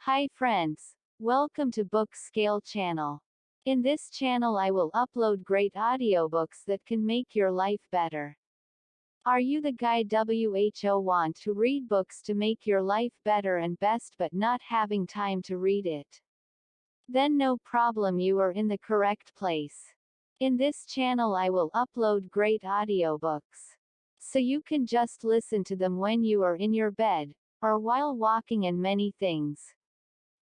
Hi friends, welcome to Book Scale channel. In this channel I will upload great audiobooks that can make your life better. Are you the guy who want to read books to make your life better and best but not having time to read it? Then no problem, you are in the correct place. In this channel I will upload great audiobooks. So you can just listen to them when you are in your bed, or while walking and many things.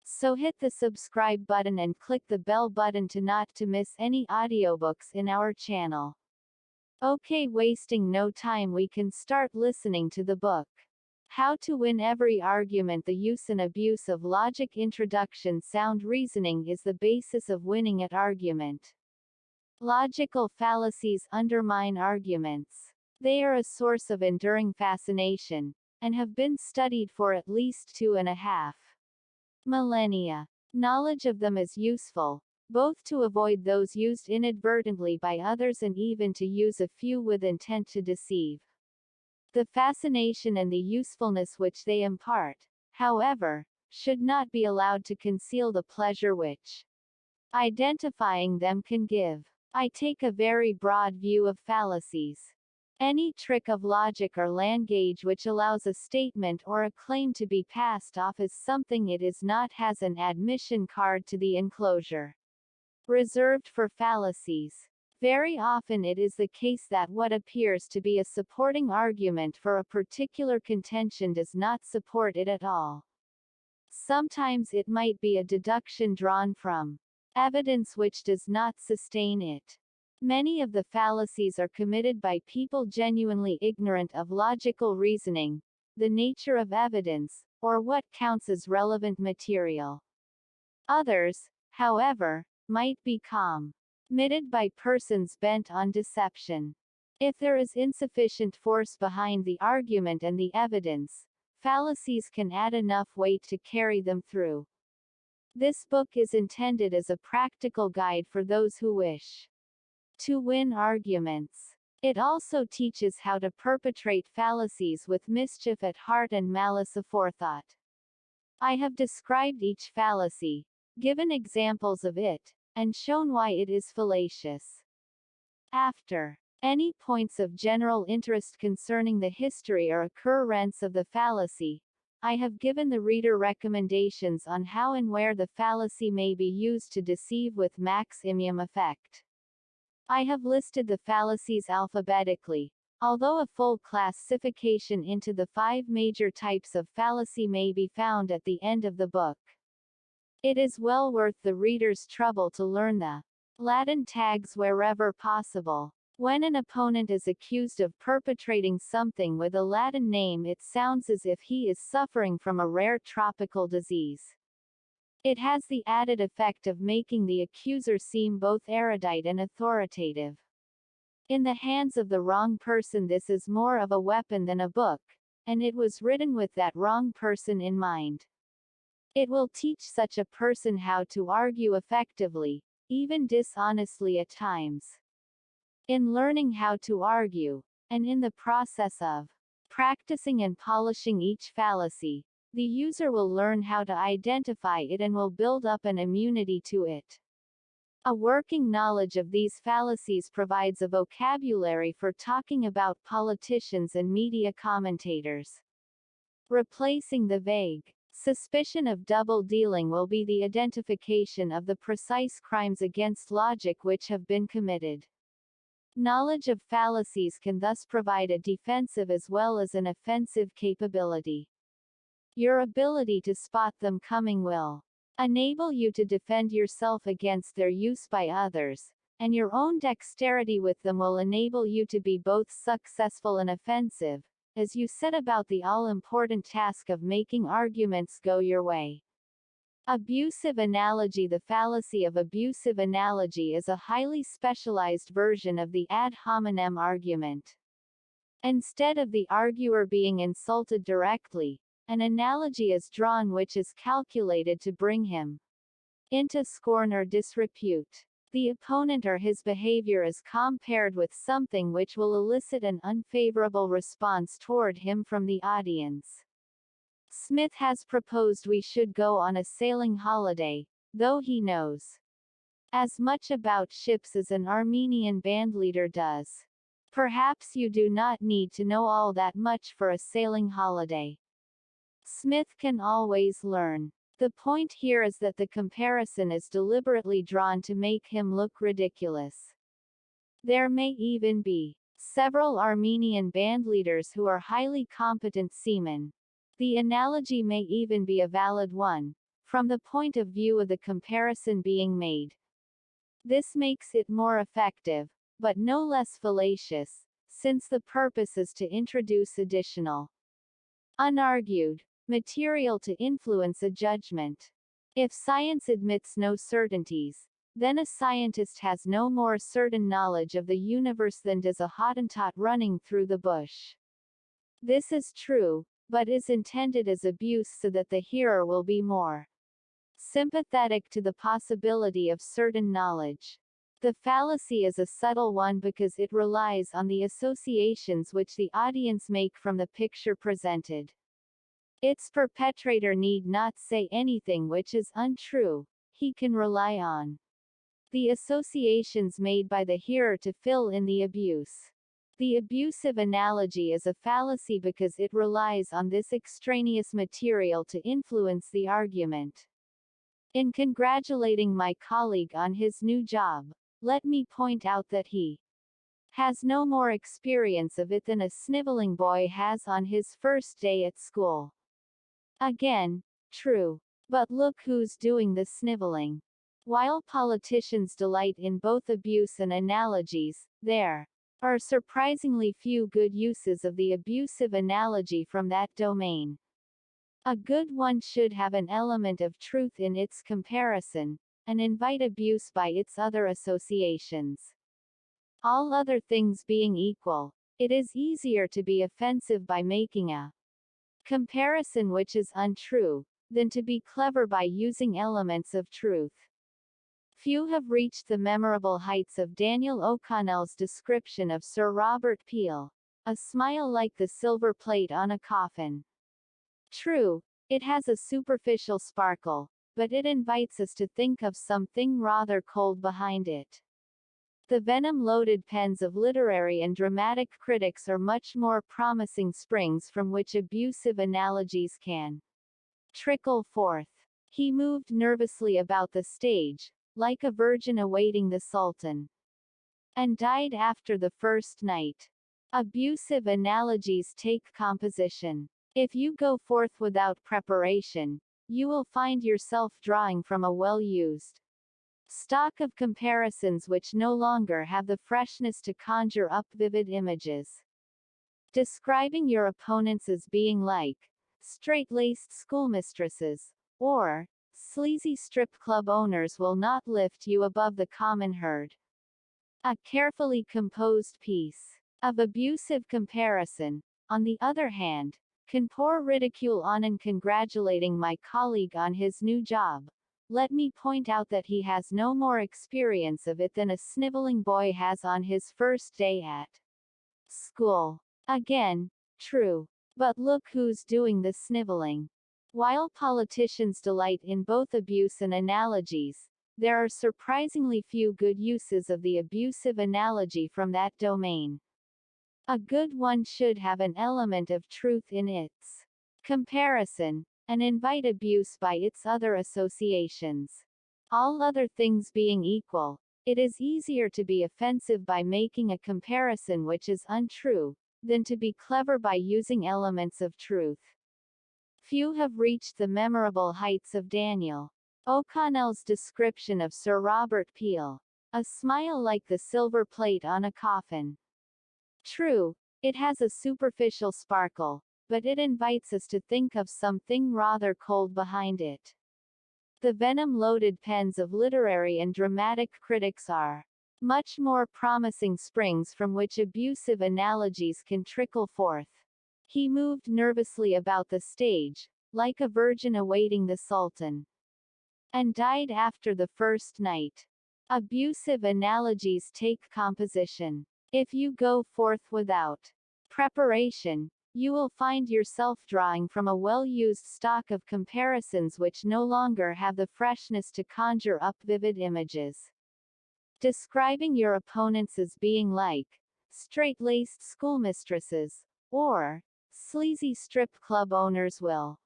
So hit the subscribe button and click the bell button to not to miss any audiobooks in our channel. Okay, wasting no time, we can start listening to the book. How to Win Every Argument. The use and abuse of logic. Introduction. Sound reasoning is the basis of winning at argument. Logical fallacies undermine arguments. They are a source of enduring fascination, and have been studied for at least 2.5 millennia. Knowledge of them is useful, both to avoid those used inadvertently by others and even to use a few with intent to deceive. The fascination and the usefulness which they impart, however, should not be allowed to conceal the pleasure which identifying them can give. I take a very broad view of fallacies. Any trick of logic or language which allows a statement or a claim to be passed off as something it is not has an admission card to the enclosure reserved for fallacies. Very often it is the case that what appears to be a supporting argument for a particular contention does not support it at all. Sometimes it might be a deduction drawn from evidence which does not sustain it. Many of the fallacies are committed by people genuinely ignorant of logical reasoning, the nature of evidence, or what counts as relevant material. Others, however, might be committed by persons bent on deception. If there is insufficient force behind the argument and the evidence, fallacies can add enough weight to carry them through. This book is intended as a practical guide for those who wish to win arguments. It also teaches how to perpetrate fallacies with mischief at heart and malice aforethought. I have described each fallacy, given examples of it, and shown why it is fallacious. After any points of general interest concerning the history or occurrence of the fallacy, I have given the reader recommendations on how and where the fallacy may be used to deceive with maximum effect. I have listed the fallacies alphabetically, although a full classification into the 5 major types of fallacy may be found at the end of the book. It is well worth the reader's trouble to learn the Latin tags wherever possible. When an opponent is accused of perpetrating something with a Latin name, it sounds as if he is suffering from a rare tropical disease. It has the added effect of making the accuser seem both erudite and authoritative. In the hands of the wrong person, this is more of a weapon than a book, and it was written with that wrong person in mind. It will teach such a person how to argue effectively, even dishonestly at times. In learning how to argue, and in the process of practicing and polishing each fallacy, the user will learn how to identify it and will build up an immunity to it. A working knowledge of these fallacies provides a vocabulary for talking about politicians and media commentators. Replacing the vague suspicion of double dealing will be the identification of the precise crimes against logic which have been committed. Knowledge of fallacies can thus provide a defensive as well as an offensive capability. Your ability to spot them coming will enable you to defend yourself against their use by others, and your own dexterity with them will enable you to be both successful and offensive, as you set about the all-important task of making arguments go your way. Abusive analogy. The fallacy of abusive analogy is a highly specialized version of the ad hominem argument. Instead of the arguer being insulted directly, an analogy is drawn which is calculated to bring him into scorn or disrepute. The opponent or his behavior is compared with something which will elicit an unfavorable response toward him from the audience. Smith has proposed we should go on a sailing holiday, though he knows as much about ships as an Armenian bandleader does. Perhaps you do not need to know all that much for a sailing holiday. Smith can always learn. The point here is that the comparison is deliberately drawn to make him look ridiculous. There may even be several Armenian bandleaders who are highly competent seamen. The analogy may even be a valid one, from the point of view of the comparison being made. This makes it more effective, but no less fallacious, since the purpose is to introduce additional, unargued material to influence a judgment. If science admits no certainties, then a scientist has no more certain knowledge of the universe than does a Hottentot running through the bush. This is true, but is intended as abuse so that the hearer will be more sympathetic to the possibility of certain knowledge. The fallacy is a subtle one because it relies on the associations which the audience make from the picture presented. Its perpetrator need not say anything which is untrue. He can rely on the associations made by the hearer to fill in the abuse. The abusive analogy is a fallacy because it relies on this extraneous material to influence the argument. In congratulating my colleague on his new job, let me point out that he has no more experience of it than a sniveling boy has on his first day at school. Again, true. But look who's doing the sniveling. While politicians delight in both abuse and analogies, there are surprisingly few good uses of the abusive analogy from that domain. A good one should have an element of truth in its comparison, and invite abuse by its other associations. All other things being equal, it is easier to be offensive by making a comparison which is untrue, than to be clever by using elements of truth. Few have reached the memorable heights of Daniel O'Connell's description of Sir Robert Peel, a smile like the silver plate on a coffin. True, it has a superficial sparkle, but it invites us to think of something rather cold behind it. The venom-loaded pens of literary and dramatic critics are much more promising springs from which abusive analogies can trickle forth. He moved nervously about the stage, like a virgin awaiting the Sultan, and died after the first night. Abusive analogies take composition. If you go forth without preparation, you will find yourself drawing from a well-used stock of comparisons which no longer have the freshness to conjure up vivid images. Describing your opponents as being like straight-laced schoolmistresses, or sleazy strip club owners will not lift you above the common herd. A carefully composed piece of abusive comparison, on the other hand, can pour ridicule on. And congratulating my colleague on his new job, let me point out that he has no more experience of it than a sniveling boy has on his first day at school. Again, true. But look who's doing the sniveling. While politicians delight in both abuse and analogies, there are surprisingly few good uses of the abusive analogy from that domain. A good one should have an element of truth in its comparison, and invite abuse by its other associations. All other things being equal, it is easier to be offensive by making a comparison which is untrue, than to be clever by using elements of truth. Few have reached the memorable heights of Daniel O'Connell's description of Sir Robert Peel, a smile like the silver plate on a coffin. True, it has a superficial sparkle, but it invites us to think of something rather cold behind it. The venom-loaded pens of literary and dramatic critics are much more promising springs from which abusive analogies can trickle forth. He moved nervously about the stage, like a virgin awaiting the Sultan, and died after the first night. Abusive analogies take composition. If you go forth without preparation, you will find yourself drawing from a well-used stock of comparisons which no longer have the freshness to conjure up vivid images. Describing your opponents as being like straight-laced schoolmistresses or sleazy strip club owners will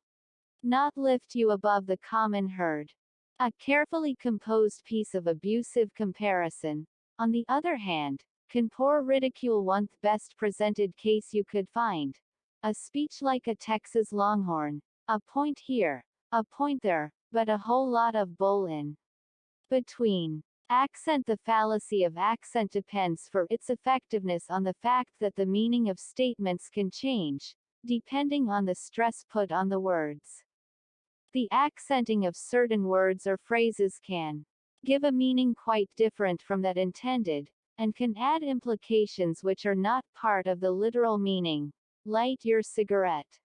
not lift you above the common herd. A carefully composed piece of abusive comparison, on the other hand, can pour ridicule one best presented case you could find. A speech like a Texas Longhorn. A point here, a point there, but a whole lot of bull in between. Accent. The fallacy of accent depends for its effectiveness on the fact that the meaning of statements can change, depending on the stress put on the words. The accenting of certain words or phrases can give a meaning quite different from that intended, and can add implications which are not part of the literal meaning. Light your cigarette.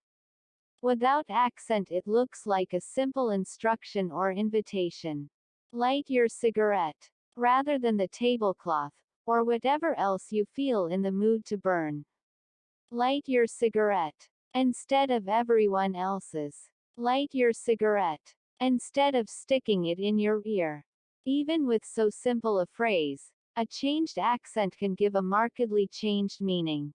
Without accent, it looks like a simple instruction or invitation. Light your cigarette, rather than the tablecloth, or whatever else you feel in the mood to burn. Light your cigarette, instead of everyone else's. Light your cigarette, instead of sticking it in your ear. Even with so simple a phrase, a changed accent can give a markedly changed meaning.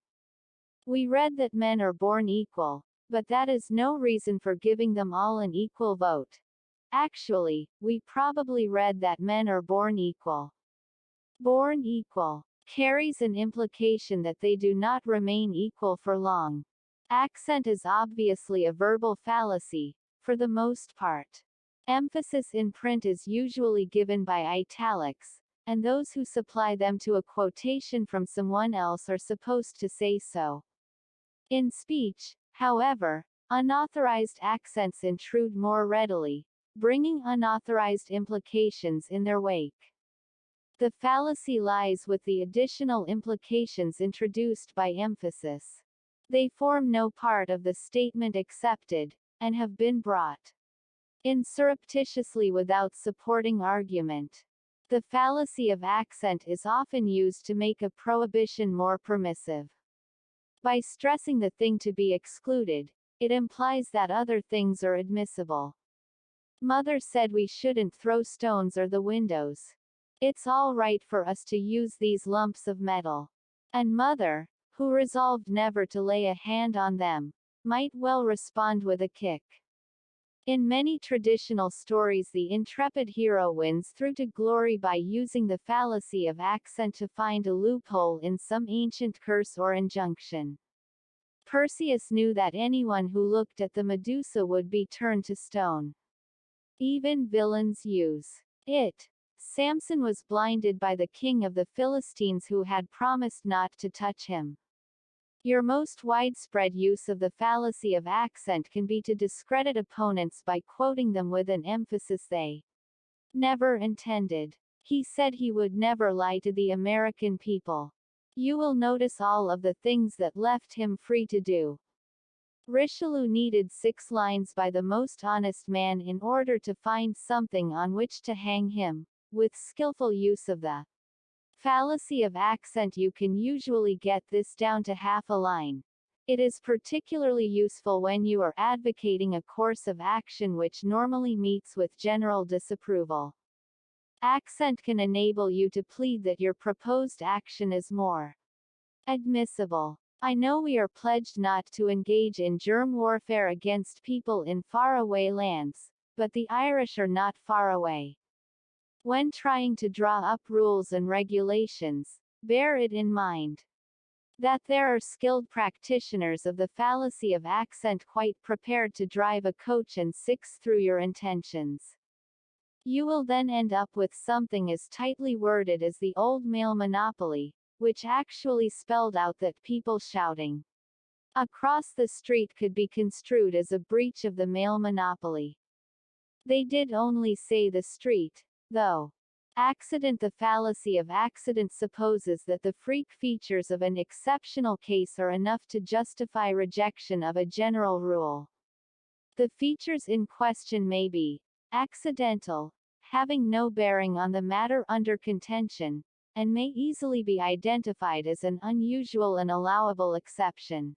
We read that men are born equal, but that is no reason for giving them all an equal vote. Actually, we probably read that men are born equal. Born equal carries an implication that they do not remain equal for long. Accent is obviously a verbal fallacy, for the most part. Emphasis in print is usually given by italics, and those who supply them to a quotation from someone else are supposed to say so. In speech, however, unauthorized accents intrude more readily, bringing unauthorized implications in their wake. The fallacy lies with the additional implications introduced by emphasis. They form no part of the statement accepted, and have been brought in surreptitiously without supporting argument. The fallacy of accent is often used to make a prohibition more permissive. By stressing the thing to be excluded, it implies that other things are admissible. Mother said we shouldn't throw stones or the windows. It's all right for us to use these lumps of metal. And Mother, who resolved never to lay a hand on them, might well respond with a kick. In many traditional stories, the intrepid hero wins through to glory by using the fallacy of accent to find a loophole in some ancient curse or injunction. Perseus knew that anyone who looked at the Medusa would be turned to stone. Even villains use it. Samson was blinded by the king of the Philistines who had promised not to touch him. Your most widespread use of the fallacy of accent can be to discredit opponents by quoting them with an emphasis they never intended. He said he would never lie to the American people. You will notice all of the things that left him free to do. Richelieu needed 6 lines by the most honest man in order to find something on which to hang him. With skillful use of the fallacy of accent, you can usually get this down to half a line. It is particularly useful when you are advocating a course of action which normally meets with general disapproval. Accent can enable you to plead that your proposed action is more admissible. I know we are pledged not to engage in germ warfare against people in faraway lands, but the Irish are not far away. When trying to draw up rules and regulations, bear it in mind that there are skilled practitioners of the fallacy of accent quite prepared to drive a coach and 6 through your intentions. You will then end up with something as tightly worded as the old male monopoly, which actually spelled out that people shouting across the street could be construed as a breach of the male monopoly. They did only say the street, though. Accident. The fallacy of accident supposes that the freak features of an exceptional case are enough to justify rejection of a general rule. The features in question may be accidental, having no bearing on the matter under contention, and may easily be identified as an unusual and allowable exception.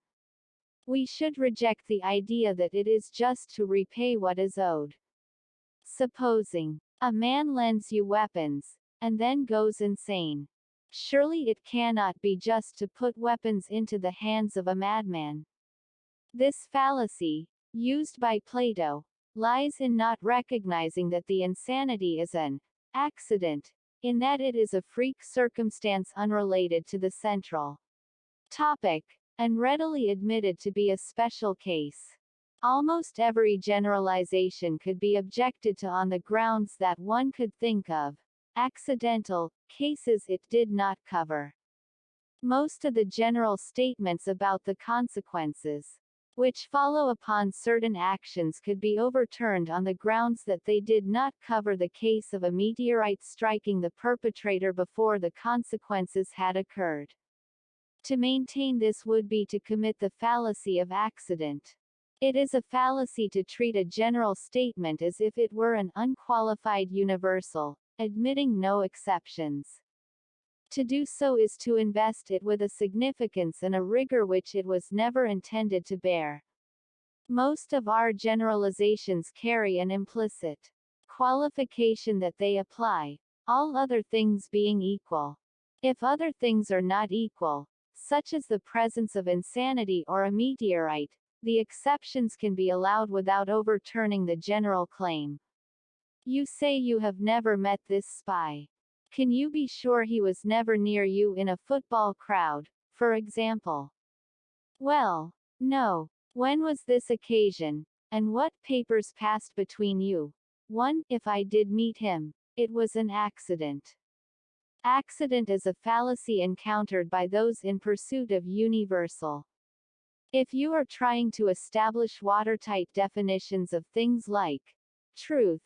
We should reject the idea that it is just to repay what is owed. Supposing a man lends you weapons, and then goes insane. Surely it cannot be just to put weapons into the hands of a madman. This fallacy, used by Plato, lies in not recognizing that the insanity is an accident, in that it is a freak circumstance unrelated to the central topic, and readily admitted to be a special case. Almost every generalization could be objected to on the grounds that one could think of accidental cases it did not cover. Most of the general statements about the consequences which follow upon certain actions could be overturned on the grounds that they did not cover the case of a meteorite striking the perpetrator before the consequences had occurred. To maintain this would be to commit the fallacy of accident. It is a fallacy to treat a general statement as if it were an unqualified universal, admitting no exceptions. To do so is to invest it with a significance and a rigor which it was never intended to bear. Most of our generalizations carry an implicit qualification that they apply, all other things being equal. If other things are not equal, such as the presence of insanity or a meteorite, the exceptions can be allowed without overturning the general claim. You say you have never met this spy. Can you be sure he was never near you in a football crowd, for example? Well, no. When was this occasion, and what papers passed between you? 1. If I did meet him, it was an accident. Accident is a fallacy encountered by those in pursuit of universal. If you are trying to establish watertight definitions of things like truth,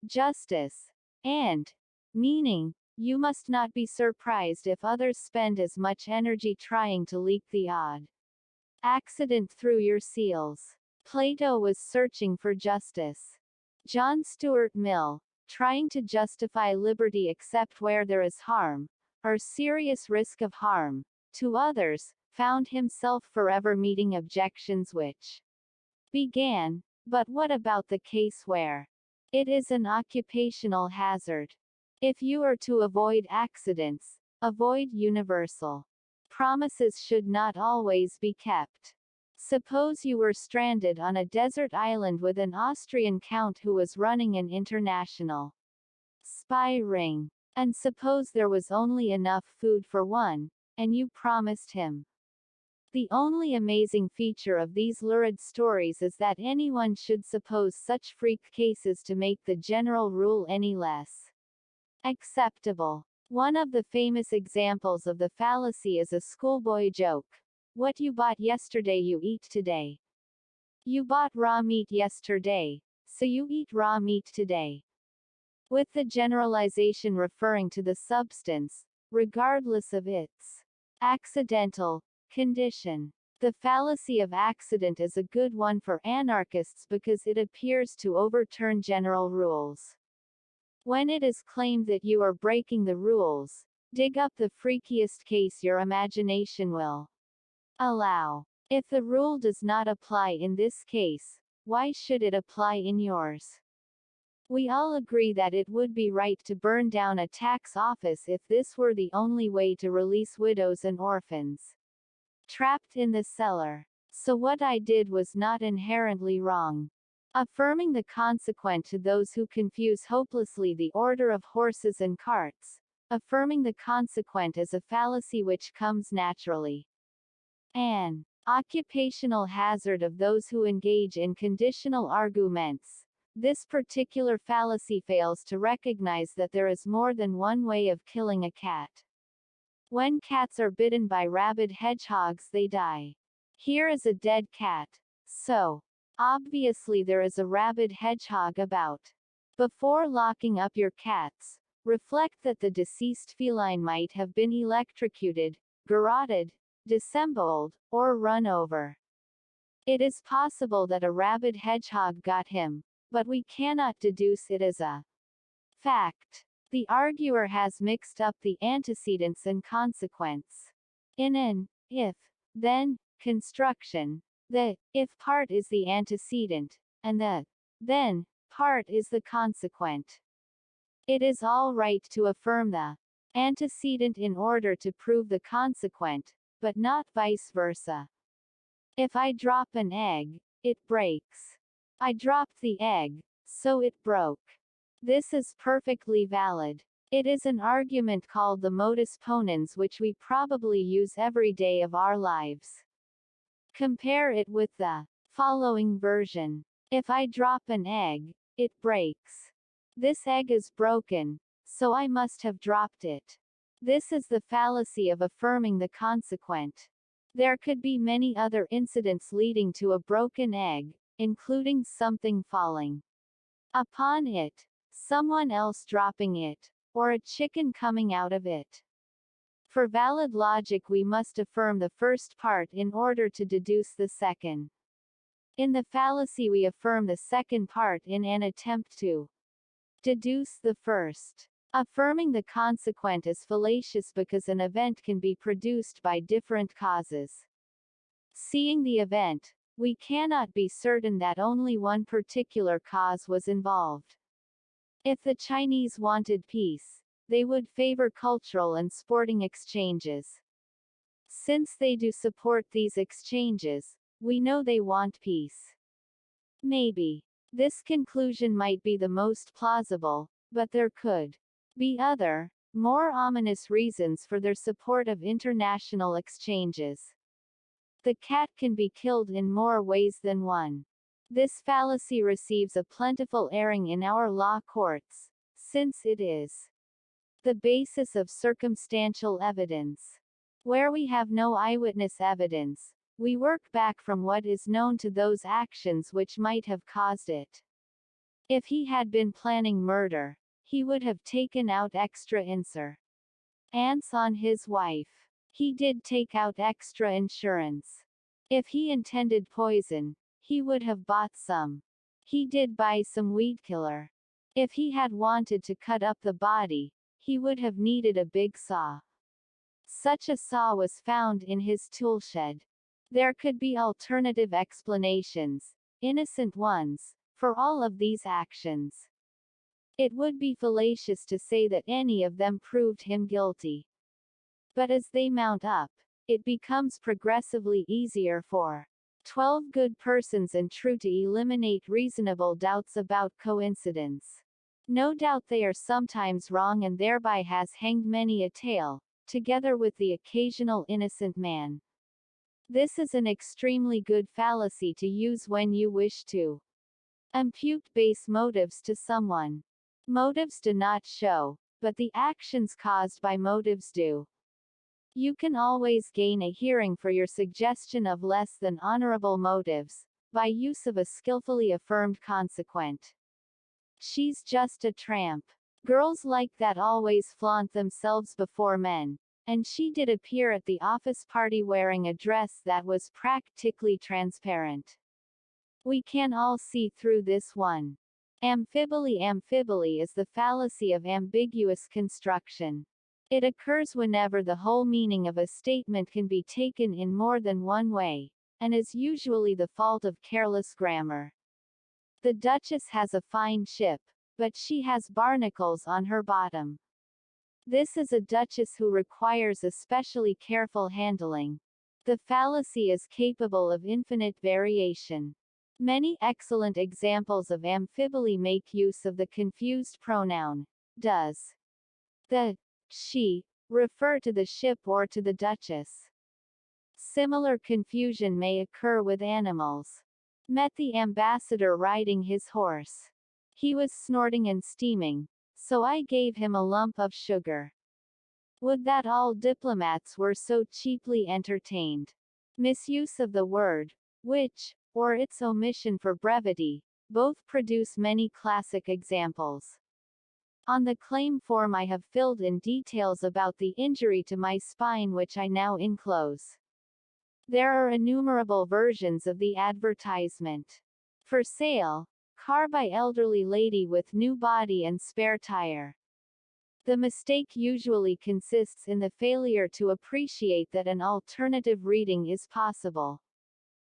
justice, and meaning, you must not be surprised if others spend as much energy trying to leak the odd accident through your seals. Plato was searching for justice. John Stuart Mill, trying to justify liberty except where there is harm, or serious risk of harm, to others, found himself forever meeting objections which began, but what about the case where it is an occupational hazard? If you are to avoid accidents, avoid universal. Promises should not always be kept. Suppose you were stranded on a desert island with an Austrian count who was running an international spy ring. And suppose there was only enough food for one, and you promised him. The only amazing feature of these lurid stories is that anyone should suppose such freak cases to make the general rule any less acceptable. One of the famous examples of the fallacy is a schoolboy joke. What you bought yesterday you eat today. You bought raw meat yesterday, so you eat raw meat today. With the generalization referring to the substance, regardless of its accidental condition. The fallacy of accident is a good one for anarchists because it appears to overturn general rules. When it is claimed that you are breaking the rules, dig up the freakiest case your imagination will allow. If the rule does not apply in this case, why should it apply in yours? We all agree that it would be right to burn down a tax office if this were the only way to release widows and orphans trapped in the cellar. So what I did was not inherently wrong. Affirming the consequent to those who confuse hopelessly the order of horses and carts. Affirming the consequent is a fallacy which comes naturally. An occupational hazard of those who engage in conditional arguments. This particular fallacy fails to recognize that there is more than one way of killing a cat. When cats are bitten by rabid hedgehogs they die. Here is a dead cat. So, obviously there is a rabid hedgehog about. Before locking up your cats, reflect that the deceased feline might have been electrocuted, garroted, disemboweled, or run over. It is possible that a rabid hedgehog got him, but we cannot deduce it as a fact. The arguer has mixed up the antecedents and consequents. In an if-then construction, The if part is the antecedent, and the then part is the consequent. It is all right to affirm the antecedent in order to prove the consequent, but not vice versa. If I drop an egg, it breaks. I dropped the egg, so it broke. This is perfectly valid. It is an argument called the modus ponens, which we probably use every day of our lives. Compare it with the following version. If I drop an egg, it breaks. This egg is broken, so I must have dropped it. This is the fallacy of affirming the consequent. There could be many other incidents leading to a broken egg, including something falling upon it, someone else dropping it, or a chicken coming out of it. For valid logic, we must affirm the first part in order to deduce the second. In the fallacy, we affirm the second part in an attempt to deduce the first. Affirming the consequent is fallacious because an event can be produced by different causes. Seeing the event, we cannot be certain that only one particular cause was involved. If the Chinese wanted peace, they would favor cultural and sporting exchanges. Since they do support these exchanges, we know they want peace. Maybe. This conclusion might be the most plausible, but there could be other, more ominous reasons for their support of international exchanges. The cat can be killed in more ways than one. This fallacy receives a plentiful airing in our law courts, since it is the basis of circumstantial evidence. Where we have no eyewitness evidence, we work back from what is known to those actions which might have caused it. If he had been planning murder, he would have taken out extra insurance on his wife. He did take out extra insurance. If he intended poison, he would have bought some. He did buy some weed killer. If he had wanted to cut up the body, he would have needed a big saw. Such a saw was found in his toolshed. There could be alternative explanations, innocent ones, for all of these actions. It would be fallacious to say that any of them proved him guilty. But as they mount up, it becomes progressively easier for 12 good persons and true to eliminate reasonable doubts about coincidence. No doubt they are sometimes wrong, and thereby has hanged many a tale, together with the occasional innocent man. This is an extremely good fallacy to use when you wish to impute base motives to someone. Motives do not show, but the actions caused by motives do. You can always gain a hearing for your suggestion of less than honorable motives, by use of a skillfully affirmed consequent. She's just a tramp. Girls like that always flaunt themselves before men, and she did appear at the office party wearing a dress that was practically transparent. We can all see through this one. Amphibole is the fallacy of ambiguous construction. It occurs whenever the whole meaning of a statement can be taken in more than one way, and is usually the fault of careless grammar. The Duchess has a fine ship, but she has barnacles on her bottom. This is a duchess who requires especially careful handling. The fallacy is capable of infinite variation. Many excellent examples of amphibole make use of the confused pronoun does the she refer to the ship or to the Duchess. Similar confusion may occur with animals. Met the ambassador riding his horse. He was snorting and steaming, so I gave him a lump of sugar. Would that all diplomats were so cheaply entertained. Misuse of the word which, or its omission for brevity, both produce many classic examples. On the claim form I have filled in details about the injury to my spine, which I now enclose. There are innumerable versions of the advertisement. For sale, car by elderly lady with new body and spare tire. The mistake usually consists in the failure to appreciate that an alternative reading is possible.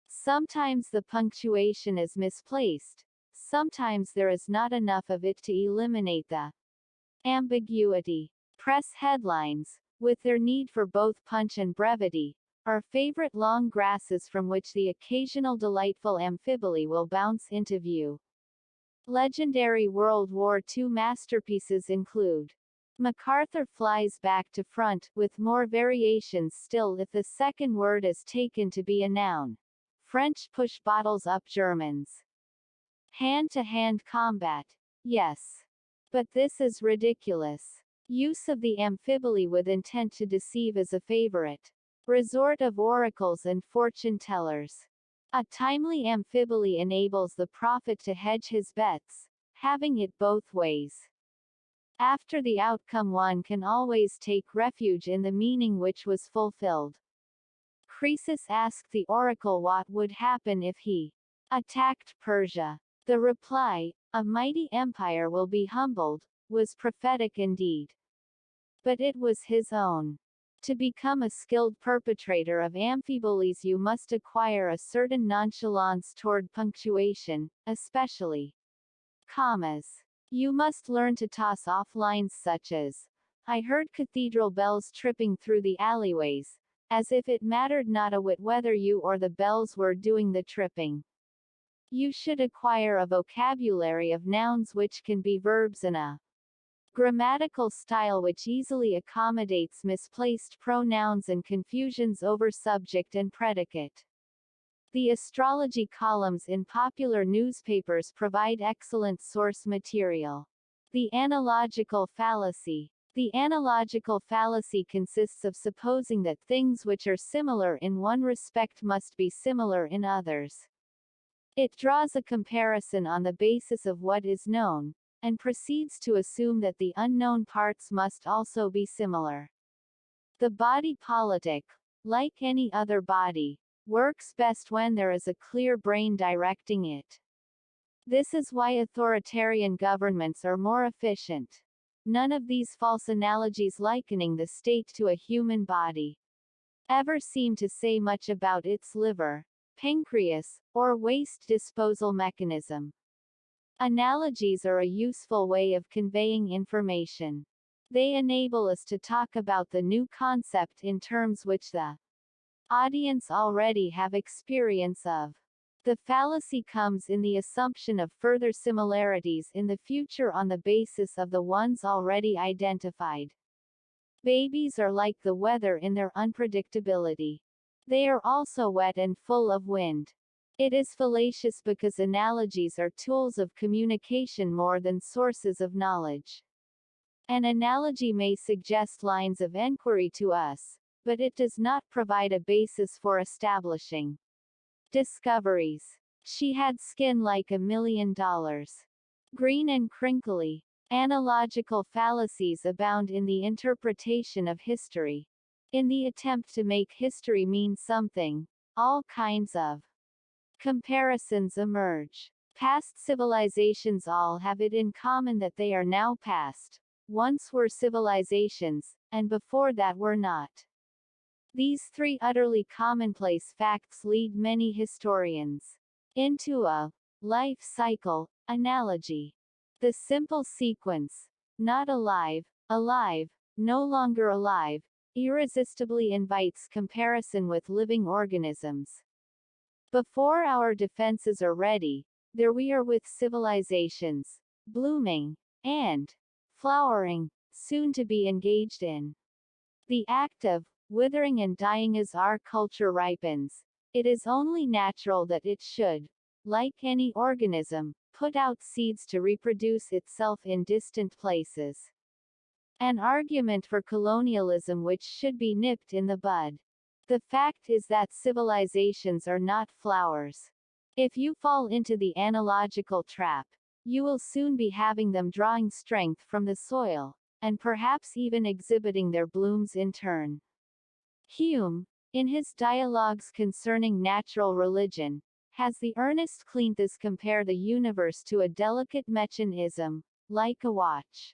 Sometimes the punctuation is misplaced. Sometimes there is not enough of it to eliminate the ambiguity. Press headlines, with their need for both punch and brevity, are favorite long grasses from which the occasional delightful amphibole will bounce into view. Legendary World War II masterpieces include MacArthur Flies Back to Front, with more variations still if the second word is taken to be a noun. French Push Bottles Up Germans. Hand-to-hand combat. Yes. But this is ridiculous. Use of the amphibole with intent to deceive is a favorite. Resort of oracles and fortune tellers. A timely amphibole enables the prophet to hedge his bets, having it both ways. After the outcome, one can always take refuge in the meaning which was fulfilled. Croesus asked the oracle what would happen if he attacked Persia. The reply, "A mighty empire will be humbled," was prophetic indeed. But it was his own. To become a skilled perpetrator of amphiboles, you must acquire a certain nonchalance toward punctuation, especially commas. You must learn to toss off lines such as, "I heard cathedral bells tripping through the alleyways," as if it mattered not a whit whether you or the bells were doing the tripping. You should acquire a vocabulary of nouns which can be verbs in a grammatical style which easily accommodates misplaced pronouns and confusions over subject and predicate. The astrology columns in popular newspapers provide excellent source material. The analogical fallacy. The analogical fallacy consists of supposing that things which are similar in one respect must be similar in others. It draws a comparison on the basis of what is known, and proceeds to assume that the unknown parts must also be similar. The body politic, like any other body, works best when there is a clear brain directing it. This is why authoritarian governments are more efficient. None of these false analogies likening the state to a human body ever seem to say much about its liver, pancreas, or waste disposal mechanism. Analogies are a useful way of conveying information. They enable us to talk about the new concept in terms which the audience already have experience of. The fallacy comes in the assumption of further similarities in the future on the basis of the ones already identified. Babies are like the weather in their unpredictability. They are also wet and full of wind. It is fallacious because analogies are tools of communication more than sources of knowledge. An analogy may suggest lines of enquiry to us, but it does not provide a basis for establishing discoveries. She had skin like $1,000,000. Green and crinkly. Analogical fallacies abound in the interpretation of history. In the attempt to make history mean something, all kinds of comparisons emerge. Past civilizations all have it in common that they are now past. Once were civilizations, and before that were not. These three utterly commonplace facts lead many historians into a life cycle analogy. The simple sequence, not alive, alive, no longer alive, irresistibly invites comparison with living organisms. Before our defenses are ready, there we are with civilizations, blooming, and flowering, soon to be engaged in the act of withering and dying as our culture ripens. It is only natural that it should, like any organism, put out seeds to reproduce itself in distant places. An argument for colonialism which should be nipped in the bud. The fact is that civilizations are not flowers. If you fall into the analogical trap, you will soon be having them drawing strength from the soil, and perhaps even exhibiting their blooms in turn. Hume, in his dialogues concerning natural religion, has the earnest Cleanthes compare the universe to a delicate mechanism, like a watch.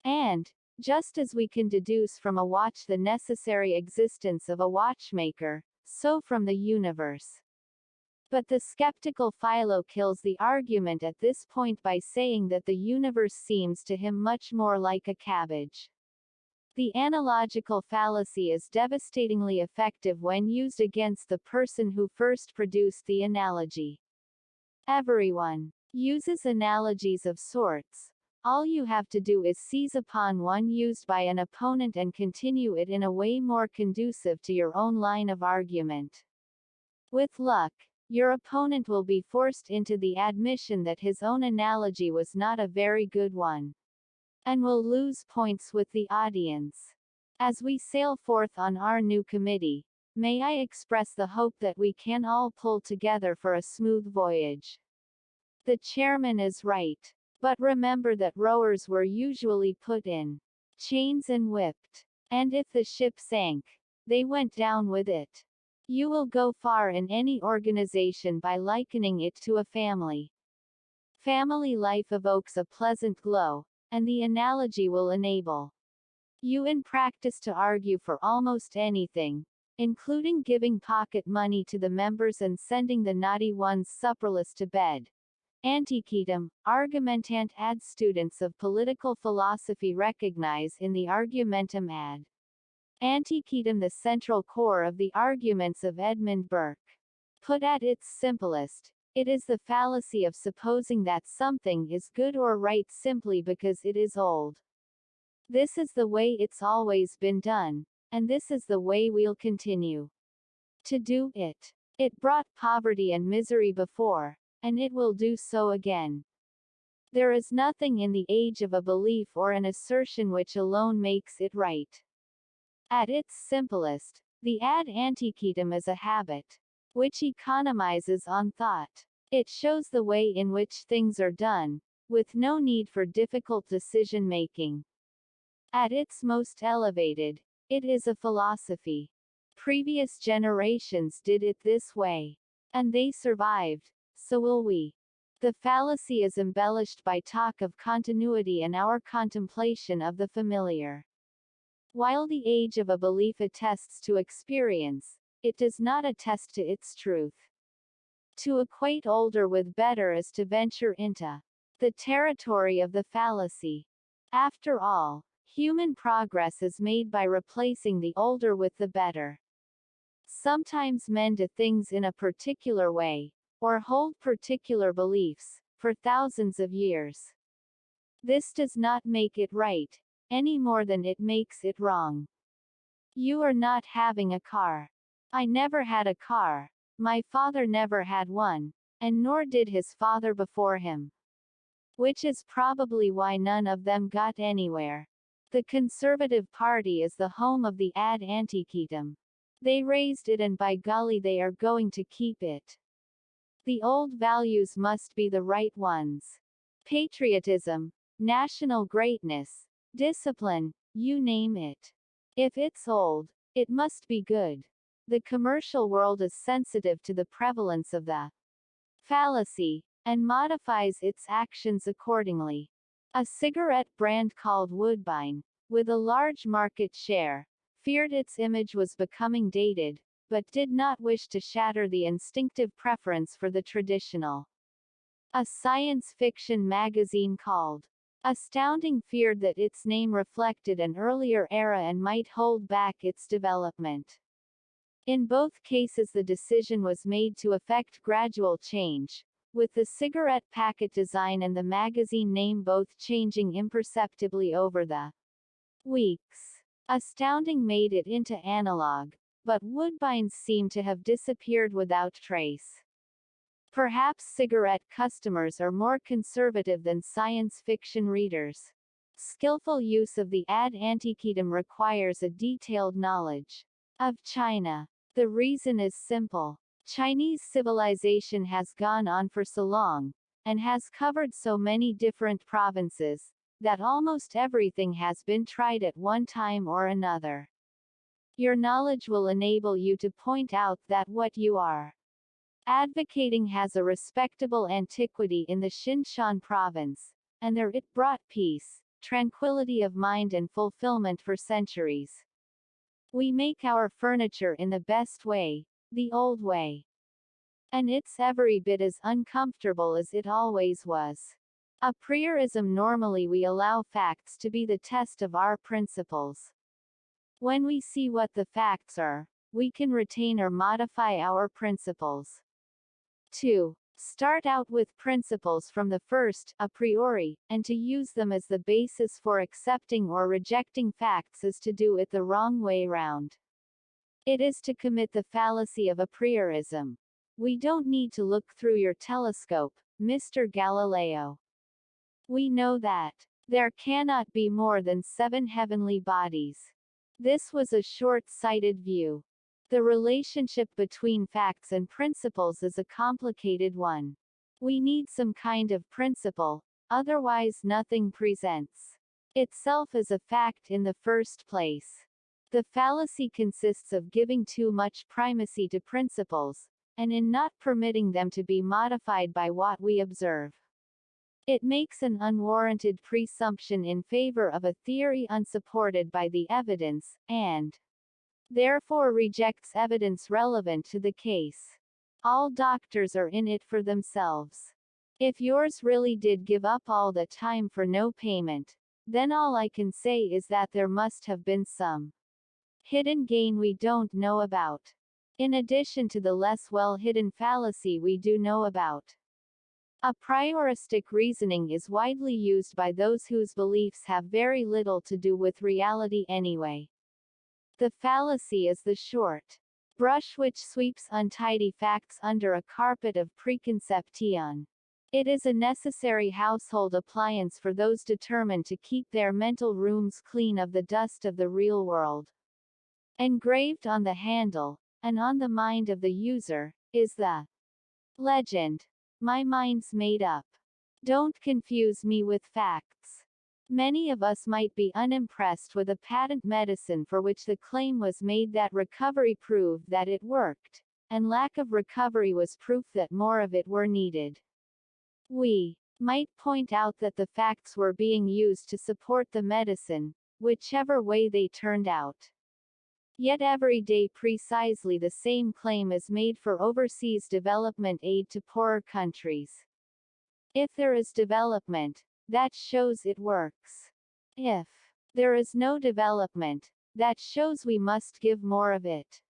And, just as we can deduce from a watch the necessary existence of a watchmaker, so from the universe But the skeptical Philo kills the argument at this point by saying that the universe seems to him much more like a cabbage. The analogical fallacy is devastatingly effective when used against the person who first produced the analogy. Everyone uses analogies of sorts. All you have to do is seize upon one used by an opponent and continue it in a way more conducive to your own line of argument. With luck, your opponent will be forced into the admission that his own analogy was not a very good one, and will lose points with the audience. As we sail forth on our new committee, may I express the hope that we can all pull together for a smooth voyage. The chairman is right. But remember that rowers were usually put in chains and whipped. And if the ship sank, they went down with it. You will go far in any organization by likening it to a family. Family life evokes a pleasant glow, and the analogy will enable you in practice to argue for almost anything, including giving pocket money to the members and sending the naughty ones supperless to bed. Anticitem, argumentant ad students of political philosophy recognize in the argumentum ad anticitem the central core of the arguments of Edmund Burke. Put at its simplest, it is the fallacy of supposing that something is good or right simply because it is old. This is the way it's always been done, and this is the way we'll continue to do it. It brought poverty and misery before, and it will do so again. There is nothing in the age of a belief or an assertion which alone makes it right. At its simplest, the ad anticitem is a habit, which economizes on thought. It shows the way in which things are done, with no need for difficult decision-making. At its most elevated, it is a philosophy. Previous generations did it this way, and they survived. So will we. The fallacy is embellished by talk of continuity and our contemplation of the familiar. While the age of a belief attests to experience, it does not attest to its truth. To equate older with better is to venture into the territory of the fallacy. After all, human progress is made by replacing the older with the better. Sometimes men do things in a particular way, or hold particular beliefs, for thousands of years. This does not make it right, any more than it makes it wrong. You are not having a car. I never had a car. My father never had one, and nor did his father before him. Which is probably why none of them got anywhere. The Conservative Party is the home of the ad anticitem. They raised it and by golly they are going to keep it. The old values must be the right ones. Patriotism, national greatness, discipline, you name it. If it's old, it must be good. The commercial world is sensitive to the prevalence of the fallacy, and modifies its actions accordingly. A cigarette brand called Woodbine, with a large market share, feared its image was becoming dated, but did not wish to shatter the instinctive preference for the traditional. A science fiction magazine called Astounding feared that its name reflected an earlier era and might hold back its development. In both cases the decision was made to effect gradual change, with the cigarette packet design and the magazine name both changing imperceptibly over the weeks. Astounding made it into analog, but Woodbines seem to have disappeared without trace. Perhaps cigarette customers are more conservative than science fiction readers. Skillful use of the ad anticitem requires a detailed knowledge of China. The reason is simple. Chinese civilization has gone on for so long, and has covered so many different provinces, that almost everything has been tried at one time or another. Your knowledge will enable you to point out that what you are advocating has a respectable antiquity in the Xinjiang province, and there it brought peace, tranquility of mind and fulfillment for centuries. We make our furniture in the best way, the old way. And it's every bit as uncomfortable as it always was. A priorism normally we allow facts to be the test of our principles. When we see what the facts are, we can retain or modify our principles. 2. Start out with principles from the first, a priori, and to use them as the basis for accepting or rejecting facts is to do it the wrong way round. It is to commit the fallacy of a priorism. We don't need to look through your telescope, Mr. Galileo. We know that there cannot be more than 7 heavenly bodies. This was a short-sighted view. The relationship between facts and principles is a complicated one. We need some kind of principle, otherwise nothing presents itself as a fact in the first place. The fallacy consists of giving too much primacy to principles, and in not permitting them to be modified by what we observe. It makes an unwarranted presumption in favor of a theory unsupported by the evidence, and therefore rejects evidence relevant to the case. All doctors are in it for themselves. If yours really did give up all the time for no payment, then all I can say is that there must have been some hidden gain we don't know about, in addition to the less well-hidden fallacy we do know about. A prioristic reasoning is widely used by those whose beliefs have very little to do with reality anyway. The fallacy is the short brush which sweeps untidy facts under a carpet of preconception. It is a necessary household appliance for those determined to keep their mental rooms clean of the dust of the real world. Engraved on the handle, and on the mind of the user, is the legend, "My mind's made up. Don't confuse me with facts." Many of us might be unimpressed with a patent medicine for which the claim was made that recovery proved that it worked, and lack of recovery was proof that more of it were needed. We might point out that the facts were being used to support the medicine, whichever way they turned out. Yet every day precisely the same claim is made for overseas development aid to poorer countries. If there is development, that shows it works. If there is no development, that shows we must give more of it.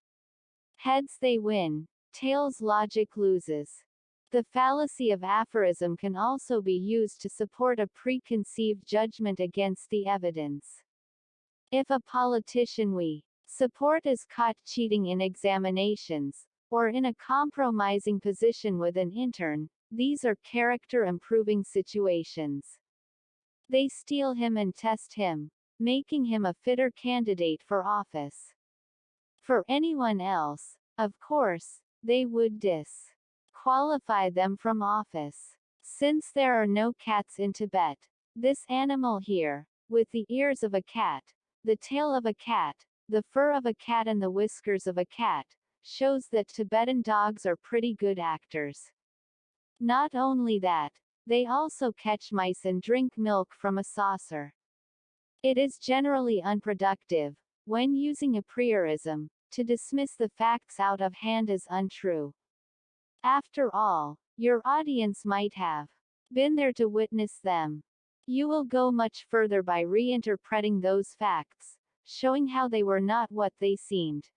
Heads they win, tails logic loses. The fallacy of aphorism can also be used to support a preconceived judgment against the evidence. If a politician we support is caught cheating in examinations, or in a compromising position with an intern, these are character-improving situations. They steal him and test him, making him a fitter candidate for office. For anyone else, of course, they would disqualify them from office. Since there are no cats in Tibet, this animal here, with the ears of a cat, the tail of a cat, the fur of a cat and the whiskers of a cat, shows that Tibetan dogs are pretty good actors. Not only that, they also catch mice and drink milk from a saucer. It is generally unproductive, when using a priorism, to dismiss the facts out of hand as untrue. After all, your audience might have been there to witness them. You will go much further by reinterpreting those facts, showing how they were not what they seemed.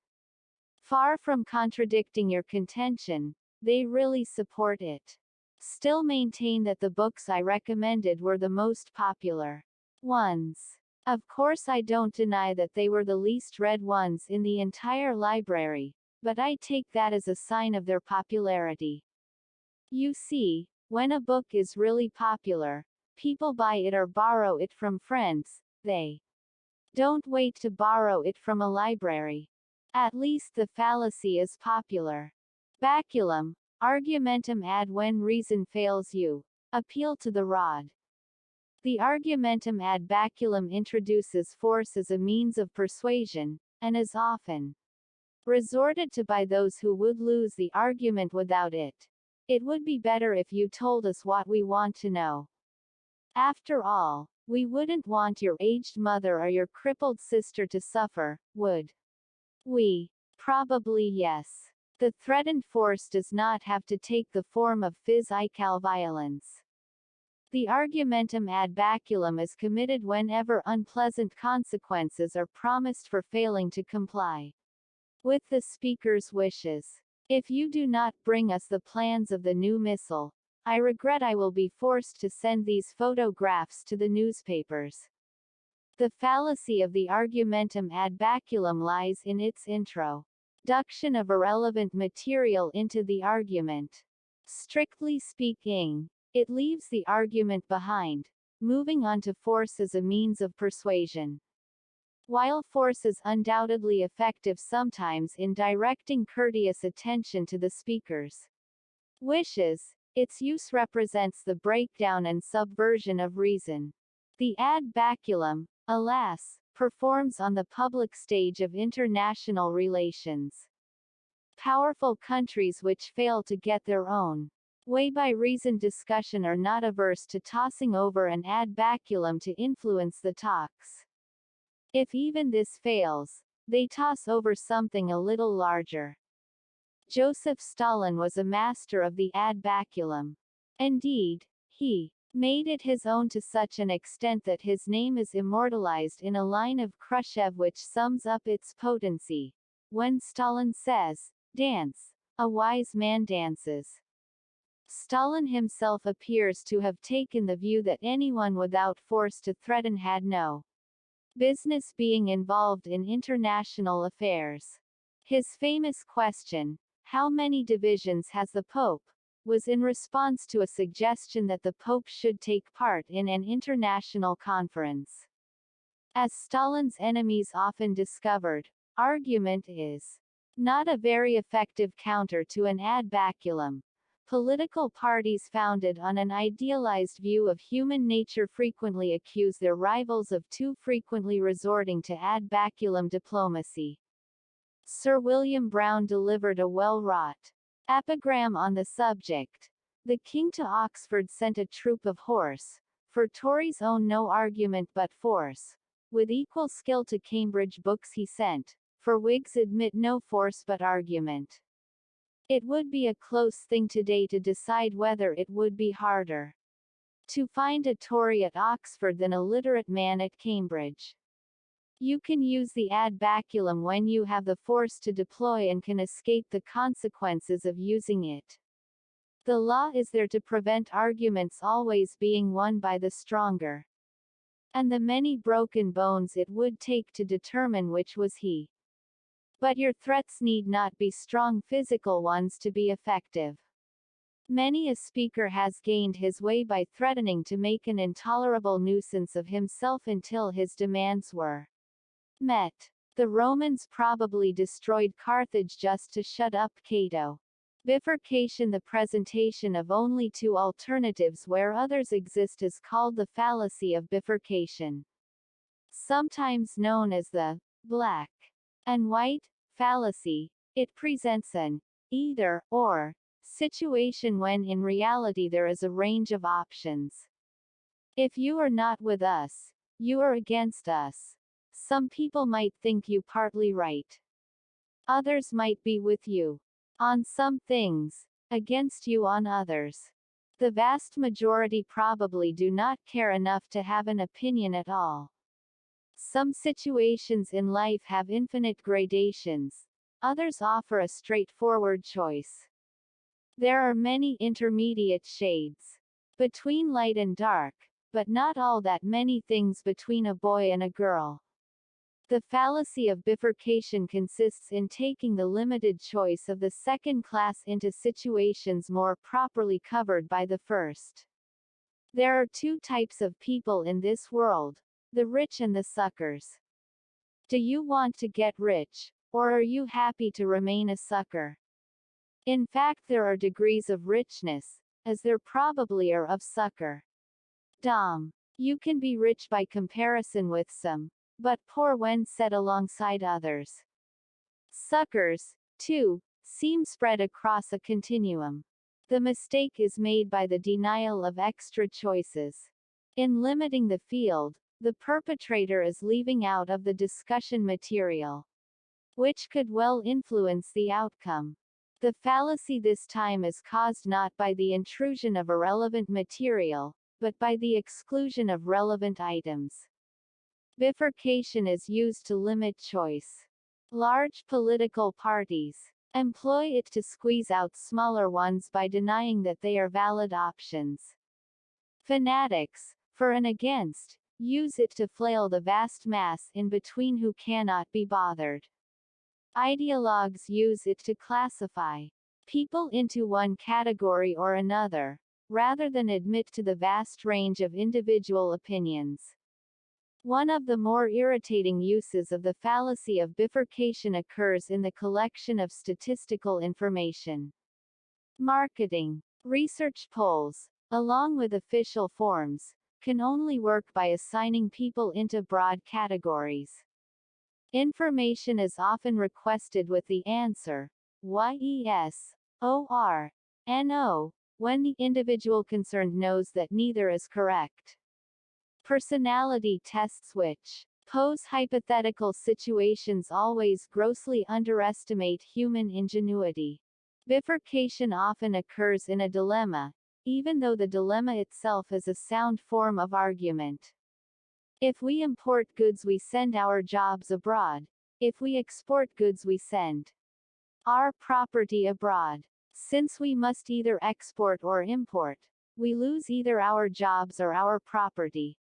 Far from contradicting your contention, they really support it. Still maintain that the books I recommended were the most popular ones. Of course I don't deny that they were the least read ones in the entire library, but I take that as a sign of their popularity. You see, when a book is really popular, people buy it or borrow it from friends. They don't wait to borrow it from a library. At least the fallacy is popular. Baculum, argumentum ad when reason fails you. Appeal to the rod. The argumentum ad baculum introduces force as a means of persuasion, and is often resorted to by those who would lose the argument without it. It would be better if you told us what we want to know. After all, we wouldn't want your aged mother or your crippled sister to suffer, would we? Probably yes. The threatened force does not have to take the form of physical violence. The argumentum ad baculum is committed whenever unpleasant consequences are promised for failing to comply with the speaker's wishes. If you do not bring us the plans of the new missile, I regret I will be forced to send these photographs to the newspapers. The fallacy of the argumentum ad baculum lies in its introduction of irrelevant material into the argument. Strictly speaking, it leaves the argument behind, moving on to force as a means of persuasion. While force is undoubtedly effective sometimes in directing courteous attention to the speaker's wishes, its use represents the breakdown and subversion of reason. The ad baculum, alas, performs on the public stage of international relations. Powerful countries which fail to get their own way by reasoned discussion are not averse to tossing over an ad baculum to influence the talks. If even this fails, they toss over something a little larger. Joseph Stalin was a master of the ad baculum. Indeed, he made it his own to such an extent that his name is immortalized in a line of Khrushchev which sums up its potency. When Stalin says, "Dance, a wise man dances." Stalin himself appears to have taken the view that anyone without force to threaten had no business being involved in international affairs. His famous question, "How many divisions has the Pope?" was in response to a suggestion that the Pope should take part in an international conference. As Stalin's enemies often discovered, argument is not a very effective counter to an ad baculum. Political parties founded on an idealized view of human nature frequently accuse their rivals of too frequently resorting to ad baculum diplomacy. Sir William Browne delivered a well-wrought epigram on the subject. The king to Oxford sent a troop of horse, for Tories own no argument but force. With equal skill to Cambridge books he sent, for Whigs admit no force but argument. It would be a close thing today to decide whether it would be harder to find a Tory at Oxford than a literate man at Cambridge. You can use the ad baculum when you have the force to deploy and can escape the consequences of using it. The law is there to prevent arguments always being won by the stronger, and the many broken bones it would take to determine which was he. But your threats need not be strong physical ones to be effective. Many a speaker has gained his way by threatening to make an intolerable nuisance of himself until his demands were met. The Romans probably destroyed Carthage just to shut up Cato. Bifurcation. The presentation of only two alternatives where others exist is called the fallacy of bifurcation. Sometimes known as the black and white fallacy, it presents an either-or situation when in reality there is a range of options. If you are not with us, you are against us. Some people might think you partly right. Others might be with you on some things, against you on others. The vast majority probably do not care enough to have an opinion at all. Some situations in life have infinite gradations. Others offer a straightforward choice. There are many intermediate shades between light and dark, but not all that many things between a boy and a girl. The fallacy of bifurcation consists in taking the limited choice of the second class into situations more properly covered by the first. There are two types of people in this world: the rich and the suckers. Do you want to get rich, or are you happy to remain a sucker? In fact, there are degrees of richness, as there probably are of sucker. You can be rich by comparison with some, but poor when set alongside others. Suckers, too, seem spread across a continuum. The mistake is made by the denial of extra choices. In limiting the field, the perpetrator is leaving out of the discussion material, which could well influence the outcome. The fallacy this time is caused not by the intrusion of irrelevant material, but by the exclusion of relevant items. Bifurcation is used to limit choice. Large political parties employ it to squeeze out smaller ones by denying that they are valid options. Fanatics, for and against, use it to flail the vast mass in between who cannot be bothered. Ideologues use it to classify people into one category or another, rather than admit to the vast range of individual opinions. One of the more irritating uses of the fallacy of bifurcation occurs in the collection of statistical information. Marketing, research polls, along with official forms, can only work by assigning people into broad categories. Information is often requested with the answer, yes, or, no, when the individual concerned knows that neither is correct. Personality tests which pose hypothetical situations always grossly underestimate human ingenuity. Bifurcation often occurs in a dilemma, even though the dilemma itself is a sound form of argument. If we import goods, we send our jobs abroad. If we export goods, we send our property abroad. Since we must either export or import, we lose either our jobs or our property.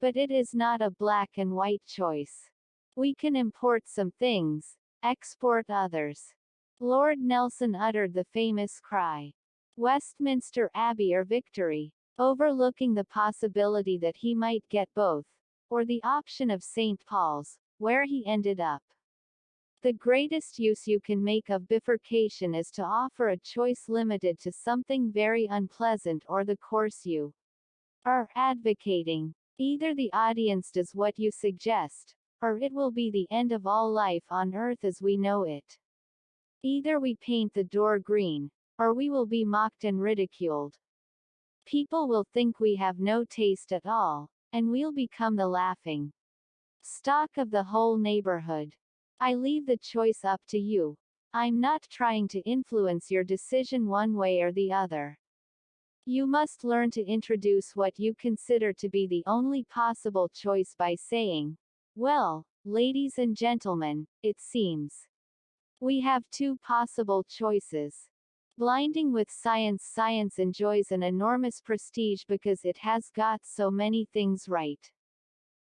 But it is not a black and white choice. We can import some things, export others. Lord Nelson uttered the famous cry, "Westminster Abbey or victory," overlooking the possibility that he might get both, or the option of St. Paul's, where he ended up. The greatest use you can make of bifurcation is to offer a choice limited to something very unpleasant or the course you are advocating. Either the audience does what you suggest, or it will be the end of all life on earth as we know it. Either we paint the door green, or we will be mocked and ridiculed. People will think we have no taste at all, and we'll become the laughing stock of the whole neighborhood. I leave the choice up to you. I'm not trying to influence your decision one way or the other. You must learn to introduce what you consider to be the only possible choice by saying, "Well, ladies and gentlemen, it seems we have two possible choices. Blinding with science. Science enjoys an enormous prestige because it has got so many things right.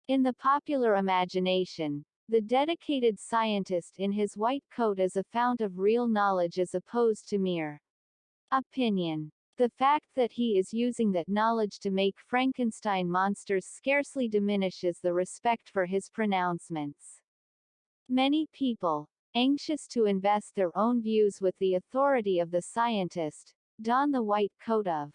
In the popular imagination, the dedicated scientist in his white coat is a fount of real knowledge as opposed to mere opinion. The fact that he is using that knowledge to make Frankenstein monsters scarcely diminishes the respect for his pronouncements. Many people, anxious to invest their own views with the authority of the scientist, don the white coat of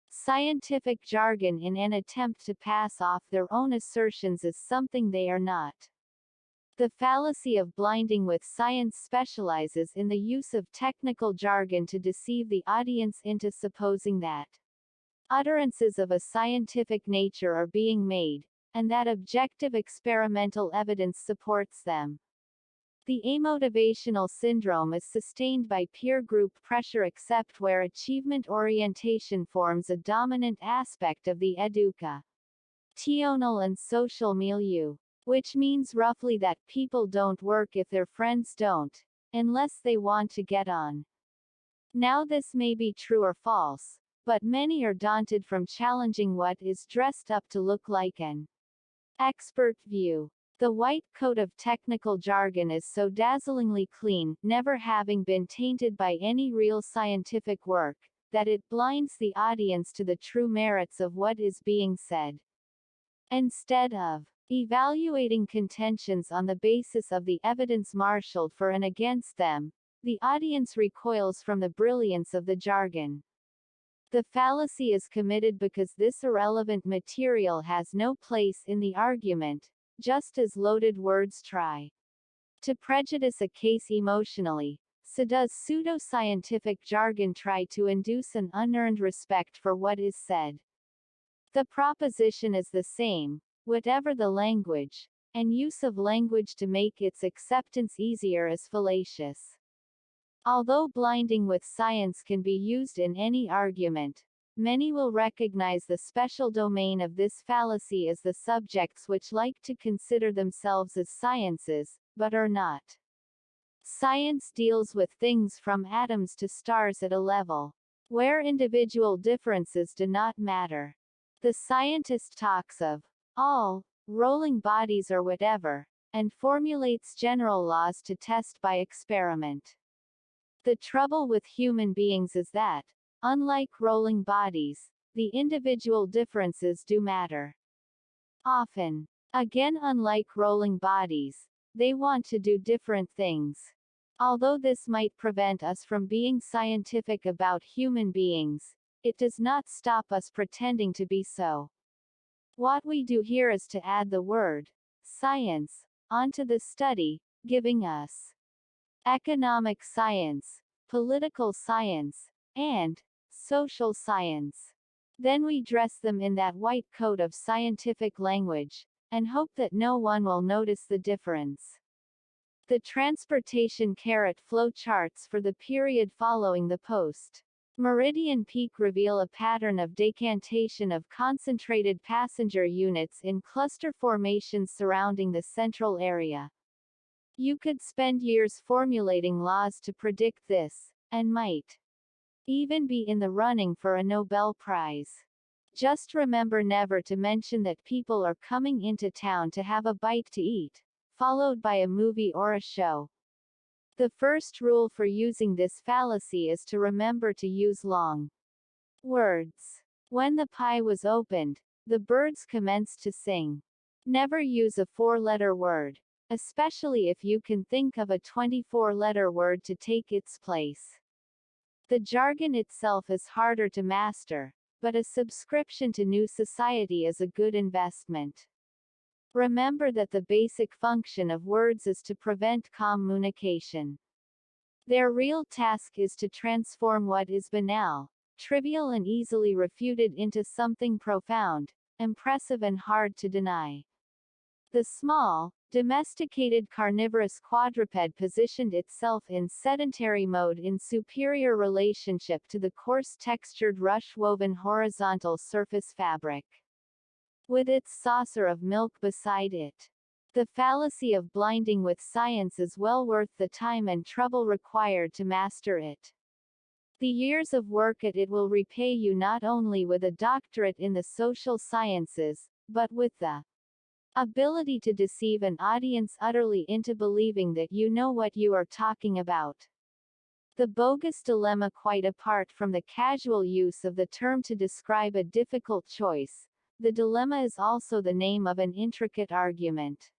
scientific jargon in an attempt to pass off their own assertions as something they are not. The fallacy of blinding with science specializes in the use of technical jargon to deceive the audience into supposing that utterances of a scientific nature are being made, and that objective experimental evidence supports them. The amotivational syndrome is sustained by peer group pressure except where achievement orientation forms a dominant aspect of the educational and social milieu. Which means roughly that people don't work if their friends don't, unless they want to get on. Now this may be true or false, but many are daunted from challenging what is dressed up to look like an expert view. The white coat of technical jargon is so dazzlingly clean, never having been tainted by any real scientific work, that it blinds the audience to the true merits of what is being said. Instead of evaluating contentions on the basis of the evidence marshaled for and against them, the audience recoils from the brilliance of the jargon. The fallacy is committed because this irrelevant material has no place in the argument, just as loaded words try to prejudice a case emotionally, so does pseudo-scientific jargon try to induce an unearned respect for what is said. The proposition is the same, whatever the language, and use of language to make its acceptance easier is fallacious. Although blinding with science can be used in any argument, many will recognize the special domain of this fallacy as the subjects which like to consider themselves as sciences, but are not. Science deals with things from atoms to stars at a level where individual differences do not matter. The scientist talks of all rolling bodies or whatever, and formulates general laws to test by experiment. The trouble with human beings is that, unlike rolling bodies, the individual differences do matter. Often. Again, unlike rolling bodies, they want to do different things. Although this might prevent us from being scientific about human beings, it does not stop us pretending to be so. What we do here is to add the word science onto the study, giving us economic science, political science, and social science. Then we dress them in that white coat of scientific language, and hope that no one will notice the difference. The transportation flow charts for the period following the post meridian peak reveal a pattern of decantation of concentrated passenger units in cluster formations surrounding the central area. You could spend years formulating laws to predict this, and might even be in the running for a Nobel Prize. Just remember never to mention that people are coming into town to have a bite to eat, followed by a movie or a show. The first rule for using this fallacy is to remember to use long words. When the pie was opened, the birds commenced to sing. Never use a four-letter word, especially if you can think of a 24-letter word to take its place. The jargon itself is harder to master, but a subscription to New Society is a good investment. Remember that the basic function of words is to prevent communication. Their real task is to transform what is banal, trivial and easily refuted into something profound, impressive and hard to deny. The small, domesticated carnivorous quadruped positioned itself in sedentary mode in superior relationship to the coarse textured rush-woven horizontal surface fabric, with its saucer of milk beside it. The fallacy of blinding with science is well worth the time and trouble required to master it. The years of work at it will repay you not only with a doctorate in the social sciences, but with the ability to deceive an audience utterly into believing that you know what you are talking about. The bogus dilemma. Quite apart from the casual use of the term to describe a difficult choice, the dilemma is also the name of an intricate argument.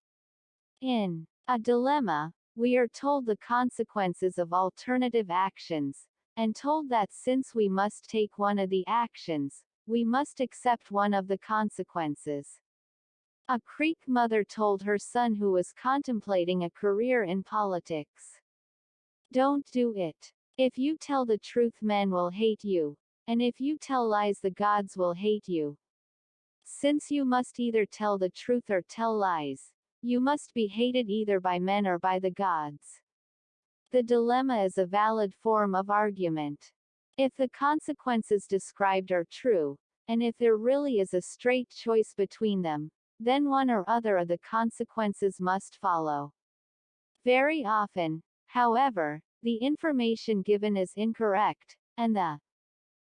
In a dilemma, we are told the consequences of alternative actions, and told that since we must take one of the actions, we must accept one of the consequences. A Greek mother told her son who was contemplating a career in politics, "Don't do it. If you tell the truth, men will hate you, and if you tell lies, the gods will hate you. Since you must either tell the truth or tell lies, you must be hated either by men or by the gods." The dilemma is a valid form of argument. If the consequences described are true, and if there really is a straight choice between them, then one or other of the consequences must follow. Very often, however, the information given is incorrect, and the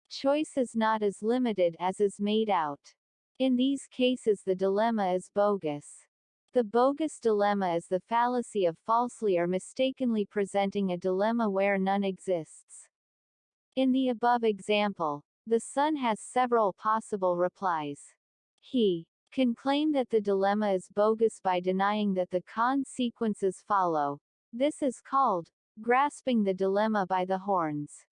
choice is not as limited as is made out. In these cases, the dilemma is bogus. The bogus dilemma is the fallacy of falsely or mistakenly presenting a dilemma where none exists. In the above example, the son has several possible replies. He can claim that the dilemma is bogus by denying that the consequences follow. This is called grasping the dilemma by the horns.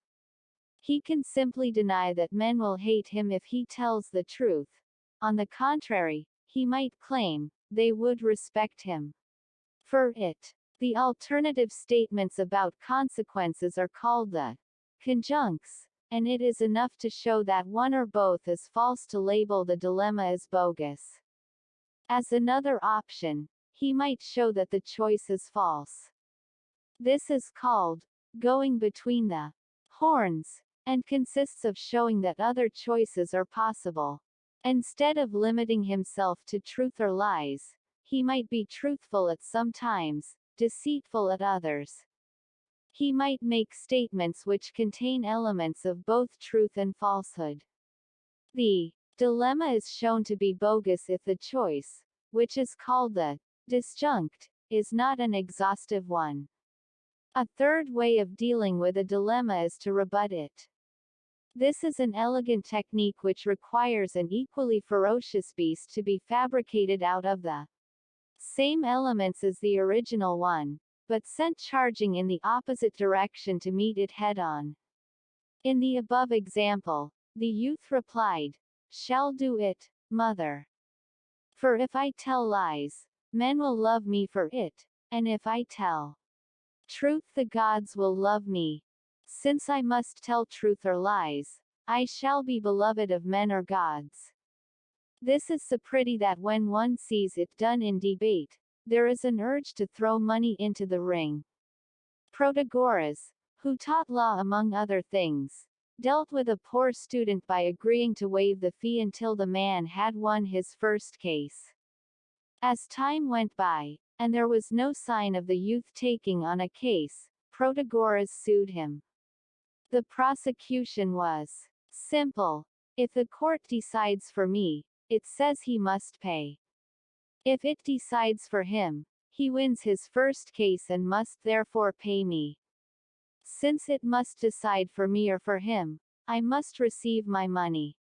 He can simply deny that men will hate him if he tells the truth. On the contrary, he might claim they would respect him for it. The alternative statements about consequences are called the conjuncts, and it is enough to show that one or both is false to label the dilemma as bogus. As another option, he might show that the choice is false. This is called going between the horns, and consists of showing that other choices are possible. Instead of limiting himself to truth or lies, he might be truthful at some times, deceitful at others. He might make statements which contain elements of both truth and falsehood. The dilemma is shown to be bogus if the choice, which is called the disjunct, is not an exhaustive one. A third way of dealing with a dilemma is to rebut it. This is an elegant technique which requires an equally ferocious beast to be fabricated out of the same elements as the original one, but sent charging in the opposite direction to meet it head-on. In the above example, the youth replied, "Shall do it, mother. For if I tell lies, men will love me for it, and if I tell truth the gods will love me. Since I must tell truth or lies, I shall be beloved of men or gods." This is so pretty that when one sees it done in debate, there is an urge to throw money into the ring. Protagoras, who taught law among other things, dealt with a poor student by agreeing to waive the fee until the man had won his first case. As time went by, and there was no sign of the youth taking on a case, Protagoras sued him. The prosecution was simple. If the court decides for me, it says he must pay. If it decides for him, he wins his first case and must therefore pay me. Since it must decide for me or for him, I must receive my money.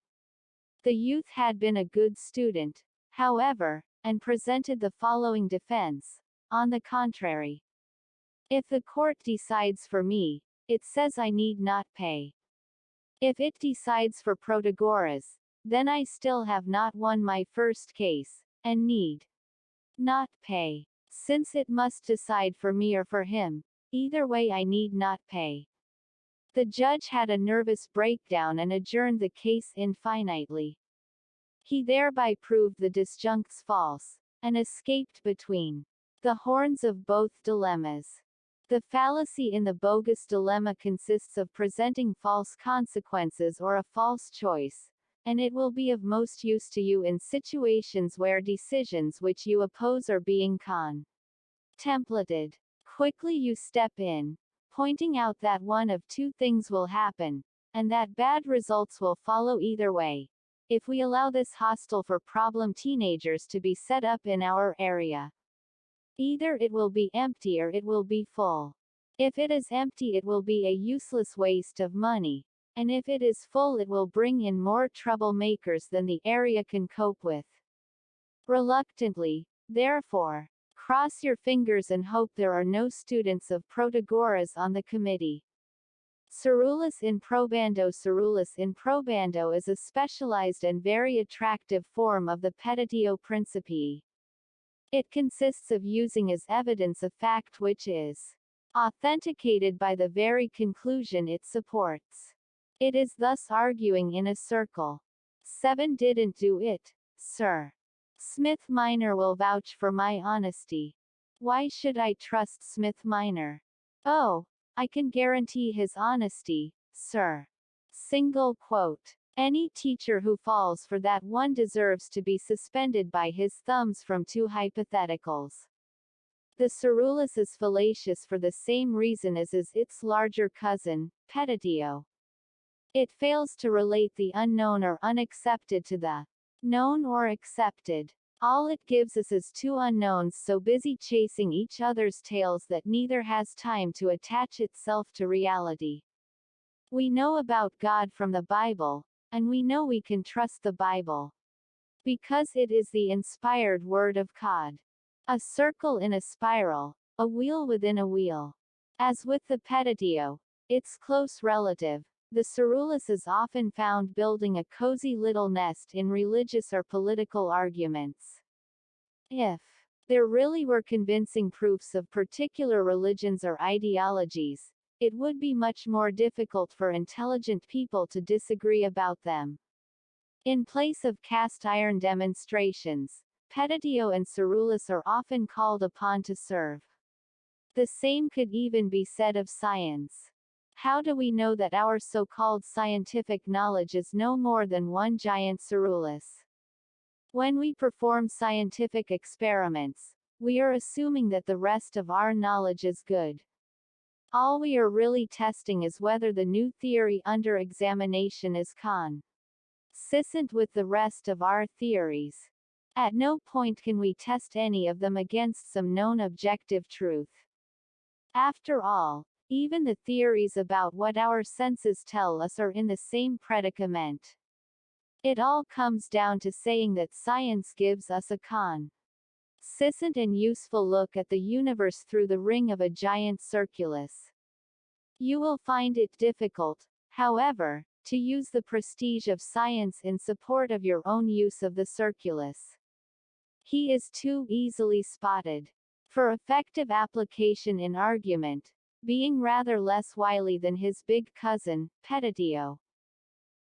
The youth had been a good student, however, and presented the following defense: on the contrary, if the court decides for me, it says I need not pay. If it decides for Protagoras, then I still have not won my first case, and need not pay. Since it must decide for me or for him, either way I need not pay. The judge had a nervous breakdown and adjourned the case infinitely. He thereby proved the disjuncts false, and escaped between the horns of both dilemmas. The fallacy in the bogus dilemma consists of presenting false consequences or a false choice, and it will be of most use to you in situations where decisions which you oppose are being contemplated. Quickly you step in, pointing out that one of two things will happen, and that bad results will follow either way, if we allow this hostel for problem teenagers to be set up in our area. Either it will be empty or it will be full. If it is empty, it will be a useless waste of money, and if it is full, it will bring in more troublemakers than the area can cope with. Reluctantly, therefore, cross your fingers and hope there are no students of Protagoras on the committee. Cerulus in probando. Cerulus in probando is a specialized and very attractive form of the petitio principii. It consists of using as evidence a fact which is authenticated by the very conclusion it supports. It is thus arguing in a circle. 7 didn't do it, sir. Smith Minor will vouch for my honesty. Why should I trust Smith Minor? Oh, I can guarantee his honesty, sir. Single quote. Any teacher who falls for that one deserves to be suspended by his thumbs from 2 hypotheticals. The Cerulus is fallacious for the same reason as is its larger cousin, petitio. It fails to relate the unknown or unaccepted to the known or accepted. All it gives us is 2 unknowns so busy chasing each other's tails that neither has time to attach itself to reality. We know about God from the Bible, and we know we can trust the Bible, because it is the inspired word of God. A circle in a spiral, a wheel within a wheel. As with the petitio, its close relative, the Cerulus is often found building a cozy little nest in religious or political arguments. If there really were convincing proofs of particular religions or ideologies, it would be much more difficult for intelligent people to disagree about them. In place of cast iron demonstrations, petitio and Cerulus are often called upon to serve The same could even be said of science. How do we know that our so-called scientific knowledge is no more than one giant cerulus? When we perform scientific experiments, we are assuming that the rest of our knowledge is good. All we are really testing is whether the new theory under examination is consistent with the rest of our theories. At no point can we test any of them against some known objective truth. After all, even the theories about what our senses tell us are in the same predicament. It all comes down to saying that science gives us a consistent and useful look at the universe through the ring of a giant circulus. You will find it difficult, however, to use the prestige of science in support of your own use of the circulus. He is too easily spotted. For effective application in argument, being rather less wily than his big cousin, Petitio.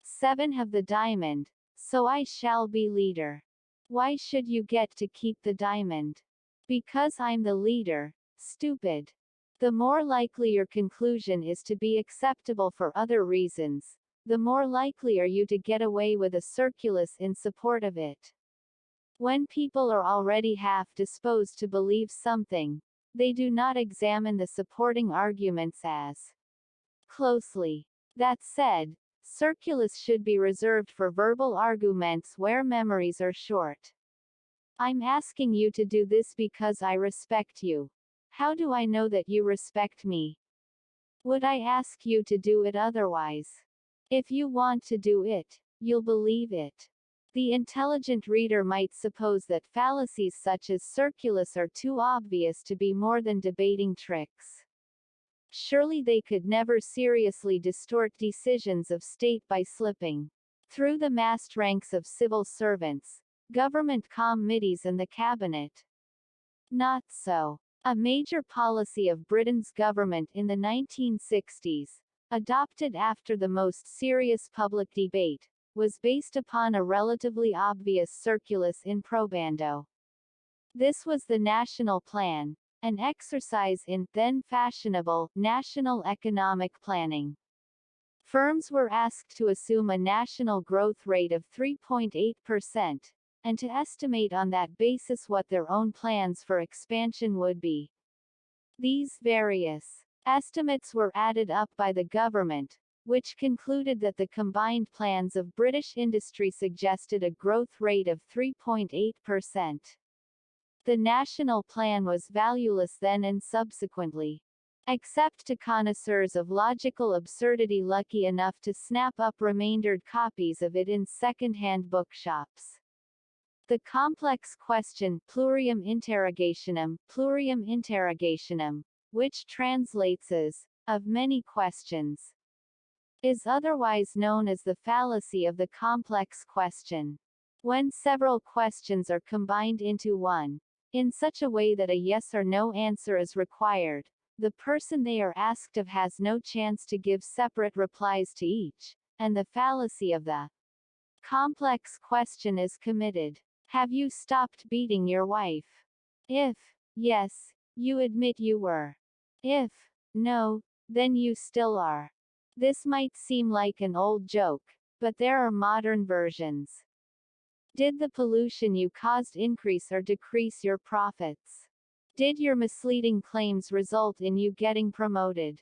7 have the diamond, so I shall be leader. Why should you get to keep the diamond? Because I'm the leader, stupid. The more likely your conclusion is to be acceptable for other reasons, the more likely are you to get away with a circulus in support of it. When people are already half disposed to believe something, they do not examine the supporting arguments as closely. That said, circulus should be reserved for verbal arguments where memories are short. I'm asking you to do this because I respect you. How do I know that you respect me? Would I ask you to do it otherwise? If you want to do it, you'll believe it. The intelligent reader might suppose that fallacies such as circulus are too obvious to be more than debating tricks. Surely they could never seriously distort decisions of state by slipping through the massed ranks of civil servants, government committees and the cabinet. Not so. A major policy of Britain's government in the 1960s, adopted after the most serious public debate, was based upon a relatively obvious circulus in probando. This was the National Plan, an exercise in then fashionable national economic planning. Firms were asked to assume a national growth rate of 3.8%, and to estimate on that basis what their own plans for expansion would be. These various estimates were added up by the government, which concluded that the combined plans of British industry suggested a growth rate of 3.8%. The national plan was valueless then and subsequently, except to connoisseurs of logical absurdity lucky enough to snap up remaindered copies of it in second-hand bookshops. The complex question plurium interrogationum, which translates as of many questions, is otherwise known as the fallacy of the complex question. When several questions are combined into one, in such a way that a yes or no answer is required, the person they are asked of has no chance to give separate replies to each, and the fallacy of the complex question is committed. Have you stopped beating your wife? If yes, you admit you were. If no, then you still are. This might seem like an old joke, but there are modern versions. Did the pollution you caused increase or decrease your profits? Did your misleading claims result in you getting promoted?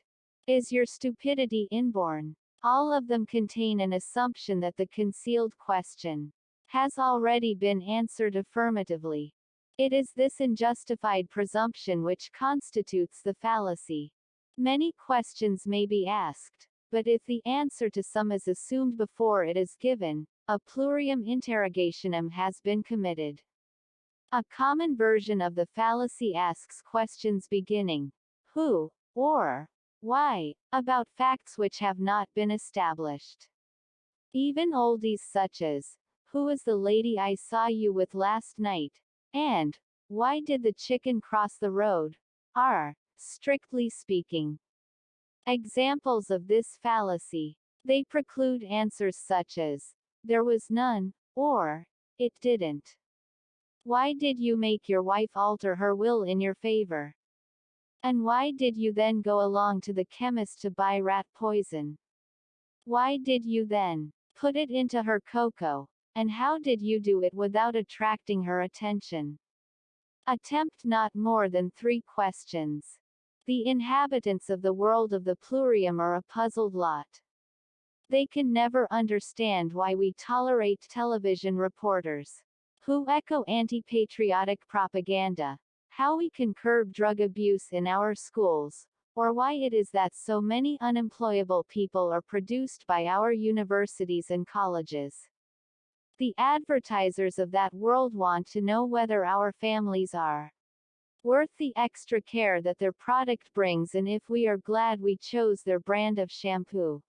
Is your stupidity inborn? All of them contain an assumption that the concealed question has already been answered affirmatively. It is this unjustified presumption which constitutes the fallacy. Many questions may be asked, but if the answer to some is assumed before it is given, a plurium interrogationum has been committed. A common version of the fallacy asks questions beginning, who, or why, about facts which have not been established. Even oldies such as, who is the lady I saw you with last night, and why did the chicken cross the road, are, strictly speaking, examples of this fallacy. They preclude answers such as, there was none, or, it didn't. Why did you make your wife alter her will in your favor? And why did you then go along to the chemist to buy rat poison? Why did you then put it into her cocoa? And how did you do it without attracting her attention? Attempt not more than 3 questions. The inhabitants of the world of the plurium are a puzzled lot. They can never understand why we tolerate television reporters who echo anti-patriotic propaganda, how we can curb drug abuse in our schools, or why it is that so many unemployable people are produced by our universities and colleges. The advertisers of that world want to know whether our families are worth the extra care that their product brings and if we are glad we chose their brand of shampoo.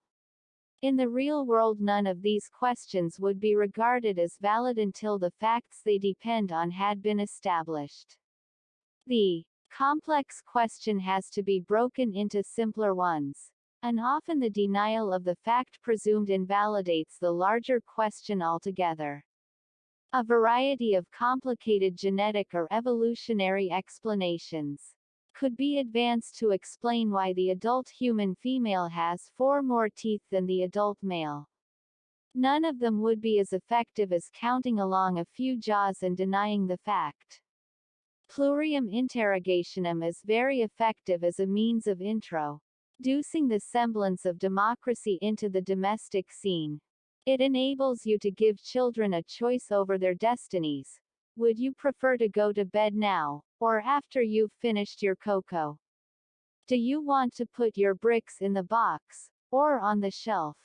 In the real world, none of these questions would be regarded as valid until the facts they depend on had been established. The complex question has to be broken into simpler ones. And often the denial of the fact presumed invalidates the larger question altogether. A variety of complicated genetic or evolutionary explanations could be advanced to explain why the adult human female has 4 more teeth than the adult male. None of them would be as effective as counting along a few jaws and denying the fact. Plurium interrogationum is very effective as a means of introducing the semblance of democracy into the domestic scene. It enables you to give children a choice over their destinies. Would you prefer to go to bed now, or after you've finished your cocoa? Do you want to put your bricks in the box, or on the shelf?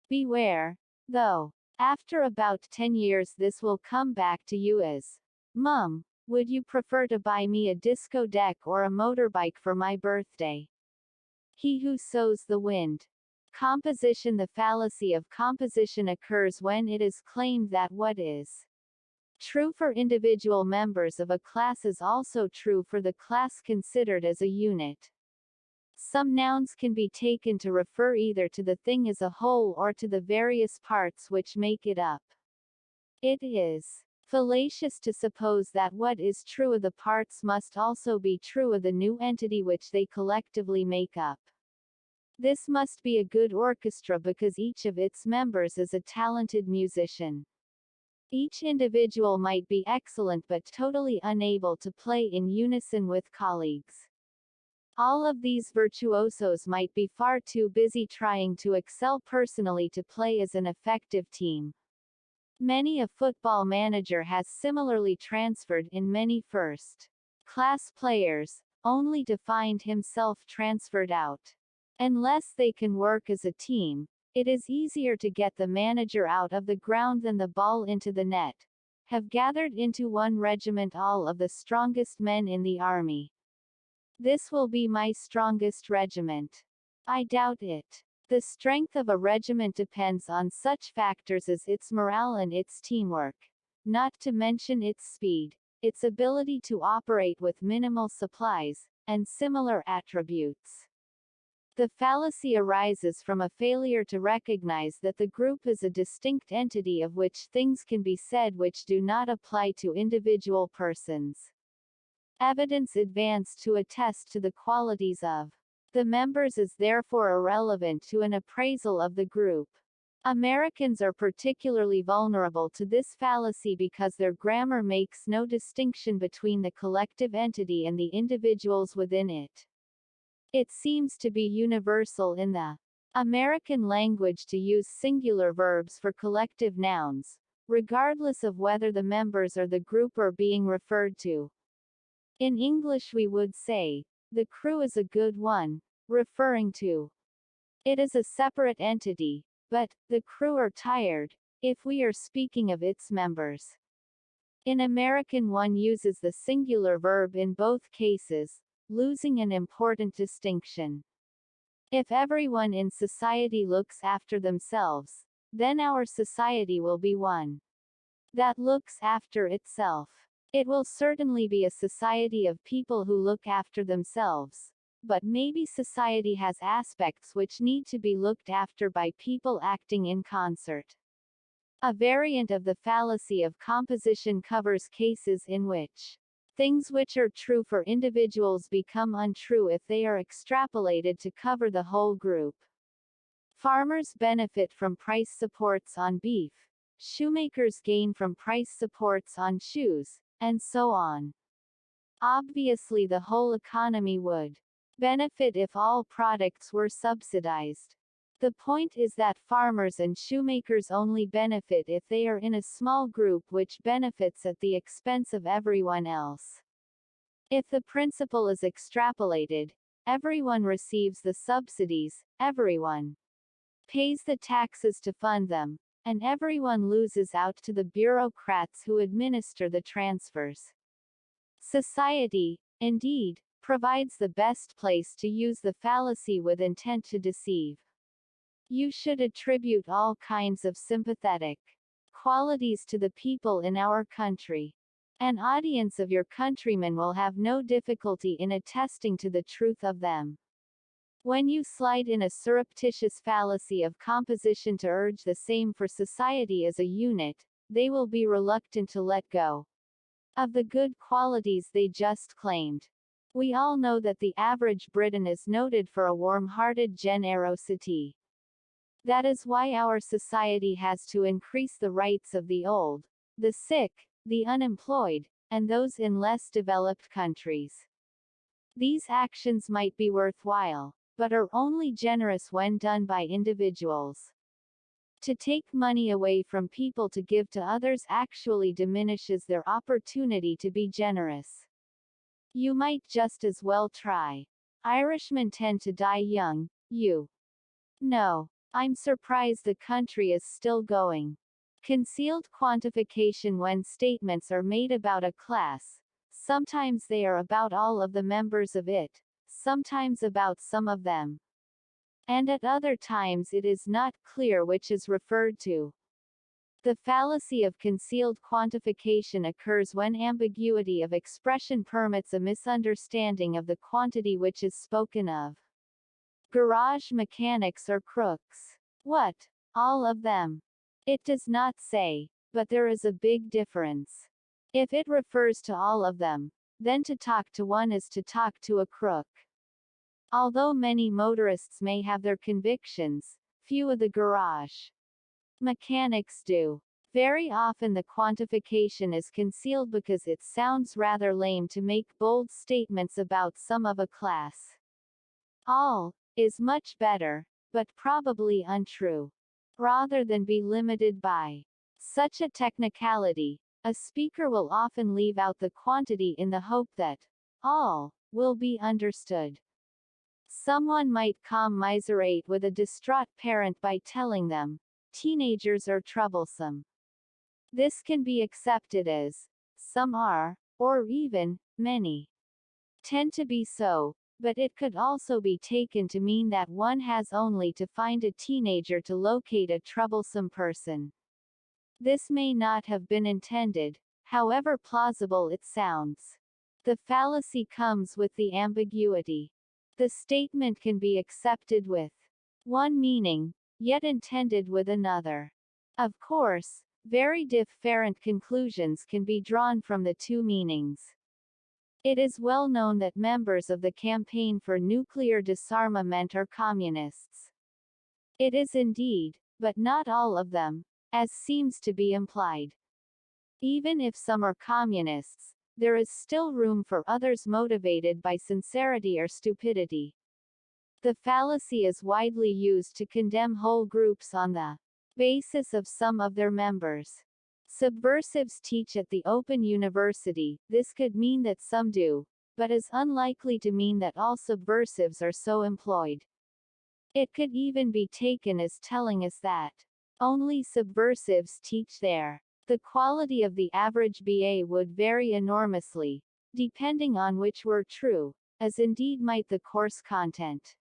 Beware, though. After about 10 years this will come back to you as, Mum, would you prefer to buy me a disco deck or a motorbike for my birthday? He who sows the wind. Composition. The fallacy of composition occurs when it is claimed that what is true for individual members of a class is also true for the class considered as a unit. Some nouns can be taken to refer either to the thing as a whole or to the various parts which make it up. It is fallacious to suppose that what is true of the parts must also be true of the new entity which they collectively make up. This must be a good orchestra because each of its members is a talented musician. Each individual might be excellent but totally unable to play in unison with colleagues. All of these virtuosos might be far too busy trying to excel personally to play as an effective team. Many a football manager has similarly transferred in many first-class players, only to find himself transferred out. Unless they can work as a team, it is easier to get the manager out of the ground than the ball into the net. Have gathered into one regiment all of the strongest men in the army. This will be my strongest regiment. I doubt it. The strength of a regiment depends on such factors as its morale and its teamwork, not to mention its speed, its ability to operate with minimal supplies, and similar attributes. The fallacy arises from a failure to recognize that the group is a distinct entity of which things can be said which do not apply to individual persons. Evidence advanced to attest to the qualities of the members is therefore irrelevant to an appraisal of the group. Americans are particularly vulnerable to this fallacy because their grammar makes no distinction between the collective entity and the individuals within it. It seems to be universal in the American language to use singular verbs for collective nouns, regardless of whether the members or the group are being referred to. In English we would say, the crew is a good one, referring to it as a separate entity, but, the crew are tired, if we are speaking of its members. In American one uses the singular verb in both cases, losing an important distinction. If everyone in society looks after themselves, then our society will be one that looks after itself. It will certainly be a society of people who look after themselves, but maybe society has aspects which need to be looked after by people acting in concert. A variant of the fallacy of composition covers cases in which Things which are true for individuals become untrue if they are extrapolated to cover the whole group. Farmers benefit from price supports on beef, shoemakers gain from price supports on shoes, and so on. Obviously, the whole economy would benefit if all products were subsidized. The point is that farmers and shoemakers only benefit if they are in a small group which benefits at the expense of everyone else. If the principle is extrapolated, everyone receives the subsidies, everyone pays the taxes to fund them, and everyone loses out to the bureaucrats who administer the transfers. Society, indeed, provides the best place to use the fallacy with intent to deceive. You should attribute all kinds of sympathetic qualities to the people in our country. An audience of your countrymen will have no difficulty in attesting to the truth of them. When you slide in a surreptitious fallacy of composition to urge the same for society as a unit, they will be reluctant to let go of the good qualities they just claimed. We all know that the average Briton is noted for a warm-hearted generosity. That is why our society has to increase the rights of the old, the sick, the unemployed, and those in less developed countries. These actions might be worthwhile, but are only generous when done by individuals. To take money away from people to give to others actually diminishes their opportunity to be generous. You might just as well try. Irishmen tend to die young, you know. I'm surprised the country is still going. Concealed quantification when statements are made about a class. Sometimes they are about all of the members of it, sometimes about some of them. And at other times it is not clear which is referred to. The fallacy of concealed quantification occurs when ambiguity of expression permits a misunderstanding of the quantity which is spoken of. Garage mechanics are crooks. What? All of them? It does not say, but there is a big difference. If it refers to all of them, then to talk to one is to talk to a crook. Although many motorists may have their convictions, few of the garage mechanics do. Very often the quantification is concealed because it sounds rather lame to make bold statements about some of a class. All is much better, but probably untrue. Rather than be limited by such a technicality, a speaker will often leave out the quantity in the hope that all will be understood. Someone might commiserate with a distraught parent by telling them, teenagers are troublesome. This can be accepted as some are, or even many tend to be so, but it could also be taken to mean that one has only to find a teenager to locate a troublesome person. This may not have been intended, however plausible it sounds. The fallacy comes with the ambiguity. The statement can be accepted with one meaning, yet intended with another. Of course, very different conclusions can be drawn from the two meanings. It is well known that members of the campaign for nuclear disarmament are communists. It is indeed, but not all of them, as seems to be implied. Even if some are communists, there is still room for others motivated by sincerity or stupidity. The fallacy is widely used to condemn whole groups on the basis of some of their members. Subversives teach at the Open University. This could mean that some do, but is unlikely to mean that all subversives are so employed. It could even be taken as telling us that only subversives teach there. The quality of the average BA would vary enormously, depending on which were true, as indeed might the course content.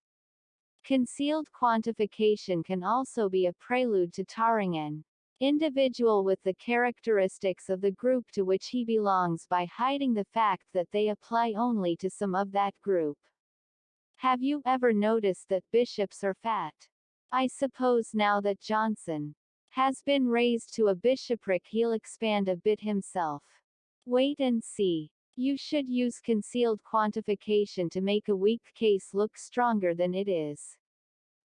Concealed quantification can also be a prelude to tarring an individual with the characteristics of the group to which he belongs by hiding the fact that they apply only to some of that group. Have you ever noticed that bishops are fat? I suppose now that Johnson has been raised to a bishopric he'll expand a bit himself. Wait and see. You should use concealed quantification to make a weak case look stronger than it is.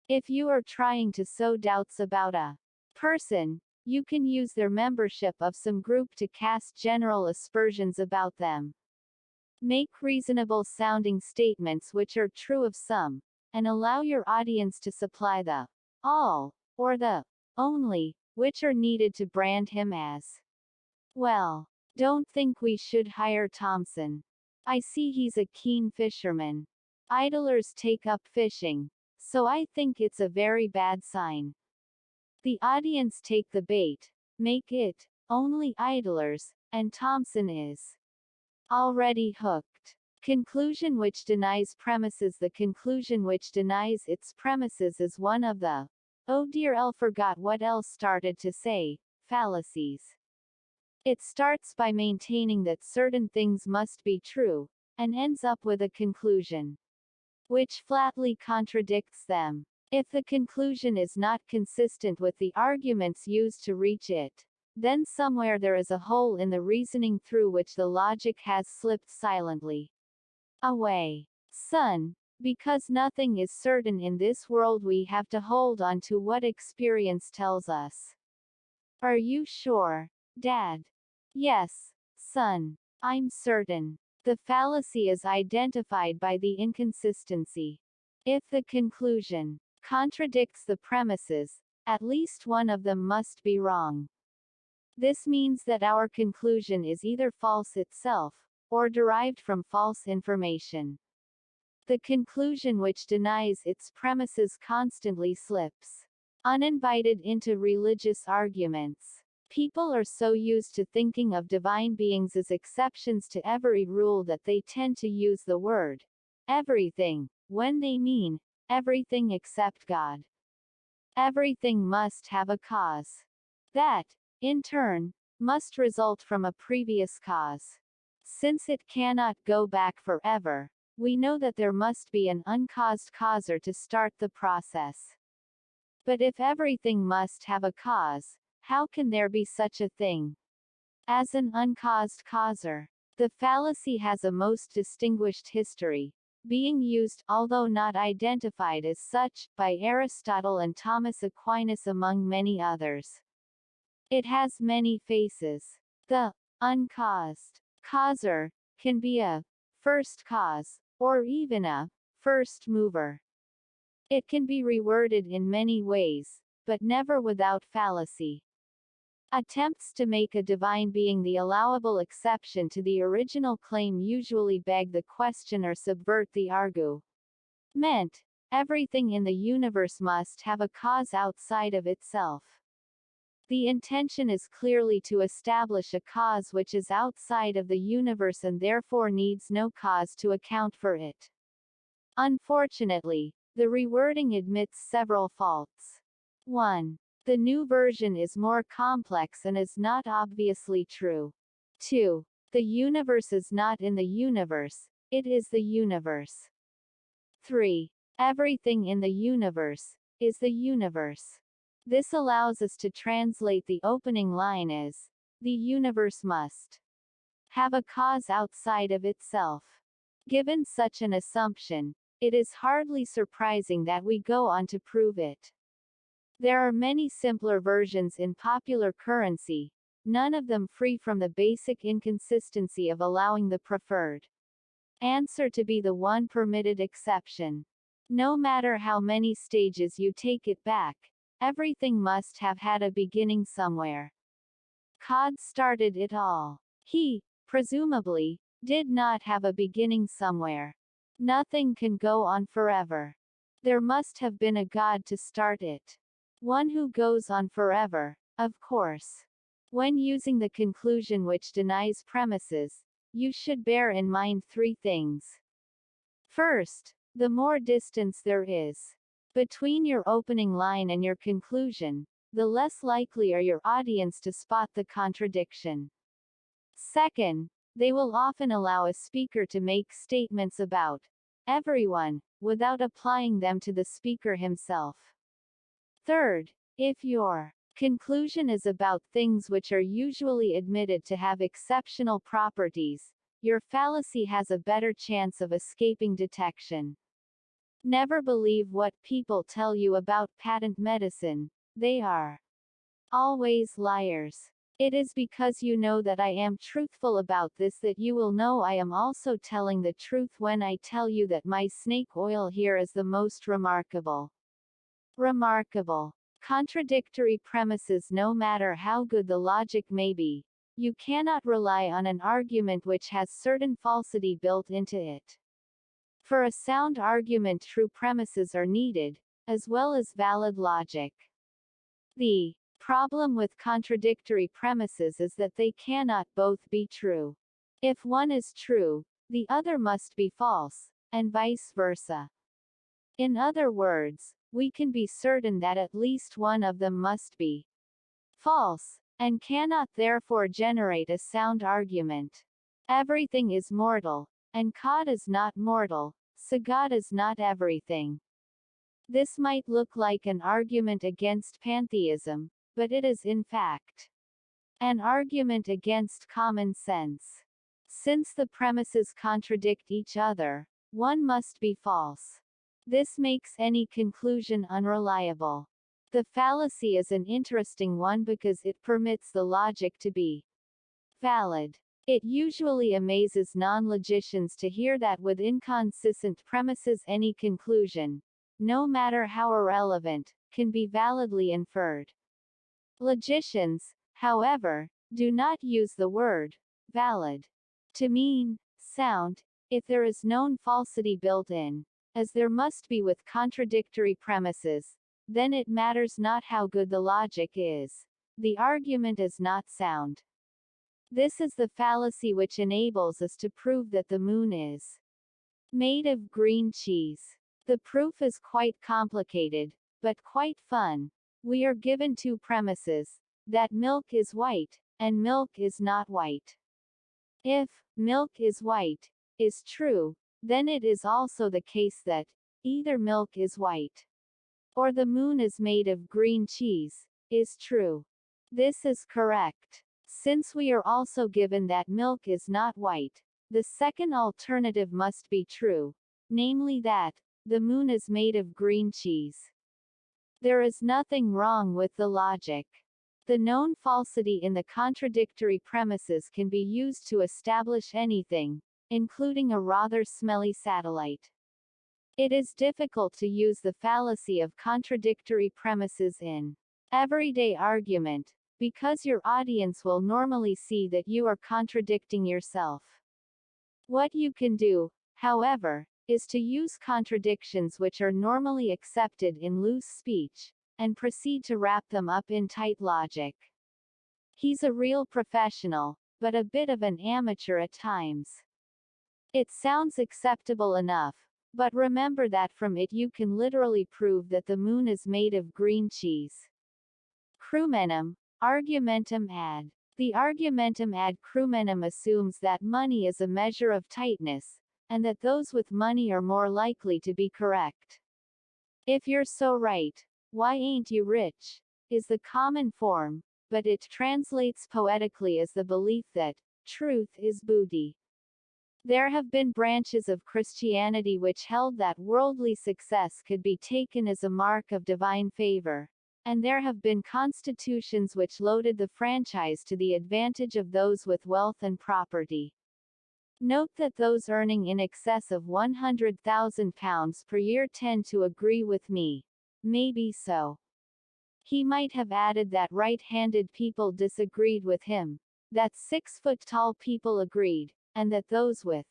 If you are trying to sow doubts about a person, you can use their membership of some group to cast general aspersions about them. Make reasonable sounding statements which are true of some, and allow your audience to supply the all, or the only, which are needed to brand him as, well, don't think we should hire Thompson. I see he's a keen fisherman. Idlers take up fishing, so I think it's a very bad sign. The audience take the bait, make it only idlers, and Thompson is already hooked. Conclusion which denies premises. The conclusion which denies its premises is one of the, oh dear, I forgot what else started to say, fallacies. It starts by maintaining that certain things must be true, and ends up with a conclusion which flatly contradicts them. If the conclusion is not consistent with the arguments used to reach it, then somewhere there is a hole in the reasoning through which the logic has slipped silently away. Son, because nothing is certain in this world, we have to hold on to what experience tells us. Are you sure, Dad? Yes, son. I'm certain. The fallacy is identified by the inconsistency. If the conclusion contradicts the premises, at least one of them must be wrong. This means that our conclusion is either false itself, or derived from false information. The conclusion which denies its premises constantly slips uninvited into religious arguments. People are so used to thinking of divine beings as exceptions to every rule that they tend to use the word everything when they mean everything except God. Everything must have a cause. That, in turn, must result from a previous cause. Since it cannot go back forever, we know that there must be an uncaused causer to start the process. But if everything must have a cause, how can there be such a thing as an uncaused causer? The fallacy has a most distinguished history, being used, although not identified as such, by Aristotle and Thomas Aquinas among many others. It has many faces. The uncaused causer can be a first cause, or even a first mover. It can be reworded in many ways, but never without fallacy. Attempts to make a divine being the allowable exception to the original claim usually beg the question or subvert the argument. Everything in the universe must have a cause outside of itself. The intention is clearly to establish a cause which is outside of the universe and therefore needs no cause to account for it. Unfortunately, the rewording admits several faults. 1. The new version is more complex and is not obviously true. 2. The universe is not in the universe, it is the universe. 3. Everything in the universe is the universe. This allows us to translate the opening line as, the universe must have a cause outside of itself. Given such an assumption, it is hardly surprising that we go on to prove it. There are many simpler versions in popular currency, none of them free from the basic inconsistency of allowing the preferred answer to be the one permitted exception. No matter how many stages you take it back, everything must have had a beginning somewhere. God started it all. He, presumably, did not have a beginning somewhere. Nothing can go on forever. There must have been a God to start it. One who goes on forever, of course. When using the conclusion which denies premises, you should bear in mind three things. First, the more distance there is between your opening line and your conclusion, the less likely are your audience to spot the contradiction. Second, they will often allow a speaker to make statements about everyone, without applying them to the speaker himself. Third, if your conclusion is about things which are usually admitted to have exceptional properties, your fallacy has a better chance of escaping detection. Never believe what people tell you about patent medicine. They are always liars. It is because you know that I am truthful about this that you will know I am also telling the truth when I tell you that my snake oil here is the most remarkable. Remarkable. Contradictory premises. No matter how good the logic may be, you cannot rely on an argument which has certain falsity built into it. For a sound argument, true premises are needed, as well as valid logic. The problem with contradictory premises is that they cannot both be true. If one is true, the other must be false, and vice versa. In other words, we can be certain that at least one of them must be false, and cannot therefore generate a sound argument. Everything is mortal, and God is not mortal, so God is not everything. This might look like an argument against pantheism, but it is in fact an argument against common sense. Since the premises contradict each other, one must be false. This makes any conclusion unreliable. The fallacy is an interesting one because it permits the logic to be valid. It usually amazes non-logicians to hear that with inconsistent premises any conclusion, no matter how irrelevant, can be validly inferred. Logicians, however, do not use the word valid to mean sound, if there is known falsity built in, as there must be with contradictory premises, then it matters not how good the logic is. The argument is not sound. This is the fallacy which enables us to prove that the moon is made of green cheese. The proof is quite complicated, but quite fun. We are given two premises, that milk is white, and milk is not white. If milk is white is true, then it is also the case that either milk is white or the moon is made of green cheese is true. This is correct. Since we are also given that milk is not white, the second alternative must be true, namely that the moon is made of green cheese. There is nothing wrong with the logic. The known falsity in the contradictory premises can be used to establish anything, including a rather smelly satellite. It is difficult to use the fallacy of contradictory premises in everyday argument, because your audience will normally see that you are contradicting yourself. What you can do, however, is to use contradictions which are normally accepted in loose speech, and proceed to wrap them up in tight logic. He's a real professional, but a bit of an amateur at times. It sounds acceptable enough, but remember that from it you can literally prove that the moon is made of green cheese. Crumentum, argumentum ad. The argumentum ad crumentum assumes that money is a measure of tightness, and that those with money are more likely to be correct. If you're so right, why ain't you rich? Is the common form, but it translates poetically as the belief that truth is booty. There have been branches of Christianity which held that worldly success could be taken as a mark of divine favor, and there have been constitutions which loaded the franchise to the advantage of those with wealth and property. Note that those earning in excess of £100,000 per year tend to agree with me. Maybe so. He might have added that right-handed people disagreed with him, that 6-foot-tall people agreed, and that those with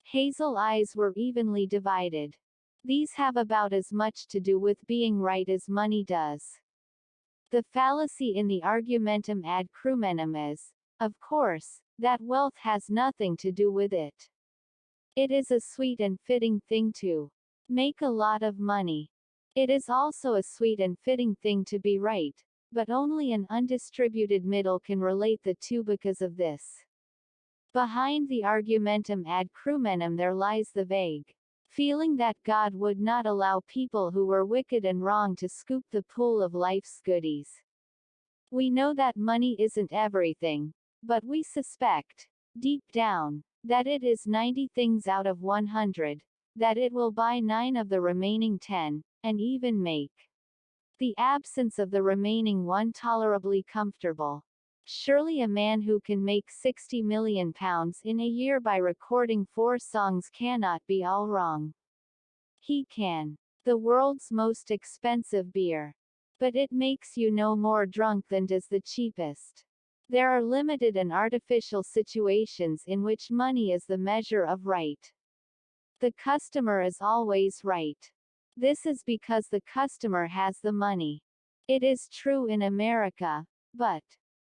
hazel eyes were evenly divided. These have about as much to do with being right as money does. The fallacy in the argumentum ad crumentum is, of course, that wealth has nothing to do with it. It is a sweet and fitting thing to make a lot of money. It is also a sweet and fitting thing to be right, but only an undistributed middle can relate the two because of this. Behind the argumentum ad crumentum there lies the vague feeling that God would not allow people who were wicked and wrong to scoop the pool of life's goodies. We know that money isn't everything, but we suspect, deep down, that it is 90 things out of 100, that it will buy 9 of the remaining 10, and even make the absence of the remaining one tolerably comfortable. Surely a man who can make £60 million in a year by recording 4 songs cannot be all wrong. He can. The world's most expensive beer. But it makes you no more drunk than does the cheapest. There are limited and artificial situations in which money is the measure of right. The customer is always right. This is because the customer has the money. It is true in America, but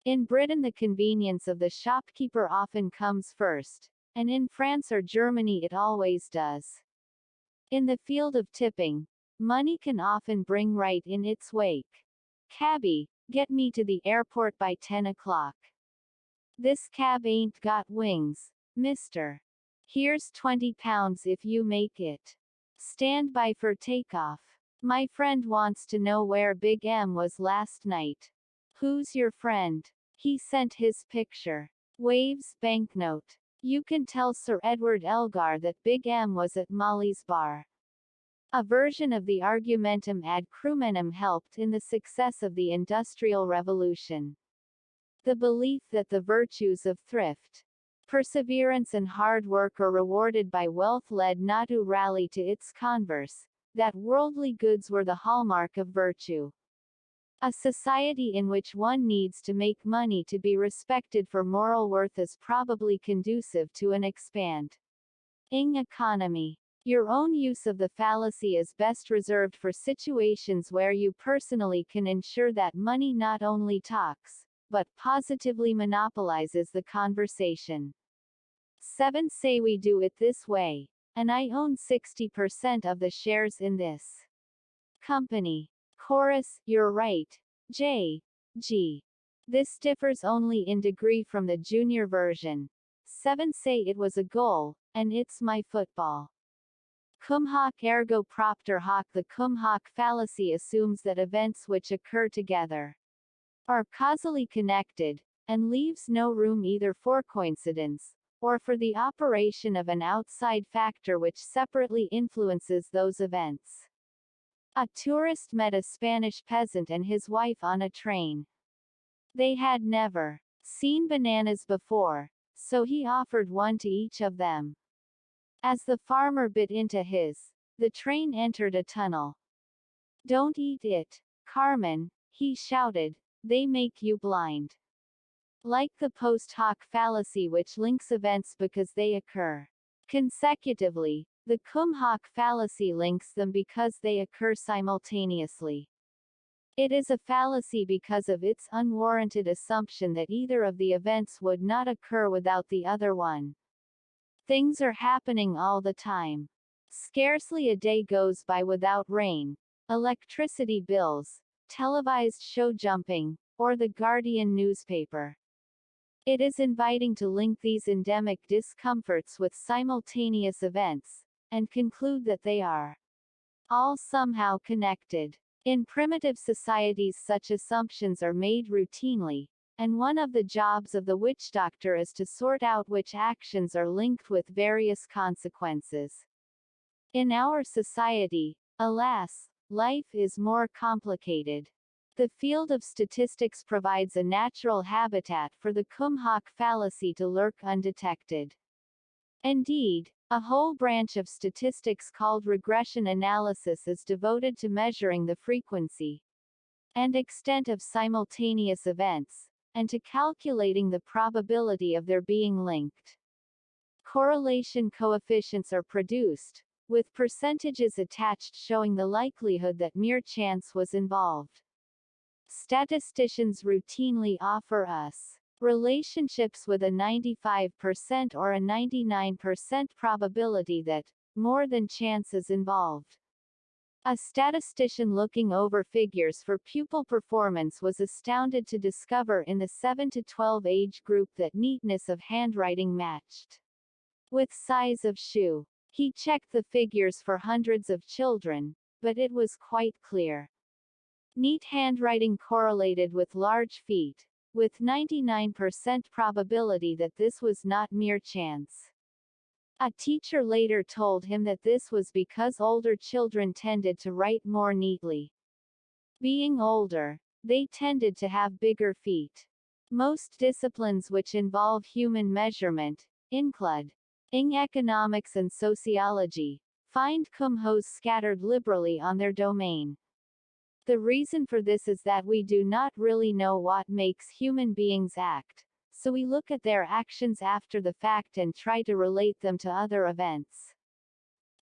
in Britain the convenience of the shopkeeper often comes first, and in France or Germany it always does. In the field of tipping, money can often bring right in its wake. Cabby, get me to the airport by 10 o'clock. This cab ain't got wings, mister. Here's £20 if you make it. Stand by for takeoff. My friend wants to know where Big M was last night. Who's your friend? He sent his picture. Waves banknote. You can tell Sir Edward Elgar that Big M was at Molly's bar. A version of the argumentum ad crumentum helped in the success of the Industrial Revolution. The belief that the virtues of thrift, perseverance and hard work are rewarded by wealth led Natu rally to its converse, that worldly goods were the hallmark of virtue. A society in which one needs to make money to be respected for moral worth is probably conducive to an expanding economy. Your own use of the fallacy is best reserved for situations where you personally can ensure that money not only talks, but positively monopolizes the conversation. 7 Say we do it this way, and I own 60% of the shares in this company. Chorus, you're right. G. This differs only in degree from the junior version. 7 Say it was a goal, and it's my football. Cum hoc ergo propter hoc. The cum hoc fallacy assumes that events which occur together are causally connected, and leaves no room either for coincidence, or for the operation of an outside factor which separately influences those events. A tourist met a Spanish peasant and his wife on a train. They had never seen bananas before, so he offered one to each of them. As the farmer bit into his, the train entered a tunnel. Don't eat it, Carmen, he shouted, they make you blind. Like the post hoc fallacy which links events because they occur consecutively, the cum hoc fallacy links them because they occur simultaneously. It is a fallacy because of its unwarranted assumption that either of the events would not occur without the other one. Things are happening all the time. Scarcely a day goes by without rain, electricity bills, televised show jumping, or the Guardian newspaper. It is inviting to link these endemic discomforts with simultaneous events, and conclude that they are all somehow connected. In primitive societies such assumptions are made routinely, and one of the jobs of the witch doctor is to sort out which actions are linked with various consequences. In our society, alas, life is more complicated. The field of statistics provides a natural habitat for the cum hoc fallacy to lurk undetected. Indeed, a whole branch of statistics called regression analysis is devoted to measuring the frequency and extent of simultaneous events, and to calculating the probability of their being linked. Correlation coefficients are produced, with percentages attached showing the likelihood that mere chance was involved. Statisticians routinely offer us relationships with a 95% or a 99% probability that more than chance is involved. A statistician looking over figures for pupil performance was astounded to discover in the 7 to 12 age group that neatness of handwriting matched with size of shoe. He checked the figures for hundreds of children, but it was quite clear. Neat handwriting correlated with large feet, with 99% probability that this was not mere chance. A teacher later told him that this was because older children tended to write more neatly. Being older, they tended to have bigger feet. Most disciplines which involve human measurement, including economics and sociology, find kumhos scattered liberally on their domain. The reason for this is that we do not really know what makes human beings act, so we look at their actions after the fact and try to relate them to other events.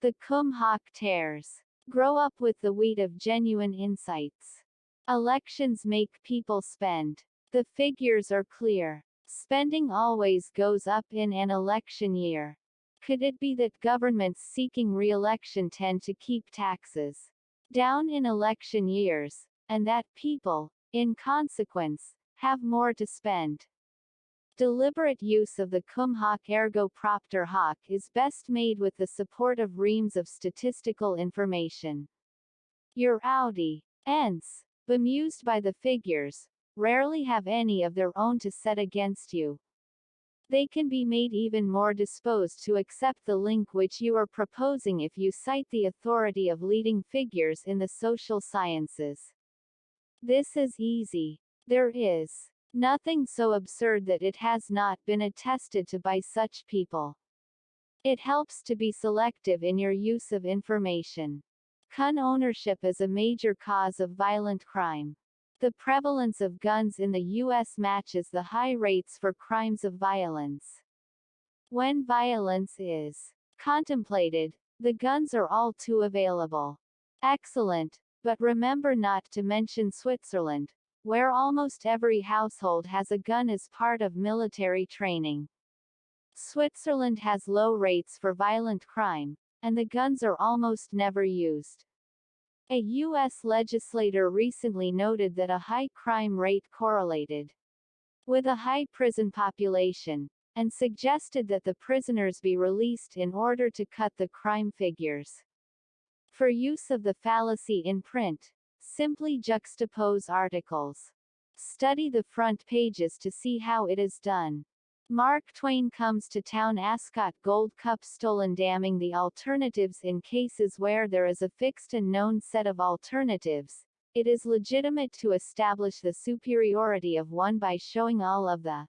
The kumhok tares grow up with the wheat of genuine insights. Elections make people spend. The figures are clear. Spending always goes up in an election year. Could it be that governments seeking re-election tend to keep taxes down in election years, and that people, in consequence, have more to spend? Deliberate use of the kumhok ergo propter hoc is best made with the support of reams of statistical information. Your audience, bemused by the figures, rarely have any of their own to set against you. They can be made even more disposed to accept the link which you are proposing if you cite the authority of leading figures in the social sciences. This is easy. There is nothing so absurd that it has not been attested to by such people. It helps to be selective in your use of information. Gun ownership is a major cause of violent crime. The prevalence of guns in the U.S. matches the high rates for crimes of violence. When violence is contemplated, the guns are all too available. Excellent, but remember not to mention Switzerland, where almost every household has a gun as part of military training. Switzerland has low rates for violent crime, and the guns are almost never used. A U.S. legislator recently noted that a high crime rate correlated with a high prison population, and suggested that the prisoners be released in order to cut the crime figures. For use of the fallacy in print, simply juxtapose articles. Study the front pages to see how it is done. Mark Twain comes to town. Ascot Gold Cup stolen. Damning the alternatives. In cases where there is a fixed and known set of alternatives, it is legitimate to establish the superiority of one by showing all of the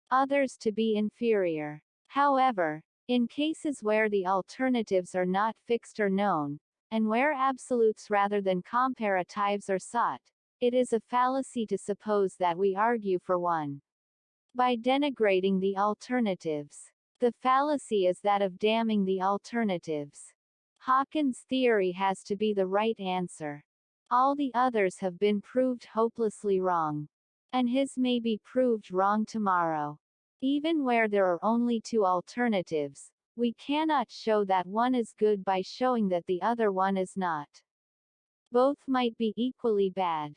others to be inferior. However, in cases where the alternatives are not fixed or known, and where absolutes rather than comparatives are sought, it is a fallacy to suppose that we argue for one by denigrating the alternatives. The fallacy is that of damning the alternatives. Hawkins' theory has to be the right answer. All the others have been proved hopelessly wrong. And his may be proved wrong tomorrow. Even where there are only two alternatives, we cannot show that one is good by showing that the other one is not. Both might be equally bad.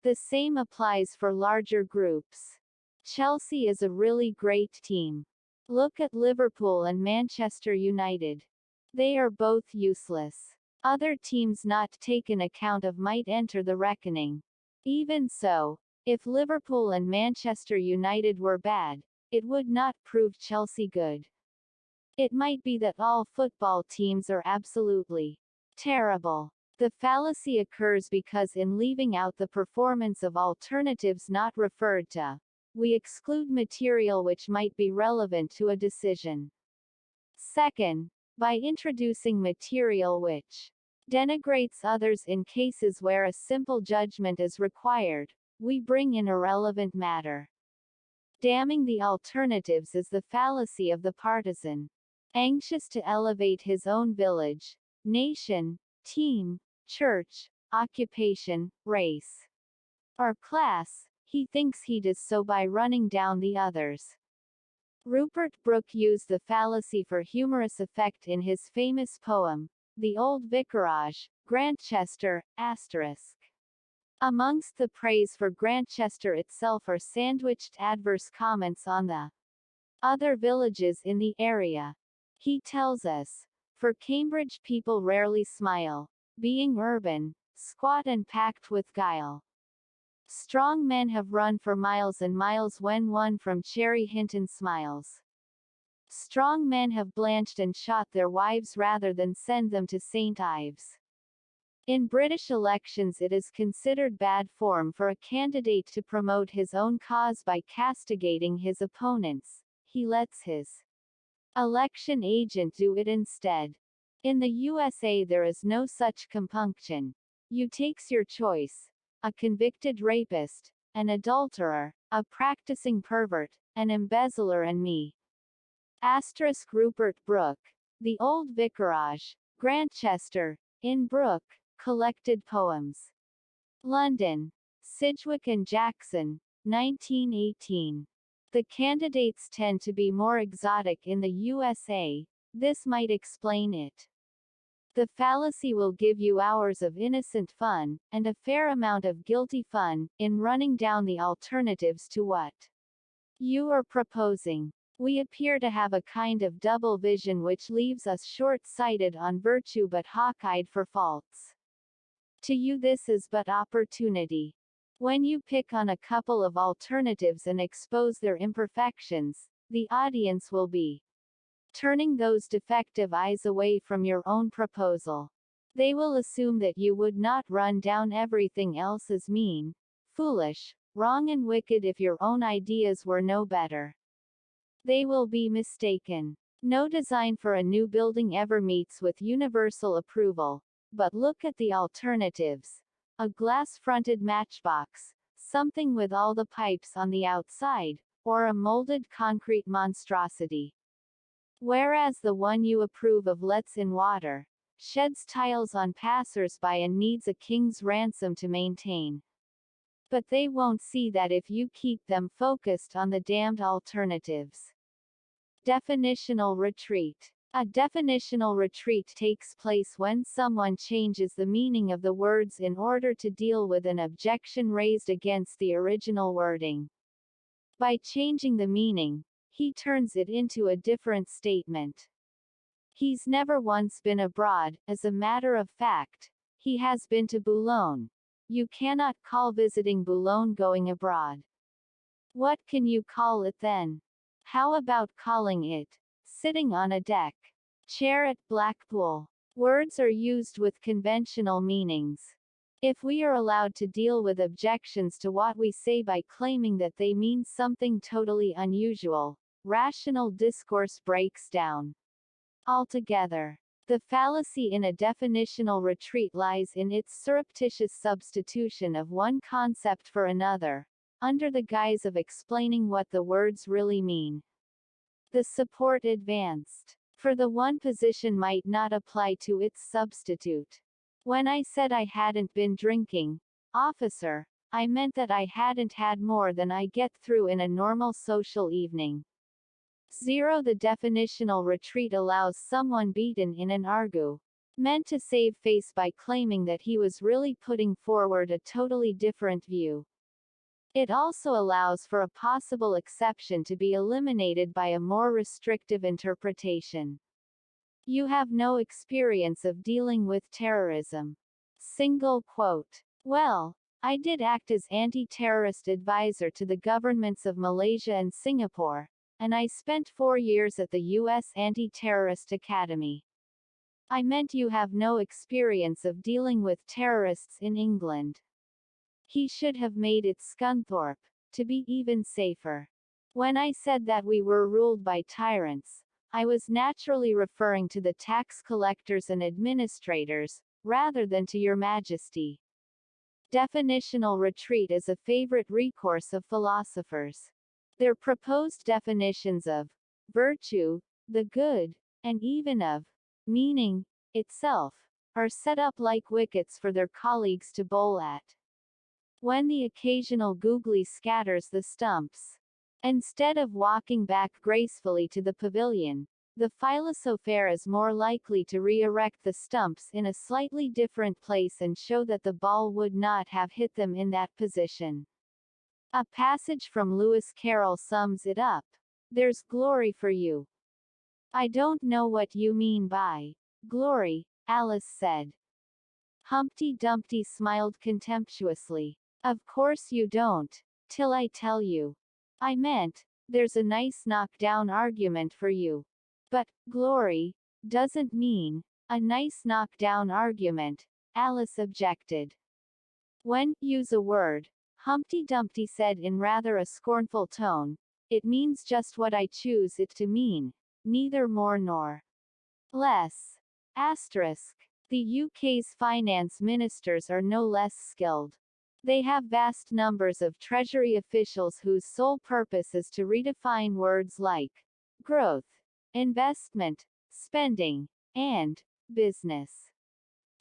The same applies for larger groups. Chelsea is a really great team. Look at Liverpool and Manchester United. They are both useless. Other teams not taken account of might enter the reckoning. Even so, if Liverpool and Manchester United were bad, it would not prove Chelsea good. It might be that all football teams are absolutely terrible. The fallacy occurs because in leaving out the performance of alternatives not referred to, we exclude material which might be relevant to a decision. Second, by introducing material which denigrates others in cases where a simple judgment is required, we bring in irrelevant matter. Damning the alternatives is the fallacy of the partisan, anxious to elevate his own village, nation, team, church, occupation, race, or class. He thinks he does so by running down the others. Rupert Brooke used the fallacy for humorous effect in his famous poem, The Old Vicarage, Grantchester, ****. Amongst the praise for Grantchester itself are sandwiched adverse comments on the other villages in the area. He tells us, for Cambridge people rarely smile, being urban, squat and packed with guile. Strong men have run for miles and miles when one from Cherry Hinton smiles. Strong men have blanched and shot their wives rather than send them to St. Ives. In British elections it is considered bad form for a candidate to promote his own cause by castigating his opponents. He lets his election agent do it instead. In the USA there is no such compunction. You takes your choice. A convicted rapist, an adulterer, a practicing pervert, an embezzler and me. Asterisk Rupert Brooke. The Old Vicarage, Grantchester, in Brooke. Collected Poems. London. Sidgwick and Jackson, 1918. The candidates tend to be more exotic in the USA. This might explain it. The fallacy will give you hours of innocent fun, and a fair amount of guilty fun, in running down the alternatives to what you are proposing. We appear to have a kind of double vision which leaves us short-sighted on virtue but hawk-eyed for faults. To you this is but opportunity. When you pick on a couple of alternatives and expose their imperfections, the audience will be turning those defective eyes away from your own proposal. They will assume that you would not run down everything else as mean, foolish, wrong and wicked if your own ideas were no better. They will be mistaken. No design for a new building ever meets with universal approval. But look at the alternatives. A glass-fronted matchbox, something with all the pipes on the outside, or a molded concrete monstrosity. Whereas the one you approve of lets in water, sheds tiles on passers-by and needs a king's ransom to maintain. But they won't see that if you keep them focused on the damned alternatives. Definitional retreat. A definitional retreat takes place when someone changes the meaning of the words in order to deal with an objection raised against the original wording. By changing the meaning, he turns it into a different statement. He's never once been abroad. As a matter of fact, he has been to Boulogne. You cannot call visiting Boulogne going abroad. What can you call it then? How about calling it sitting on a deck chair at Blackpool? Words are used with conventional meanings. If we are allowed to deal with objections to what we say by claiming that they mean something totally unusual, rational discourse breaks down altogether. The fallacy in a definitional retreat lies in its surreptitious substitution of one concept for another, under the guise of explaining what the words really mean. The support advanced for the one position might not apply to its substitute. When I said I hadn't been drinking, officer, I meant that I hadn't had more than I get through in a normal social evening. 0. The definitional retreat allows someone beaten in an argue, meant to save face by claiming that he was really putting forward a totally different view. It also allows for a possible exception to be eliminated by a more restrictive interpretation. You have no experience of dealing with terrorism. Single quote. Well, I did act as anti-terrorist advisor to the governments of Malaysia and Singapore, and I spent 4 years at the U.S. Anti-Terrorist Academy. I meant you have no experience of dealing with terrorists in England. He should have made it Scunthorpe, to be even safer. When I said that we were ruled by tyrants, I was naturally referring to the tax collectors and administrators, rather than to your majesty. Definitional retreat is a favorite recourse of philosophers. Their proposed definitions of virtue, the good, and even of meaning itself, are set up like wickets for their colleagues to bowl at. When the occasional googly scatters the stumps, instead of walking back gracefully to the pavilion, the philosopher is more likely to re-erect the stumps in a slightly different place and show that the ball would not have hit them in that position. A passage from Lewis Carroll sums it up. There's glory for you. I don't know what you mean by glory, Alice said. Humpty Dumpty smiled contemptuously. Of course you don't, till I tell you. I meant, there's a nice knockdown argument for you. But, glory, doesn't mean a nice knockdown argument, Alice objected. When use a word, Humpty Dumpty said in rather a scornful tone, it means just what I choose it to mean, neither more nor less. Asterisk. The UK's finance ministers are no less skilled. They have vast numbers of Treasury officials whose sole purpose is to redefine words like growth, investment, spending, and business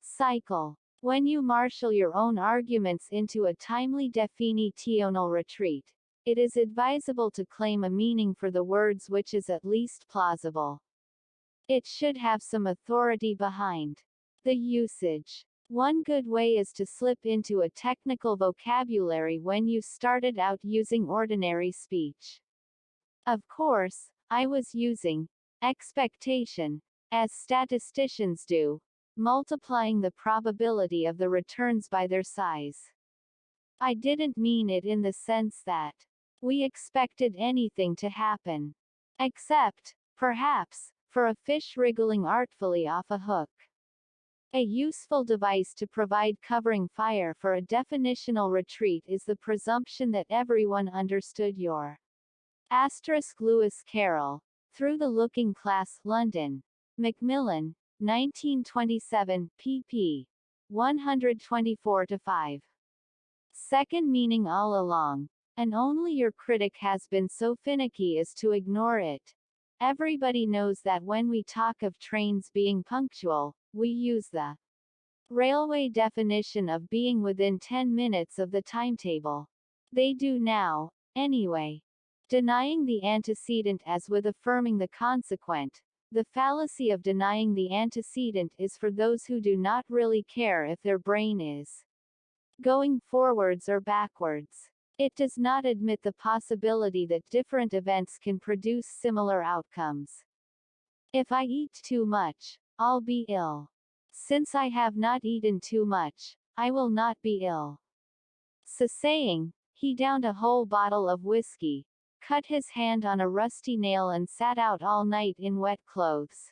cycle. When you marshal your own arguments into a timely definitional retreat, it is advisable to claim a meaning for the words which is at least plausible. It should have some authority behind the usage. One good way is to slip into a technical vocabulary when you started out using ordinary speech. Of course, I was using expectation, as statisticians do, multiplying the probability of the returns by their size. I didn't mean it in the sense that we expected anything to happen. Except, perhaps, for a fish wriggling artfully off a hook. A useful device to provide covering fire for a definitional retreat is the presumption that everyone understood your Lewis Carroll, Through the Looking Glass, London. Macmillan, 1927, pp. 124-5. Second meaning all along, and only your critic has been so finicky as to ignore it. Everybody knows that when we talk of trains being punctual, we use the railway definition of being within 10 minutes of the timetable. They do now, anyway. Denying the antecedent as with affirming the consequent. The fallacy of denying the antecedent is for those who do not really care if their brain is going forwards or backwards. It does not admit the possibility that different events can produce similar outcomes. If I eat too much, I'll be ill. Since I have not eaten too much, I will not be ill. So saying, he downed a whole bottle of whiskey, cut his hand on a rusty nail and sat out all night in wet clothes.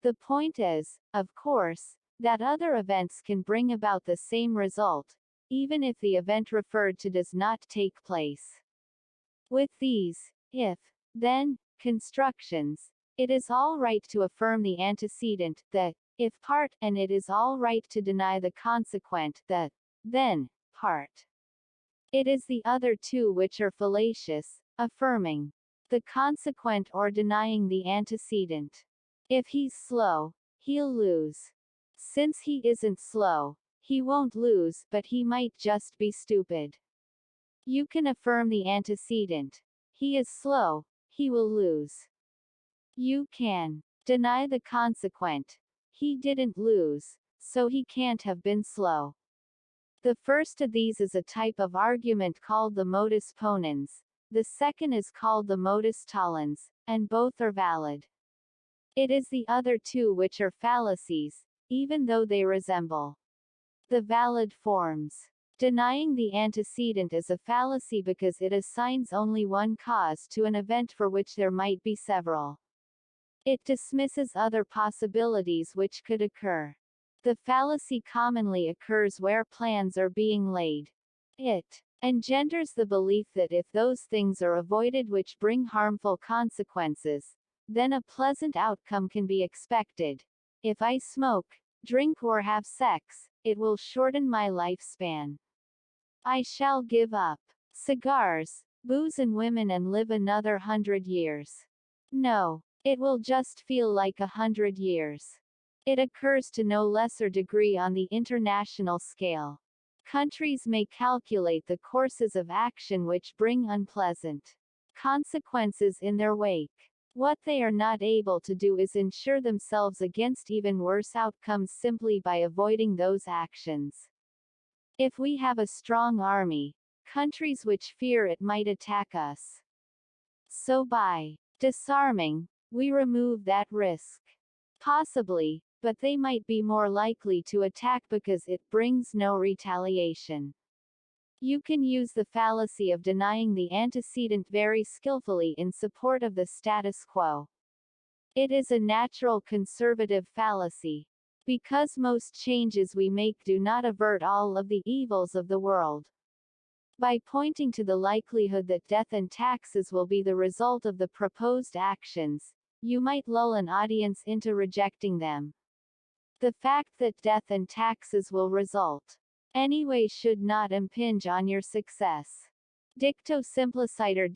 The point is, of course, that other events can bring about the same result, even if the event referred to does not take place. With these, if, then, constructions, it is all right to affirm the antecedent, the if part, and it is all right to deny the consequent, the then part. It is the other two which are fallacious, affirming the consequent or denying the antecedent. If he's slow, he'll lose. Since he isn't slow, he won't lose, but he might just be stupid. You can affirm the antecedent. He is slow, he will lose. You can deny the consequent. He didn't lose, so he can't have been slow. The first of these is a type of argument called the modus ponens. The second is called the modus tollens, and both are valid. It is the other two which are fallacies, even though they resemble the valid forms. Denying the antecedent is a fallacy because it assigns only one cause to an event for which there might be several. It dismisses other possibilities which could occur. The fallacy commonly occurs where plans are being laid. It engenders the belief that if those things are avoided which bring harmful consequences, then a pleasant outcome can be expected. If I smoke, drink or have sex, it will shorten my lifespan. I shall give up cigars, booze and women and live another 100 years. No, it will just feel like 100 years. It occurs to no lesser degree on the international scale. Countries may calculate the courses of action which bring unpleasant consequences in their wake. What they are not able to do is ensure themselves against even worse outcomes simply by avoiding those actions. If we have a strong army, countries which fear it might attack us. So by disarming, we remove that risk. Possibly, but they might be more likely to attack because it brings no retaliation. You can use the fallacy of denying the antecedent very skillfully in support of the status quo. It is a natural conservative fallacy. Because most changes we make do not avert all of the evils of the world. By pointing to the likelihood that death and taxes will be the result of the proposed actions, you might lull an audience into rejecting them. The fact that death and taxes will result anyway should not impinge on your success. Dicto simpliciter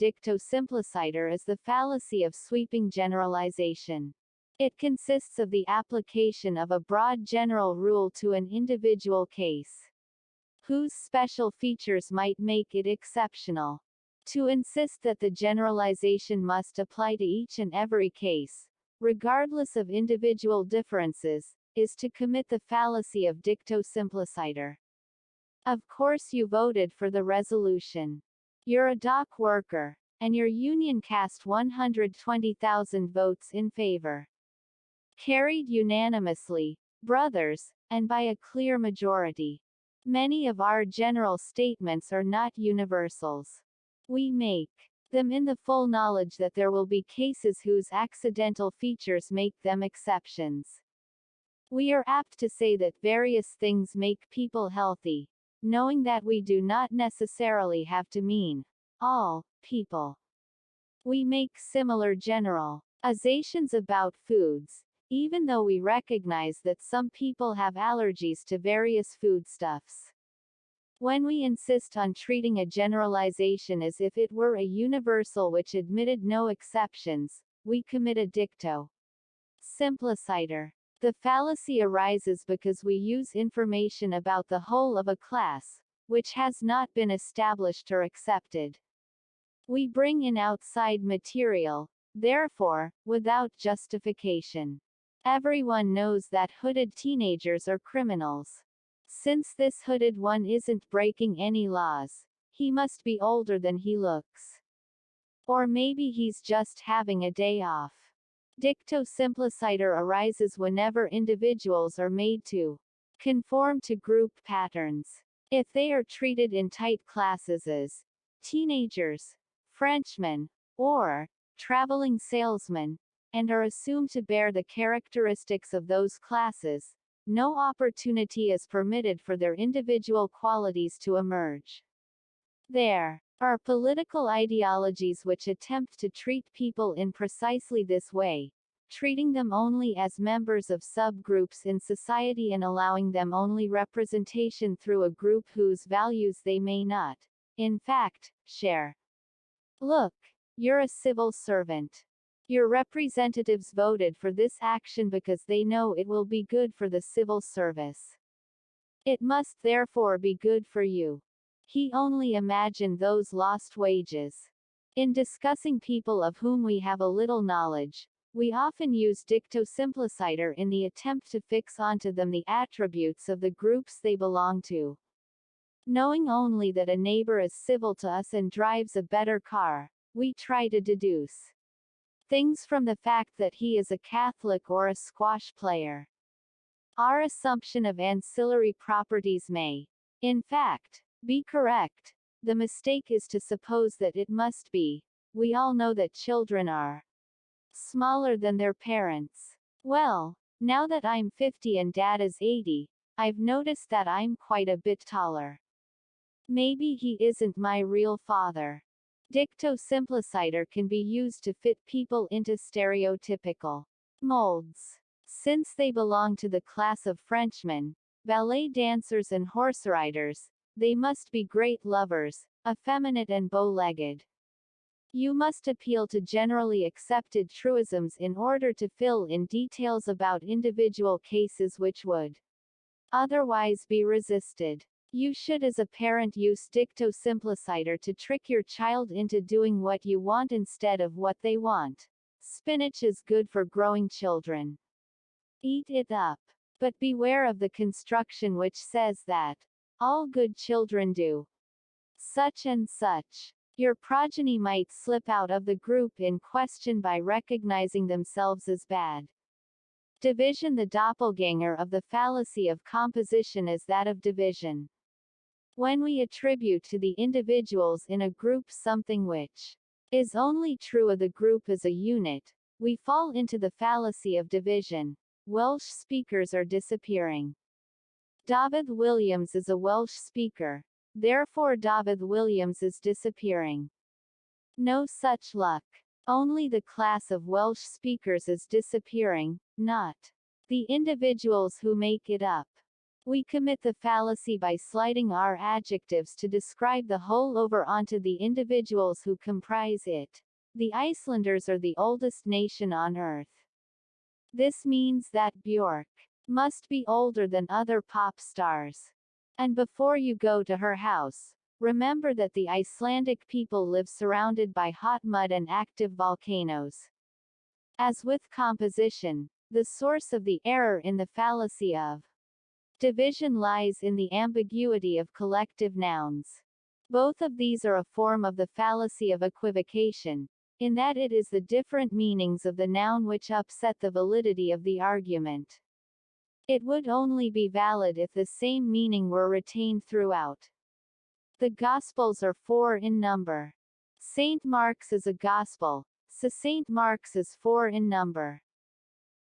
is the fallacy of sweeping generalization. It consists of the application of a broad general rule to an individual case, whose special features might make it exceptional. To insist that the generalization must apply to each and every case, regardless of individual differences, is to commit the fallacy of dicto simpliciter. Of course you voted for the resolution. You're a dock worker, and your union cast 120,000 votes in favor. Carried unanimously, brothers, and by a clear majority. Many of our general statements are not universals. We make them in the full knowledge that there will be cases whose accidental features make them exceptions. We are apt to say that various things make people healthy, knowing that we do not necessarily have to mean all people. We make similar generalizations about foods, even though we recognize that some people have allergies to various foodstuffs. When we insist on treating a generalization as if it were a universal which admitted no exceptions, we commit a dicto simpliciter. The fallacy arises because we use information about the whole of a class, which has not been established or accepted. We bring in outside material, therefore, without justification. Everyone knows that hooded teenagers are criminals. Since this hooded one isn't breaking any laws, he must be older than he looks. Or maybe he's just having a day off. Dicto simpliciter arises whenever individuals are made to conform to group patterns. If they are treated in tight classes as teenagers, Frenchmen, or traveling salesmen, and are assumed to bear the characteristics of those classes, no opportunity is permitted for their individual qualities to emerge. There are political ideologies which attempt to treat people in precisely this way, treating them only as members of subgroups in society and allowing them only representation through a group whose values they may not, in fact, share. Look, you're a civil servant. Your representatives voted for this action because they know it will be good for the civil service. It must therefore be good for you. He only imagined those lost wages. In discussing people of whom we have a little knowledge, we often use dicto simpliciter in the attempt to fix onto them the attributes of the groups they belong to. Knowing only that a neighbor is civil to us and drives a better car, we try to deduce things from the fact that he is a Catholic or a squash player. Our assumption of ancillary properties may, in fact, be correct. The mistake is to suppose that it must be. We all know that children are smaller than their parents. Well, now that I'm 50 and Dad is 80, I've noticed that I'm quite a bit taller. Maybe he isn't my real father. Dicto simpliciter can be used to fit people into stereotypical molds. Since they belong to the class of Frenchmen, ballet dancers and horse riders, they must be great lovers, effeminate and bow-legged. You must appeal to generally accepted truisms in order to fill in details about individual cases which would otherwise be resisted. You should as a parent use dicto simpliciter to trick your child into doing what you want instead of what they want. Spinach is good for growing children. Eat it up. But beware of the construction which says that all good children do such and such. Your progeny might slip out of the group in question by recognizing themselves as bad. Division. The doppelganger of the fallacy of composition is that of division. When we attribute to the individuals in a group something which is only true of the group as a unit, we fall into the fallacy of division. Welsh speakers are disappearing. David Williams is a Welsh speaker. Therefore David Williams is disappearing. No such luck. Only the class of Welsh speakers is disappearing, not the individuals who make it up. We commit the fallacy by sliding our adjectives to describe the whole over onto the individuals who comprise it. The Icelanders are the oldest nation on earth. This means that Björk must be older than other pop stars. And before you go to her house, remember that the Icelandic people live surrounded by hot mud and active volcanoes. As with composition, the source of the error in the fallacy of division lies in the ambiguity of collective nouns. Both of these are a form of the fallacy of equivocation, in that it is the different meanings of the noun which upset the validity of the argument. It would only be valid if the same meaning were retained throughout. The Gospels are 4 in number. St. Mark's is a Gospel, so St. Mark's is 4 in number.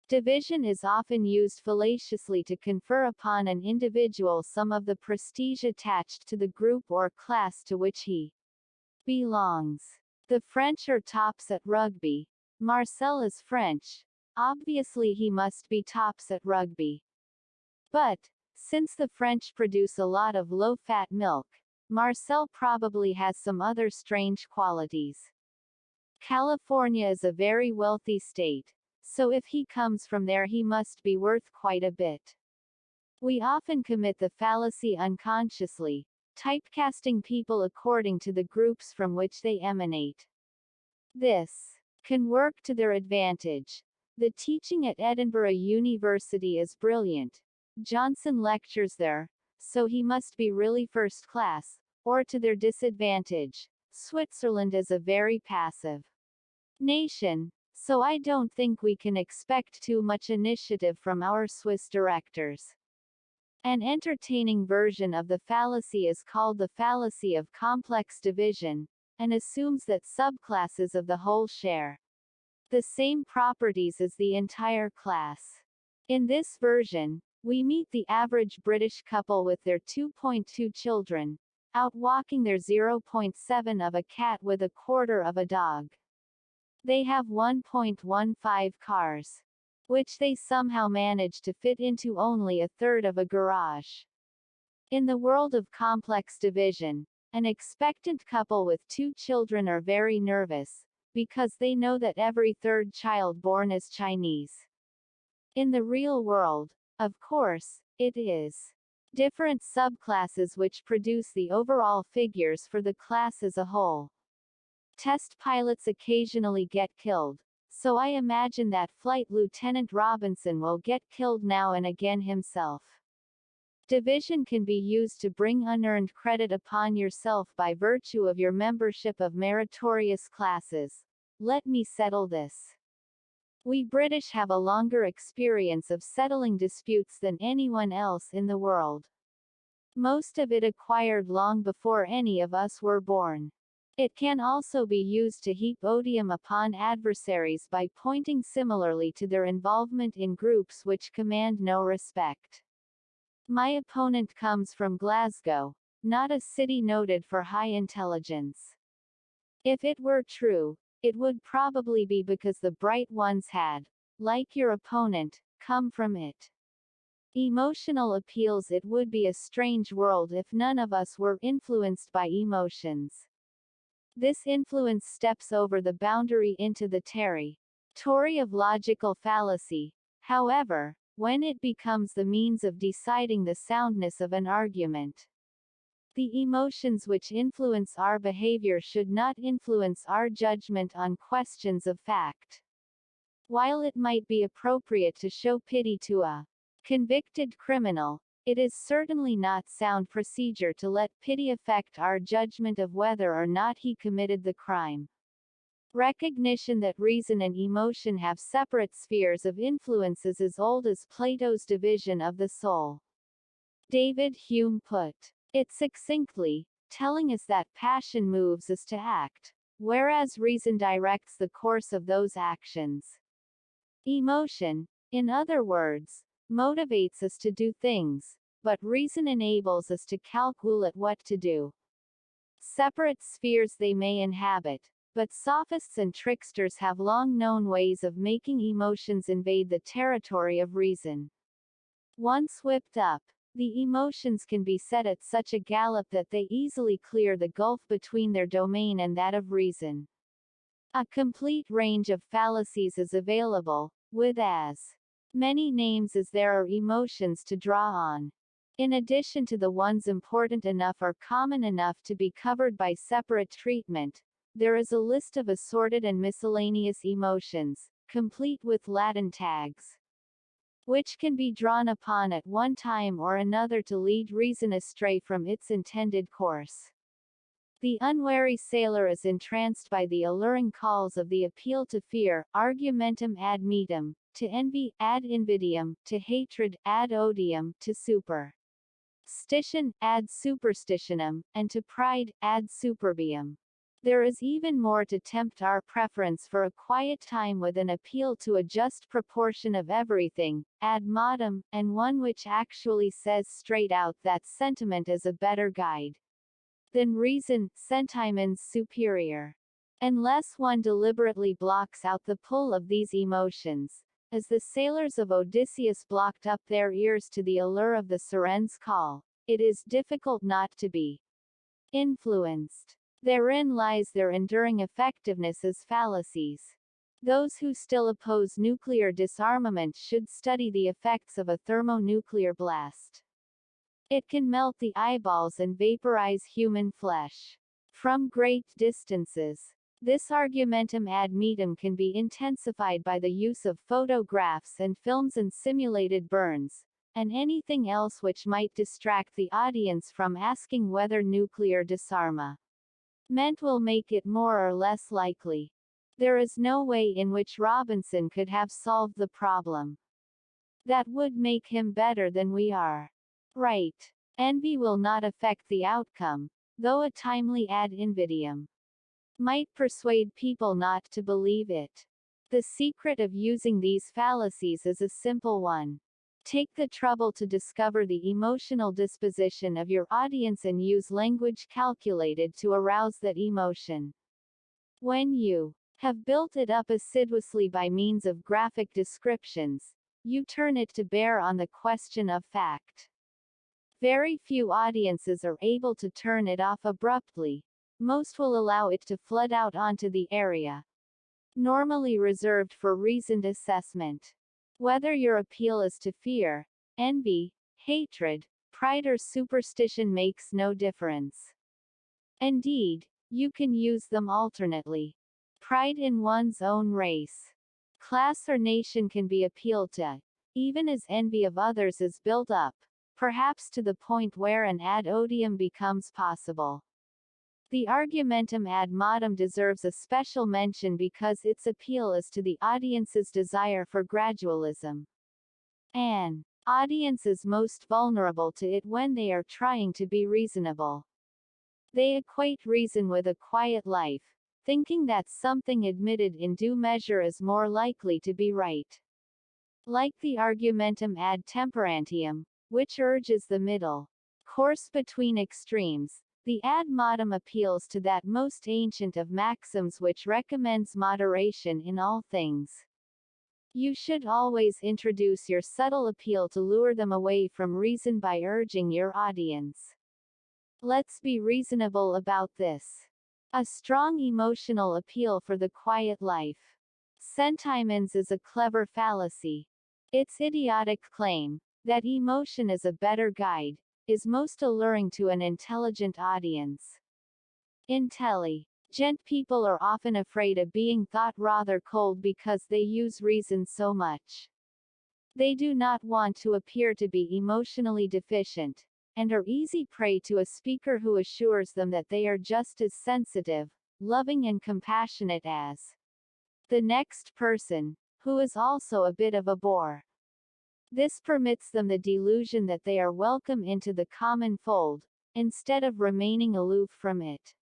Division is often used fallaciously to confer upon an individual some of the prestige attached to the group or class to which he belongs. The French are tops at rugby. Marcel is French. Obviously he must be tops at rugby. But, since the French produce a lot of low-fat milk, Marcel probably has some other strange qualities. California is a very wealthy state, so if he comes from there he must be worth quite a bit. We often commit the fallacy unconsciously, typecasting people according to the groups from which they emanate. This can work to their advantage. The teaching at Edinburgh University is brilliant. Johnson lectures there, so he must be really first class, or to their disadvantage. Switzerland is a very passive nation, so I don't think we can expect too much initiative from our Swiss directors. An entertaining version of the fallacy is called the fallacy of complex division, and assumes that subclasses of the whole share the same properties as the entire class. In this version, we meet the average British couple with their 2.2 children, out walking their 0.7 of a cat with a quarter of a dog. They have 1.15 cars, which they somehow manage to fit into only a third of a garage. In the world of complex division, an expectant couple with 2 children are very nervous, because they know that every third child born is Chinese. In the real world, of course, it is different subclasses which produce the overall figures for the class as a whole. Test pilots occasionally get killed, so I imagine that Flight Lieutenant Robinson will get killed now and again himself. Division can be used to bring unearned credit upon yourself by virtue of your membership of meritorious classes. Let me settle this. We British have a longer experience of settling disputes than anyone else in the world. Most of it acquired long before any of us were born. It can also be used to heap odium upon adversaries by pointing similarly to their involvement in groups which command no respect. My opponent comes from Glasgow, not a city noted for high intelligence. If it were true, it would probably be because the bright ones had, like your opponent, come from it. Emotional appeals. It would be a strange world if none of us were influenced by emotions. This influence steps over the boundary into the territory of logical fallacy, however, when it becomes the means of deciding the soundness of an argument. The emotions which influence our behavior should not influence our judgment on questions of fact. While it might be appropriate to show pity to a convicted criminal, it is certainly not sound procedure to let pity affect our judgment of whether or not he committed the crime. Recognition that reason and emotion have separate spheres of influence is as old as Plato's division of the soul. David Hume put It succinctly telling us that passion moves us to act, whereas reason directs the course of those actions. Emotion, in other words, motivates us to do things, but reason enables us to calculate what to do. Separate spheres they may inhabit, but sophists and tricksters have long known ways of making emotions invade the territory of reason. Once whipped up, the emotions can be set at such a gallop that they easily clear the gulf between their domain and that of reason. A complete range of fallacies is available, with as many names as there are emotions to draw on. In addition to the ones important enough or common enough to be covered by separate treatment, there is a list of assorted and miscellaneous emotions, complete with Latin tags, which can be drawn upon at one time or another to lead reason astray from its intended course. The unwary sailor is entranced by the alluring calls of the appeal to fear, argumentum ad metum, to envy, ad invidium, to hatred, ad odium, to superstition, ad superstitionem, and to pride, ad superbium. There is even more to tempt our preference for a quiet time with an appeal to a just proportion of everything, ad modum, and one which actually says straight out that sentiment is a better guide than reason, sentimens superior. Unless one deliberately blocks out the pull of these emotions, as the sailors of Odysseus blocked up their ears to the allure of the siren's call, it is difficult not to be influenced. Therein lies their enduring effectiveness as fallacies. Those who still oppose nuclear disarmament should study the effects of a thermonuclear blast. It can melt the eyeballs and vaporize human flesh from great distances. This argumentum ad metum can be intensified by the use of photographs and films and simulated burns, and anything else which might distract the audience from asking whether nuclear disarmament will make it more or less likely. There is no way in which Robinson could have solved the problem that would make him better than we are. Right. Envy will not affect the outcome, though a timely ad invidium might persuade people not to believe it. The secret of using these fallacies is a simple one. Take the trouble to discover the emotional disposition of your audience and use language calculated to arouse that emotion. When you have built it up assiduously by means of graphic descriptions, you turn it to bear on the question of fact. Very few audiences are able to turn it off abruptly. Most will allow it to flood out onto the area normally reserved for reasoned assessment. Whether your appeal is to fear, envy, hatred, pride or superstition makes no difference. Indeed, you can use them alternately. Pride in one's own race, class or nation can be appealed to, even as envy of others is built up, perhaps to the point where an ad odium becomes possible. The argumentum ad modum deserves a special mention because its appeal is to the audience's desire for gradualism. An audience is most vulnerable to it when they are trying to be reasonable. They equate reason with a quiet life, thinking that something admitted in due measure is more likely to be right. Like the argumentum ad temperantium, which urges the middle course between extremes, the ad modum appeals to that most ancient of maxims which recommends moderation in all things. You should always introduce your subtle appeal to lure them away from reason by urging your audience. Let's be reasonable about this. A strong emotional appeal for the quiet life. Sentiments is a clever fallacy. Its idiotic claim, that emotion is a better guide, is most alluring to an intelligent audience. Intelligent people are often afraid of being thought rather cold because they use reason so much. They do not want to appear to be emotionally deficient, and are easy prey to a speaker who assures them that they are just as sensitive, loving and compassionate as the next person, who is also a bit of a bore. This permits them the delusion that they are welcome into the common fold, instead of remaining aloof from it.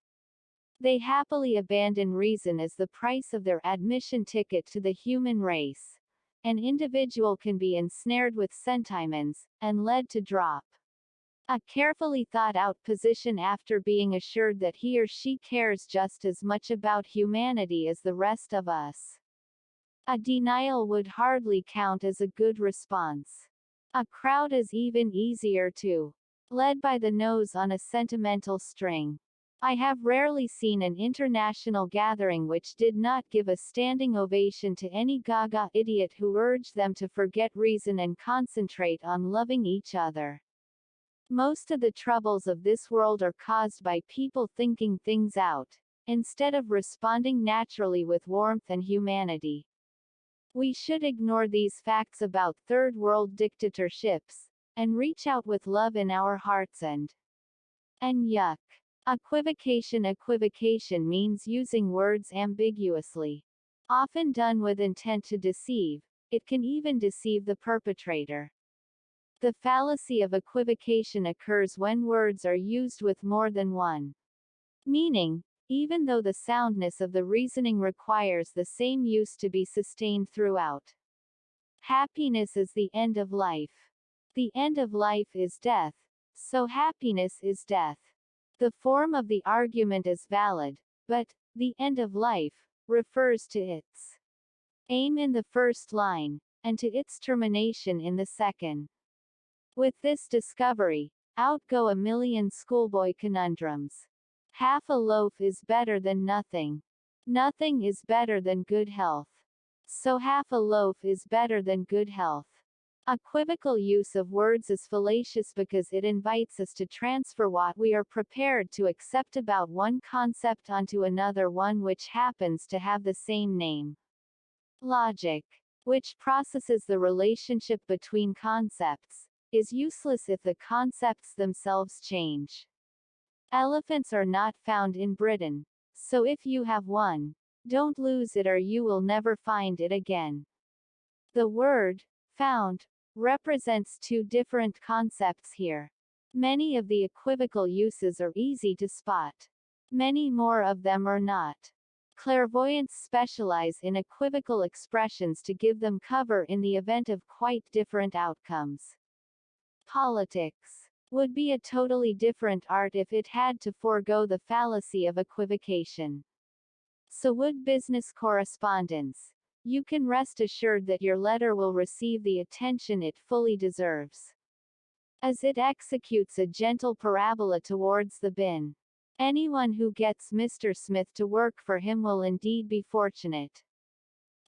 They happily abandon reason as the price of their admission ticket to the human race. An individual can be ensnared with sentiments, and led to drop a carefully thought-out position after being assured that he or she cares just as much about humanity as the rest of us. A denial would hardly count as a good response. A crowd is even easier to lead by the nose on a sentimental string. I have rarely seen an international gathering which did not give a standing ovation to any gaga idiot who urged them to forget reason and concentrate on loving each other. Most of the troubles of this world are caused by people thinking things out, instead of responding naturally with warmth and humanity. We should ignore these facts about third world dictatorships, and reach out with love in our hearts and yuck. Equivocation. Equivocation means using words ambiguously. Often done with intent to deceive, it can even deceive the perpetrator. The fallacy of equivocation occurs when words are used with more than one meaning, even though the soundness of the reasoning requires the same use to be sustained throughout. Happiness is the end of life. The end of life is death, so happiness is death. The form of the argument is valid, but the end of life refers to its aim in the first line, and to its termination in the second. With this discovery, out go a million schoolboy conundrums. Half a loaf is better than nothing. Nothing is better than good health. So half a loaf is better than good health. Equivocal use of words is fallacious because it invites us to transfer what we are prepared to accept about one concept onto another one which happens to have the same name. Logic, which processes the relationship between concepts, is useless if the concepts themselves change. Elephants are not found in Britain, so if you have one, don't lose it or you will never find it again. The word found represents two different concepts here. Many of the equivocal uses are easy to spot. Many more of them are not. Clairvoyants specialize in equivocal expressions to give them cover in the event of quite different outcomes. Politics would be a totally different art if it had to forego the fallacy of equivocation. So would business correspondence. You can rest assured that your letter will receive the attention it fully deserves, as it executes a gentle parabola towards the bin. Anyone who gets Mr. Smith to work for him will indeed be fortunate.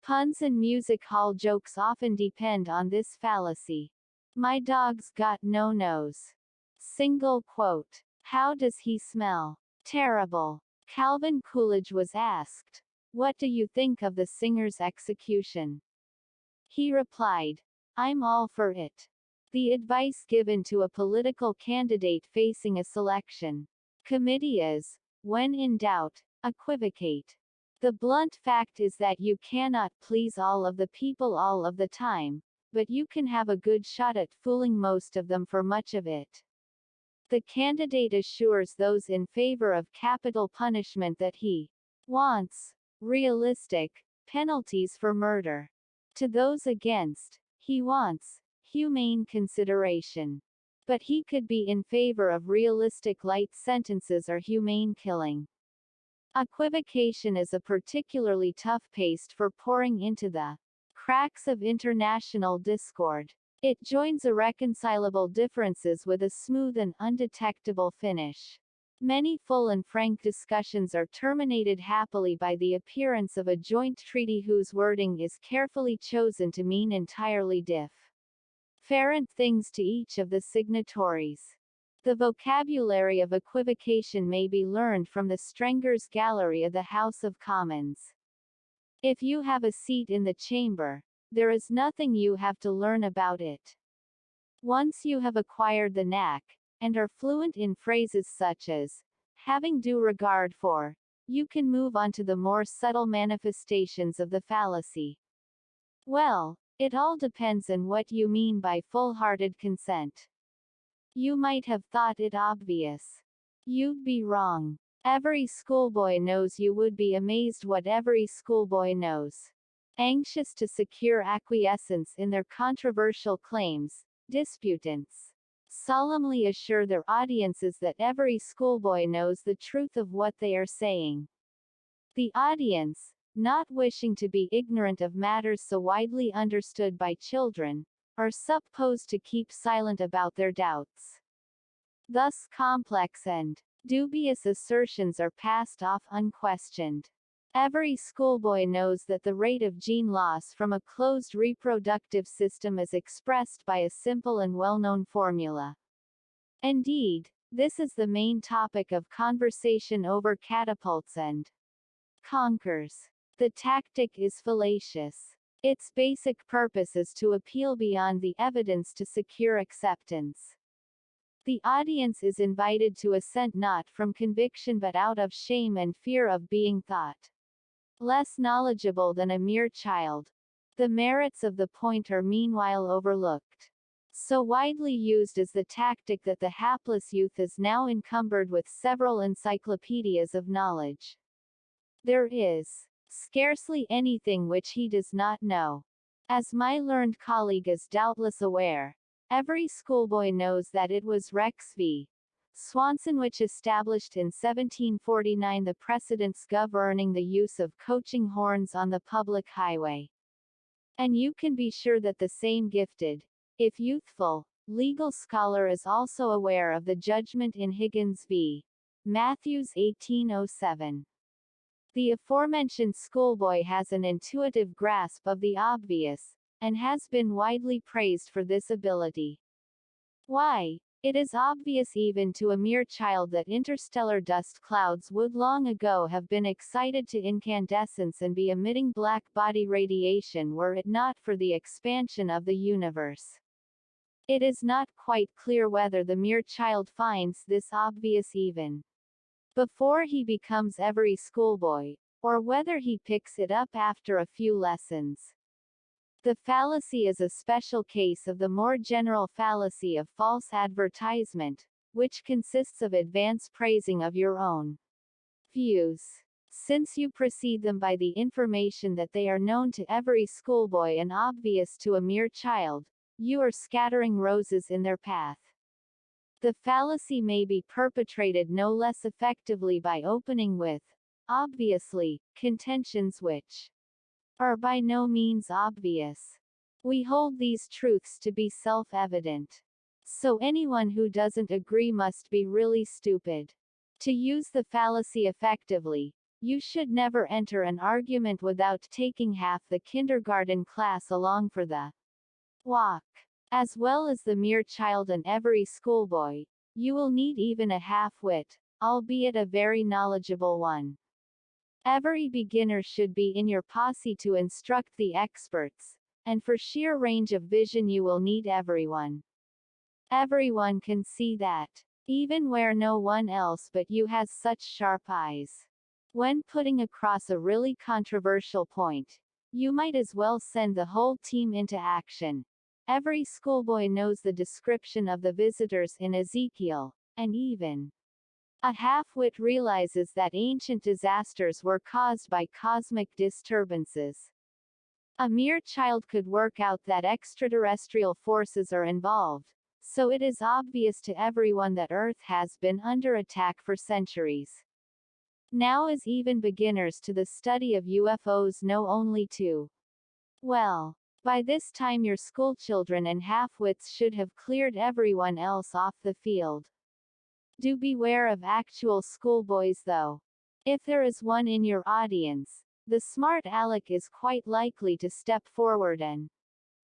Puns and music hall jokes often depend on this fallacy. My dog's got no nose. Single quote. How does he smell? Terrible. Calvin Coolidge was asked, "What do you think of the singer's execution?" He replied, "I'm all for it." The advice given to a political candidate facing a selection committee is, when in doubt, equivocate. The blunt fact is that you cannot please all of the people all of the time, but you can have a good shot at fooling most of them for much of it. The candidate assures those in favor of capital punishment that he wants realistic penalties for murder. To those against, he wants humane consideration. But he could be in favor of realistic light sentences or humane killing. Equivocation is a particularly tough paste for pouring into the cracks of international discord. It joins irreconcilable differences with a smooth and undetectable finish. Many full and frank discussions are terminated happily by the appearance of a joint treaty whose wording is carefully chosen to mean entirely different things to each of the signatories. The vocabulary of equivocation may be learned from the Strenger's Gallery of the House of Commons. If you have a seat in the chamber, there is nothing you have to learn about it. Once you have acquired the knack, and are fluent in phrases such as, having due regard for, you can move on to the more subtle manifestations of the fallacy. Well, it all depends on what you mean by full-hearted consent. You might have thought it obvious. You'd be wrong. Every schoolboy knows. You would be amazed what every schoolboy knows. Anxious to secure acquiescence in their controversial claims, disputants solemnly assure their audiences that every schoolboy knows the truth of what they are saying. The audience, not wishing to be ignorant of matters so widely understood by children, are supposed to keep silent about their doubts. Thus complex and dubious assertions are passed off unquestioned. Every schoolboy knows that the rate of gene loss from a closed reproductive system is expressed by a simple and well-known formula. Indeed, this is the main topic of conversation over catapults and conquers. The tactic is fallacious. Its basic purpose is to appeal beyond the evidence to secure acceptance. The audience is invited to assent not from conviction but out of shame and fear of being thought less knowledgeable than a mere child. The merits of the point are meanwhile overlooked. So widely used is the tactic that the hapless youth is now encumbered with several encyclopedias of knowledge. There is scarcely anything which he does not know. As my learned colleague is doubtless aware, every schoolboy knows that it was Rex v. Swanson which established in 1749 the precedents governing the use of coaching horns on the public highway. And you can be sure that the same gifted, if youthful, legal scholar is also aware of the judgment in Higgins v. Matthews 1807. The aforementioned schoolboy has an intuitive grasp of the obvious, and has been widely praised for this ability. Why? It is obvious even to a mere child that interstellar dust clouds would long ago have been excited to incandescence and be emitting black body radiation were it not for the expansion of the universe. It is not quite clear whether the mere child finds this obvious even before he becomes every schoolboy, or whether he picks it up after a few lessons. The fallacy is a special case of the more general fallacy of false advertisement, which consists of advance praising of your own views. Since you precede them by the information that they are known to every schoolboy and obvious to a mere child, you are scattering roses in their path. The fallacy may be perpetrated no less effectively by opening with, obviously, contentions which are by no means obvious. We hold these truths to be self-evident. So anyone who doesn't agree must be really stupid. To use the fallacy effectively, you should never enter an argument without taking half the kindergarten class along for the walk. As well as the mere child and every schoolboy, you will need even a half-wit, albeit a very knowledgeable one. Every beginner should be in your posse to instruct the experts, and for sheer range of vision you will need everyone. Everyone can see that, even where no one else but you has such sharp eyes. When putting across a really controversial point, you might as well send the whole team into action. Every schoolboy knows the description of the visitors in Ezekiel, and even a half-wit realizes that ancient disasters were caused by cosmic disturbances. A mere child could work out that extraterrestrial forces are involved, so it is obvious to everyone that Earth has been under attack for centuries. Now as even beginners to the study of UFOs know only too well. By this time your schoolchildren and half-wits should have cleared everyone else off the field. Do beware of actual schoolboys though. If there is one in your audience, the smart aleck is quite likely to step forward and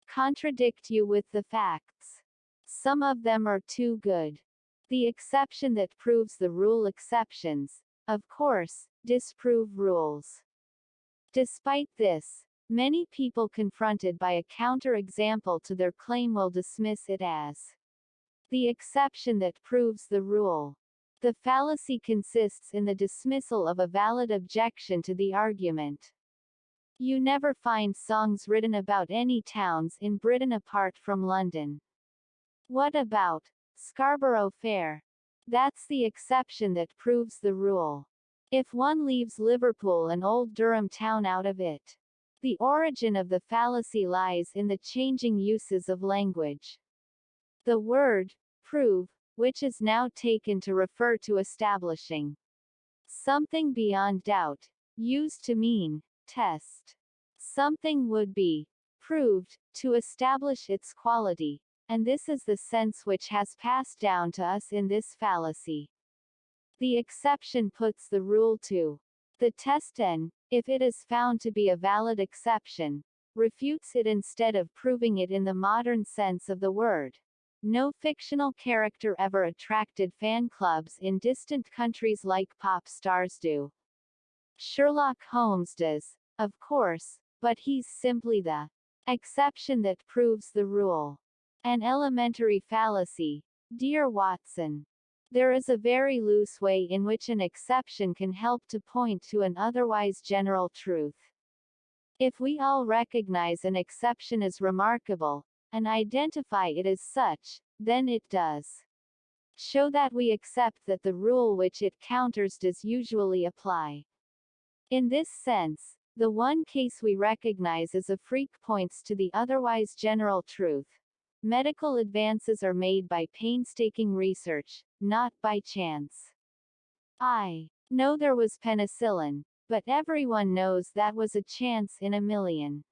contradict you with the facts. Some of them are too good. The exception that proves the rule. Exceptions, of course, disprove rules. Despite this, many people confronted by a counter-example to their claim will dismiss it as the exception that proves the rule. The fallacy consists in the dismissal of a valid objection to the argument. You never find songs written about any towns in Britain apart from London. What about Scarborough Fair. That's the exception that proves the rule. If one leaves Liverpool and Old Durham town out of it. The origin of the fallacy lies in the changing uses of language. The word, prove, which is now taken to refer to establishing something beyond doubt, used to mean, test. Something would be proved, to establish its quality, and this is the sense which has passed down to us in this fallacy. The exception puts the rule to the test and, if it is found to be a valid exception, refutes it instead of proving it in the modern sense of the word. No fictional character ever attracted fan clubs in distant countries like pop stars do. Sherlock Holmes does, of course, but he's simply the exception that proves the rule. An elementary fallacy, dear Watson. There is a very loose way in which an exception can help to point to an otherwise general truth. If we all recognize an exception as remarkable, and identify it as such, then it does show that we accept that the rule which it counters does usually apply. In this sense, the one case we recognize as a freak points to the otherwise general truth. Medical advances are made by painstaking research, not by chance. I know there was penicillin, but everyone knows that was a chance in a million.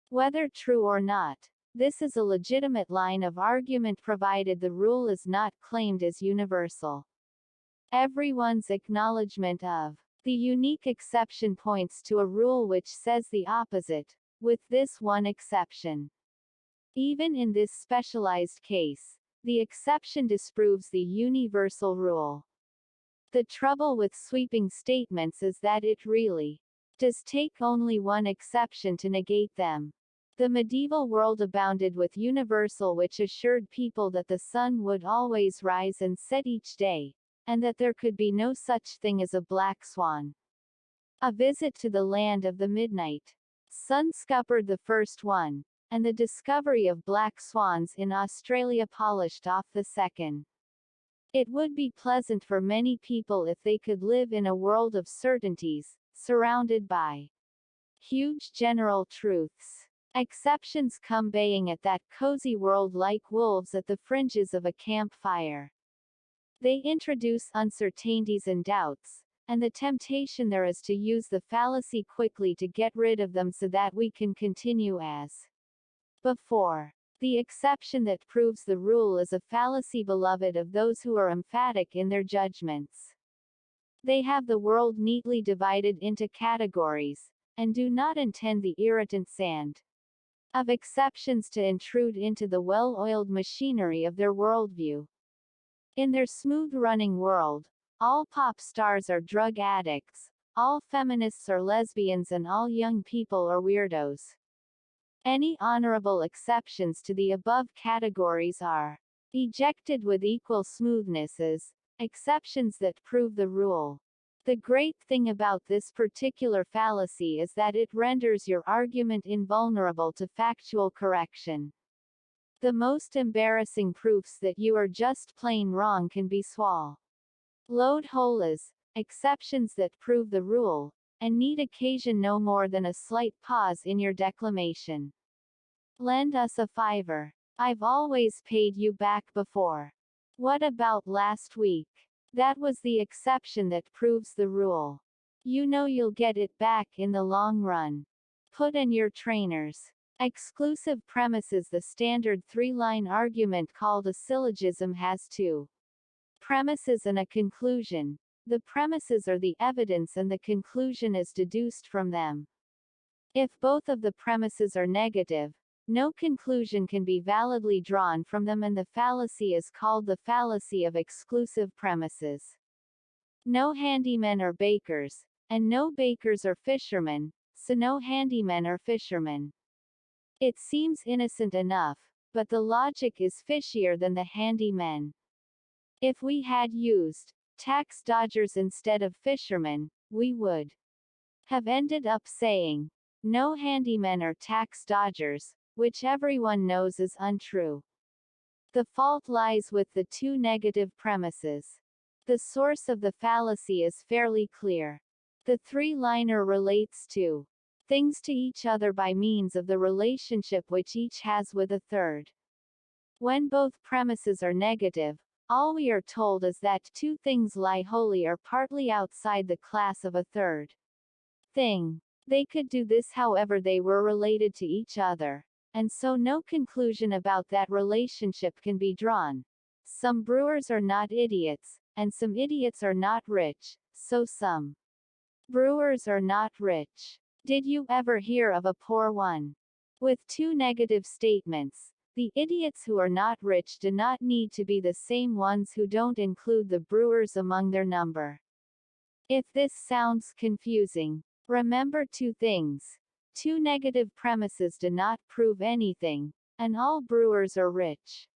Whether true or not, this is a legitimate line of argument provided the rule is not claimed as universal. Everyone's acknowledgement of the unique exception points to a rule which says the opposite, with this one exception. Even in this specialized case, the exception disproves the universal rule. The trouble with sweeping statements is that it really does take only one exception to negate them. The medieval world abounded with universal which assured people that the sun would always rise and set each day, and that there could be no such thing as a black swan. A visit to the land of the midnight sun scuppered the first one, and the discovery of black swans in Australia polished off the second. It would be pleasant for many people if they could live in a world of certainties, surrounded by huge general truths. Exceptions come baying at that cozy world like wolves at the fringes of a campfire. They introduce uncertainties and doubts, and the temptation there is to use the fallacy quickly to get rid of them so that we can continue as before. The exception that proves the rule is a fallacy beloved of those who are emphatic in their judgments. They have the world neatly divided into categories, and do not intend the irritant sand of exceptions to intrude into the well-oiled machinery of their worldview. In their smooth-running world, all pop stars are drug addicts, all feminists are lesbians and all young people are weirdos. Any honorable exceptions to the above categories are ejected with equal smoothness as exceptions that prove the rule. The great thing about this particular fallacy is that it renders your argument invulnerable to factual correction. The most embarrassing proofs that you are just plain wrong can be swallowed whole as exceptions that prove the rule, and need occasion no more than a slight pause in your declamation. Lend us a fiver. I've always paid you back before. What about last week? That was the exception that proves the rule. You know you'll get it back in the long run. Put in your trainers. Exclusive premises. The standard three-line argument called a syllogism has two premises and a conclusion. The premises are the evidence and the conclusion is deduced from them. If both of the premises are negative, no conclusion can be validly drawn from them, and the fallacy is called the fallacy of exclusive premises. No handymen are bakers, and no bakers are fishermen, so no handymen are fishermen. It seems innocent enough, but the logic is fishier than the handymen. If we had used tax dodgers instead of fishermen, we would have ended up saying, no handymen are tax dodgers, which everyone knows is untrue. The fault lies with the two negative premises. The source of the fallacy is fairly clear. The three-liner relates to things to each other by means of the relationship which each has with a third. When both premises are negative, all we are told is that two things lie wholly or partly outside the class of a third thing. They could do this however they were related to each other, and so no conclusion about that relationship can be drawn. Some brewers are not idiots, and some idiots are not rich, so some brewers are not rich. Did you ever hear of a poor one? With two negative statements, the idiots who are not rich do not need to be the same ones who don't include the brewers among their number. If this sounds confusing, remember two things. Two negative premises do not prove anything, and all brewers are rich.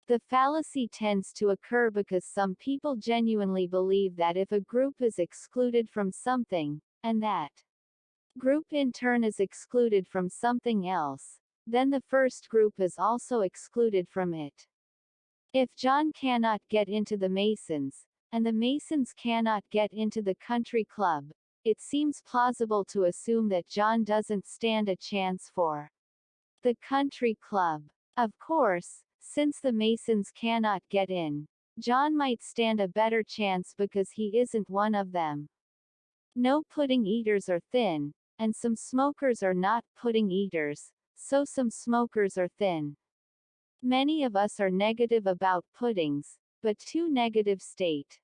The fallacy tends to occur because some people genuinely believe that if a group is excluded from something, and that group in turn is excluded from something else, then the first group is also excluded from it. If John cannot get into the Masons, and the Masons cannot get into the country club, it seems plausible to assume that John doesn't stand a chance for the country club. Of course, since the Masons cannot get in, John might stand a better chance because he isn't one of them. No pudding eaters are thin, and some smokers are not pudding eaters, so some smokers are thin. Many of us are negative about puddings, but two negative statements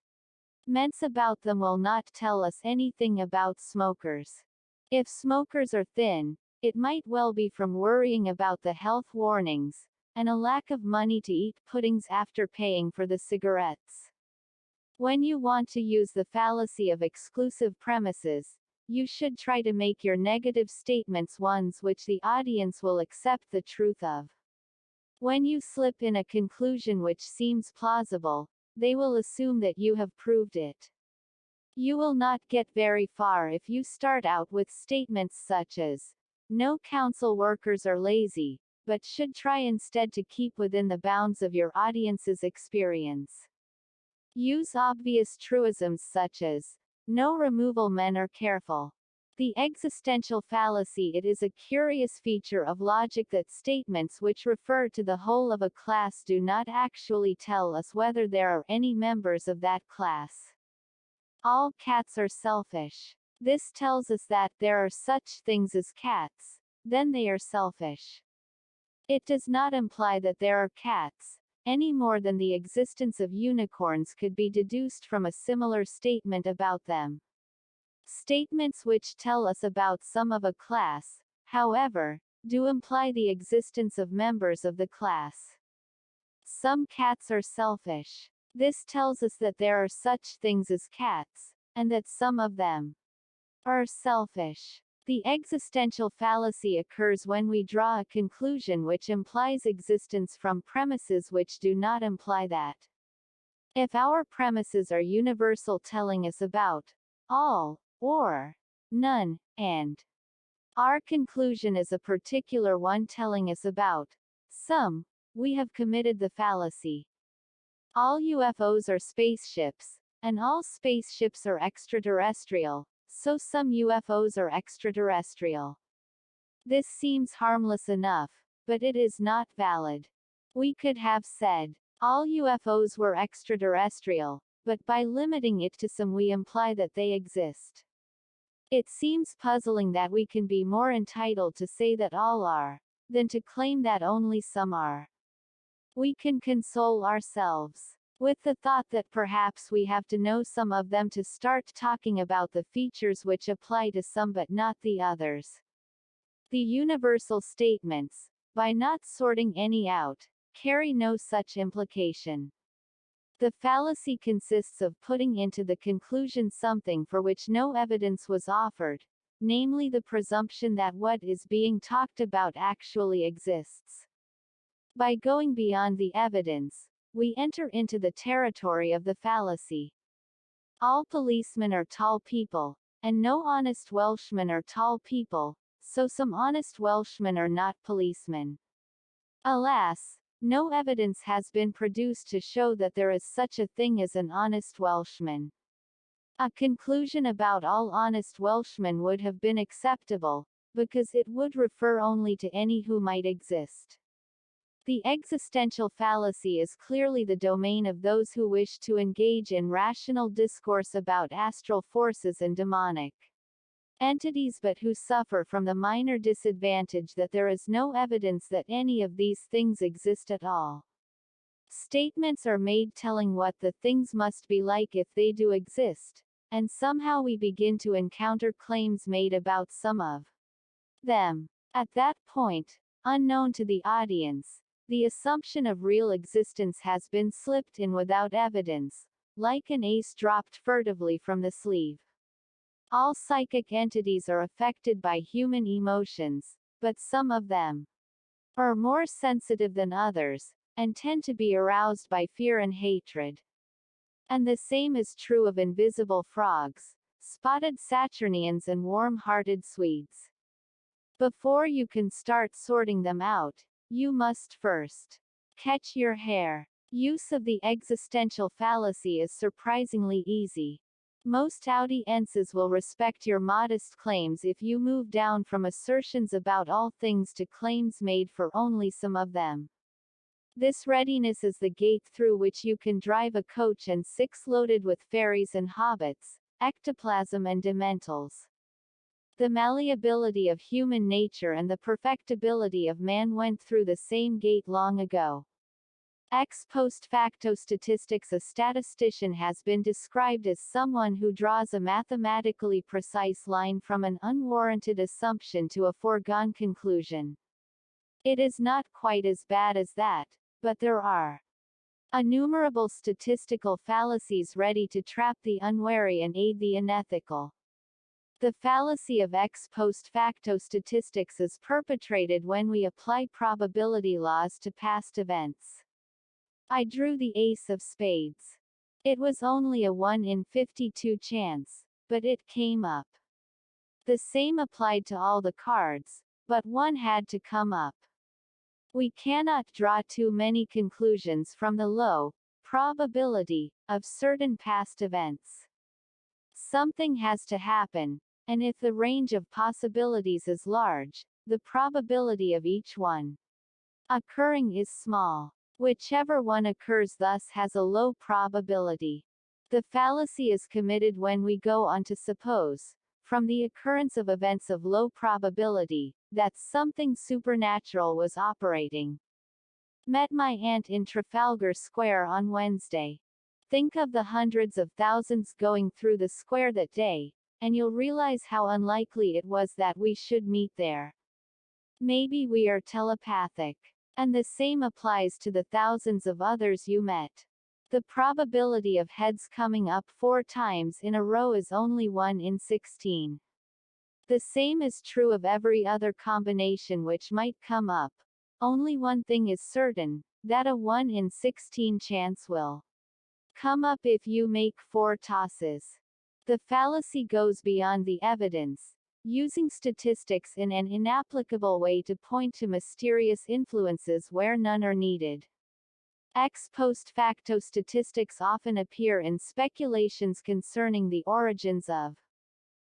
about them will not tell us anything about smokers. If smokers are thin, it might well be from worrying about the health warnings, and a lack of money to eat puddings after paying for the cigarettes. When you want to use the fallacy of exclusive premises, you should try to make your negative statements ones which the audience will accept the truth of. When you slip in a conclusion which seems plausible, they will assume that you have proved it. You will not get very far if you start out with statements such as, "No council workers are lazy," but should try instead to keep within the bounds of your audience's experience. Use obvious truisms such as, "No removal men are careful." The existential fallacy. It is a curious feature of logic that statements which refer to the whole of a class do not actually tell us whether there are any members of that class. All cats are selfish. This tells us that there are such things as cats, then they are selfish. It does not imply that there are cats, any more than the existence of unicorns could be deduced from a similar statement about them. Statements which tell us about some of a class, however, do imply the existence of members of the class. Some cats are selfish. This tells us that there are such things as cats, and that some of them are selfish. The existential fallacy occurs when we draw a conclusion which implies existence from premises which do not imply that. If our premises are universal, telling us about all, or none, and our conclusion is a particular one telling us about some, we have committed the fallacy. All UFOs are spaceships, and all spaceships are extraterrestrial, so some UFOs are extraterrestrial. This seems harmless enough, but it is not valid. We could have said, all UFOs were extraterrestrial, but by limiting it to some we imply that they exist. It seems puzzling that we can be more entitled to say that all are, than to claim that only some are. We can console ourselves with the thought that perhaps we have to know some of them to start talking about the features which apply to some but not the others. The universal statements, by not sorting any out, carry no such implication. The fallacy consists of putting into the conclusion something for which no evidence was offered, namely the presumption that what is being talked about actually exists. By going beyond the evidence, we enter into the territory of the fallacy. All policemen are tall people, and no honest Welshmen are tall people, so some honest Welshmen are not policemen. Alas, No evidence has been produced to show that there is such a thing as an honest Welshman. A conclusion about all honest Welshmen would have been acceptable, because it would refer only to any who might exist. The existential fallacy is clearly the domain of those who wish to engage in rational discourse about astral forces and demonic entities but who suffer from the minor disadvantage that there is no evidence that any of these things exist at all. Statements are made telling what the things must be like if they do exist, and somehow we begin to encounter claims made about some of them. At that point, unknown to the audience, the assumption of real existence has been slipped in without evidence, like an ace dropped furtively from the sleeve. All psychic entities are affected by human emotions, but some of them are more sensitive than others, and tend to be aroused by fear and hatred. And the same is true of invisible frogs, spotted Saturnians and warm-hearted Swedes. Before you can start sorting them out, you must first catch your hare. Use of the existential fallacy is surprisingly easy. Most audiences will respect your modest claims if you move down from assertions about all things to claims made for only some of them. This readiness is the gate through which you can drive a coach and six loaded with fairies and hobbits, ectoplasm and dementals. The malleability of human nature and the perfectibility of man went through the same gate long ago. Ex post facto statistics. A statistician has been described as someone who draws a mathematically precise line from an unwarranted assumption to a foregone conclusion. It is not quite as bad as that, but there are innumerable statistical fallacies ready to trap the unwary and aid the unethical. The fallacy of ex post facto statistics is perpetrated when we apply probability laws to past events. I drew the ace of spades. It was only a 1 in 52 chance, but it came up. The same applied to all the cards, but one had to come up. We cannot draw too many conclusions from the low probability of certain past events. Something has to happen, and if the range of possibilities is large, the probability of each one occurring is small. Whichever one occurs thus has a low probability. The fallacy is committed when we go on to suppose, from the occurrence of events of low probability, that something supernatural was operating. Met my aunt in Trafalgar Square on Wednesday. Think of the hundreds of thousands going through the square that day, and you'll realize how unlikely it was that we should meet there. Maybe we are telepathic. And the same applies to the thousands of others you met. The probability of heads coming up 4 times in a row is only 1 in 16. The same is true of every other combination which might come up. Only one thing is certain, that a 1 in 16 chance will come up if you make 4 tosses. The fallacy goes beyond the evidence, using statistics in an inapplicable way to point to mysterious influences where none are needed. Ex post facto statistics often appear in speculations concerning the origins of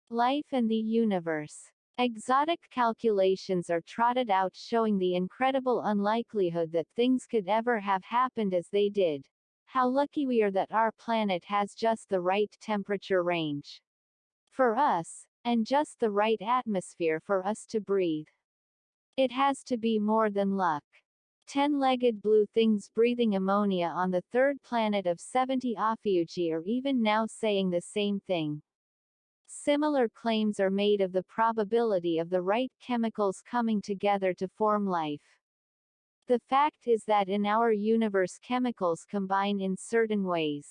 life and the universe. Exotic calculations are trotted out showing the incredible unlikelihood that things could ever have happened as they did. How lucky we are that our planet has just the right temperature range for us, and just the right atmosphere for us to breathe. It has to be more than luck. 10-legged blue things breathing ammonia on the third planet of 70 Ophiuchi are even now saying the same thing. Similar claims are made of the probability of the right chemicals coming together to form life. The fact is that in our universe chemicals combine in certain ways.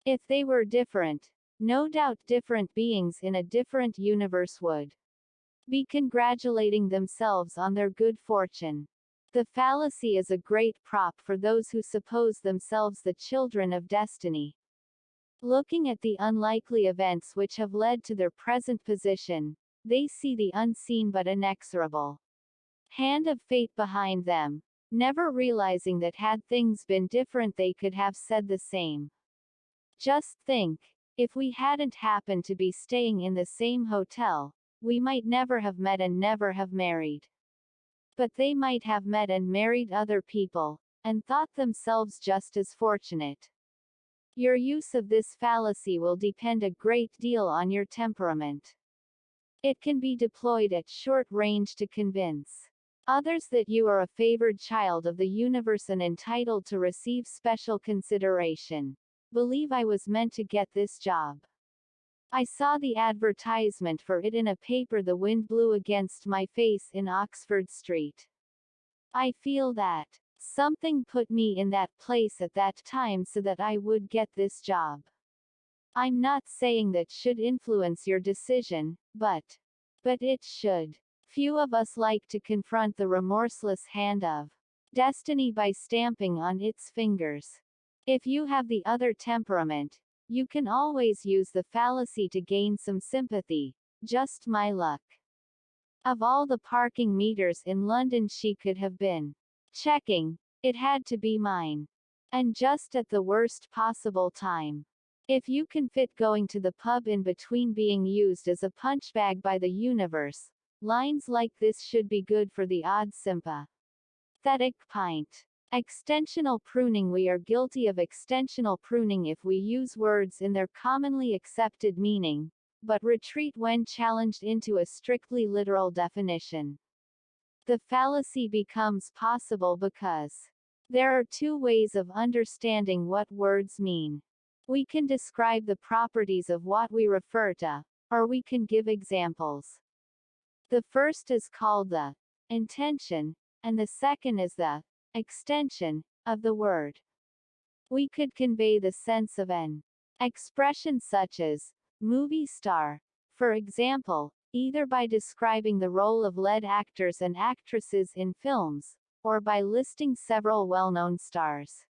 If they were different, no doubt different beings in a different universe would be congratulating themselves on their good fortune. The fallacy is a great prop for those who suppose themselves the children of destiny. Looking at the unlikely events which have led to their present position, they see the unseen but inexorable hand of fate behind them. never realizing that had things been different they could have said the same. Just think, if we hadn't happened to be staying in the same hotel, we might never have met and never have married. But they might have met and married other people, and thought themselves just as fortunate. Your use of this fallacy will depend a great deal on your temperament. It can be deployed at short range to convince others that you are a favored child of the universe and entitled to receive special consideration. Believe I was meant to get this job. I saw the advertisement for it in a paper. The wind blew against my face in Oxford Street. I feel that something put me in that place at that time so that I would get this job. I'm not saying that should influence your decision, but it should. Few of us like to confront the remorseless hand of destiny by stamping on its fingers. If you have the other temperament, you can always use the fallacy to gain some sympathy. Just my luck. Of all the parking meters in London she could have been checking, it had to be mine. And just at the worst possible time. If you can fit going to the pub in between being used as a punchbag by the universe, lines like this should be good for the odd sympathetic pint. Extensional pruning. We are guilty of extensional pruning if we use words in their commonly accepted meaning, but retreat when challenged into a strictly literal definition. The fallacy becomes possible because there are two ways of understanding what words mean. We can describe the properties of what we refer to, or we can give examples. The first is called the intention, and the second is the extension of the word. We could convey the sense of an expression such as movie star, for example, either by describing the role of lead actors and actresses in films, or by listing several well-known stars.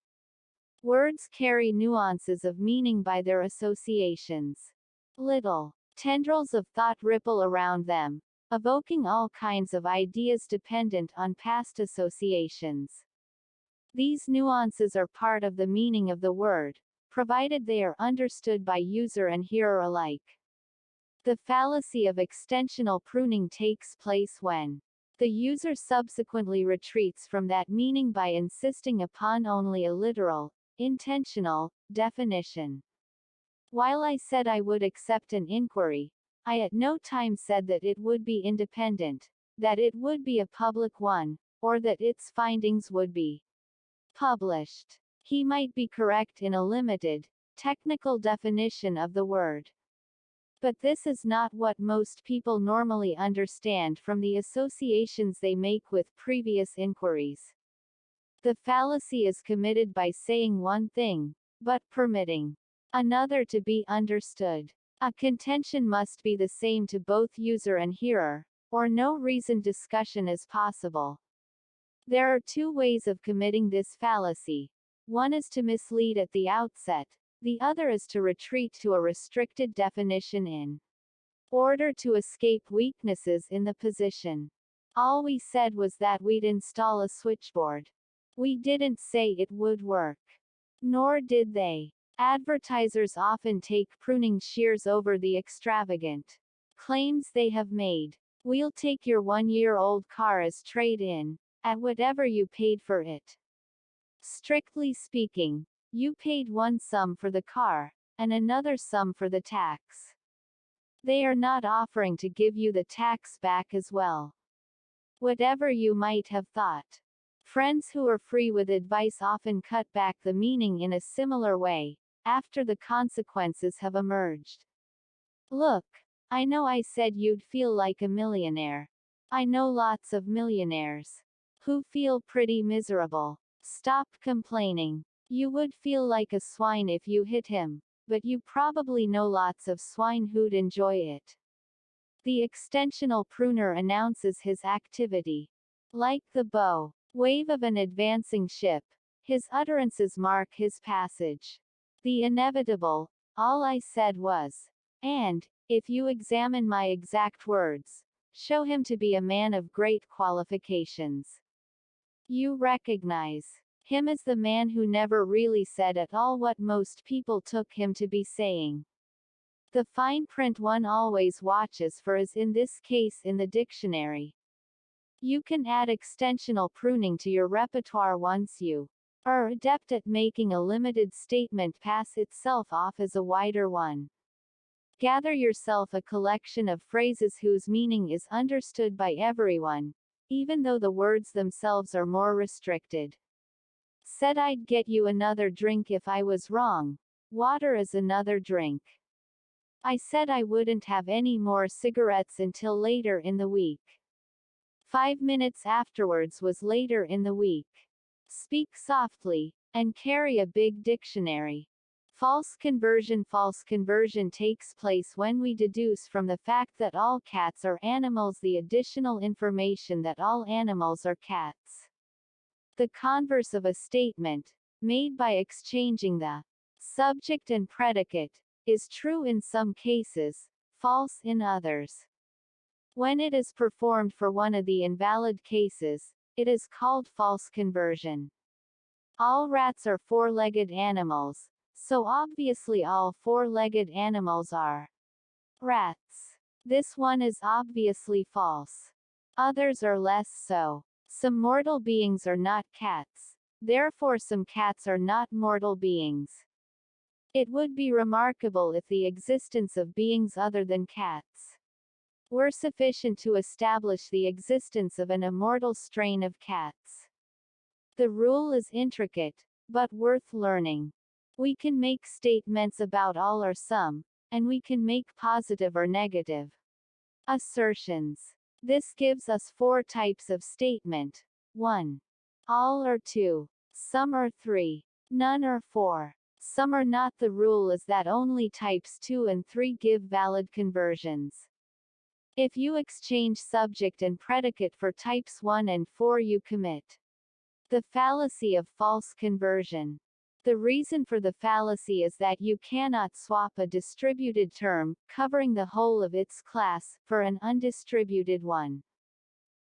Words carry nuances of meaning by their associations. Little tendrils of thought ripple around them, evoking all kinds of ideas dependent on past associations. These nuances are part of the meaning of the word, provided they are understood by user and hearer alike. The fallacy of extensional pruning takes place when the user subsequently retreats from that meaning by insisting upon only a literal, intentional definition. While I said I would accept an inquiry, I at no time said that it would be independent, that it would be a public one, or that its findings would be published. He might be correct in a limited, technical definition of the word. But this is not what most people normally understand from the associations they make with previous inquiries. The fallacy is committed by saying one thing, but permitting another to be understood. A contention must be the same to both user and hearer, or no reasoned discussion is possible. There are two ways of committing this fallacy. One is to mislead at the outset, the other is to retreat to a restricted definition in order to escape weaknesses in the position. All we said was that we'd install a switchboard. We didn't say it would work. Nor did they. Advertisers often take pruning shears over the extravagant claims they have made. We'll take your one-year-old car as trade-in, at whatever you paid for it. Strictly speaking, you paid one sum for the car, and another sum for the tax. They are not offering to give you the tax back as well. Whatever you might have thought. Friends who are free with advice often cut back the meaning in a similar way, after the consequences have emerged. Look, I know I said you'd feel like a millionaire. I know lots of millionaires who feel pretty miserable. Stop complaining. You would feel like a swine if you hit him, but you probably know lots of swine who'd enjoy it. The extensional pruner announces his activity. Like the bow wave of an advancing ship, his utterances mark his passage. The inevitable, all I said was, and, if you examine my exact words, show him to be a man of great qualifications. You recognize him as the man who never really said at all what most people took him to be saying. The fine print one always watches for is in this case in the dictionary. You can add extensional pruning to your repertoire once you are adept at making a limited statement pass itself off as a wider one. Gather yourself a collection of phrases whose meaning is understood by everyone, even though the words themselves are more restricted. Said I'd get you another drink if I was wrong. Water is another drink. I said I wouldn't have any more cigarettes until later in the week. 5 minutes afterwards was later in the week. Speak softly, and carry a big dictionary. False conversion takes place when we deduce from the fact that all cats are animals the additional information that all animals are cats. The converse of a statement, made by exchanging the subject and predicate, is true in some cases, false in others. When it is performed for one of the invalid cases, it is called false conversion. All rats are four-legged animals, so obviously all four-legged animals are rats. This one is obviously false. Others are less so. Some mortal beings are not cats, therefore some cats are not mortal beings. It would be remarkable if the existence of beings other than cats were sufficient to establish the existence of an immortal strain of cats. The rule is intricate, but worth learning. We can make statements about all or some, and we can make positive or negative assertions. This gives us 4 types of statement. 1. All or 2. Some or 3. None or 4. Some or not. The rule is that only types 2 and 3 give valid conversions. If you exchange subject and predicate for types 1 and 4, you commit the fallacy of false conversion. The reason for the fallacy is that you cannot swap a distributed term, covering the whole of its class, for an undistributed one.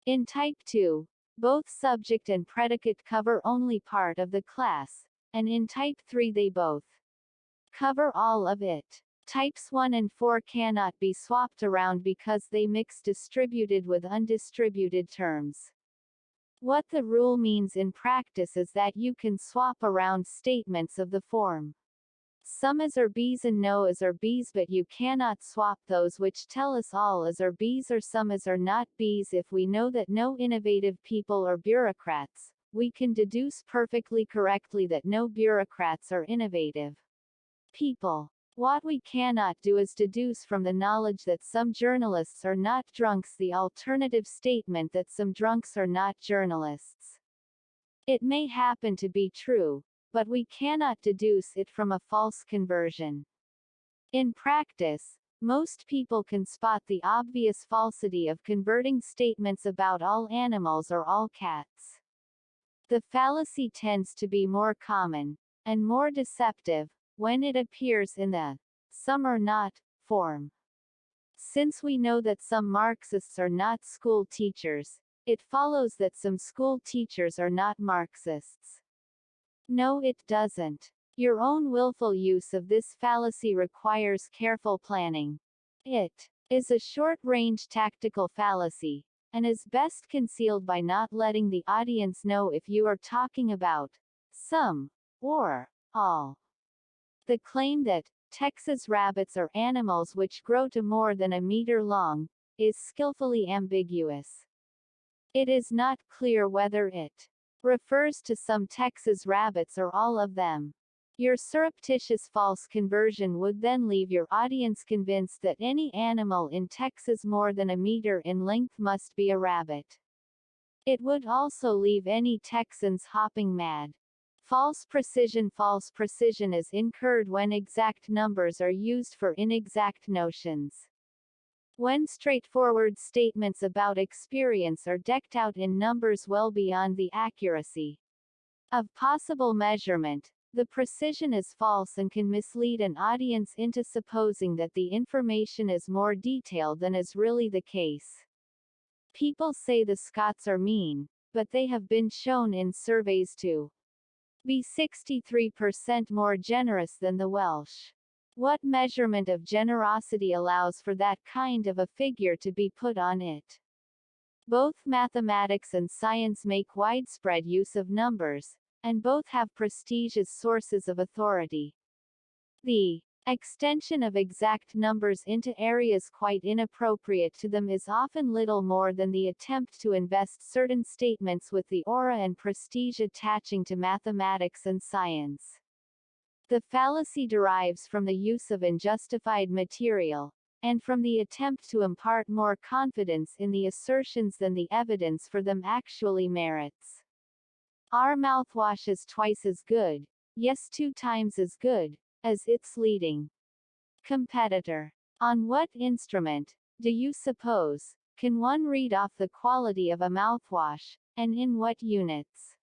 In type 2, both subject and predicate cover only part of the class, and in type 3 they both cover all of it. Types 1 and 4 cannot be swapped around because they mix distributed with undistributed terms. What the rule means in practice is that you can swap around statements of the form some is or bees and no is or bees, but you cannot swap those which tell us all is or bees or some is or not bees. If we know that no innovative people are bureaucrats, we can deduce perfectly correctly that no bureaucrats are innovative people. What we cannot do is deduce from the knowledge that some journalists are not drunks the alternative statement that some drunks are not journalists. It may happen to be true, but we cannot deduce it from a false conversion. In practice, most people can spot the obvious falsity of converting statements about all animals or all cats. The fallacy tends to be more common, and more deceptive, when it appears in the some or not form. Since we know that some Marxists are not school teachers, it follows that some school teachers are not Marxists. No, it doesn't. Your own willful use of this fallacy requires careful planning. It is a short-range tactical fallacy, and is best concealed by not letting the audience know if you are talking about some or all. The claim that Texas rabbits are animals which grow to more than a meter long is skillfully ambiguous. It is not clear whether it refers to some Texas rabbits or all of them. Your surreptitious false conversion would then leave your audience convinced that any animal in Texas more than a meter in length must be a rabbit. It would also leave any Texans hopping mad. False precision is incurred when exact numbers are used for inexact notions. When straightforward statements about experience are decked out in numbers well beyond the accuracy of possible measurement, the precision is false and can mislead an audience into supposing that the information is more detailed than is really the case. People say the Scots are mean, but they have been shown in surveys to be 63% more generous than the Welsh. What measurement of generosity allows for that kind of a figure to be put on it? Both mathematics and science make widespread use of numbers, and both have prestige as sources of authority. The extension of exact numbers into areas quite inappropriate to them is often little more than the attempt to invest certain statements with the aura and prestige attaching to mathematics and science. The fallacy derives from the use of unjustified material, and from the attempt to impart more confidence in the assertions than the evidence for them actually merits. Our mouthwash is twice as good, yes 2 times as good, as its leading competitor. On what instrument, do you suppose, can one read off the quality of a mouthwash, and in what units?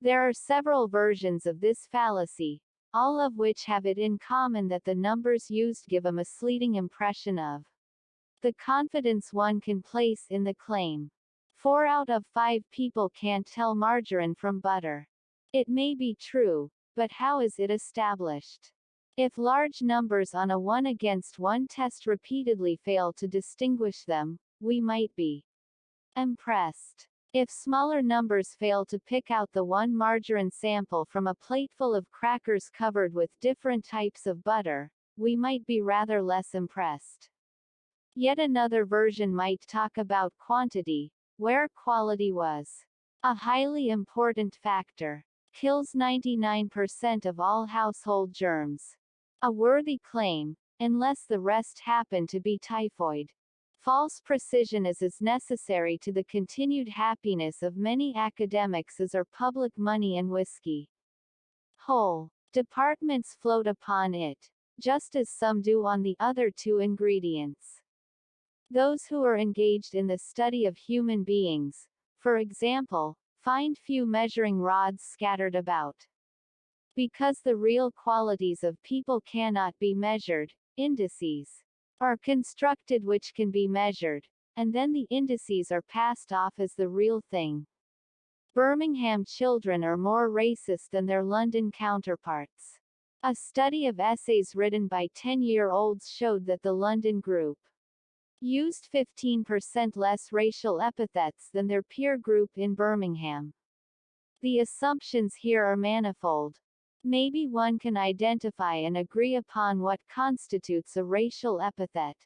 There are several versions of this fallacy, all of which have it in common that the numbers used give a misleading impression of the confidence one can place in the claim. 4 out of 5 people can't tell margarine from butter. It may be true, but how is it established? If large numbers on a 1-against-1 test repeatedly fail to distinguish them, we might be impressed. If smaller numbers fail to pick out the one margarine sample from a plateful of crackers covered with different types of butter, we might be rather less impressed. Yet another version might talk about quantity, where quality was a highly important factor. Kills 99% of all household germs. A worthy claim, unless the rest happen to be typhoid. False precision is as necessary to the continued happiness of many academics as are public money and whiskey. Whole departments float upon it, just as some do on the other 2 ingredients. Those who are engaged in the study of human beings, for example, find few measuring rods scattered about. Because the real qualities of people cannot be measured, indices are constructed which can be measured, and then the indices are passed off as the real thing. Birmingham children are more racist than their London counterparts. A study of essays written by 10-year-olds showed that the London group used 15% less racial epithets than their peer group in Birmingham. The assumptions here are manifold. Maybe one can identify and agree upon what constitutes a racial epithet.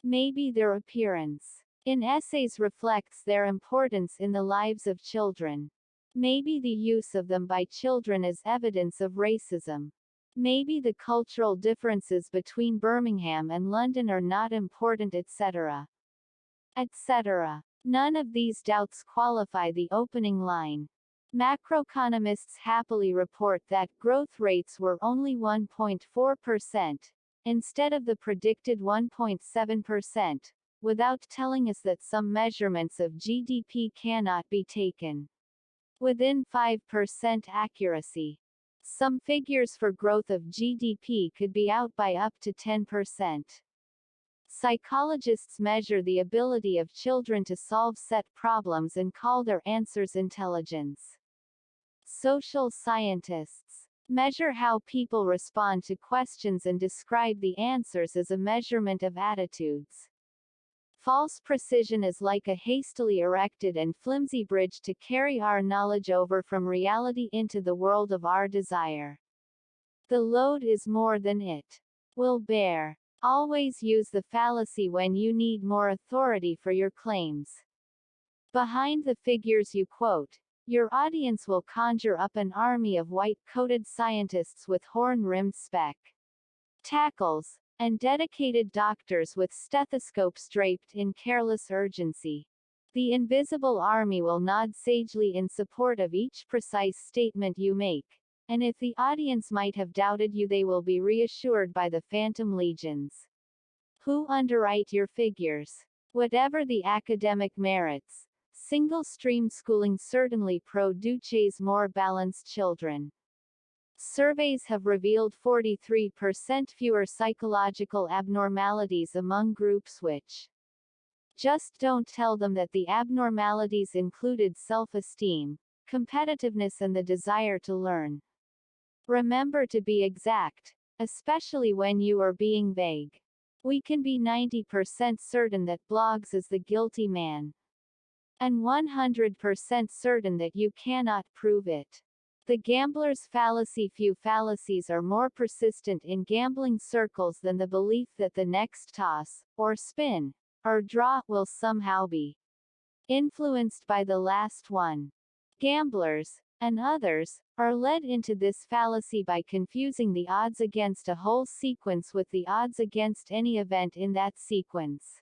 Maybe their appearance in essays reflects their importance in the lives of children. Maybe the use of them by children is evidence of racism. Maybe the cultural differences between Birmingham and London are not important, etc. etc. None of these doubts qualify the opening line. Macroeconomists happily report that growth rates were only 1.4%, instead of the predicted 1.7%, without telling us that some measurements of GDP cannot be taken within 5% accuracy. Some figures for growth of GDP could be out by up to 10%. Psychologists measure the ability of children to solve set problems and call their answers intelligence. Social scientists measure how people respond to questions and describe the answers as a measurement of attitudes. False precision is like a hastily erected and flimsy bridge to carry our knowledge over from reality into the world of our desire. The load is more than it will bear. Always use the fallacy when you need more authority for your claims. Behind the figures you quote, your audience will conjure up an army of white-coated scientists with horn-rimmed spectacles, and dedicated doctors with stethoscopes draped in careless urgency. The invisible army will nod sagely in support of each precise statement you make, and if the audience might have doubted you, they will be reassured by the phantom legions who underwrite your figures. Whatever the academic merits, single-stream schooling certainly produces more balanced children. Surveys have revealed 43% fewer psychological abnormalities among groups which Just don't tell them that the abnormalities included self-esteem, competitiveness and the desire to learn. Remember to be exact, especially when you are being vague. We can be 90% certain that blogs is the guilty man, and 100% certain that you cannot prove it. The gambler's fallacy. Few fallacies are more persistent in gambling circles than the belief that the next toss, or spin, or draw will somehow be influenced by the last one. Gamblers, and others, are led into this fallacy by confusing the odds against a whole sequence with the odds against any event in that sequence.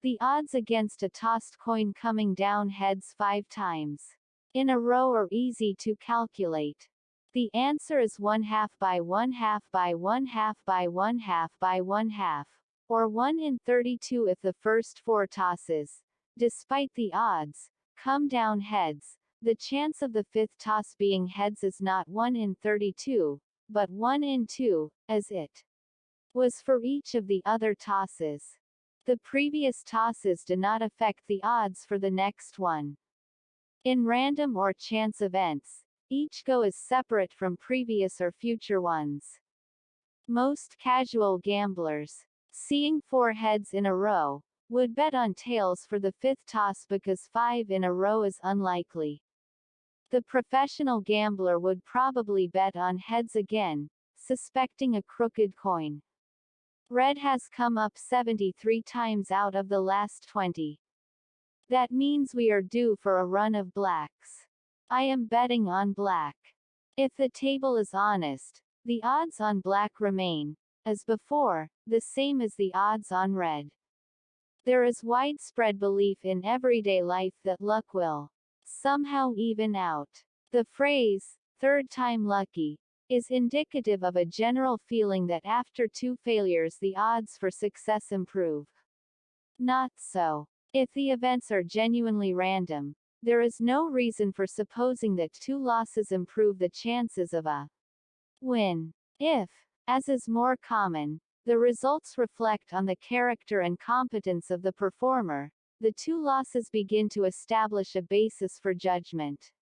The odds against a tossed coin coming down heads 5 times in a row are easy to calculate. The answer is 1/2 by 1/2 by 1/2 by 1/2 by 1/2, or 1 in 32 if the first 4 tosses, despite the odds, come down heads. The chance of the 5th toss being heads is not 1 in 32, but 1 in 2, as it was for each of the other tosses. The previous tosses do not affect the odds for the next one. In random or chance events, each go is separate from previous or future ones. Most casual gamblers, seeing 4 heads in a row, would bet on tails for the 5th toss because 5 in a row is unlikely. The professional gambler would probably bet on heads again, suspecting a crooked coin. Red has come up 73 times out of the last 20. That means we are due for a run of blacks. I am betting on black. If the table is honest, the odds on black remain, as before, the same as the odds on red. There is widespread belief in everyday life that luck will somehow even out. The phrase, "third time lucky," is indicative of a general feeling that after 2 failures the odds for success improve. Not so. If the events are genuinely random, there is no reason for supposing that 2 losses improve the chances of a win. If, as is more common, the results reflect on the character and competence of the performer, the 2 losses begin to establish a basis for judgment.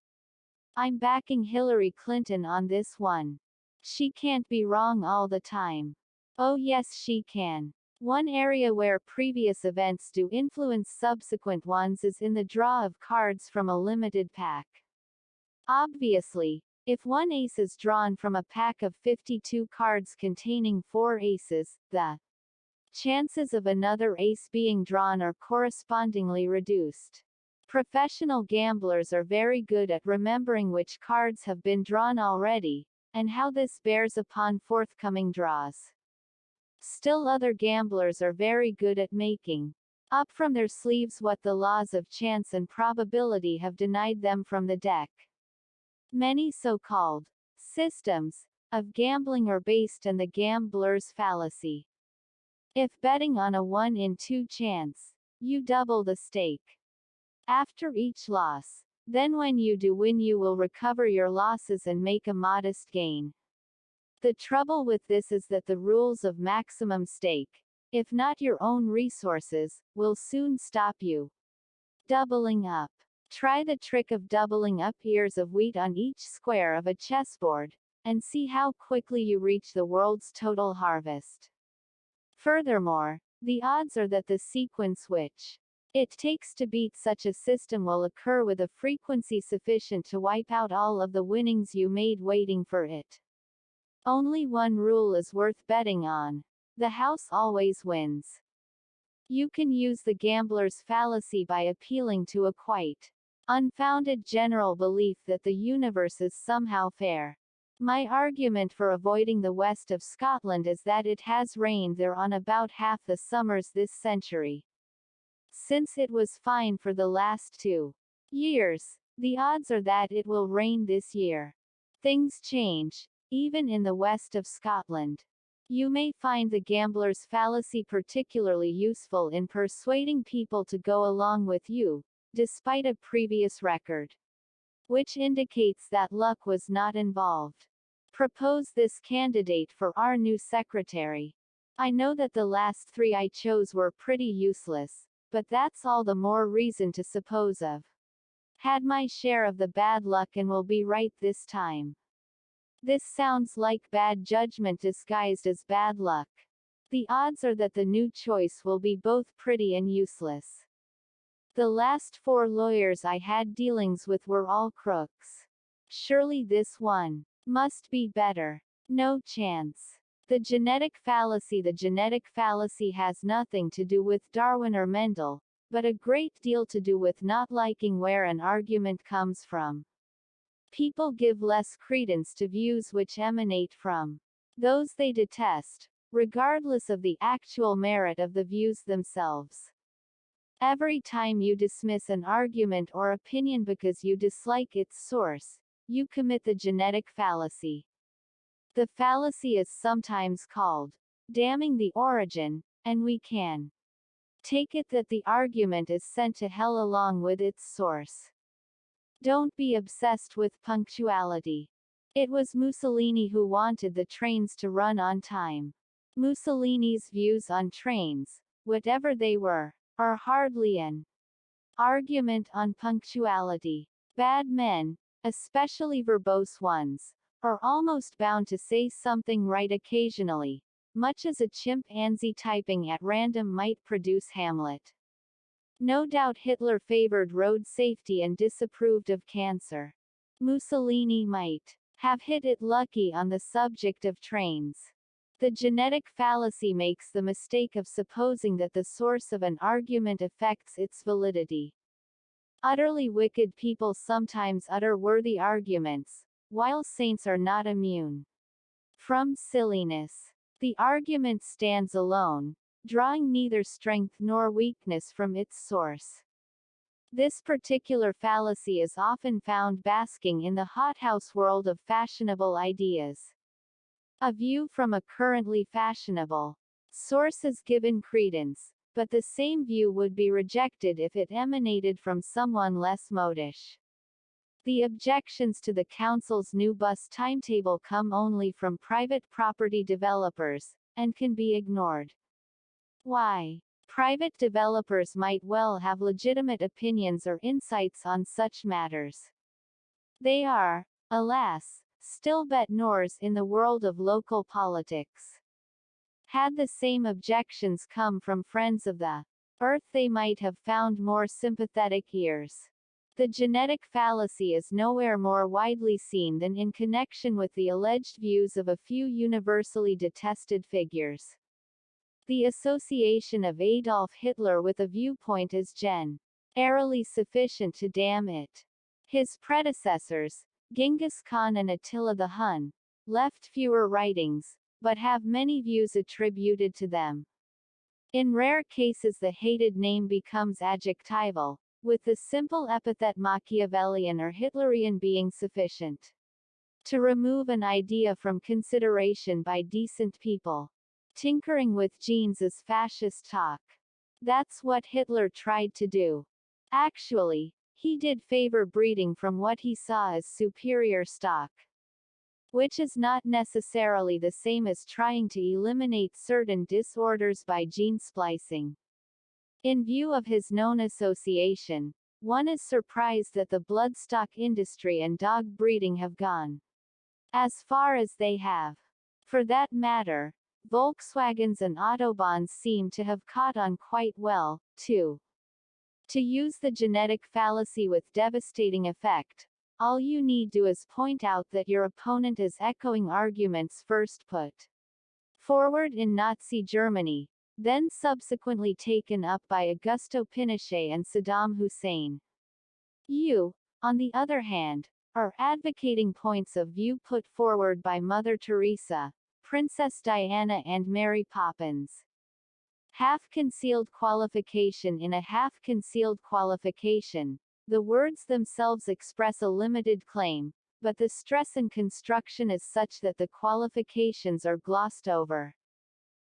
I'm backing Hillary Clinton on this one. She can't be wrong all the time. Oh yes, she can. One area where previous events do influence subsequent ones is in the draw of cards from a limited pack. Obviously, if one ace is drawn from a pack of 52 cards containing 4 aces, the chances of another ace being drawn are correspondingly reduced. Professional gamblers are very good at remembering which cards have been drawn already, and how this bears upon forthcoming draws. Still other gamblers are very good at making up from their sleeves what the laws of chance and probability have denied them from the deck. Many so-called systems of gambling are based on the gambler's fallacy. If betting on a 1 in 2 chance, you double the stake after each loss, then when you do win you will recover your losses and make a modest gain. The trouble with this is that the rules of maximum stake, if not your own resources, will soon stop you doubling up. Try the trick of doubling up ears of wheat on each square of a chessboard, and see how quickly you reach the world's total harvest. Furthermore, the odds are that the sequence which it takes to beat such a system will occur with a frequency sufficient to wipe out all of the winnings you made waiting for it. Only one rule is worth betting on. The house always wins. You can use the gambler's fallacy by appealing to a quite unfounded general belief that the universe is somehow fair. My argument for avoiding the west of Scotland is that it has rained there on about half the summers this century. Since it was fine for the last 2 years, the odds are that it will rain this year. Things change, even in the west of Scotland. You may find the gambler's fallacy particularly useful in persuading people to go along with you, despite a previous record, which indicates that luck was not involved. Propose this candidate for our new secretary. I know that the last 3 I chose were pretty useless, but that's all the more reason to suppose of. Had my share of the bad luck and will be right this time. This sounds like bad judgment disguised as bad luck. The odds are that the new choice will be both pretty and useless. The last 4 lawyers I had dealings with were all crooks. Surely this one must be better. No chance. The genetic fallacy has nothing to do with Darwin or Mendel, but a great deal to do with not liking where an argument comes from. People give less credence to views which emanate from those they detest, regardless of the actual merit of the views themselves. Every time you dismiss an argument or opinion because you dislike its source, you commit the genetic fallacy. The fallacy is sometimes called damning the origin, and we can take it that the argument is sent to hell along with its source. Don't be obsessed with punctuality. It was Mussolini who wanted the trains to run on time. Mussolini's views on trains, whatever they were, are hardly an argument on punctuality. Bad men, especially verbose ones, are almost bound to say something right occasionally, much as a chimpanzee typing at random might produce Hamlet. No doubt Hitler favored road safety and disapproved of cancer. Mussolini might have hit it lucky on the subject of trains. The genetic fallacy makes the mistake of supposing that the source of an argument affects its validity. Utterly wicked people sometimes utter worthy arguments, while saints are not immune from silliness. The argument stands alone, drawing neither strength nor weakness from its source. This particular fallacy is often found basking in the hothouse world of fashionable ideas. A view from a currently fashionable source is given credence, but the same view would be rejected if it emanated from someone less modish. The objections to the council's new bus timetable come only from private property developers, and can be ignored. Why? Private developers might well have legitimate opinions or insights on such matters. They are, alas, still bête-noires in the world of local politics. Had the same objections come from friends of the earth, they might have found more sympathetic ears. The genetic fallacy is nowhere more widely seen than in connection with the alleged views of a few universally detested figures. The association of Adolf Hitler with a viewpoint is generally sufficient to damn it. His predecessors, Genghis Khan and Attila the Hun, left fewer writings, but have many views attributed to them. In rare cases the hated name becomes adjectival, with the simple epithet Machiavellian or Hitlerian being sufficient to remove an idea from consideration by decent people. Tinkering with genes is fascist talk. That's what Hitler tried to do. Actually, he did favor breeding from what he saw as superior stock, which is not necessarily the same as trying to eliminate certain disorders by gene splicing. In view of his known association, one is surprised that the bloodstock industry and dog breeding have gone as far as they have. For that matter, Volkswagens and Autobahns seem to have caught on quite well, too. To use the genetic fallacy with devastating effect, all you need do is point out that your opponent is echoing arguments first put forward in Nazi Germany, then subsequently taken up by Augusto Pinochet and Saddam Hussein. You, on the other hand, are advocating points of view put forward by Mother Teresa, Princess Diana and Mary Poppins. Half-concealed qualification in a half-concealed qualification. The words themselves express a limited claim, but the stress and construction is such that the qualifications are glossed over.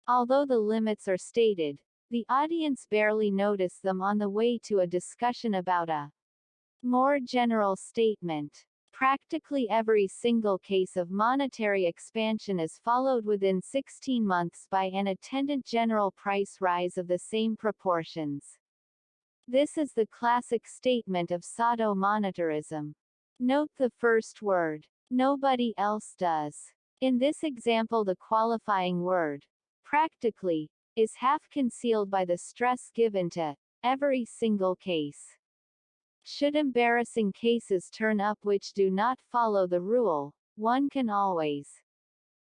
Although the limits are stated, the audience barely notice them on the way to a discussion about a more general statement. Practically every single case of monetary expansion is followed within 16 months by an attendant general price rise of the same proportions. This is the classic statement of pseudo-monetarism. Note the first word. Nobody else does. In this example, the qualifying word, practically, is half concealed by the stress given to every single case. Should embarrassing cases turn up which do not follow the rule, one can always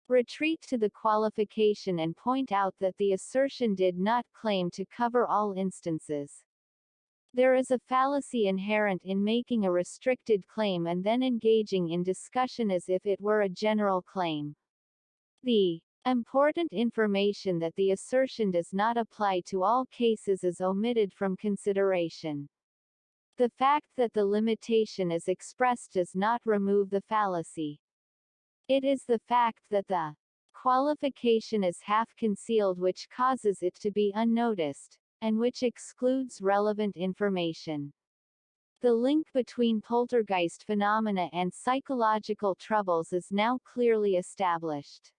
retreat to the qualification and point out that the assertion did not claim to cover all instances. There is a fallacy inherent in making a restricted claim and then engaging in discussion as if it were a general claim. The important information that the assertion does not apply to all cases is omitted from consideration. The fact that the limitation is expressed does not remove the fallacy. It is the fact that the qualification is half concealed which causes it to be unnoticed, and which excludes relevant information. The link between poltergeist phenomena and psychological troubles is now clearly established.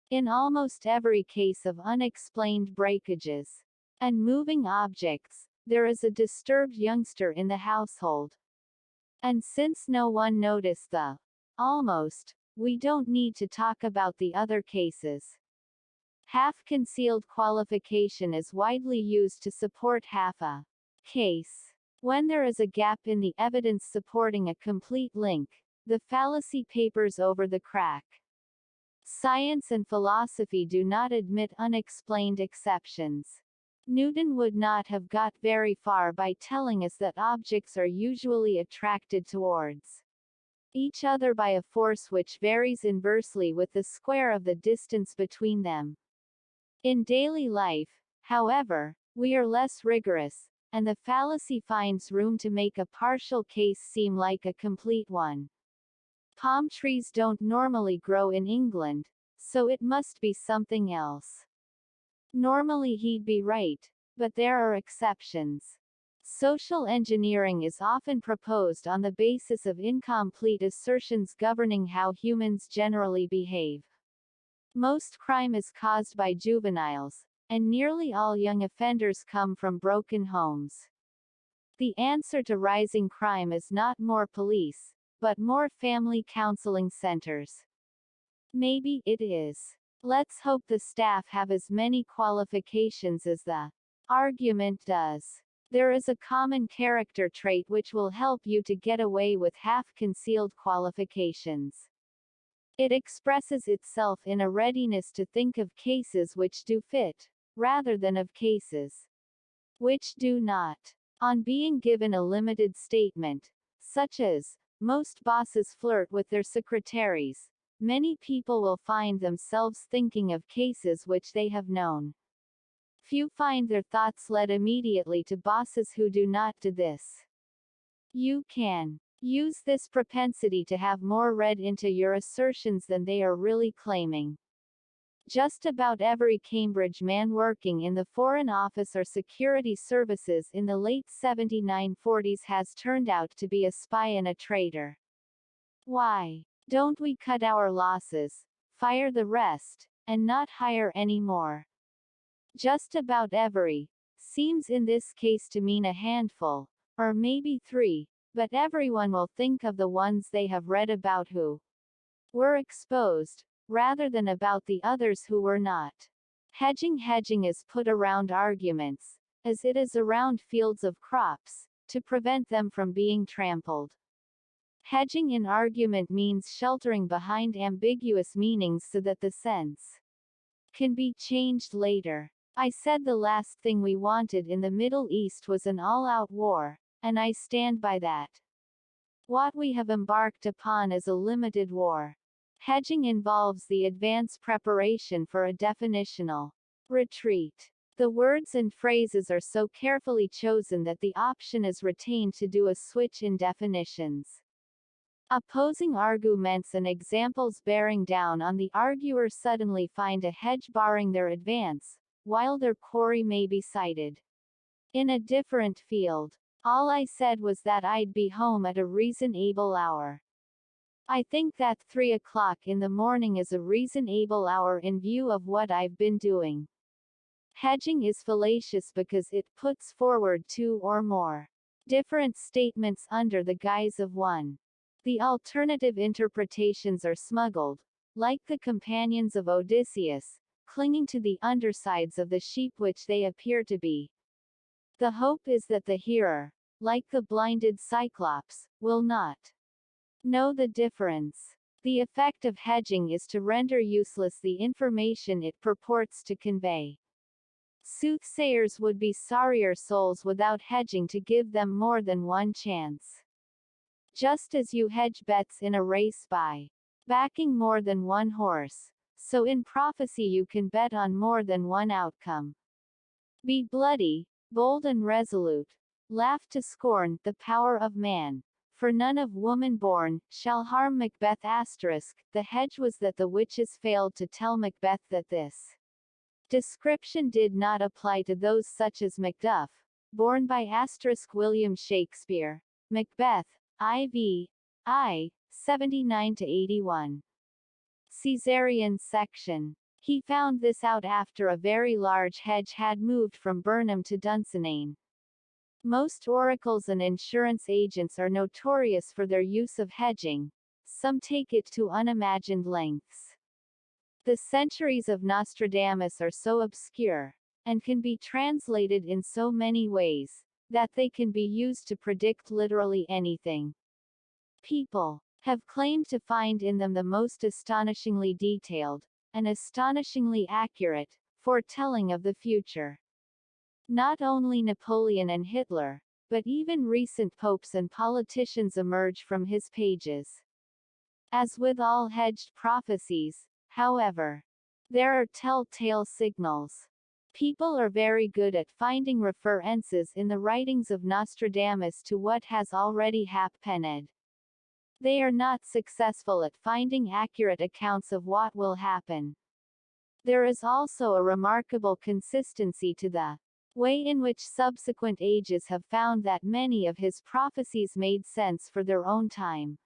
In almost every case of unexplained breakages and moving objects, there is a disturbed youngster in the household. And since no one noticed the almost, we don't need to talk about the other cases. Half-concealed qualification is widely used to support half a case. When there is a gap in the evidence supporting a complete link, the fallacy papers over the crack. Science and philosophy do not admit unexplained exceptions. Newton would not have got very far by telling us that objects are usually attracted towards each other by a force which varies inversely with the square of the distance between them. In daily life, however, we are less rigorous, and the fallacy finds room to make a partial case seem like a complete one. Palm trees don't normally grow in England, so it must be something else. Normally he'd be right, but there are exceptions. Social engineering is often proposed on the basis of incomplete assertions governing how humans generally behave. Most crime is caused by juveniles, and nearly all young offenders come from broken homes. The answer to rising crime is not more police, but more family counseling centers. Maybe it is. Let's hope the staff have as many qualifications as the argument does. There is a common character trait which will help you to get away with half-concealed qualifications. It expresses itself in a readiness to think of cases which do fit, rather than of cases which do not. On being given a limited statement, such as, most bosses flirt with their secretaries, many people will find themselves thinking of cases which they have known. Few find their thoughts led immediately to bosses who do not do this. You can use this propensity to have more read into your assertions than they are really claiming. Just about every Cambridge man working in the Foreign Office or Security Services in the late 1940s has turned out to be a spy and a traitor. Why don't we cut our losses, fire the rest, and not hire any more? Just about every seems in this case to mean a handful, or maybe 3, but everyone will think of the ones they have read about who were exposed, rather than about the others who were not. Hedging is put around arguments, as it is around fields of crops, to prevent them from being trampled. Hedging in argument means sheltering behind ambiguous meanings so that the sense can be changed later. I said the last thing we wanted in the Middle East was an all-out war, and I stand by that. What we have embarked upon is a limited war. Hedging involves the advance preparation for a definitional retreat. The words and phrases are so carefully chosen that the option is retained to do a switch in definitions. Opposing arguments and examples bearing down on the arguer suddenly find a hedge barring their advance, while their quarry may be cited in a different field. All I said was that I'd be home at a reasonable hour. I think that 3 o'clock in the morning is a reasonable hour in view of what I've been doing. Hedging is fallacious because it puts forward two or more different statements under the guise of one. The alternative interpretations are smuggled, like the companions of Odysseus, clinging to the undersides of the sheep which they appear to be. The hope is that the hearer, like the blinded Cyclops, will not know the difference. The effect of hedging is to render useless the information it purports to convey. Soothsayers would be sorrier souls without hedging to give them more than one chance. Just as you hedge bets in a race by backing more than one horse, so in prophecy you can bet on more than one outcome. Be bloody, bold and resolute. Laugh to scorn the power of man. For none of woman born shall harm Macbeth. The hedge was that the witches failed to tell Macbeth that this description did not apply to those such as Macduff, born by William Shakespeare. Macbeth, IV, I, 79-81. Caesarean section. He found this out after a very large hedge had moved from Burnham to Dunsinane. Most oracles and insurance agents are notorious for their use of hedging. Some take it to unimagined lengths. The centuries of Nostradamus are so obscure, and can be translated in so many ways, that they can be used to predict literally anything. People have claimed to find in them the most astonishingly detailed, and astonishingly accurate, foretelling of the future. Not only Napoleon and Hitler, but even recent popes and politicians emerge from his pages. As with all hedged prophecies, however, there are telltale signals. People are very good at finding references in the writings of Nostradamus to what has already happened. They are not successful at finding accurate accounts of what will happen. There is also a remarkable consistency to the way in which subsequent ages have found that many of his prophecies made sense for their own time.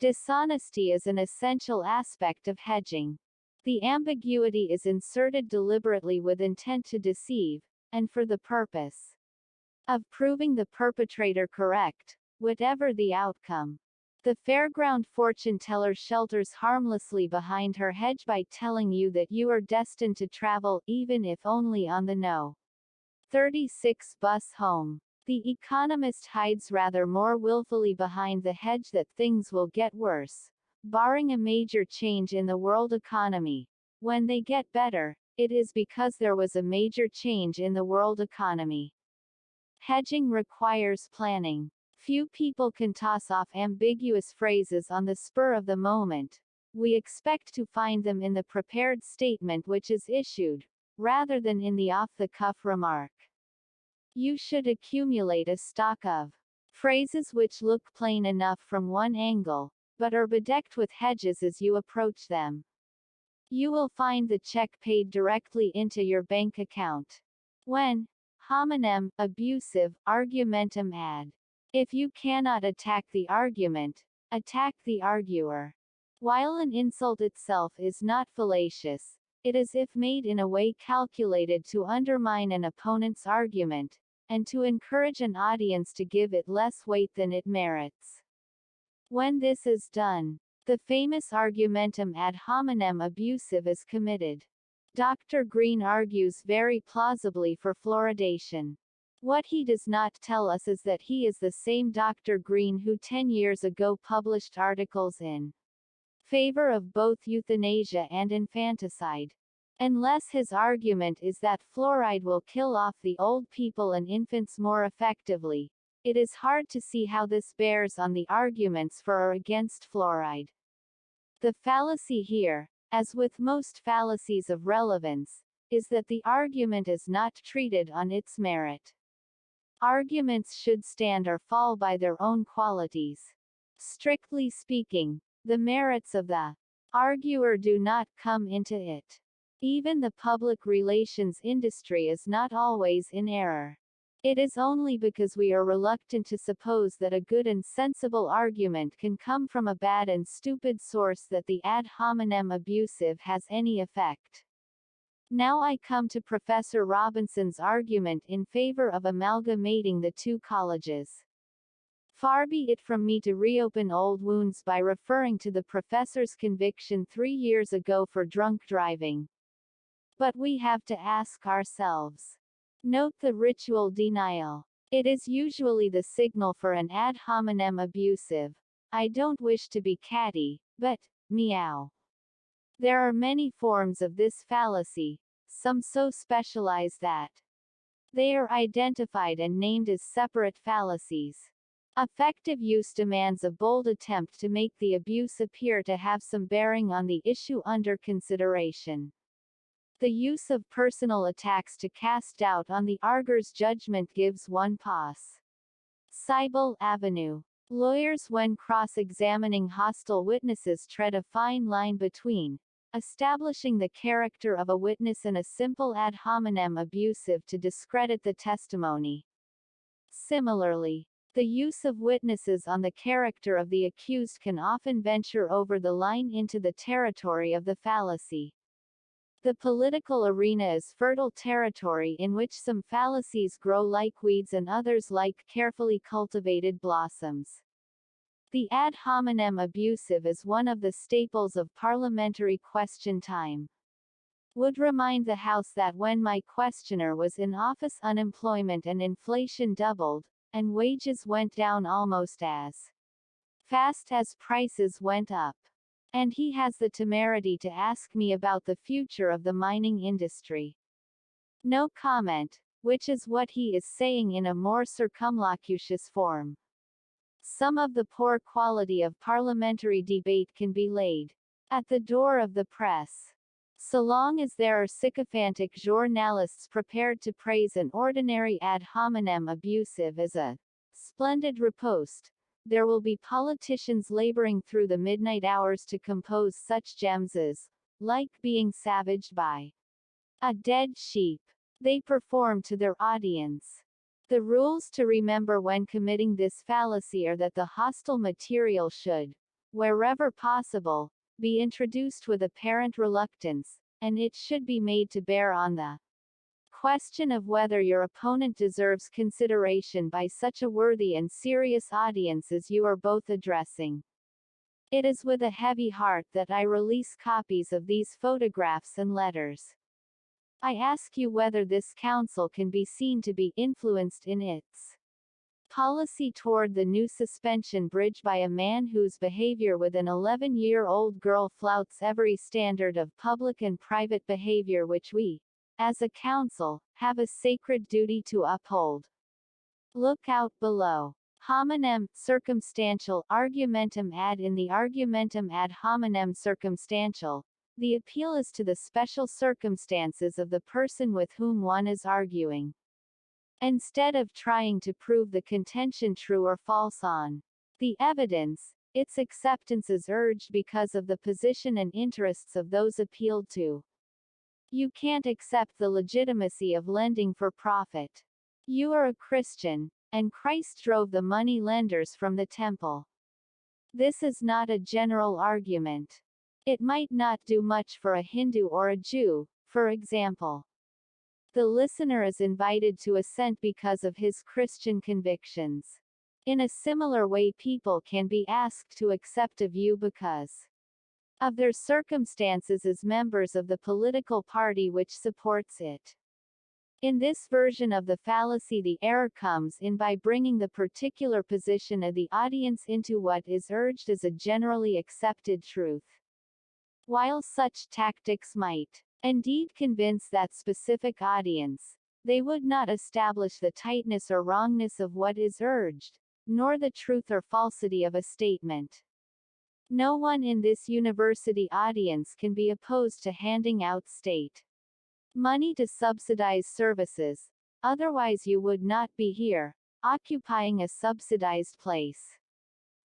Dishonesty is an essential aspect of hedging. The ambiguity is inserted deliberately with intent to deceive, and for the purpose of proving the perpetrator correct, whatever the outcome. The fairground fortune teller shelters harmlessly behind her hedge by telling you that you are destined to travel, even if only on the No. 36 bus home. The economist hides rather more willfully behind the hedge that things will get worse, barring a major change in the world economy. When they get better, it is because there was a major change in the world economy. Hedging requires planning. Few people can toss off ambiguous phrases on the spur of the moment. We expect to find them in the prepared statement which is issued, rather than in the off-the-cuff remark. You should accumulate a stock of phrases which look plain enough from one angle, but are bedecked with hedges as you approach them. You will find the check paid directly into your bank account. When hominem, abusive, argumentum ad. If you cannot attack the argument, attack the arguer. While an insult itself is not fallacious, it is if made in a way calculated to undermine an opponent's argument, and to encourage an audience to give it less weight than it merits. When this is done, the famous argumentum ad hominem abusive is committed. Dr. Green argues very plausibly for fluoridation. What he does not tell us is that he is the same Dr. Green who 10 years ago published articles in favor of both euthanasia and infanticide. Unless his argument is that fluoride will kill off the old people and infants more effectively, it is hard to see how this bears on the arguments for or against fluoride. The fallacy here, as with most fallacies of relevance, is that the argument is not treated on its merit. Arguments should stand or fall by their own qualities. Strictly speaking, the merits of the arguer do not come into it. Even the public relations industry is not always in error. It is only because we are reluctant to suppose that a good and sensible argument can come from a bad and stupid source that the ad hominem abusive has any effect. Now I come to Professor Robinson's argument in favor of amalgamating the two colleges. Far be it from me to reopen old wounds by referring to the professor's conviction 3 years ago for drunk driving. But we have to ask ourselves. Note the ritual denial. It is usually the signal for an ad hominem abusive. I don't wish to be catty, but, meow. There are many forms of this fallacy, some so specialized that they are identified and named as separate fallacies. Effective use demands a bold attempt to make the abuse appear to have some bearing on the issue under consideration. The use of personal attacks to cast doubt on the arguer's judgment gives one pause. Cybele Avenue. Lawyers when cross-examining hostile witnesses tread a fine line between establishing the character of a witness and a simple ad hominem abusive to discredit the testimony. Similarly, the use of witnesses on the character of the accused can often venture over the line into the territory of the fallacy. The political arena is fertile territory in which some fallacies grow like weeds and others like carefully cultivated blossoms. The ad hominem abusive is one of the staples of parliamentary question time. Would remind the House that when my questioner was in office unemployment and inflation doubled, and wages went down almost as fast as prices went up. And he has the temerity to ask me about the future of the mining industry. No comment, which is what he is saying in a more circumlocucious form. Some of the poor quality of parliamentary debate can be laid at the door of the press. So long as there are sycophantic journalists prepared to praise an ordinary ad hominem abusive as a splendid riposte, there will be politicians laboring through the midnight hours to compose such gems as, like being savaged by a dead sheep, they perform to their audience. The rules to remember when committing this fallacy are that the hostile material should, wherever possible, be introduced with apparent reluctance, and it should be made to bear on the question of whether your opponent deserves consideration by such a worthy and serious audience as you are both addressing. It is with a heavy heart that I release copies of these photographs and letters. I ask you whether this council can be seen to be influenced in its policy toward the new suspension bridge by a man whose behavior with an 11-year-old girl flouts every standard of public and private behavior which we, as a council, have a sacred duty to uphold. Look out below. Hominem, circumstantial, argumentum ad. In the argumentum ad hominem circumstantial, the appeal is to the special circumstances of the person with whom one is arguing. Instead of trying to prove the contention true or false on the evidence, its acceptance is urged because of the position and interests of those appealed to. You can't accept the legitimacy of lending for profit. You are a Christian, and Christ drove the money lenders from the temple. This is not a general argument. It might not do much for a Hindu or a Jew, for example. The listener is invited to assent because of his Christian convictions. In a similar way, people can be asked to accept a view because of their circumstances as members of the political party which supports it. In this version of the fallacy, the error comes in by bringing the particular position of the audience into what is urged as a generally accepted truth. While such tactics might indeed convince that specific audience, they would not establish the tightness or wrongness of what is urged, nor the truth or falsity of a statement. No one in this university audience can be opposed to handing out state money to subsidize services, otherwise you would not be here, occupying a subsidized place.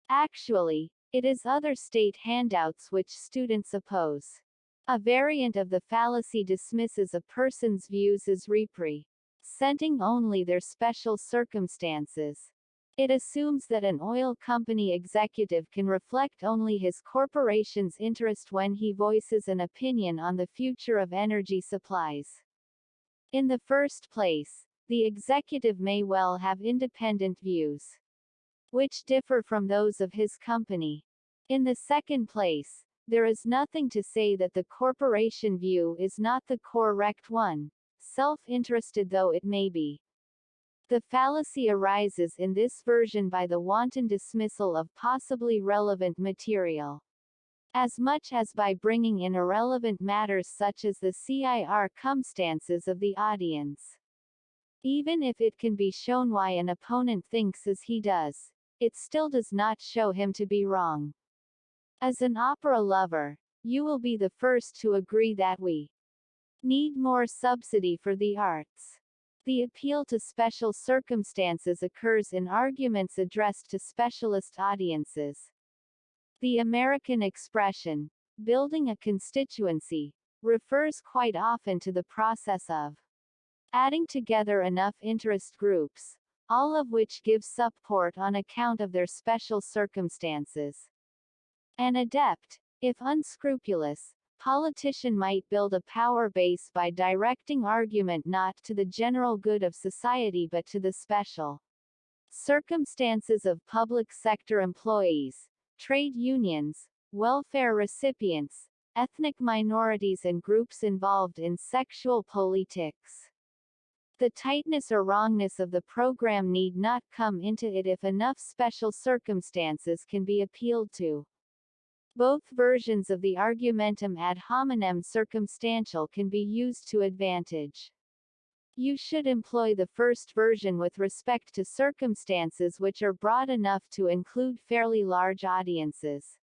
Actually, it is other state handouts which students oppose. A variant of the fallacy dismisses a person's views as representing only their special circumstances. It assumes that an oil company executive can reflect only his corporation's interest when he voices an opinion on the future of energy supplies. In the first place, the executive may well have independent views, which differ from those of his company. In the second place, there is nothing to say that the corporation view is not the correct one, self-interested though it may be. The fallacy arises in this version by the wanton dismissal of possibly relevant material, as much as by bringing in irrelevant matters such as the circumstances of the audience. Even if it can be shown why an opponent thinks as he does, it still does not show him to be wrong. As an opera lover, you will be the first to agree that we need more subsidy for the arts. The appeal to special circumstances occurs in arguments addressed to specialist audiences. The American expression, building a constituency, refers quite often to the process of adding together enough interest groups, all of which give support on account of their special circumstances. An adept, if unscrupulous, politician might build a power base by directing argument not to the general good of society but to the special circumstances of public sector employees, trade unions, welfare recipients, ethnic minorities and groups involved in sexual politics. The tightness or wrongness of the program need not come into it if enough special circumstances can be appealed to. Both versions of the argumentum ad hominem circumstantial can be used to advantage. You should employ the first version with respect to circumstances which are broad enough to include fairly large audiences.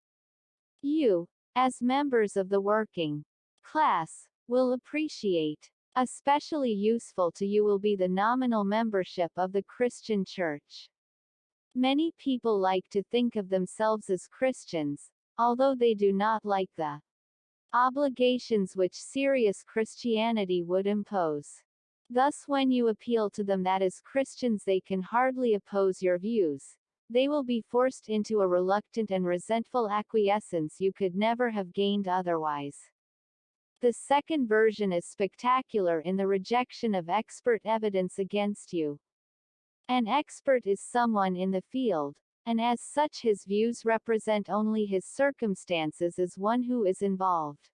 You, as members of the working class, will appreciate. Especially useful to you will be the nominal membership of the Christian Church. Many people like to think of themselves as Christians, although they do not like the obligations which serious Christianity would impose. Thus when you appeal to them that as Christians they can hardly oppose your views, they will be forced into a reluctant and resentful acquiescence you could never have gained otherwise. The second version is spectacular in the rejection of expert evidence against you. An expert is someone in the field, and as such his views represent only his circumstances as one who is involved.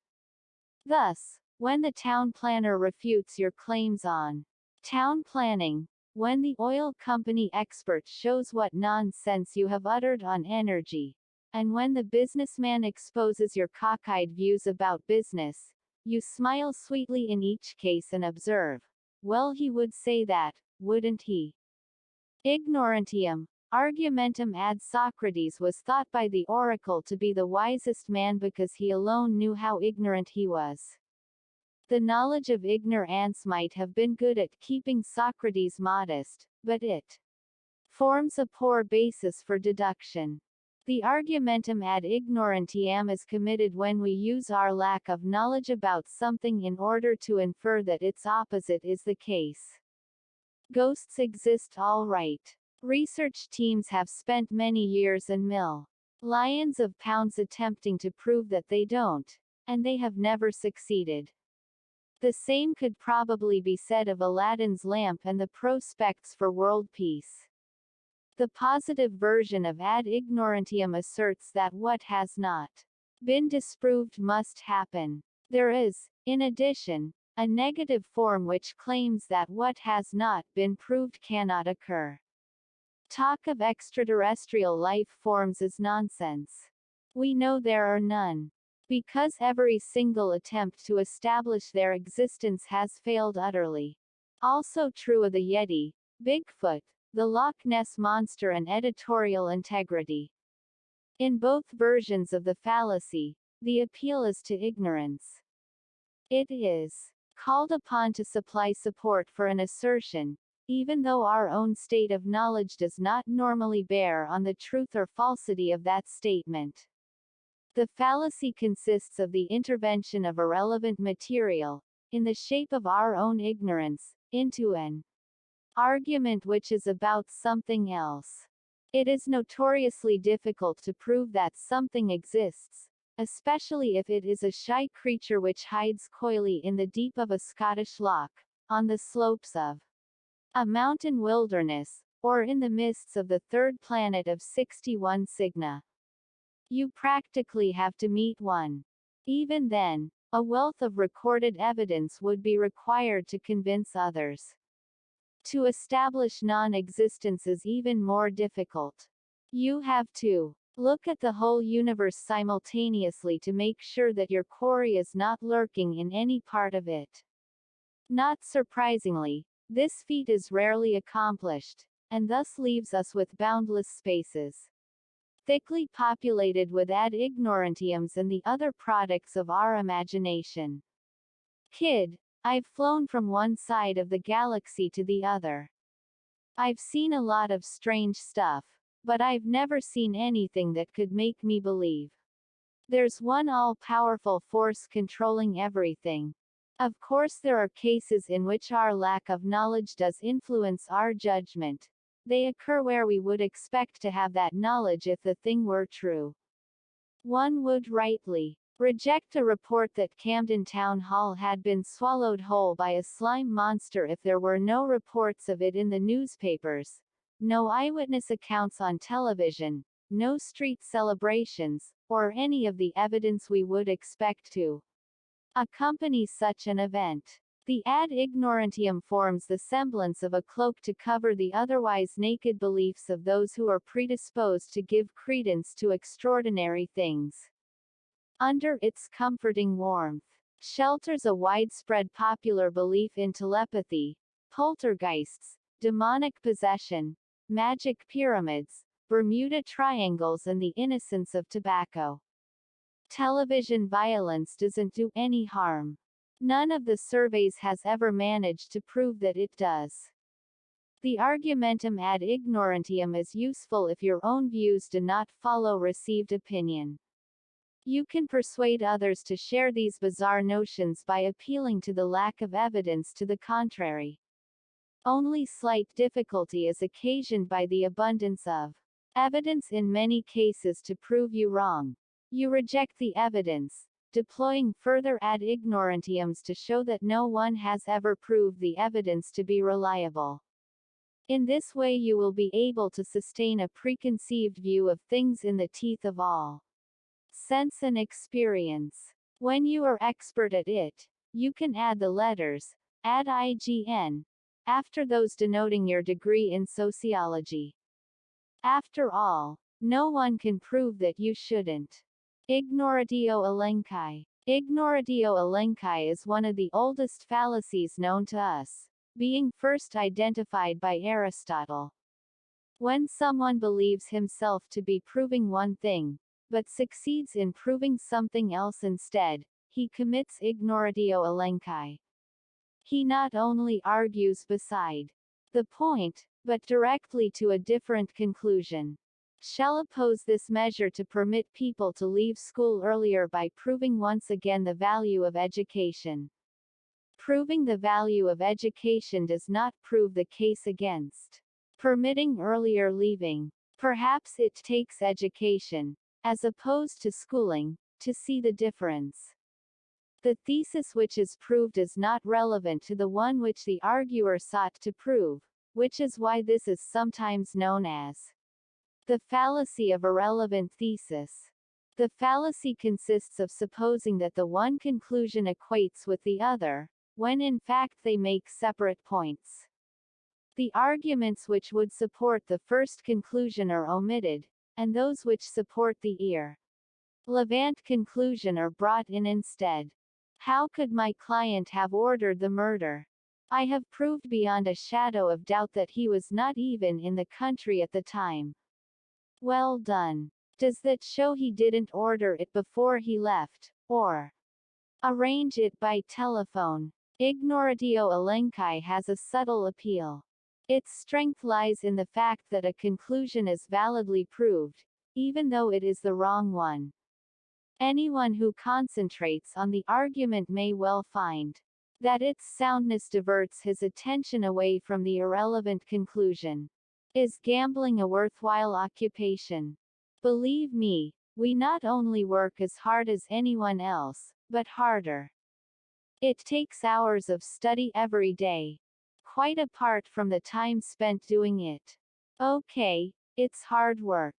Thus, when the town planner refutes your claims on town planning, when the oil company expert shows what nonsense you have uttered on energy, and when the businessman exposes your cockeyed views about business, you smile sweetly in each case and observe, well he would say that, wouldn't he? Ignorantium, argumentum ad Socrates was thought by the oracle to be the wisest man because he alone knew how ignorant he was. The knowledge of ignorance might have been good at keeping Socrates modest, but it forms a poor basis for deduction. The argumentum ad ignorantiam is committed when we use our lack of knowledge about something in order to infer that its opposite is the case. Ghosts exist all right. Research teams have spent many years and millions of pounds attempting to prove that they don't, and they have never succeeded. The same could probably be said of Aladdin's lamp and the prospects for world peace. The positive version of ad ignorantium asserts that what has not been disproved must happen. There is, in addition, a negative form which claims that what has not been proved cannot occur. Talk of extraterrestrial life forms is nonsense. We know there are none, because every single attempt to establish their existence has failed utterly. Also true of the Yeti, Bigfoot, the Loch Ness Monster and editorial integrity. In both versions of the fallacy, the appeal is to ignorance. It is called upon to supply support for an assertion, even though our own state of knowledge does not normally bear on the truth or falsity of that statement. The fallacy consists of the intervention of irrelevant material, in the shape of our own ignorance, into an argument which is about something else. It is notoriously difficult to prove that something exists, especially if it is a shy creature which hides coyly in the deep of a Scottish loch, on the slopes of a mountain wilderness, or in the mists of the third planet of 61 Cygni. You practically have to meet one. Even then, a wealth of recorded evidence would be required to convince others. To establish non-existence is even more difficult. You have to look at the whole universe simultaneously to make sure that your quarry is not lurking in any part of it. Not surprisingly, this feat is rarely accomplished, and thus leaves us with boundless spaces, thickly populated with ad ignorantiums and the other products of our imagination. Kid, I've flown from one side of the galaxy to the other. I've seen a lot of strange stuff, but I've never seen anything that could make me believe there's one all-powerful force controlling everything. Of course, there are cases in which our lack of knowledge does influence our judgment. They occur where we would expect to have that knowledge if the thing were true. One would rightly reject a report that Camden Town Hall had been swallowed whole by a slime monster if there were no reports of it in the newspapers, no eyewitness accounts on television, no street celebrations, or any of the evidence we would expect to accompany such an event. The ad ignorantium forms the semblance of a cloak to cover the otherwise naked beliefs of those who are predisposed to give credence to extraordinary things. Under its comforting warmth, shelters a widespread popular belief in telepathy, poltergeists, demonic possession, magic pyramids, Bermuda Triangles, and the innocence of tobacco. Television violence doesn't do any harm. None of the surveys has ever managed to prove that it does. The argumentum ad ignorantium is useful if your own views do not follow received opinion. You can persuade others to share these bizarre notions by appealing to the lack of evidence to the contrary. Only slight difficulty is occasioned by the abundance of evidence in many cases to prove you wrong. You reject the evidence, deploying further ad ignorantiums to show that no one has ever proved the evidence to be reliable. In this way you will be able to sustain a preconceived view of things in the teeth of all sense and experience. When you are expert at it, you can add the letters, ad IGN, after those denoting your degree in sociology. After all, no one can prove that you shouldn't. Ignoratio elenchi. Ignoratio elenchi is one of the oldest fallacies known to us, being first identified by Aristotle. When someone believes himself to be proving one thing, but succeeds in proving something else instead, he commits ignoratio elenchi. He not only argues beside the point, but directly to a different conclusion. Shall oppose this measure to permit people to leave school earlier by proving once again the value of education. Proving the value of education does not prove the case against permitting earlier leaving. Perhaps it takes education, as opposed to schooling, to see the difference. The thesis which is proved is not relevant to the one which the arguer sought to prove, which is why this is sometimes known as the fallacy of irrelevant thesis. The fallacy consists of supposing that the one conclusion equates with the other, when in fact they make separate points. The arguments which would support the first conclusion are omitted, and those which support the irrelevant conclusion are brought in instead. How could my client have ordered the murder? I have proved beyond a shadow of doubt that he was not even in the country at the time. Well done. Does that show he didn't order it before he left, or arrange it by telephone? Ignoratio elenchi has a subtle appeal. Its strength lies in the fact that a conclusion is validly proved, even though it is the wrong one. Anyone who concentrates on the argument may well find that its soundness diverts his attention away from the irrelevant conclusion. Is gambling a worthwhile occupation? Believe me, we not only work as hard as anyone else, but harder. It takes hours of study every day, quite apart from the time spent doing it. Okay, it's hard work.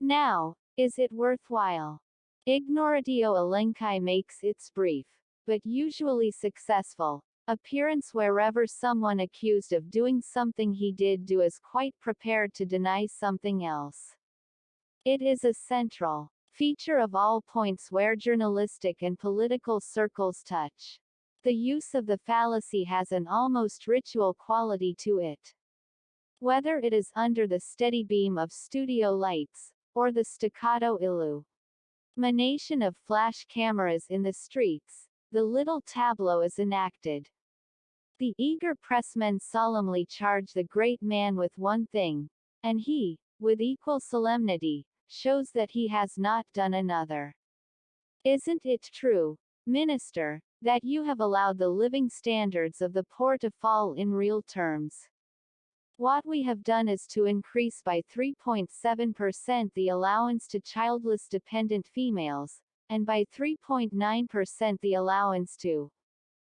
Now, is it worthwhile? Ignoratio elenchi makes its brief, but usually successful, appearance wherever someone accused of doing something he did do is quite prepared to deny something else. It is a central feature of all points where journalistic and political circles touch. The use of the fallacy has an almost ritual quality to it. Whether it is under the steady beam of studio lights, or the staccato illumination of flash cameras in the streets, the little tableau is enacted. The eager pressmen solemnly charge the great man with one thing, and he, with equal solemnity, shows that he has not done another. Isn't it true, Minister, that you have allowed the living standards of the poor to fall in real terms? What we have done is to increase by 3.7% the allowance to childless dependent females, and by 3.9% the allowance to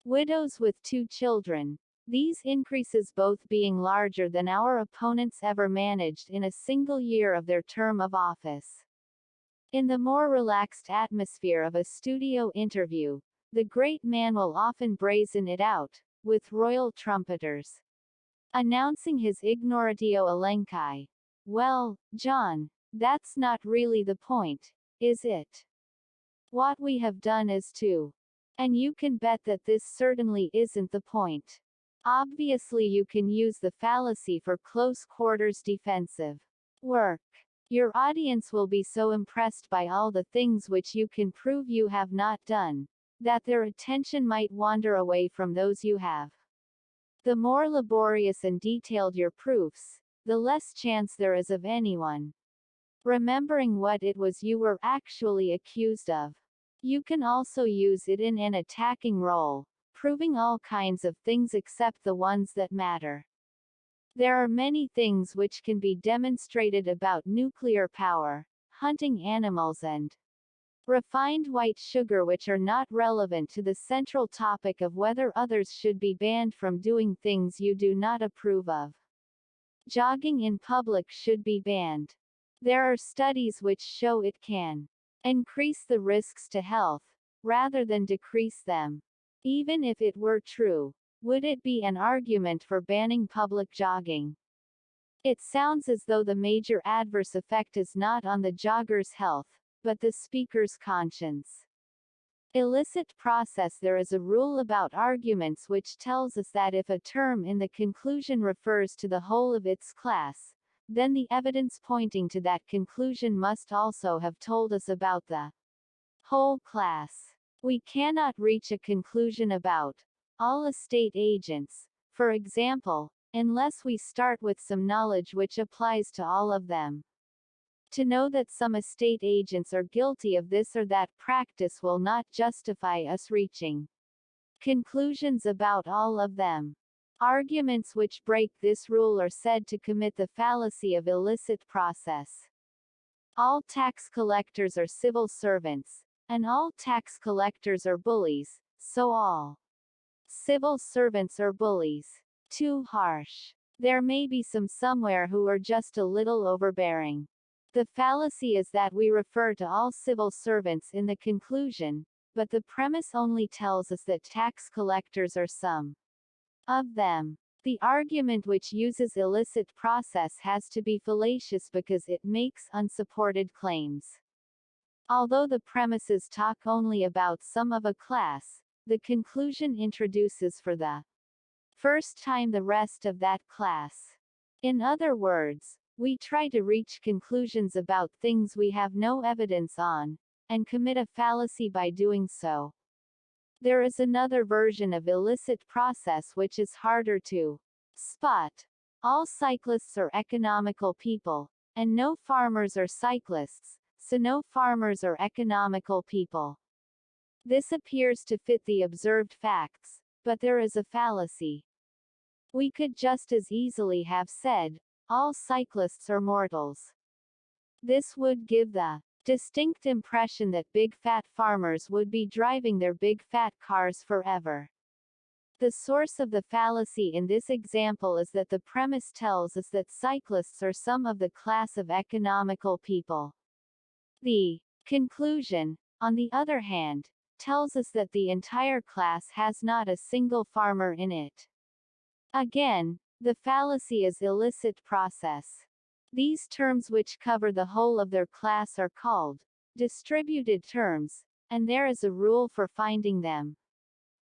widows with 2 children, these increases both being larger than our opponents ever managed in a single year of their term of office. In the more relaxed atmosphere of a studio interview, the great man will often brazen it out, with royal trumpeters announcing his ignoratio elenchi. Well, John, that's not really the point, is it? What we have done is to. And you can bet that this certainly isn't the point. Obviously you can use the fallacy for close quarters defensive work. Your audience will be so impressed by all the things which you can prove you have not done, that their attention might wander away from those you have. The more laborious and detailed your proofs, the less chance there is of anyone remembering what it was you were actually accused of. You can also use it in an attacking role, proving all kinds of things except the ones that matter. There are many things which can be demonstrated about nuclear power, hunting animals and refined white sugar which are not relevant to the central topic of whether others should be banned from doing things you do not approve of. Jogging in public should be banned. There are studies which show it can increase the risks to health, rather than decrease them. Even if it were true, would it be an argument for banning public jogging? It sounds as though the major adverse effect is not on the jogger's health, but the speaker's conscience. Illicit process. There is a rule about arguments which tells us that if a term in the conclusion refers to the whole of its class, then the evidence pointing to that conclusion must also have told us about the whole class. We cannot reach a conclusion about all estate agents, for example, unless we start with some knowledge which applies to all of them. To know that some estate agents are guilty of this or that practice will not justify us reaching conclusions about all of them. Arguments which break this rule are said to commit the fallacy of illicit process. All tax collectors are civil servants, and all tax collectors are bullies, so all civil servants are bullies. Too harsh. There may be some somewhere who are just a little overbearing. The fallacy is that we refer to all civil servants in the conclusion, but the premise only tells us that tax collectors are some of them. The argument which uses illicit process has to be fallacious because it makes unsupported claims. Although the premises talk only about some of a class, the conclusion introduces for the first time the rest of that class. In other words, we try to reach conclusions about things we have no evidence on, and commit a fallacy by doing so. There is another version of illicit process which is harder to spot. All cyclists are economical people, and no farmers are cyclists, so no farmers are economical people. This appears to fit the observed facts, but there is a fallacy. We could just as easily have said, all cyclists are mortals. This would give the distinct impression that big fat farmers would be driving their big fat cars forever. The source of the fallacy in this example is that the premise tells us that cyclists are some of the class of economical people. The conclusion, on the other hand, tells us that the entire class has not a single farmer in it. Again, the fallacy is illicit process. These terms which cover the whole of their class are called distributed terms, and there is a rule for finding them.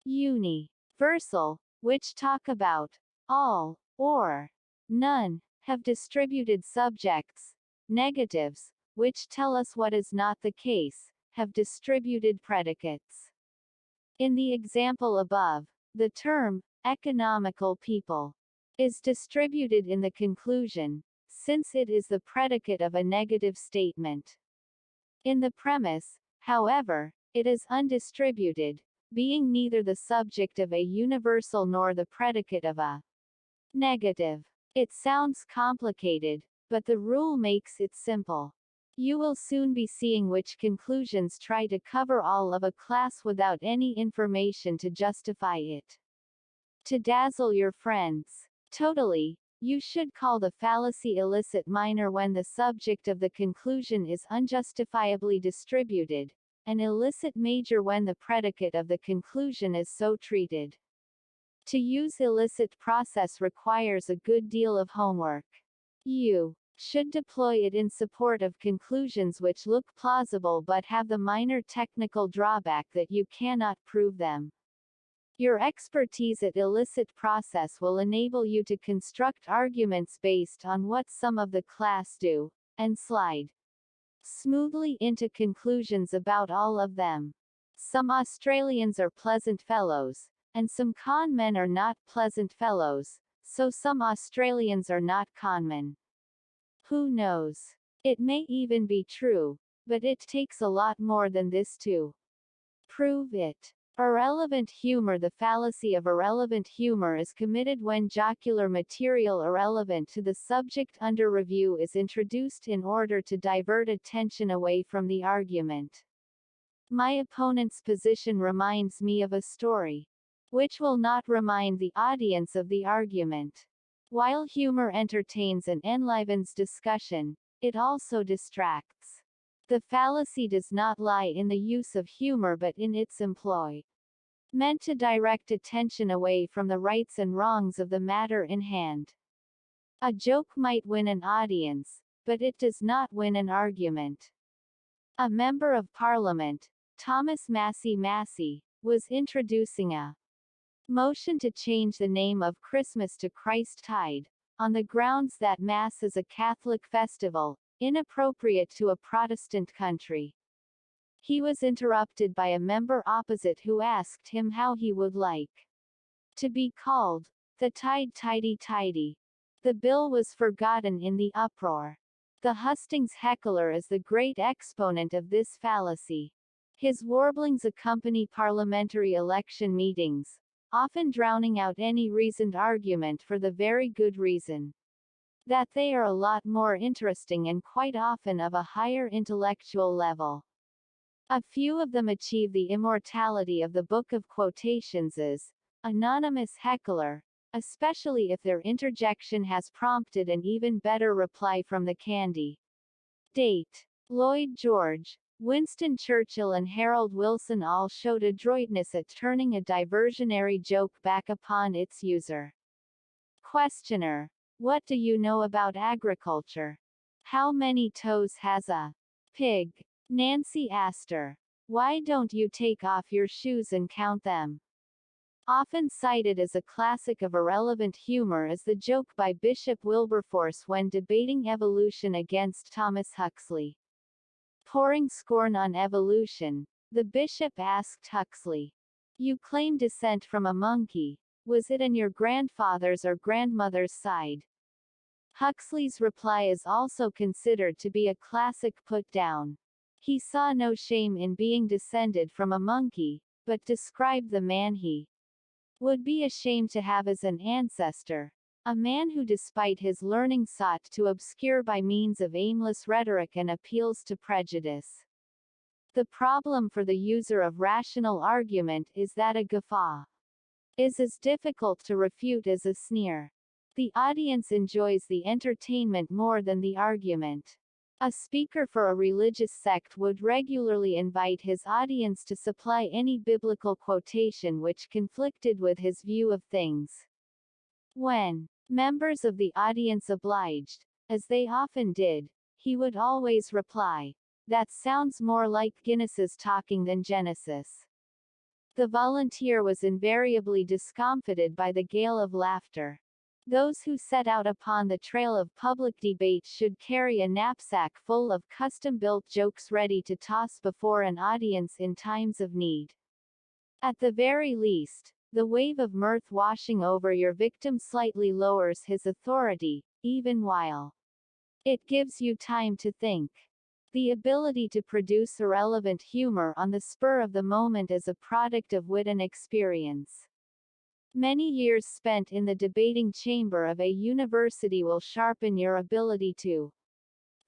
Universal, which talk about all, or none, have distributed subjects. Negatives, which tell us what is not the case, have distributed predicates. In the example above, the term economical people is distributed in the conclusion, since it is the predicate of a negative statement. In the premise, however, it is undistributed, being neither the subject of a universal nor the predicate of a negative. It sounds complicated, but the rule makes it simple. You will soon be seeing which conclusions try to cover all of a class without any information to justify it. To dazzle your friends. Totally, you should call the fallacy illicit minor when the subject of the conclusion is unjustifiably distributed, and illicit major when the predicate of the conclusion is so treated. To use illicit process requires a good deal of homework. You should deploy it in support of conclusions which look plausible but have the minor technical drawback that you cannot prove them. Your expertise at illicit process will enable you to construct arguments based on what some of the class do, and slide smoothly into conclusions about all of them. Some Australians are pleasant fellows, and some con men are not pleasant fellows, so some Australians are not conmen. Who knows? It may even be true, but it takes a lot more than this to prove it. Irrelevant humor. The fallacy of irrelevant humor is committed when jocular material irrelevant to the subject under review is introduced in order to divert attention away from the argument. My opponent's position reminds me of a story, which will not remind the audience of the argument. While humor entertains and enlivens discussion, it also distracts. The fallacy does not lie in the use of humor but in its employ. Meant to direct attention away from the rights and wrongs of the matter in hand. A joke might win an audience, but it does not win an argument. A member of Parliament, Thomas Massey, was introducing a motion to change the name of Christmas to Christtide, on the grounds that Mass is a Catholic festival, inappropriate to a Protestant country. He was interrupted by a member opposite who asked him how he would like to be called. The tide tidy tidy. The bill was forgotten in the uproar. The hustings heckler is the great exponent of this fallacy. His warblings accompany parliamentary election meetings, often drowning out any reasoned argument for the very good reason that they are a lot more interesting and quite often of a higher intellectual level. A few of them achieve the immortality of the Book of Quotations as anonymous heckler, especially if their interjection has prompted an even better reply from the candidate. Lloyd George, Winston Churchill and Harold Wilson all showed adroitness at turning a diversionary joke back upon its user. Questioner. What do you know about agriculture? How many toes has a pig? Nancy Astor. Why don't you take off your shoes and count them? Often cited as a classic of irrelevant humor is the joke by Bishop Wilberforce when debating evolution against Thomas Huxley. Pouring scorn on evolution, the bishop asked Huxley, "You claim descent from a monkey. Was it on your grandfather's or grandmother's side?" Huxley's reply is also considered to be a classic put-down. He saw no shame in being descended from a monkey, but described the man he would be ashamed to have as an ancestor. a man who despite his learning sought to obscure by means of aimless rhetoric and appeals to prejudice. The problem for the user of rational argument is that a guffaw is as difficult to refute as a sneer. The audience enjoys the entertainment more than the argument. A speaker for a religious sect would regularly invite his audience to supply any biblical quotation which conflicted with his view of things. When members of the audience obliged, as they often did, he would always reply, "That sounds more like Guinness's talking than Genesis." The volunteer was invariably discomfited by the gale of laughter. Those who set out upon the trail of public debate should carry a knapsack full of custom-built jokes ready to toss before an audience in times of need. At the very least, the wave of mirth washing over your victim slightly lowers his authority, even while it gives you time to think. The ability to produce irrelevant humor on the spur of the moment is a product of wit and experience. Many years spent in the debating chamber of a university will sharpen your ability to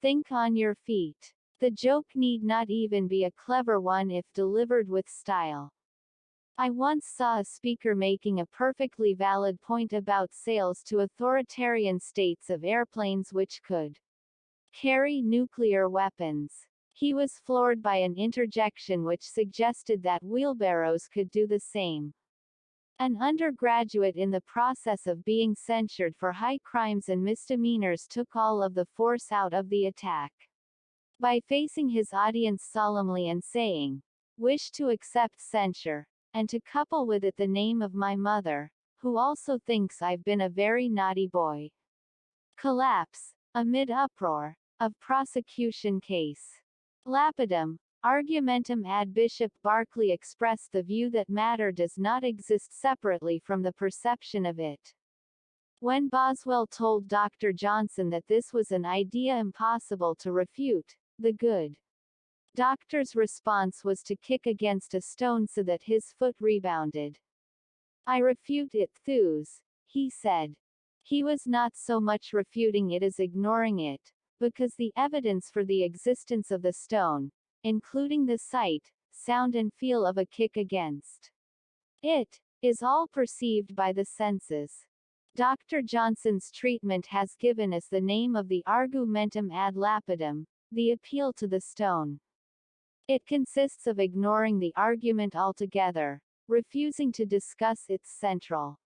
think on your feet. The joke need not even be a clever one if delivered with style. I once saw a speaker making a perfectly valid point about sales to authoritarian states of airplanes which could carry nuclear weapons. He was floored by an interjection which suggested that wheelbarrows could do the same. An undergraduate in the process of being censured for high crimes and misdemeanors took all of the force out of the attack by facing his audience solemnly and saying, "Wish to accept censure, and to couple with it the name of my mother, who also thinks I've been a very naughty boy." Collapse, amid uproar, of prosecution case. Lapidem, argumentum ad Bishop Berkeley expressed the view that matter does not exist separately from the perception of it. When Boswell told Dr. Johnson that this was an idea impossible to refute, the good doctor's response was to kick against a stone so that his foot rebounded. "I refute it, Thews," he said. He was not so much refuting it as ignoring it, because the evidence for the existence of the stone, including the sight, sound and feel of a kick against it, is all perceived by the senses. Dr. Johnson's treatment has given us the name of the argumentum ad lapidem, the appeal to the stone. It consists of ignoring the argument altogether, refusing to discuss its central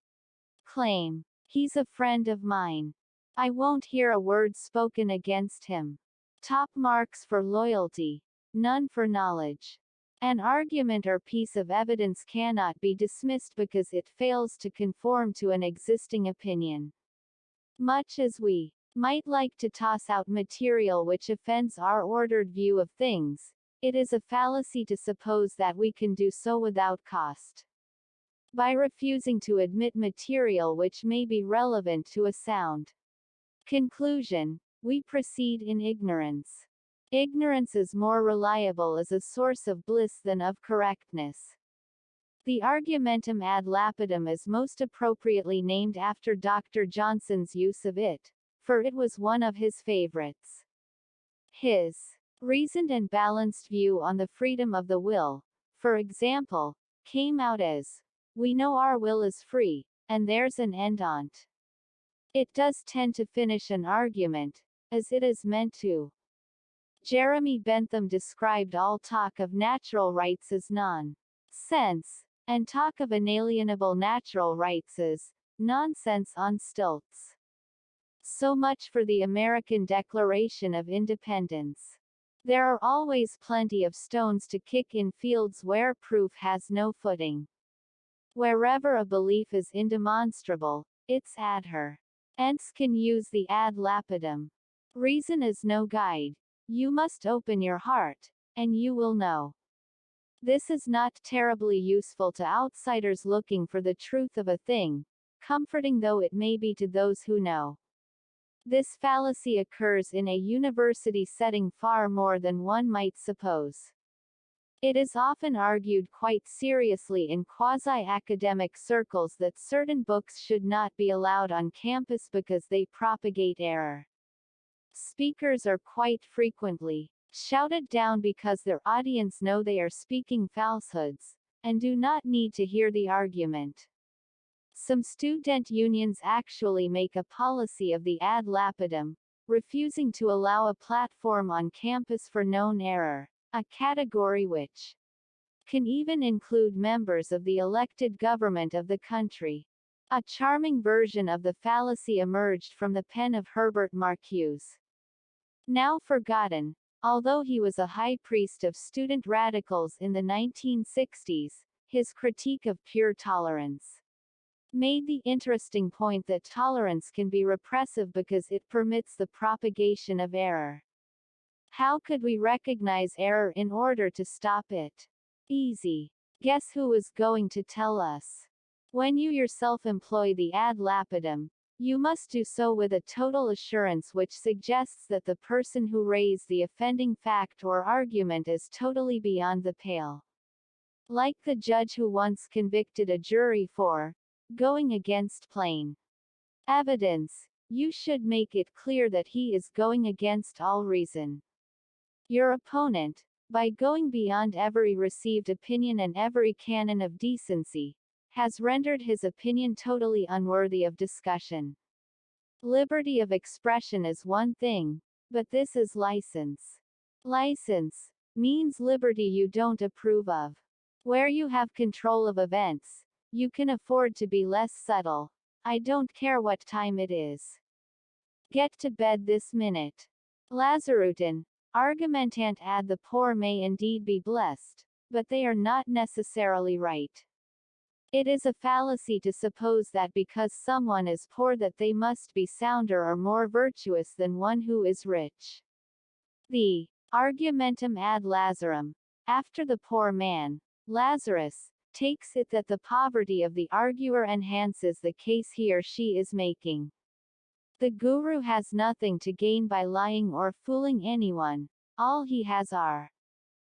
claim. "He's a friend of mine. I won't hear a word spoken against him." Top marks for loyalty. None for knowledge. An argument or piece of evidence cannot be dismissed because it fails to conform to an existing opinion. Much as we might like to toss out material which offends our ordered view of things, it is a fallacy to suppose that we can do so without cost. By refusing to admit material which may be relevant to a sound conclusion, we proceed in ignorance. Ignorance is more reliable as a source of bliss than of correctness. The argumentum ad lapidem is most appropriately named after Dr. Johnson's use of it, for it was one of his favorites. His reasoned and balanced view on the freedom of the will, for example, came out as, "We know our will is free, and there's an end on't." It does tend to finish an argument, as it is meant to. Jeremy Bentham described all talk of natural rights as nonsense, and talk of inalienable natural rights as nonsense on stilts. So much for the American Declaration of Independence. There are always plenty of stones to kick in fields where proof has no footing. Wherever a belief is indemonstrable, its adherents can use the ad lapidem. Reason is no guide. You must open your heart, and you will know. This is not terribly useful to outsiders looking for the truth of a thing, comforting though it may be to those who know. This fallacy occurs in a university setting far more than one might suppose. It is often argued quite seriously in quasi-academic circles that certain books should not be allowed on campus because they propagate error. Speakers are quite frequently shouted down because their audience know they are speaking falsehoods, and do not need to hear the argument. Some student unions actually make a policy of the ad lapidem, refusing to allow a platform on campus for known error, a category which can even include members of the elected government of the country. A charming version of the fallacy emerged from the pen of Herbert Marcuse. Now forgotten, although he was a high priest of student radicals in the 1960s, his critique of pure tolerance made the interesting point that tolerance can be repressive because it permits the propagation of error. How could we recognize error in order to stop it? Easy. Guess who was going to tell us? When you yourself employ the ad lapidem, you must do so with a total assurance which suggests that the person who raised the offending fact or argument is totally beyond the pale. Like the judge who once convicted a jury for going against plain evidence, you should make it clear that he is going against all reason. Your opponent, by going beyond every received opinion and every canon of decency, has rendered his opinion totally unworthy of discussion. Liberty of expression is one thing, but this is license. License means liberty you don't approve of. Where you have control of events, you can afford to be less subtle. I don't care what time it is. Get to bed this minute. Lazarutin, argumentant ad the poor may indeed be blessed, but they are not necessarily right. It is a fallacy to suppose that because someone is poor that they must be sounder or more virtuous than one who is rich. The argumentum ad Lazarum, after the poor man, Lazarus, takes it that the poverty of the arguer enhances the case he or she is making. The guru has nothing to gain by lying or fooling anyone. All he has are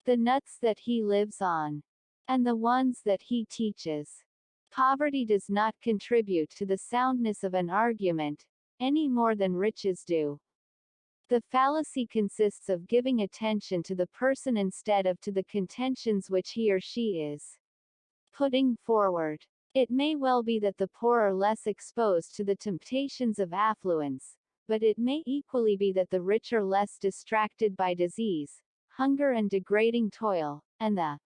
the nuts that he lives on, and the ones that he teaches. Poverty does not contribute to the soundness of an argument, any more than riches do. The fallacy consists of giving attention to the person instead of to the contentions which he or she is putting forward. It may well be that the poor are less exposed to the temptations of affluence, but it may equally be that the rich are less distracted by disease, hunger and degrading toil, and the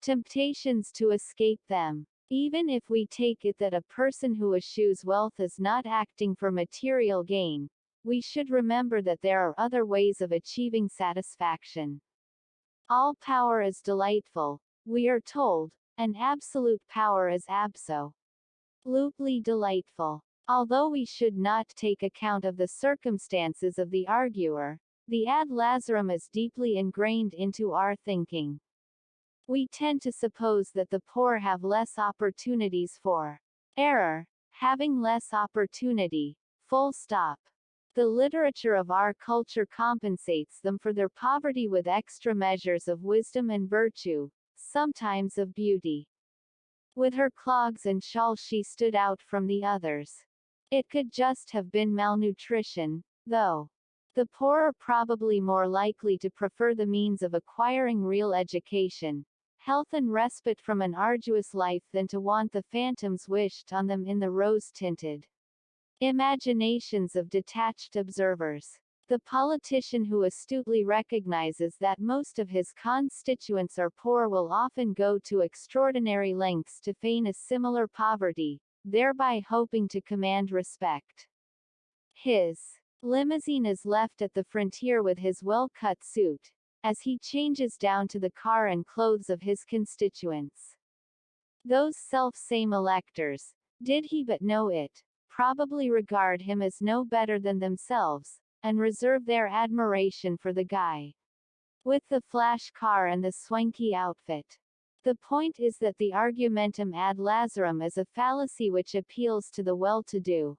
temptations to escape them. Even if we take it that a person who eschews wealth is not acting for material gain, we should remember that there are other ways of achieving satisfaction. All power is delightful, we are told, and absolute power is absolutely delightful. Although we should not take account of the circumstances of the arguer, the ad Lazarum is deeply ingrained into our thinking. We tend to suppose that the poor have less opportunities for error, having less opportunity, full stop. The literature of our culture compensates them for their poverty with extra measures of wisdom and virtue, sometimes of beauty. With her clogs and shawl she stood out from the others. It could just have been malnutrition, though. The poor are probably more likely to prefer the means of acquiring real education, health and respite from an arduous life than to want the phantoms wished on them in the rose-tinted imaginations of detached observers. The politician who astutely recognizes that most of his constituents are poor will often go to extraordinary lengths to feign a similar poverty, thereby hoping to command respect. His limousine is left at the frontier with his well-cut suit, as he changes down to the car and clothes of his constituents. Those self-same electors, did he but know it, probably regard him as no better than themselves, and reserve their admiration for the guy with the flash car and the swanky outfit. The point is that the argumentum ad Lazarum is a fallacy which appeals to the well-to-do.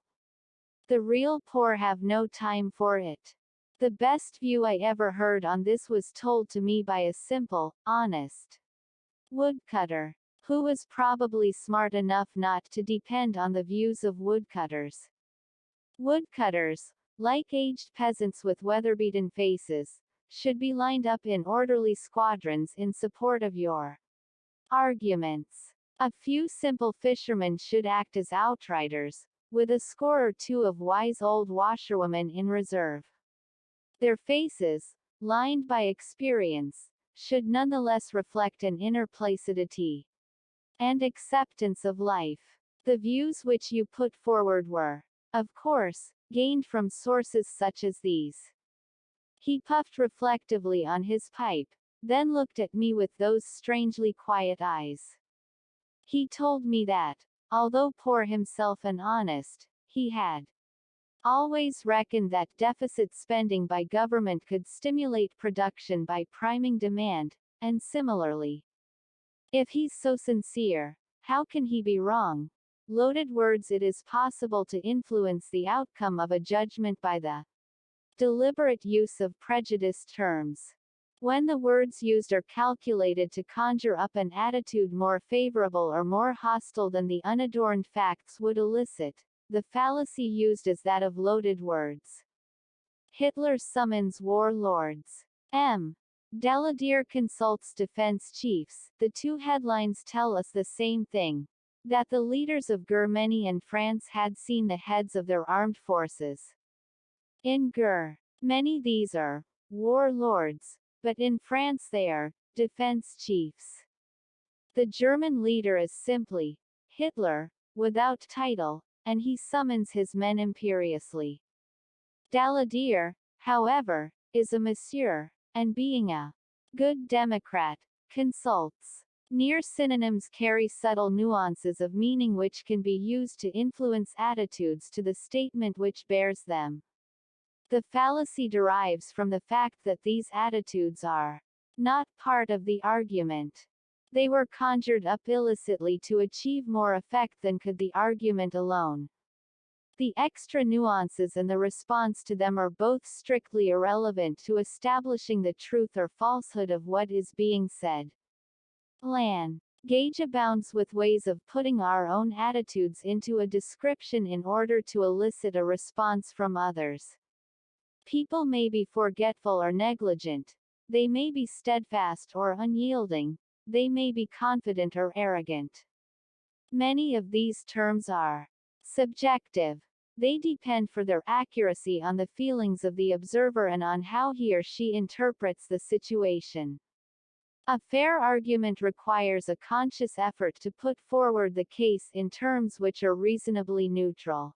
The real poor have no time for it. The best view I ever heard on this was told to me by a simple, honest woodcutter, who was probably smart enough not to depend on the views of woodcutters. Woodcutters, like aged peasants with weather-beaten faces, should be lined up in orderly squadrons in support of your arguments. A few simple fishermen should act as outriders, with a score or two of wise old washerwomen in reserve. Their faces, lined by experience, should nonetheless reflect an inner placidity and acceptance of life. The views which you put forward were, of course, gained from sources such as these. He puffed reflectively on his pipe, then looked at me with those strangely quiet eyes. He told me that, although poor himself and honest, he had always reckoned that deficit spending by government could stimulate production by priming demand, and similarly. If he's so sincere, how can he be wrong? Loaded words. It is possible to influence the outcome of a judgment by the deliberate use of prejudiced terms. When the words used are calculated to conjure up an attitude more favorable or more hostile than the unadorned facts would elicit, the fallacy used is that of loaded words. Hitler summons warlords. M. Daladier consults defense chiefs. The two headlines tell us the same thing, that the leaders of Germany and France had seen the heads of their armed forces. In Germany these are warlords, but in France they are defense chiefs. The German leader is simply Hitler, without title, and he summons his men imperiously. Daladier, however, is a monsieur, and being a good Democrat, consults. Near synonyms carry subtle nuances of meaning which can be used to influence attitudes to the statement which bears them. The fallacy derives from the fact that these attitudes are not part of the argument. They were conjured up illicitly to achieve more effect than could the argument alone. The extra nuances and the response to them are both strictly irrelevant to establishing the truth or falsehood of what is being said. Gage abounds with ways of putting our own attitudes into a description in order to elicit a response from others. People may be forgetful or negligent. They may be steadfast or unyielding. They may be confident or arrogant. Many of these terms are subjective. They depend for their accuracy on the feelings of the observer and on how he or she interprets the situation. A fair argument requires a conscious effort to put forward the case in terms which are reasonably neutral.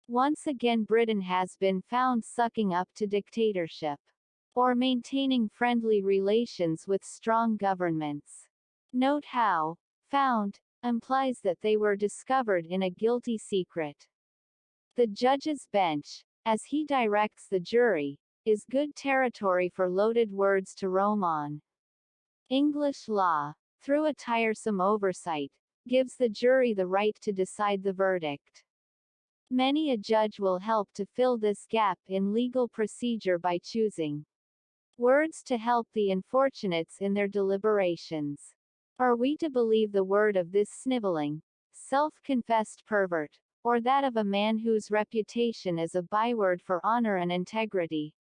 Once again Britain has been found sucking up to dictatorship, or maintaining friendly relations with strong governments. Note how found implies that they were discovered in a guilty secret. The judge's bench, as he directs the jury, is good territory for loaded words to roam on. English law, through a tiresome oversight, gives the jury the right to decide the verdict. Many a judge will help to fill this gap in legal procedure by choosing words to help the unfortunates in their deliberations. Are we to believe the word of this sniveling, self-confessed pervert, or that of a man whose reputation is a byword for honor and integrity?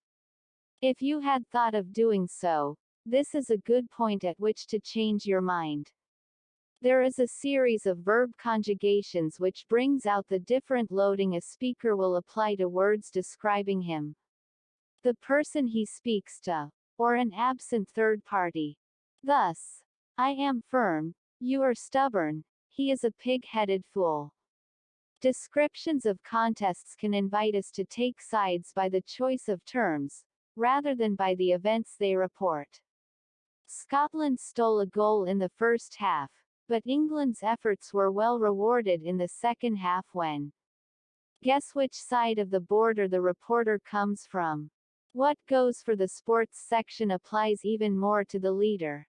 If you had thought of doing so, this is a good point at which to change your mind. There is a series of verb conjugations which brings out the different loading a speaker will apply to words describing him, the person he speaks to, or an absent third party. Thus, I am firm, you are stubborn, he is a pig-headed fool. Descriptions of contests can invite us to take sides by the choice of terms, rather than by the events they report. Scotland stole a goal in the first half, but England's efforts were well rewarded in the second half when. Guess which side of the border the reporter comes from. What goes for the sports section applies even more to the leader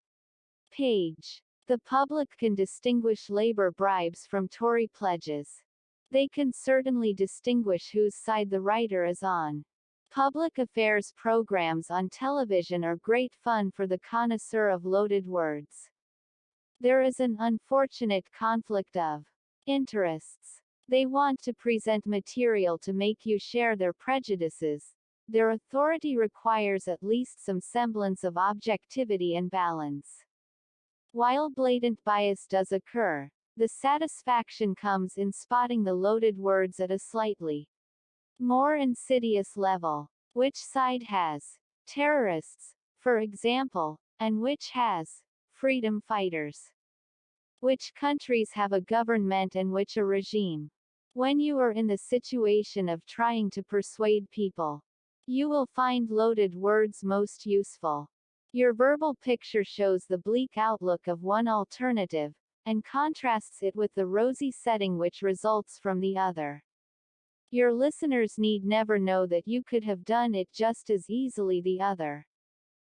page. The public can distinguish Labour bribes from Tory pledges. They can certainly distinguish whose side the writer is on. Public affairs programs on television are great fun for the connoisseur of loaded words. There is an unfortunate conflict of interests. They want to present material to make you share their prejudices. Their authority requires at least some semblance of objectivity and balance. While blatant bias does occur, the satisfaction comes in spotting the loaded words at a slightly more insidious level. Which side has terrorists, for example, and which has freedom fighters? Which countries have a government and which a regime? When you are in the situation of trying to persuade people, you will find loaded words most useful. Your verbal picture shows the bleak outlook of one alternative, and contrasts it with the rosy setting which results from the other. Your listeners need never know that you could have done it just as easily the other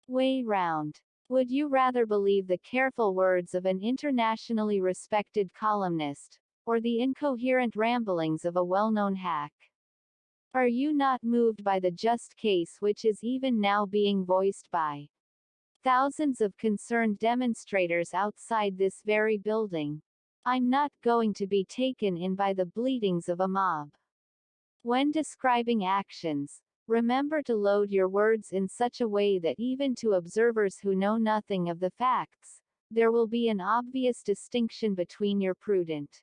way round. Would you rather believe the careful words of an internationally respected columnist, or the incoherent ramblings of a well-known hack? Are you not moved by the just case which is even now being voiced by thousands of concerned demonstrators outside this very building? I'm not going to be taken in by the bleatings of a mob. When describing actions, remember to load your words in such a way that even to observers who know nothing of the facts, there will be an obvious distinction between your prudent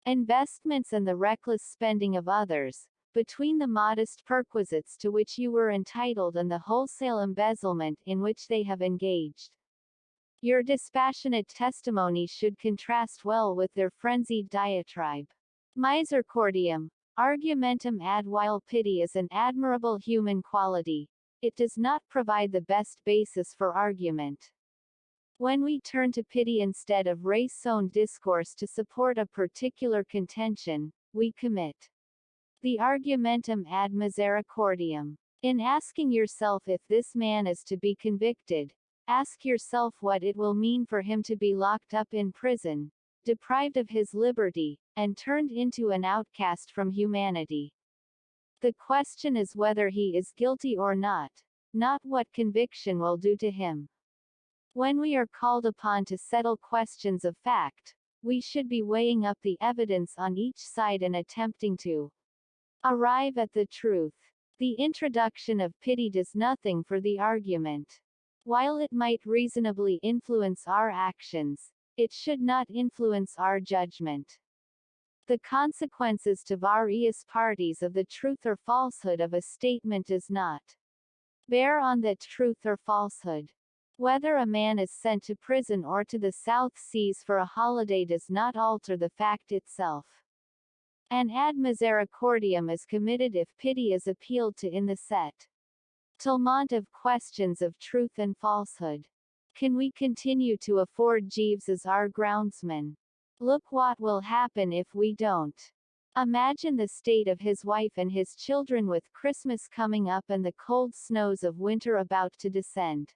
investments and the reckless spending of others, between the modest perquisites to which you were entitled and the wholesale embezzlement in which they have engaged. Your dispassionate testimony should contrast well with their frenzied diatribe. Misericordiam argumentum ad. While pity is an admirable human quality, it does not provide the best basis for argument. When we turn to pity instead of raison discourse to support a particular contention, we commit the argumentum ad misericordiam. In asking yourself if this man is to be convicted, ask yourself what it will mean for him to be locked up in prison, deprived of his liberty, and turned into an outcast from humanity. The question is whether he is guilty or not what conviction will do to him. When we are called upon to settle questions of fact, we should be weighing up the evidence on each side and attempting to arrive at the truth. The introduction of pity does nothing for the argument. While it might reasonably influence our actions, it should not influence our judgment. The consequences to various parties of the truth or falsehood of a statement does not bear on that truth or falsehood. Whether a man is sent to prison or to the South Seas for a holiday does not alter the fact itself. An ad misericordiam is committed if pity is appealed to in the settlement of questions of truth and falsehood. Can we continue to afford Jeeves as our groundsman? Look what will happen if we don't. Imagine the state of his wife and his children with Christmas coming up and the cold snows of winter about to descend.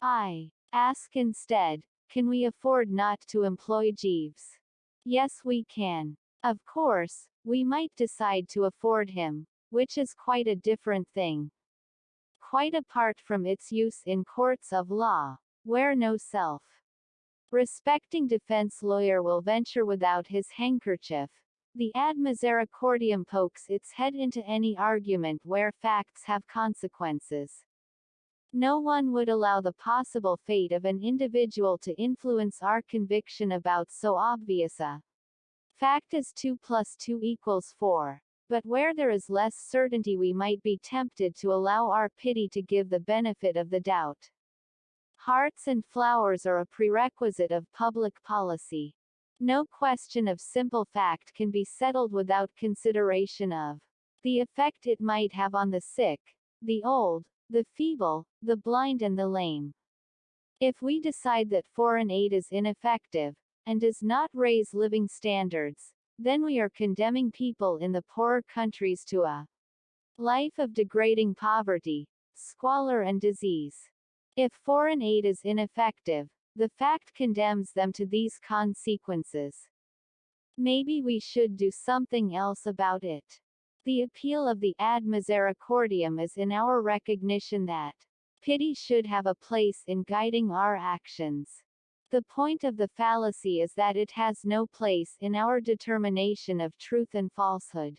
I ask instead, can we afford not to employ Jeeves? Yes, we can. Of course, we might decide to afford him, which is quite a different thing. Quite apart from its use in courts of law, where no self-respecting defense lawyer will venture without his handkerchief, the ad misericordiam pokes its head into any argument where facts have consequences. No one would allow the possible fate of an individual to influence our conviction about so obvious a fact as 2 + 2 = 4. But where there is less certainty we might be tempted to allow our pity to give the benefit of the doubt. Hearts and flowers are a prerequisite of public policy. No question of simple fact can be settled without consideration of the effect it might have on the sick, the old, the feeble, the blind and the lame. If we decide that foreign aid is ineffective, and does not raise living standards, then we are condemning people in the poorer countries to a life of degrading poverty, squalor and disease. If foreign aid is ineffective, the fact condemns them to these consequences. Maybe we should do something else about it. The appeal of the ad misericordiam is in our recognition that pity should have a place in guiding our actions. The point of the fallacy is that it has no place in our determination of truth and falsehood.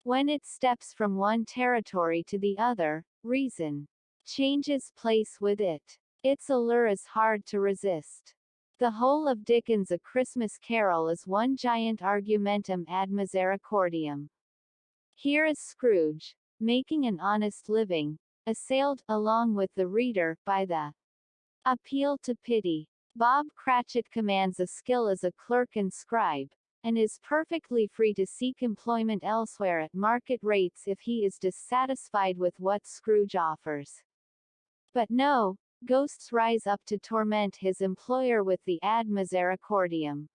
When it steps from one territory to the other, reason changes place with it. Its allure is hard to resist. The whole of Dickens' A Christmas Carol is one giant argumentum ad misericordiam. Here is Scrooge, making an honest living, assailed, along with the reader, by the appeal to pity. Bob Cratchit commands a skill as a clerk and scribe, and is perfectly free to seek employment elsewhere at market rates if he is dissatisfied with what Scrooge offers. But no, ghosts rise up to torment his employer with the ad misericordiam.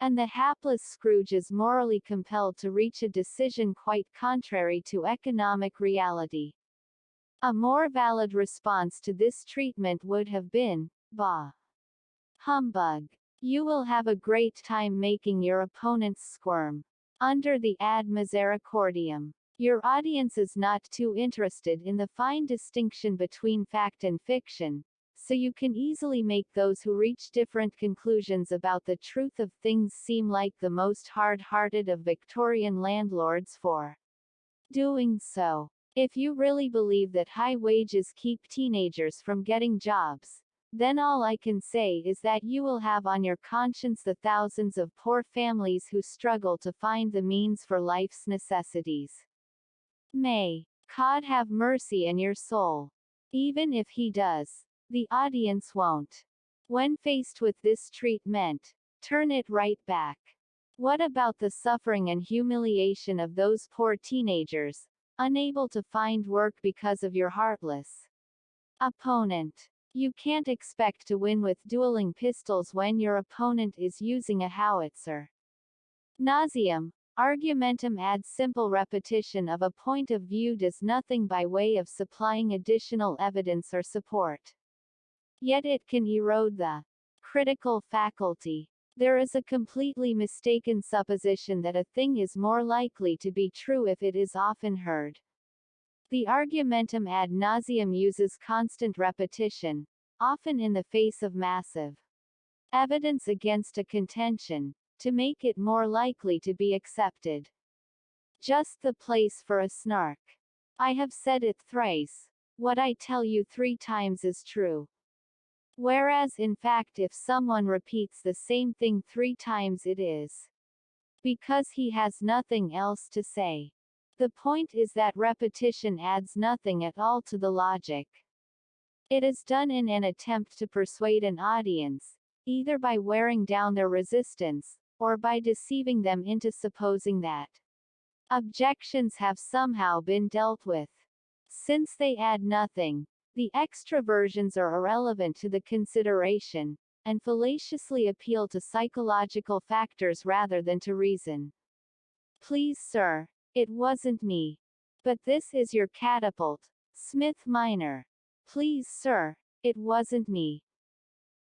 And the hapless Scrooge is morally compelled to reach a decision quite contrary to economic reality. A more valid response to this treatment would have been, "Bah! Humbug! You will have a great time making your opponents squirm." Under the ad misericordiam, your audience is not too interested in the fine distinction between fact and fiction, so you can easily make those who reach different conclusions about the truth of things seem like the most hard-hearted of Victorian landlords for doing so. If you really believe that high wages keep teenagers from getting jobs, then all I can say is that you will have on your conscience the thousands of poor families who struggle to find the means for life's necessities. May God have mercy on your soul. Even if he does, the audience won't. When faced with this treatment, turn it right back. What about the suffering and humiliation of those poor teenagers, unable to find work because of your heartless opponent? You can't expect to win with dueling pistols when your opponent is using a howitzer. Nauseam, argumentum ad simple repetition of a point of view does nothing by way of supplying additional evidence or support. Yet it can erode the critical faculty. There is a completely mistaken supposition that a thing is more likely to be true if it is often heard. The argumentum ad nauseam uses constant repetition, often in the face of massive evidence against a contention, to make it more likely to be accepted. Just the place for a snark. I have said it thrice. What I tell you 3 times is true. Whereas in fact if someone repeats the same thing 3 times it is because he has nothing else to say. The point is that repetition adds nothing at all to the logic. It is done in an attempt to persuade an audience, either by wearing down their resistance, or by deceiving them into supposing that objections have somehow been dealt with. Since they add nothing, the extra versions are irrelevant to the consideration, and fallaciously appeal to psychological factors rather than to reason. Please sir, it wasn't me. But this is your catapult, Smith Minor. Please sir, it wasn't me.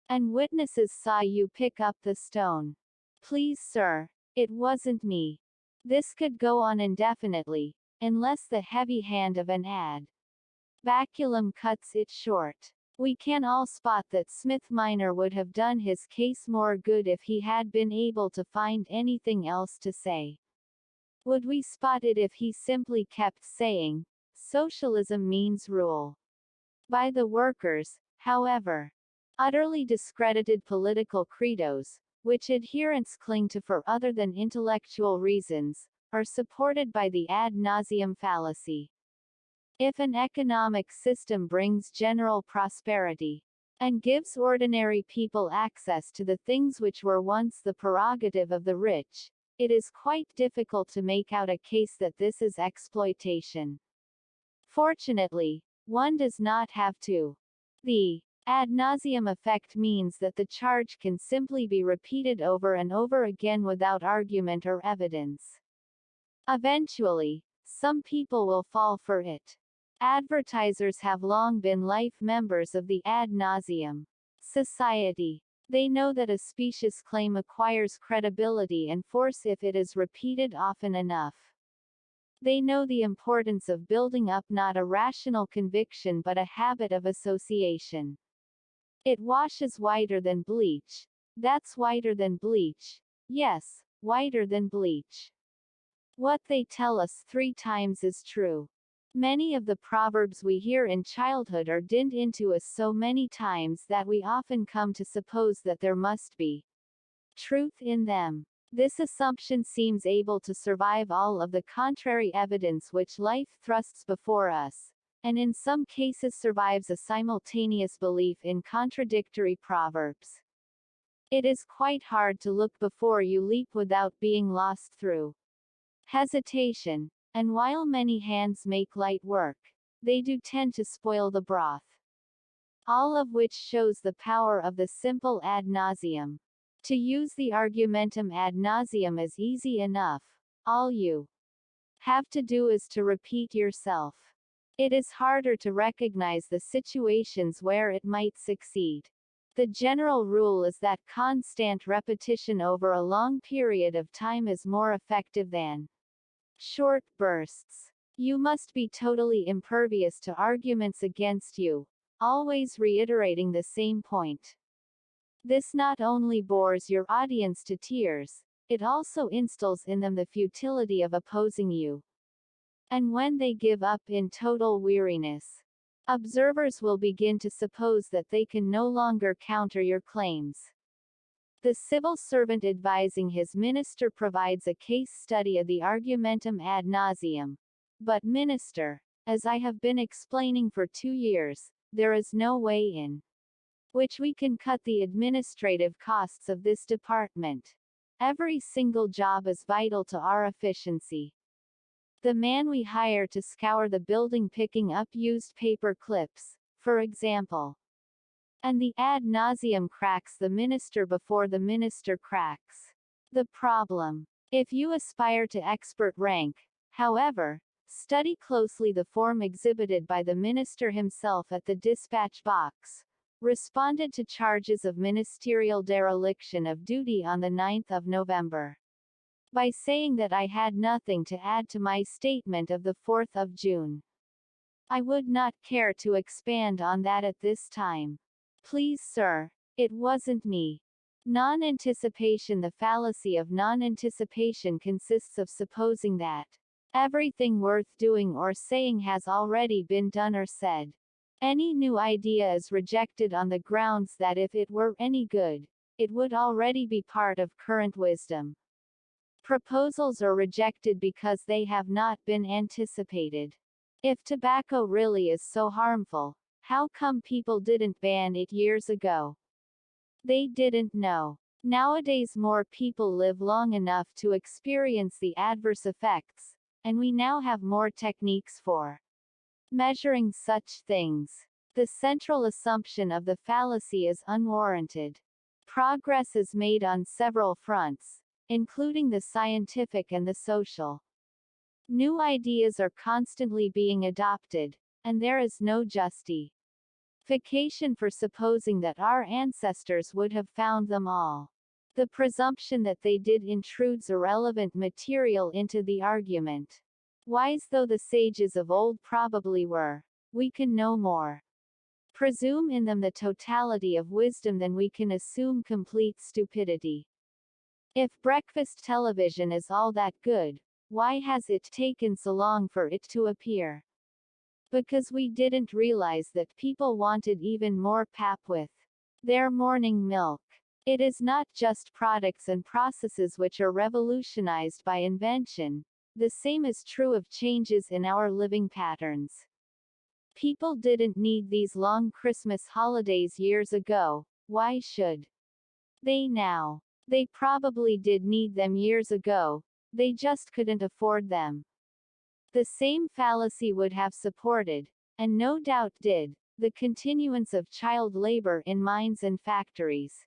And witnesses saw you pick up the stone. Please sir, it wasn't me. This could go on indefinitely, unless the heavy hand of an ad baculum cuts it short. We can all spot that Smith Minor would have done his case more good if he had been able to find anything else to say. Would we spot it if he simply kept saying, "Socialism means rule by the workers"? However, utterly discredited political credos, which adherents cling to for other than intellectual reasons, are supported by the ad nauseam fallacy. If an economic system brings general prosperity, and gives ordinary people access to the things which were once the prerogative of the rich, it is quite difficult to make out a case that this is exploitation. Fortunately, one does not have to. The ad nauseam effect means that the charge can simply be repeated over and over again without argument or evidence. Eventually, some people will fall for it. Advertisers have long been life members of the ad nauseam society. They know that a specious claim acquires credibility and force if it is repeated often enough. They know the importance of building up not a rational conviction but a habit of association. It washes whiter than bleach. That's whiter than bleach. Yes, whiter than bleach. What they tell us 3 times is true. Many of the proverbs we hear in childhood are dinned into us so many times that we often come to suppose that there must be truth in them. This assumption seems able to survive all of the contrary evidence which life thrusts before us, and in some cases survives a simultaneous belief in contradictory proverbs. It is quite hard to look before you leap without being lost through hesitation, and while many hands make light work, they do tend to spoil the broth. All of which shows the power of the simple ad nauseam. To use the argumentum ad nauseam is easy enough. All you have to do is to repeat yourself. It is harder to recognize the situations where it might succeed. The general rule is that constant repetition over a long period of time is more effective than short bursts. You must be totally impervious to arguments against you, always reiterating the same point. This not only bores your audience to tears, it also instills in them the futility of opposing you. And when they give up in total weariness, observers will begin to suppose that they can no longer counter your claims. The civil servant advising his minister provides a case study of the argumentum ad nauseam. But minister, as I have been explaining for 2 years, there is no way in which we can cut the administrative costs of this department. Every single job is vital to our efficiency. The man we hire to scour the building picking up used paper clips, for example. And the ad nauseam cracks the minister before the minister cracks the problem. If you aspire to expert rank, however, study closely the form exhibited by the minister himself at the dispatch box. Responded to charges of ministerial dereliction of duty on the 9th of November. By saying that I had nothing to add to my statement of the 4th of June. I would not care to expand on that at this time. Please, sir, it wasn't me. Non-anticipation. The fallacy of non-anticipation consists of supposing that everything worth doing or saying has already been done or said. Any new idea is rejected on the grounds that if it were any good, it would already be part of current wisdom. Proposals are rejected because they have not been anticipated. If tobacco really is so harmful, how come people didn't ban it years ago? They didn't know. Nowadays more people live long enough to experience the adverse effects, and we now have more techniques for measuring such things. The central assumption of the fallacy is unwarranted. Progress is made on several fronts, including the scientific and the social. New ideas are constantly being adopted, and there is no justification for supposing that our ancestors would have found them all. The presumption that they did intrudes irrelevant material into the argument. Wise though the sages of old probably were, we can no more presume in them the totality of wisdom than we can assume complete stupidity. If breakfast television is all that good, why has it taken so long for it to appear? Because we didn't realize that people wanted even more pap with their morning milk. It is not just products and processes which are revolutionized by invention. The same is true of changes in our living patterns. People didn't need these long Christmas holidays years ago, why should they now? They probably did need them years ago, they just couldn't afford them. The same fallacy would have supported, and no doubt did, the continuance of child labor in mines and factories.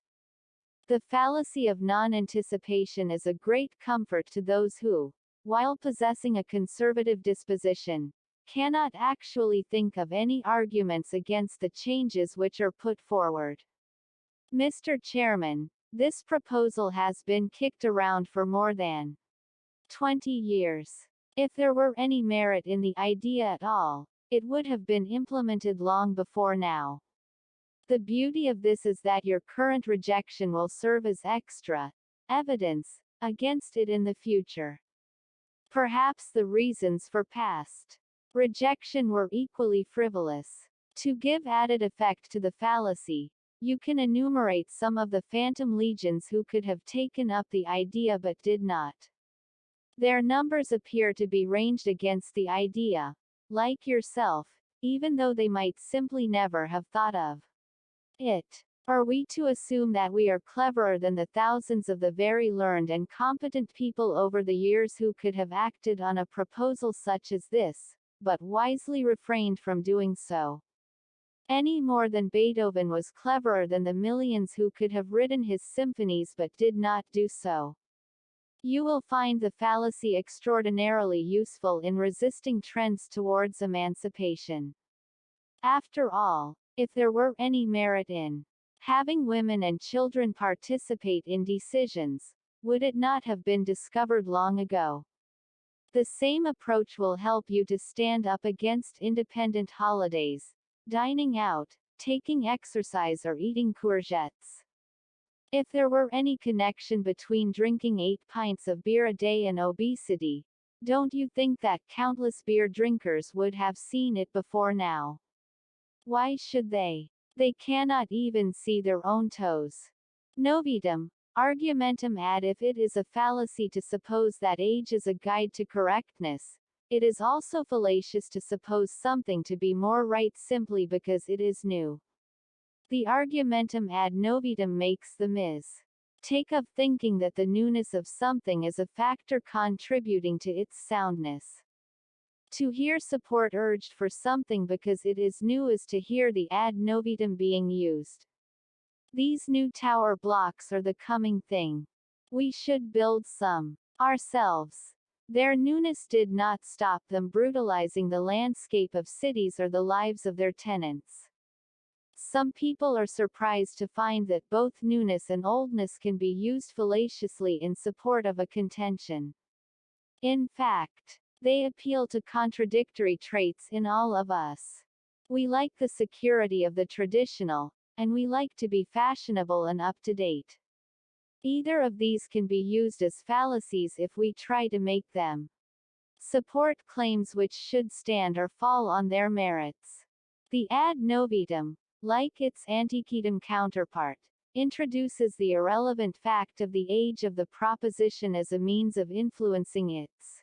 The fallacy of non-anticipation is a great comfort to those who, while possessing a conservative disposition, cannot actually think of any arguments against the changes which are put forward. Mr. Chairman, this proposal has been kicked around for more than 20 years. If there were any merit in the idea at all, it would have been implemented long before now. The beauty of this is that your current rejection will serve as extra evidence against it in the future. Perhaps the reasons for past rejection were equally frivolous. To give added effect to the fallacy, you can enumerate some of the phantom legions who could have taken up the idea but did not. Their numbers appear to be ranged against the idea, like yourself, even though they might simply never have thought of it. Are we to assume that we are cleverer than the thousands of the very learned and competent people over the years who could have acted on a proposal such as this, but wisely refrained from doing so? Any more than Beethoven was cleverer than the millions who could have written his symphonies but did not do so. You will find the fallacy extraordinarily useful in resisting trends towards emancipation. After all, if there were any merit in having women and children participate in decisions, would it not have been discovered long ago? The same approach will help you to stand up against independent holidays, dining out, taking exercise or eating courgettes. If there were any connection between drinking 8 pints of beer a day and obesity, don't you think that countless beer drinkers would have seen it before now? Why should they? They cannot even see their own toes. Novitum argumentum ad. If it is a fallacy to suppose that age is a guide to correctness, it is also fallacious to suppose something to be more right simply because it is new. The argumentum ad novitum makes the mistake of thinking that the newness of something is a factor contributing to its soundness. To hear support urged for something because it is new is to hear the ad novitum being used. These new tower blocks are the coming thing. We should build some ourselves. Their newness did not stop them brutalizing the landscape of cities or the lives of their tenants. Some people are surprised to find that both newness and oldness can be used fallaciously in support of a contention. In fact, they appeal to contradictory traits in all of us. We like the security of the traditional, and we like to be fashionable and up to date. Either of these can be used as fallacies if we try to make them support claims which should stand or fall on their merits. The ad novitum, like its antecedent counterpart, introduces the irrelevant fact of the age of the proposition as a means of influencing its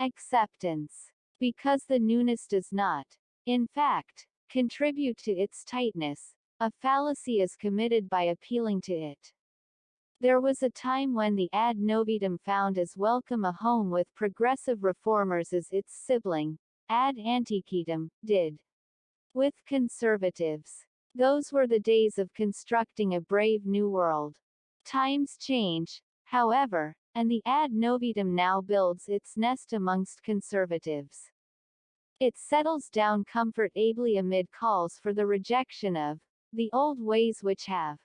acceptance. Because the newness does not, in fact, contribute to its tightness, a fallacy is committed by appealing to it. There was a time when the ad novitum found as welcome a home with progressive reformers as its sibling, ad antecedent, did with conservatives. Those were the days of constructing a brave new world. Times change, however, and the ad novitum now builds its nest amongst conservatives. It settles down comfortably amid calls for the rejection of the old ways which have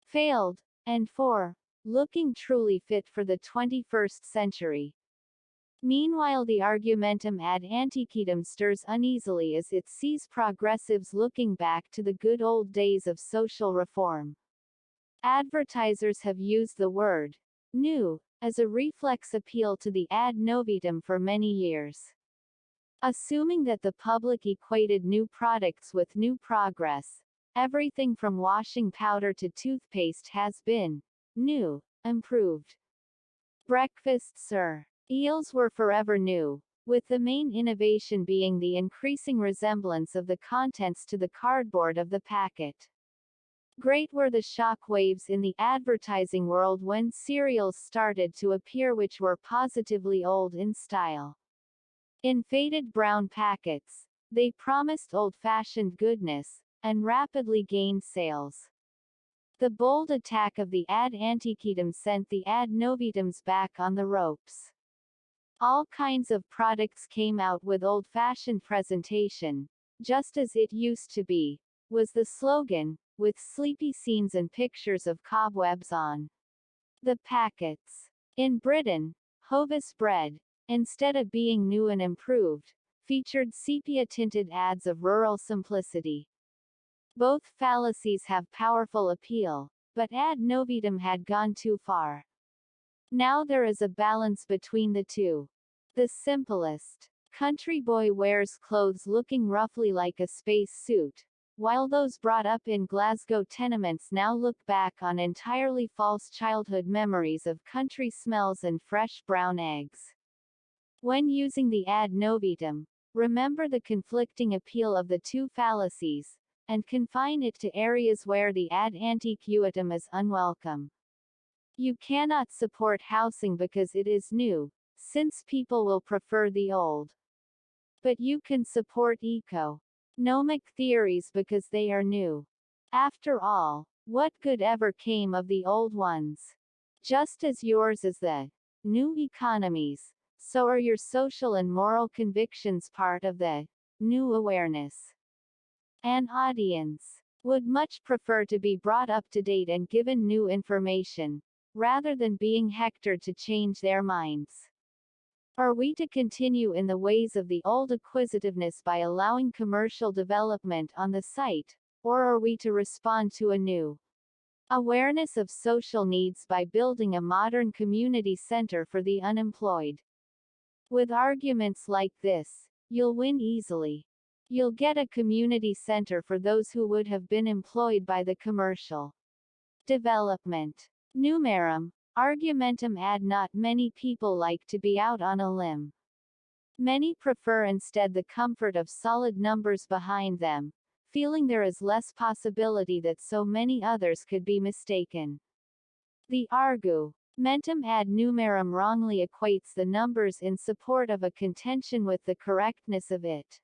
failed, and for looking truly fit for the 21st century. Meanwhile, the argumentum ad antecedent stirs uneasily as it sees progressives looking back to the good old days of social reform. Advertisers have used the word new as a reflex appeal to the ad novitum for many years. Assuming that the public equated new products with new progress, everything from washing powder to toothpaste has been new, improved. Breakfast cereals were forever new, with the main innovation being the increasing resemblance of the contents to the cardboard of the packet. Great were the shock waves in the advertising world when cereals started to appear which were positively old in style. In faded brown packets, they promised old-fashioned goodness, and rapidly gained sales. The bold attack of the ad antecedent sent the ad novitums back on the ropes. All kinds of products came out with old-fashioned presentation, just as it used to be, was the slogan, with sleepy scenes and pictures of cobwebs on the packets. In Britain, Hovis bread, instead of being new and improved, featured sepia-tinted ads of rural simplicity. Both fallacies have powerful appeal, but ad novitum had gone too far. Now there is a balance between the two. The simplest country boy wears clothes looking roughly like a space suit, while those brought up in Glasgow tenements now look back on entirely false childhood memories of country smells and fresh brown eggs. When using the ad novitum, remember the conflicting appeal of the two fallacies, and confine it to areas where the ad antiquatum is unwelcome. You cannot support housing because it is new, since people will prefer the old. But you can support eco-nomic theories because they are new. After all, what good ever came of the old ones? Just as yours is the new economies, so are your social and moral convictions part of the new awareness. An audience would much prefer to be brought up to date and given new information, rather than being hectored to change their minds. Are we to continue in the ways of the old acquisitiveness by allowing commercial development on the site, or are we to respond to a new awareness of social needs by building a modern community center for the unemployed? With arguments like this, you'll win easily. You'll get a community center for those who would have been employed by the commercial development. Numerum argumentum ad. Not many people like to be out on a limb. Many prefer instead the comfort of solid numbers behind them, feeling there is less possibility that so many others could be mistaken. The argumentum ad numerum wrongly equates the numbers in support of a contention with the correctness of it.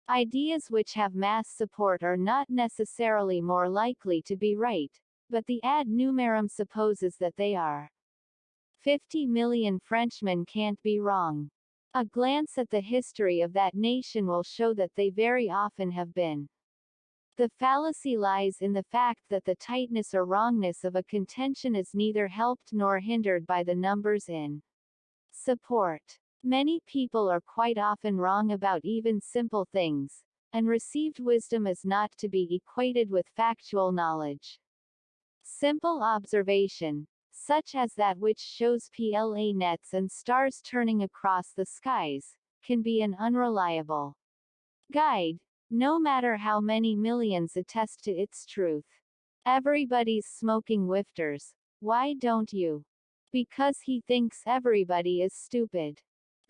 Ideas which have mass support are not necessarily more likely to be right, but the ad numerum supposes that they are. 50 million Frenchmen can't be wrong. A glance at the history of that nation will show that they very often have been. The fallacy lies in the fact that the tightness or wrongness of a contention is neither helped nor hindered by the numbers in support. Many people are quite often wrong about even simple things, and received wisdom is not to be equated with factual knowledge. Simple observation, such as that which shows planets and stars turning across the skies, can be an unreliable guide, no matter how many millions attest to its truth. Everybody's smoking whifters. Why don't you? Because he thinks everybody is stupid.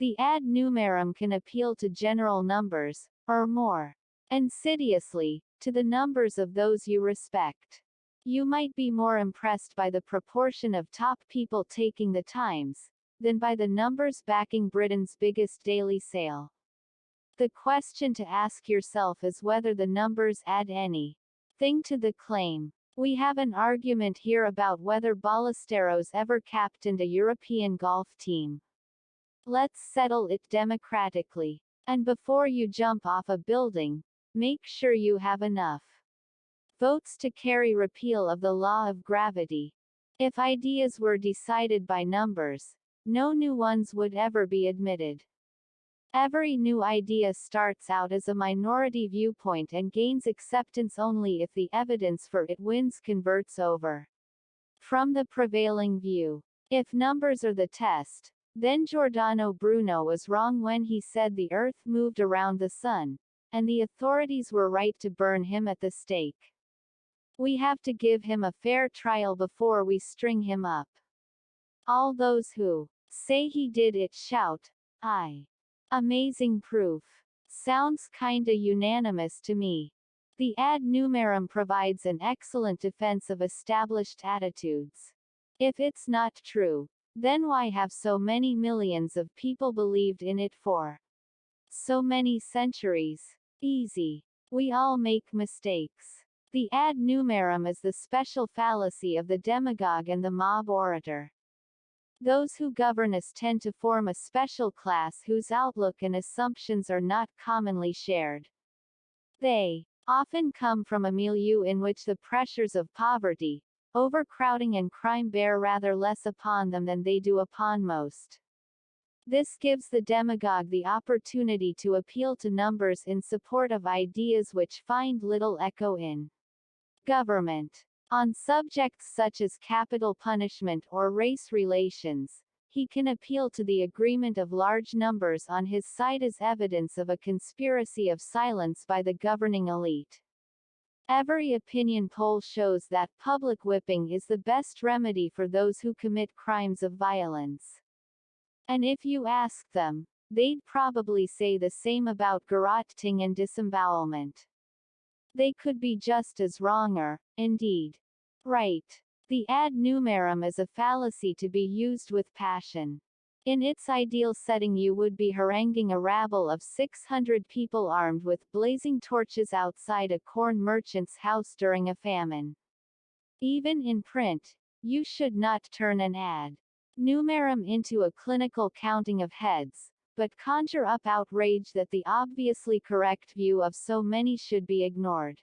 The ad numerum can appeal to general numbers, or more insidiously, to the numbers of those you respect. You might be more impressed by the proportion of top people taking the Times, than by the numbers backing Britain's biggest daily sale. The question to ask yourself is whether the numbers add anything to the claim. We have an argument here about whether Ballesteros ever captained a European golf team. Let's settle it democratically. And before you jump off a building, make sure you have enough votes to carry repeal of the law of gravity. If ideas were decided by numbers, no new ones would ever be admitted. Every new idea starts out as a minority viewpoint and gains acceptance only if the evidence for it wins converts over from the prevailing view. If numbers are the test, then Giordano Bruno was wrong when he said the Earth moved around the Sun, and the authorities were right to burn him at the stake. We have to give him a fair trial before we string him up. All those who say he did it shout, "Aye! Amazing proof." Sounds kinda unanimous to me. The ad numerum provides an excellent defense of established attitudes. If it's not true, then why have so many millions of people believed in it for so many centuries? Easy. We all make mistakes. The ad numerum is the special fallacy of the demagogue and the mob orator. Those who govern us tend to form a special class whose outlook and assumptions are not commonly shared. They often come from a milieu in which the pressures of poverty, overcrowding and crime bear rather less upon them than they do upon most This gives the demagogue the opportunity to appeal to numbers in support of ideas which find little echo in government. On subjects such as capital punishment or race relations, he can appeal to the agreement of large numbers on his side as evidence of a conspiracy of silence by the governing elite. Every opinion poll shows that public whipping is the best remedy for those who commit crimes of violence. And if you ask them, they'd probably say the same about garroting and disembowelment. They could be just as wrong or, indeed, right. The ad numerum is a fallacy to be used with passion. In its ideal setting, you would be haranguing a rabble of 600 people armed with blazing torches outside a corn merchant's house during a famine. Even in print, you should not turn an ad numerum into a clinical counting of heads, but conjure up outrage that the obviously correct view of so many should be ignored.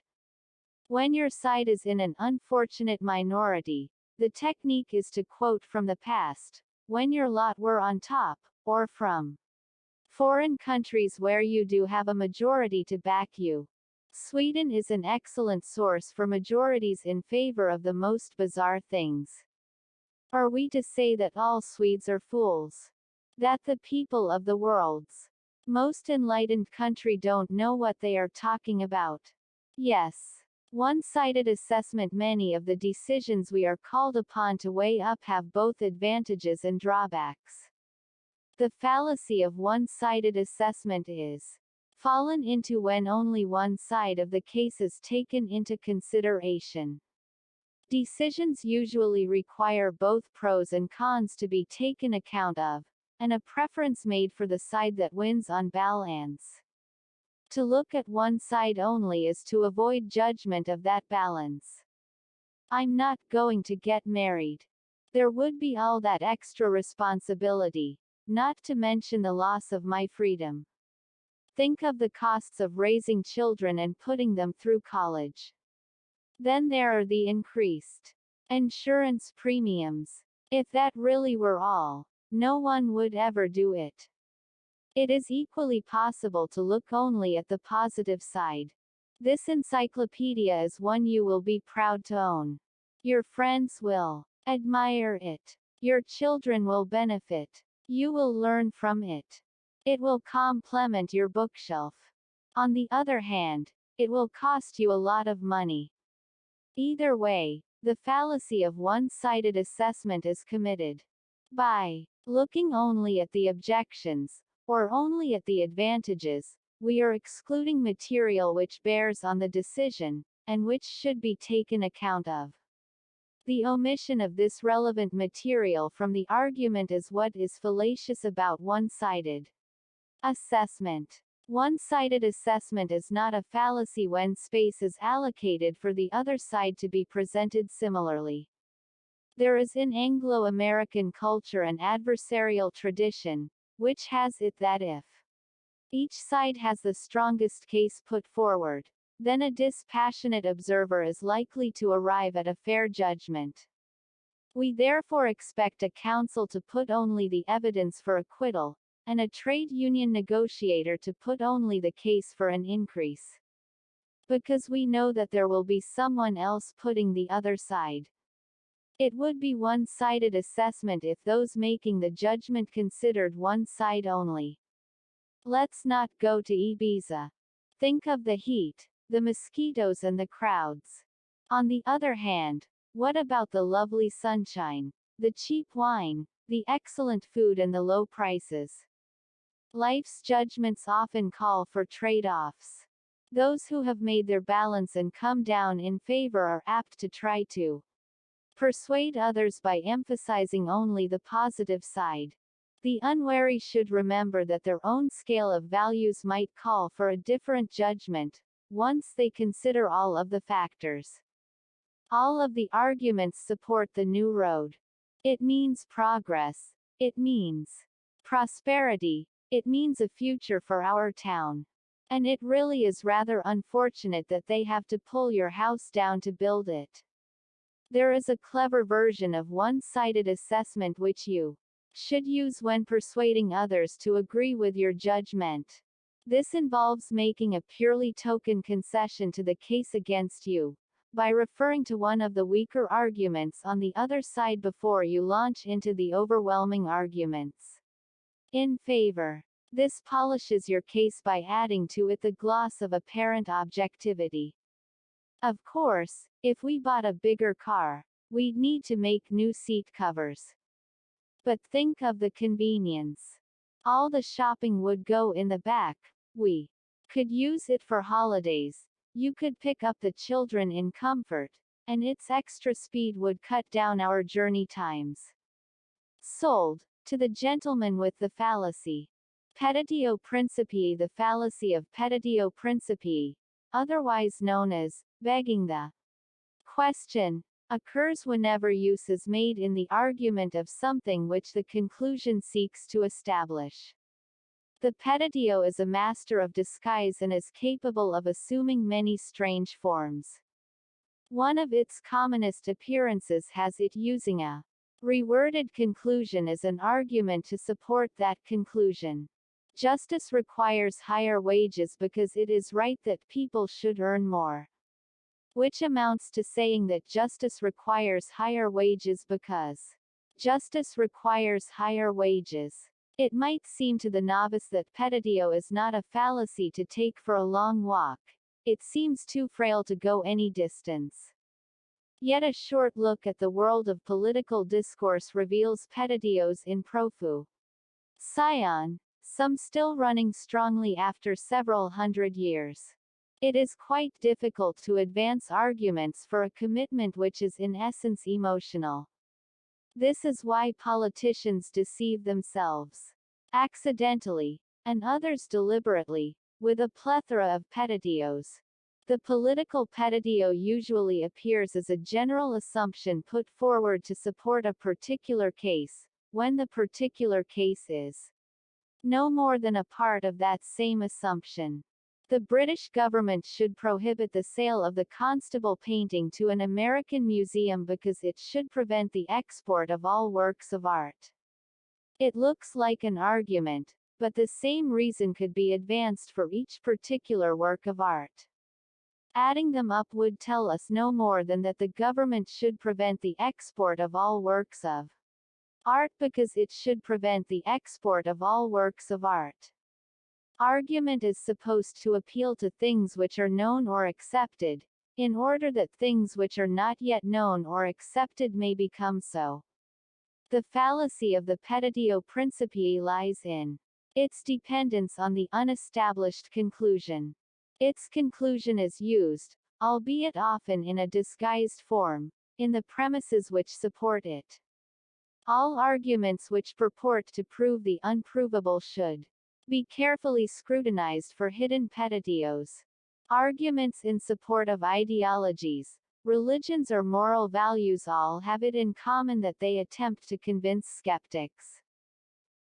When your side is in an unfortunate minority, the technique is to quote from the past, when your lot were on top, or from foreign countries where you do have a majority to back you. Sweden is an excellent source for majorities in favor of the most bizarre things. Are we to say that all Swedes are fools? That the people of the world's most enlightened country don't know what they are talking about? Yes. One-sided assessment. Many of the decisions we are called upon to weigh up have both advantages and drawbacks. The fallacy of one-sided assessment is fallen into when only one side of the case is taken into consideration. Decisions usually require both pros and cons to be taken account of, and a preference made for the side that wins on balance. To look at one side only is to avoid judgment of that balance. I'm not going to get married. There would be all that extra responsibility, not to mention the loss of my freedom. Think of the costs of raising children and putting them through college. Then there are the increased insurance premiums. If that really were all, no one would ever do it. It is equally possible to look only at the positive side. This encyclopedia is one you will be proud to own. Your friends will admire it. Your children will benefit. You will learn from it. It will complement your bookshelf. On the other hand, it will cost you a lot of money. Either way, the fallacy of one-sided assessment is committed. By looking only at the objections, or only at the advantages, we are excluding material which bears on the decision, and which should be taken account of. The omission of this relevant material from the argument is what is fallacious about one-sided assessment. One-sided assessment is not a fallacy when space is allocated for the other side to be presented similarly. There is in Anglo-American culture an adversarial tradition, which has it that if each side has the strongest case put forward, then a dispassionate observer is likely to arrive at a fair judgment. We therefore expect a counsel to put only the evidence for acquittal, and a trade union negotiator to put only the case for an increase. Because we know that there will be someone else putting the other side. It would be one-sided assessment if those making the judgment considered one side only. Let's not go to Ibiza. Think of the heat, the mosquitoes and the crowds. On the other hand, what about the lovely sunshine, the cheap wine, the excellent food and the low prices? Life's judgments often call for trade-offs. Those who have made their balance and come down in favor are apt to try to persuade others by emphasizing only the positive side. The unwary should remember that their own scale of values might call for a different judgment, once they consider all of the factors. All of the arguments support the new road. It means progress. It means prosperity. It means a future for our town. And it really is rather unfortunate that they have to pull your house down to build it. There is a clever version of one-sided assessment which you should use when persuading others to agree with your judgment. This involves making a purely token concession to the case against you, by referring to one of the weaker arguments on the other side before you launch into the overwhelming arguments in favor. This polishes your case by adding to it the gloss of apparent objectivity. Of course, if we bought a bigger car, we'd need to make new seat covers. But think of the convenience. All the shopping would go in the back. We could use it for holidays. You could pick up the children in comfort, and its extra speed would cut down our journey times. Sold. To the gentleman with the fallacy. Petitio principii. The fallacy of petitio principii, otherwise known as begging the question, occurs whenever use is made in the argument of something which the conclusion seeks to establish. The petitio is a master of disguise and is capable of assuming many strange forms. One of its commonest appearances has it using a reworded conclusion as an argument to support that conclusion. Justice requires higher wages because it is right that people should earn more. Which amounts to saying that justice requires higher wages because justice requires higher wages. It might seem to the novice that petitio is not a fallacy to take for a long walk. It seems too frail to go any distance. Yet a short look at the world of political discourse reveals petitios in profu scion, some still running strongly after several hundred years. It is quite difficult to advance arguments for a commitment which is in essence emotional. This is why politicians deceive themselves accidentally, and others deliberately, with a plethora of petitios. The political petitio usually appears as a general assumption put forward to support a particular case, when the particular case is no more than a part of that same assumption. The British government should prohibit the sale of the Constable painting to an American museum because it should prevent the export of all works of art. It looks like an argument, but the same reason could be advanced for each particular work of art. Adding them up would tell us no more than that the government should prevent the export of all works of art because it should prevent the export of all works of art. Argument is supposed to appeal to things which are known or accepted, in order that things which are not yet known or accepted may become so. The fallacy of the petitio principii lies in its dependence on the unestablished conclusion. Its conclusion is used, albeit often in a disguised form, in the premises which support it. All arguments which purport to prove the unprovable should be carefully scrutinized for hidden petitios. Arguments in support of ideologies, religions or moral values all have it in common that they attempt to convince skeptics.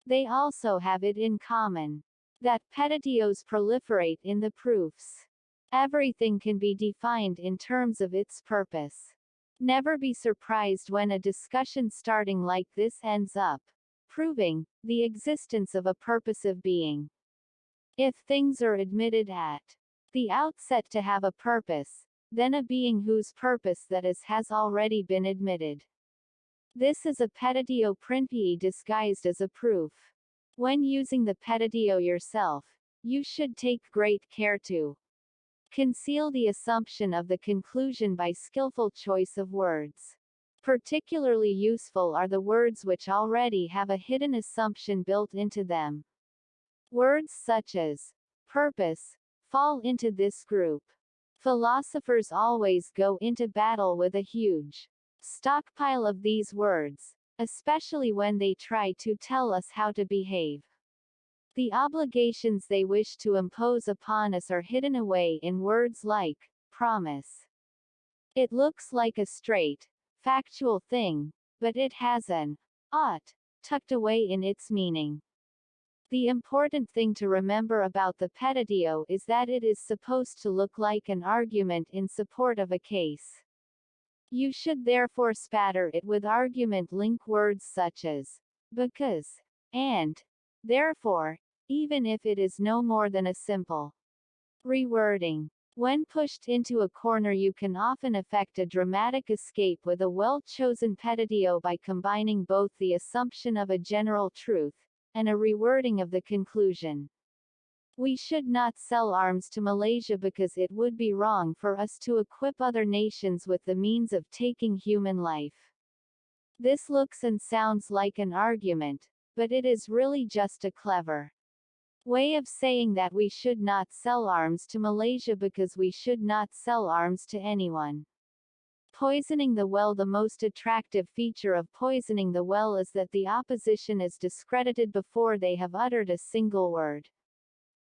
They also have it in common that petitios proliferate in the proofs. Everything can be defined in terms of its purpose. Never be surprised when a discussion starting like this ends up proving the existence of a purposive being. If things are admitted at the outset to have a purpose, then a being whose purpose that is has already been admitted. This is a petitio principii disguised as a proof. When using the petitio yourself, you should take great care to conceal the assumption of the conclusion by skillful choice of words. Particularly useful are the words which already have a hidden assumption built into them. Words such as purpose fall into this group. Philosophers always go into battle with a huge stockpile of these words, especially when they try to tell us how to behave. The obligations they wish to impose upon us are hidden away in words like promise. It looks like a straight, factual thing, but it has an ought tucked away in its meaning. The important thing to remember about the petitio is that it is supposed to look like an argument in support of a case. You should therefore spatter it with argument link words such as because, and, therefore, even if it is no more than a simple rewording. When pushed into a corner, you can often effect a dramatic escape with a well-chosen petitio by combining both the assumption of a general truth and a rewording of the conclusion. We should not sell arms to Malaysia because it would be wrong for us to equip other nations with the means of taking human life. This looks and sounds like an argument, but it is really just a clever way of saying that we should not sell arms to Malaysia because we should not sell arms to anyone. Poisoning the well. The most attractive feature of poisoning the well is that the opposition is discredited before they have uttered a single word.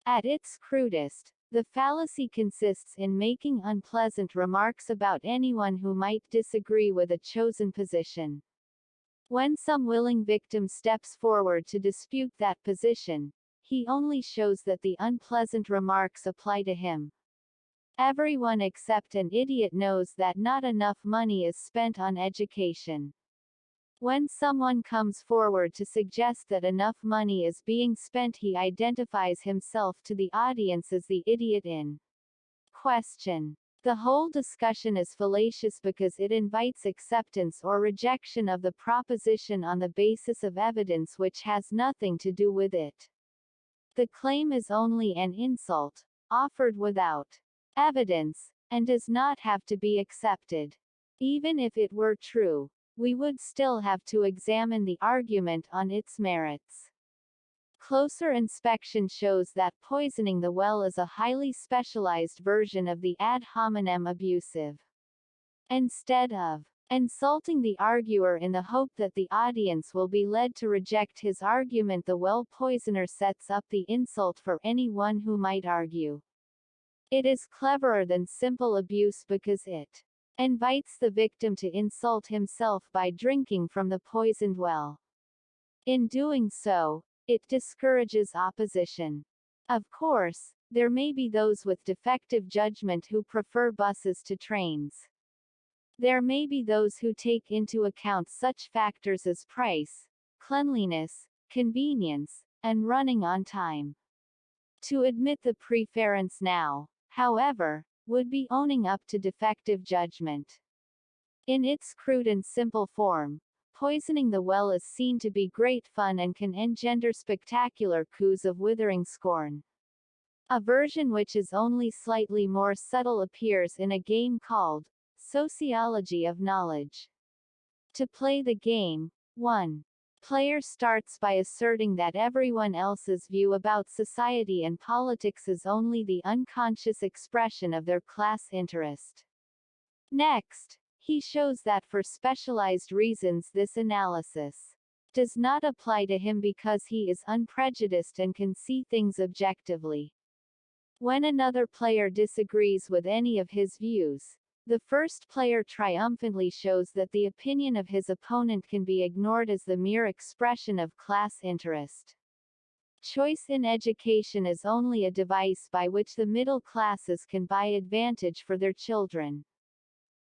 At its crudest, the fallacy consists in making unpleasant remarks about anyone who might disagree with a chosen position. When some willing victim steps forward to dispute that position, he only shows that the unpleasant remarks apply to him. Everyone except an idiot knows that not enough money is spent on education. When someone comes forward to suggest that enough money is being spent, he identifies himself to the audience as the idiot in question. The whole discussion is fallacious because it invites acceptance or rejection of the proposition on the basis of evidence which has nothing to do with it. The claim is only an insult, offered without evidence, and does not have to be accepted. Even if it were true, we would still have to examine the argument on its merits. Closer inspection shows that poisoning the well is a highly specialized version of the ad hominem abusive. Instead of insulting the arguer in the hope that the audience will be led to reject his argument, the well poisoner sets up the insult for anyone who might argue. It is cleverer than simple abuse because it invites the victim to insult himself by drinking from the poisoned well. In doing so, it discourages opposition. Of course, there may be those with defective judgment who prefer buses to trains. There may be those who take into account such factors as price, cleanliness, convenience, and running on time. To admit the preference now, however, would be owning up to defective judgment. In its crude and simple form, poisoning the well is seen to be great fun and can engender spectacular coups of withering scorn. A version which is only slightly more subtle appears in a game called Sociology of Knowledge. To play the game, one player starts by asserting that everyone else's view about society and politics is only the unconscious expression of their class interest. Next, he shows that for specialized reasons this analysis does not apply to him because he is unprejudiced and can see things objectively. When another player disagrees with any of his views, the first player triumphantly shows that the opinion of his opponent can be ignored as the mere expression of class interest. Choice in education is only a device by which the middle classes can buy advantage for their children.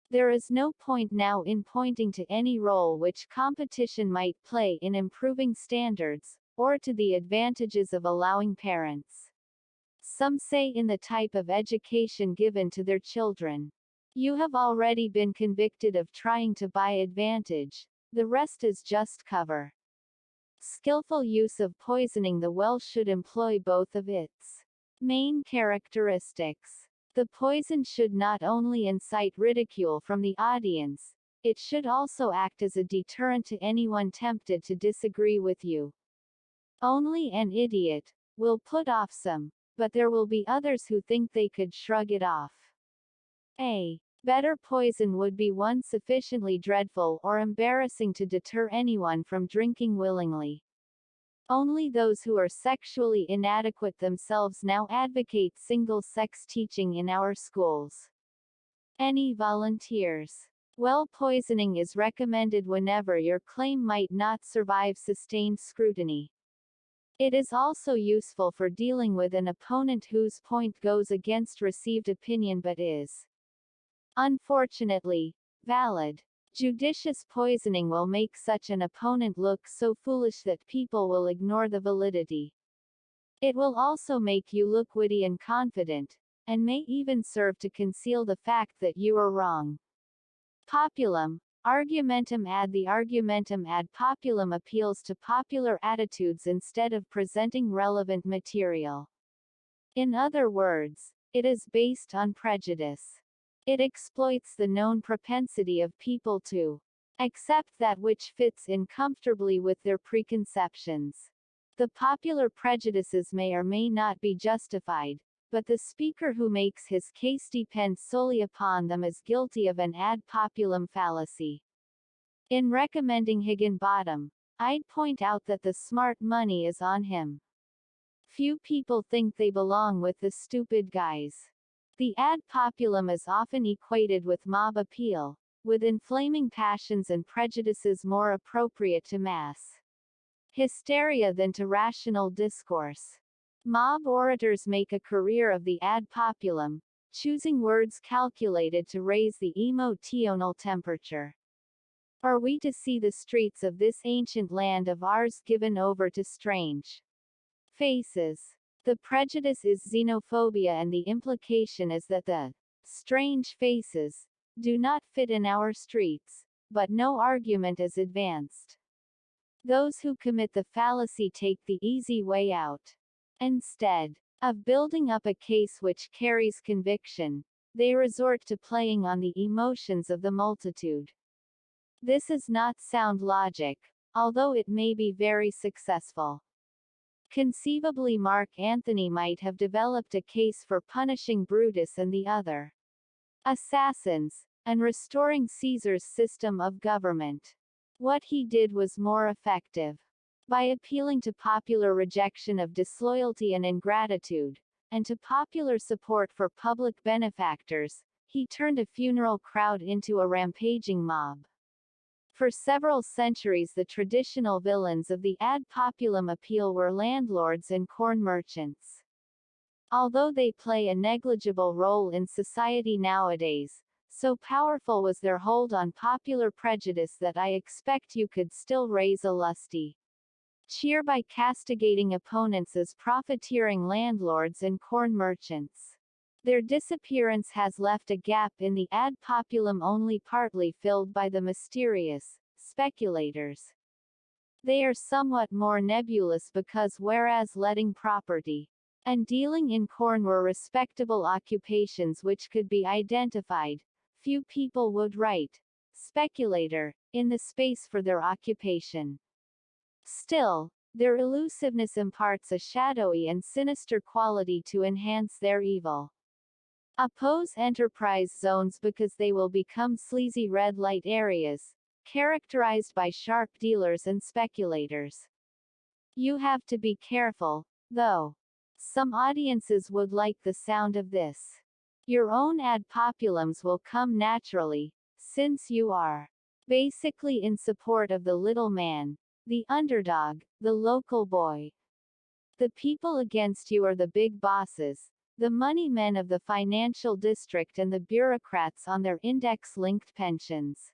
There is no point now in pointing to any role which competition might play in improving standards, or to the advantages of allowing parents, some say, in the type of education given to their children. You have already been convicted of trying to buy advantage. The rest is just cover. Skillful use of poisoning the well should employ both of its main characteristics. The poison should not only incite ridicule from the audience, it should also act as a deterrent to anyone tempted to disagree with you. Only an idiot will put off some, but there will be others who think they could shrug it off. A better poison would be one sufficiently dreadful or embarrassing to deter anyone from drinking willingly. Only those who are sexually inadequate themselves now advocate single-sex teaching in our schools. Any volunteers? Well, poisoning is recommended whenever your claim might not survive sustained scrutiny. It is also useful for dealing with an opponent whose point goes against received opinion but is, unfortunately, valid. Judicious poisoning will make such an opponent look so foolish that people will ignore the validity. It will also make you look witty and confident, and may even serve to conceal the fact that you are wrong. Populum. Argumentum ad. The argumentum ad populum appeals to popular attitudes instead of presenting relevant material. In other words, it is based on prejudice. It exploits the known propensity of people to accept that which fits in comfortably with their preconceptions. The popular prejudices may or may not be justified, but the speaker who makes his case depend solely upon them is guilty of an ad populum fallacy. In recommending Higginbottom, I'd point out that the smart money is on him. Few people think they belong with the stupid guys. The ad populum is often equated with mob appeal, with inflaming passions and prejudices more appropriate to mass hysteria than to rational discourse. Mob orators make a career of the ad populum, choosing words calculated to raise the emotional temperature. Are we to see the streets of this ancient land of ours given over to strange faces? The prejudice is xenophobia, and the implication is that the strange faces do not fit in our streets, but no argument is advanced. Those who commit the fallacy take the easy way out. Instead of building up a case which carries conviction, they resort to playing on the emotions of the multitude. This is not sound logic, although it may be very successful. Conceivably, Mark Antony might have developed a case for punishing Brutus and the other assassins, and restoring Caesar's system of government. What he did was more effective. By appealing to popular rejection of disloyalty and ingratitude, and to popular support for public benefactors, he turned a funeral crowd into a rampaging mob. For several centuries, the traditional villains of the ad populum appeal were landlords and corn merchants. Although they play a negligible role in society nowadays, so powerful was their hold on popular prejudice that I expect you could still raise a lusty cheer by castigating opponents as profiteering landlords and corn merchants. Their disappearance has left a gap in the ad populum only partly filled by the mysterious speculators. They are somewhat more nebulous because whereas letting property and dealing in corn were respectable occupations which could be identified, few people would write speculator in the space for their occupation. Still, their elusiveness imparts a shadowy and sinister quality to enhance their evil. Oppose enterprise zones because they will become sleazy red light areas, characterized by sharp dealers and speculators. You have to be careful, though. Some audiences would like the sound of this. Your own ad populums will come naturally, since you are basically in support of the little man, the underdog, the local boy. The people against you are the big bosses, the money men of the financial district and the bureaucrats on their index-linked pensions.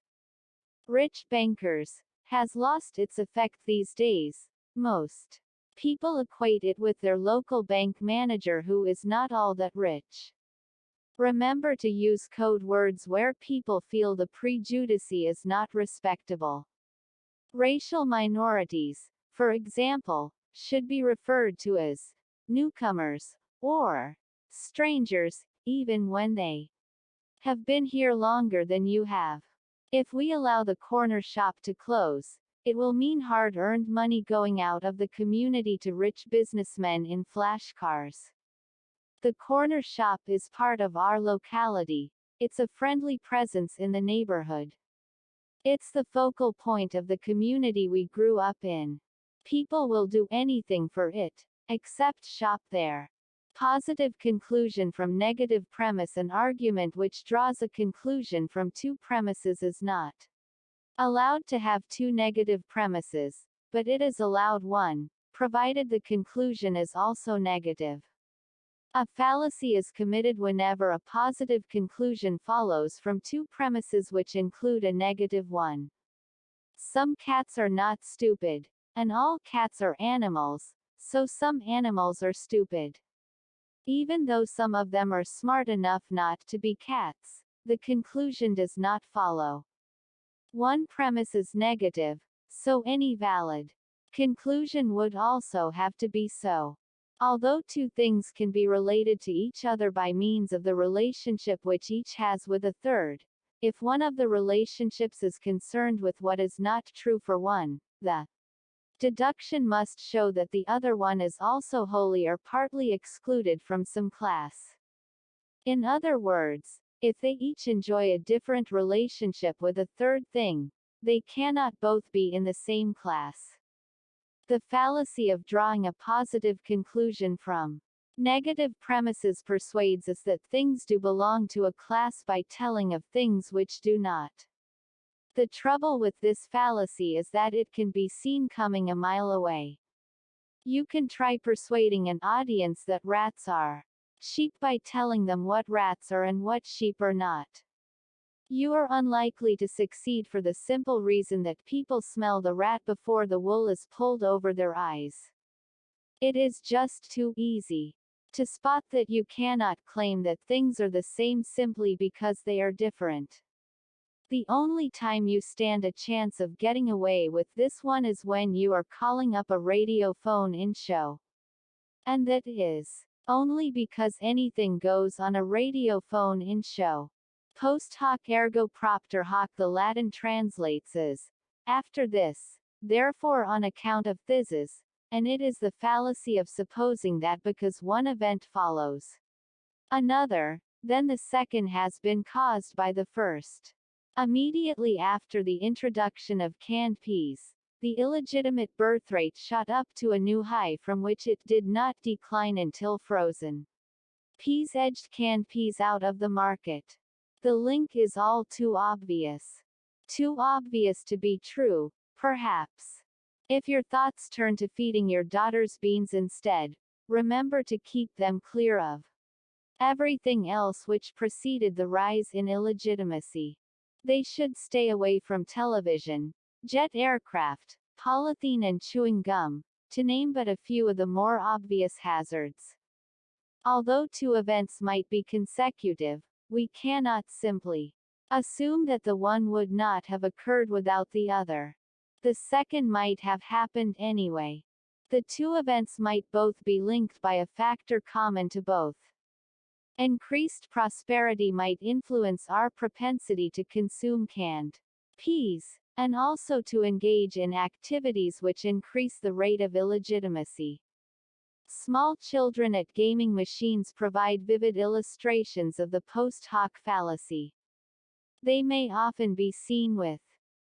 Rich bankers has lost its effect these days. Most people equate it with their local bank manager who is not all that rich. Remember to use code words where people feel the prejudice is not respectable. Racial minorities, for example, should be referred to as newcomers or strangers, even when they have been here longer than you have. If we allow the corner shop to close, it will mean hard-earned money going out of the community to rich businessmen in flash cars. The corner shop is part of our locality. It's a friendly presence in the neighborhood. It's the focal point of the community we grew up in. People will do anything for it, except shop there. Positive conclusion from negative premise. An argument which draws a conclusion from two premises is not allowed to have two negative premises, but it is allowed one, provided the conclusion is also negative. A fallacy is committed whenever a positive conclusion follows from two premises which include a negative one. Some cats are not stupid, and all cats are animals, so some animals are stupid. Even though some of them are smart enough not to be cats, the conclusion does not follow. One premise is negative, so any valid conclusion would also have to be so. Although two things can be related to each other by means of the relationship which each has with a third, if one of the relationships is concerned with what is not true for one, the deduction must show that the other one is also wholly or partly excluded from some class. In other words, if they each enjoy a different relationship with a third thing, they cannot both be in the same class. The fallacy of drawing a positive conclusion from negative premises persuades us that things do belong to a class by telling of things which do not. The trouble with this fallacy is that it can be seen coming a mile away. You can try persuading an audience that rats are sheep by telling them what rats are and what sheep are not. You are unlikely to succeed for the simple reason that people smell the rat before the wool is pulled over their eyes. It is just too easy to spot that you cannot claim that things are the same simply because they are different. The only time you stand a chance of getting away with this one is when you are calling up a radio phone-in show. And that is only because anything goes on a radio phone-in show. Post hoc ergo propter hoc, the Latin translates as after this, therefore on account of this, and it is the fallacy of supposing that because one event follows another, then the second has been caused by the first. Immediately after the introduction of canned peas, the illegitimate birth rate shot up to a new high from which it did not decline until frozen peas edged canned peas out of the market. The link is all too obvious. Too obvious to be true, perhaps. If your thoughts turn to feeding your daughters beans instead, remember to keep them clear of everything else which preceded the rise in illegitimacy. They should stay away from television, jet aircraft, polythene and chewing gum, to name but a few of the more obvious hazards. Although two events might be consecutive, we cannot simply assume that the one would not have occurred without the other. The second might have happened anyway. The two events might both be linked by a factor common to both. Increased prosperity might influence our propensity to consume canned peas, and also to engage in activities which increase the rate of illegitimacy. Small children at gaming machines provide vivid illustrations of the post hoc fallacy. They may often be seen with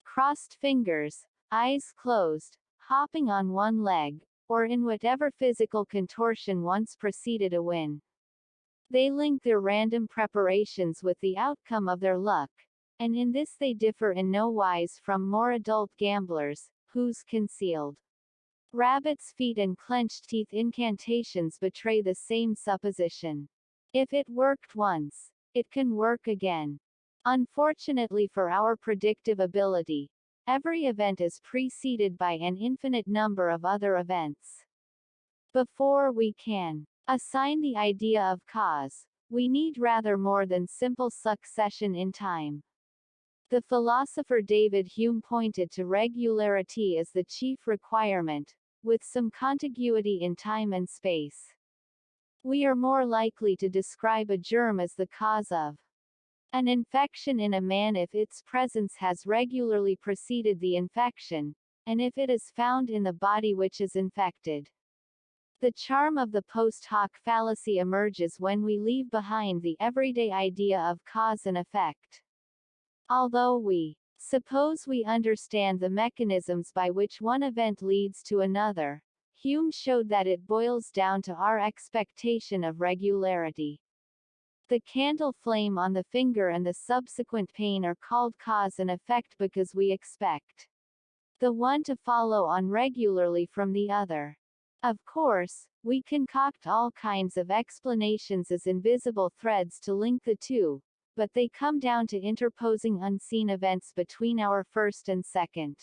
crossed fingers, eyes closed, hopping on one leg, or in whatever physical contortion once preceded a win. They link their random preparations with the outcome of their luck, and in this they differ in no wise from more adult gamblers, whose concealed rabbit's feet and clenched teeth incantations betray the same supposition. If it worked once, it can work again. Unfortunately for our predictive ability, every event is preceded by an infinite number of other events. Before we can assign the idea of cause, we need rather more than simple succession in time. The philosopher David Hume pointed to regularity as the chief requirement, with some contiguity in time and space. We are more likely to describe a germ as the cause of an infection in a man if its presence has regularly preceded the infection, and if it is found in the body which is infected. The charm of the post hoc fallacy emerges when we leave behind the everyday idea of cause and effect. Although we suppose we understand the mechanisms by which one event leads to another, Hume showed that it boils down to our expectation of regularity. The candle flame on the finger and the subsequent pain are called cause and effect because we expect the one to follow on regularly from the other. Of course, we concoct all kinds of explanations as invisible threads to link the two, but they come down to interposing unseen events between our first and second.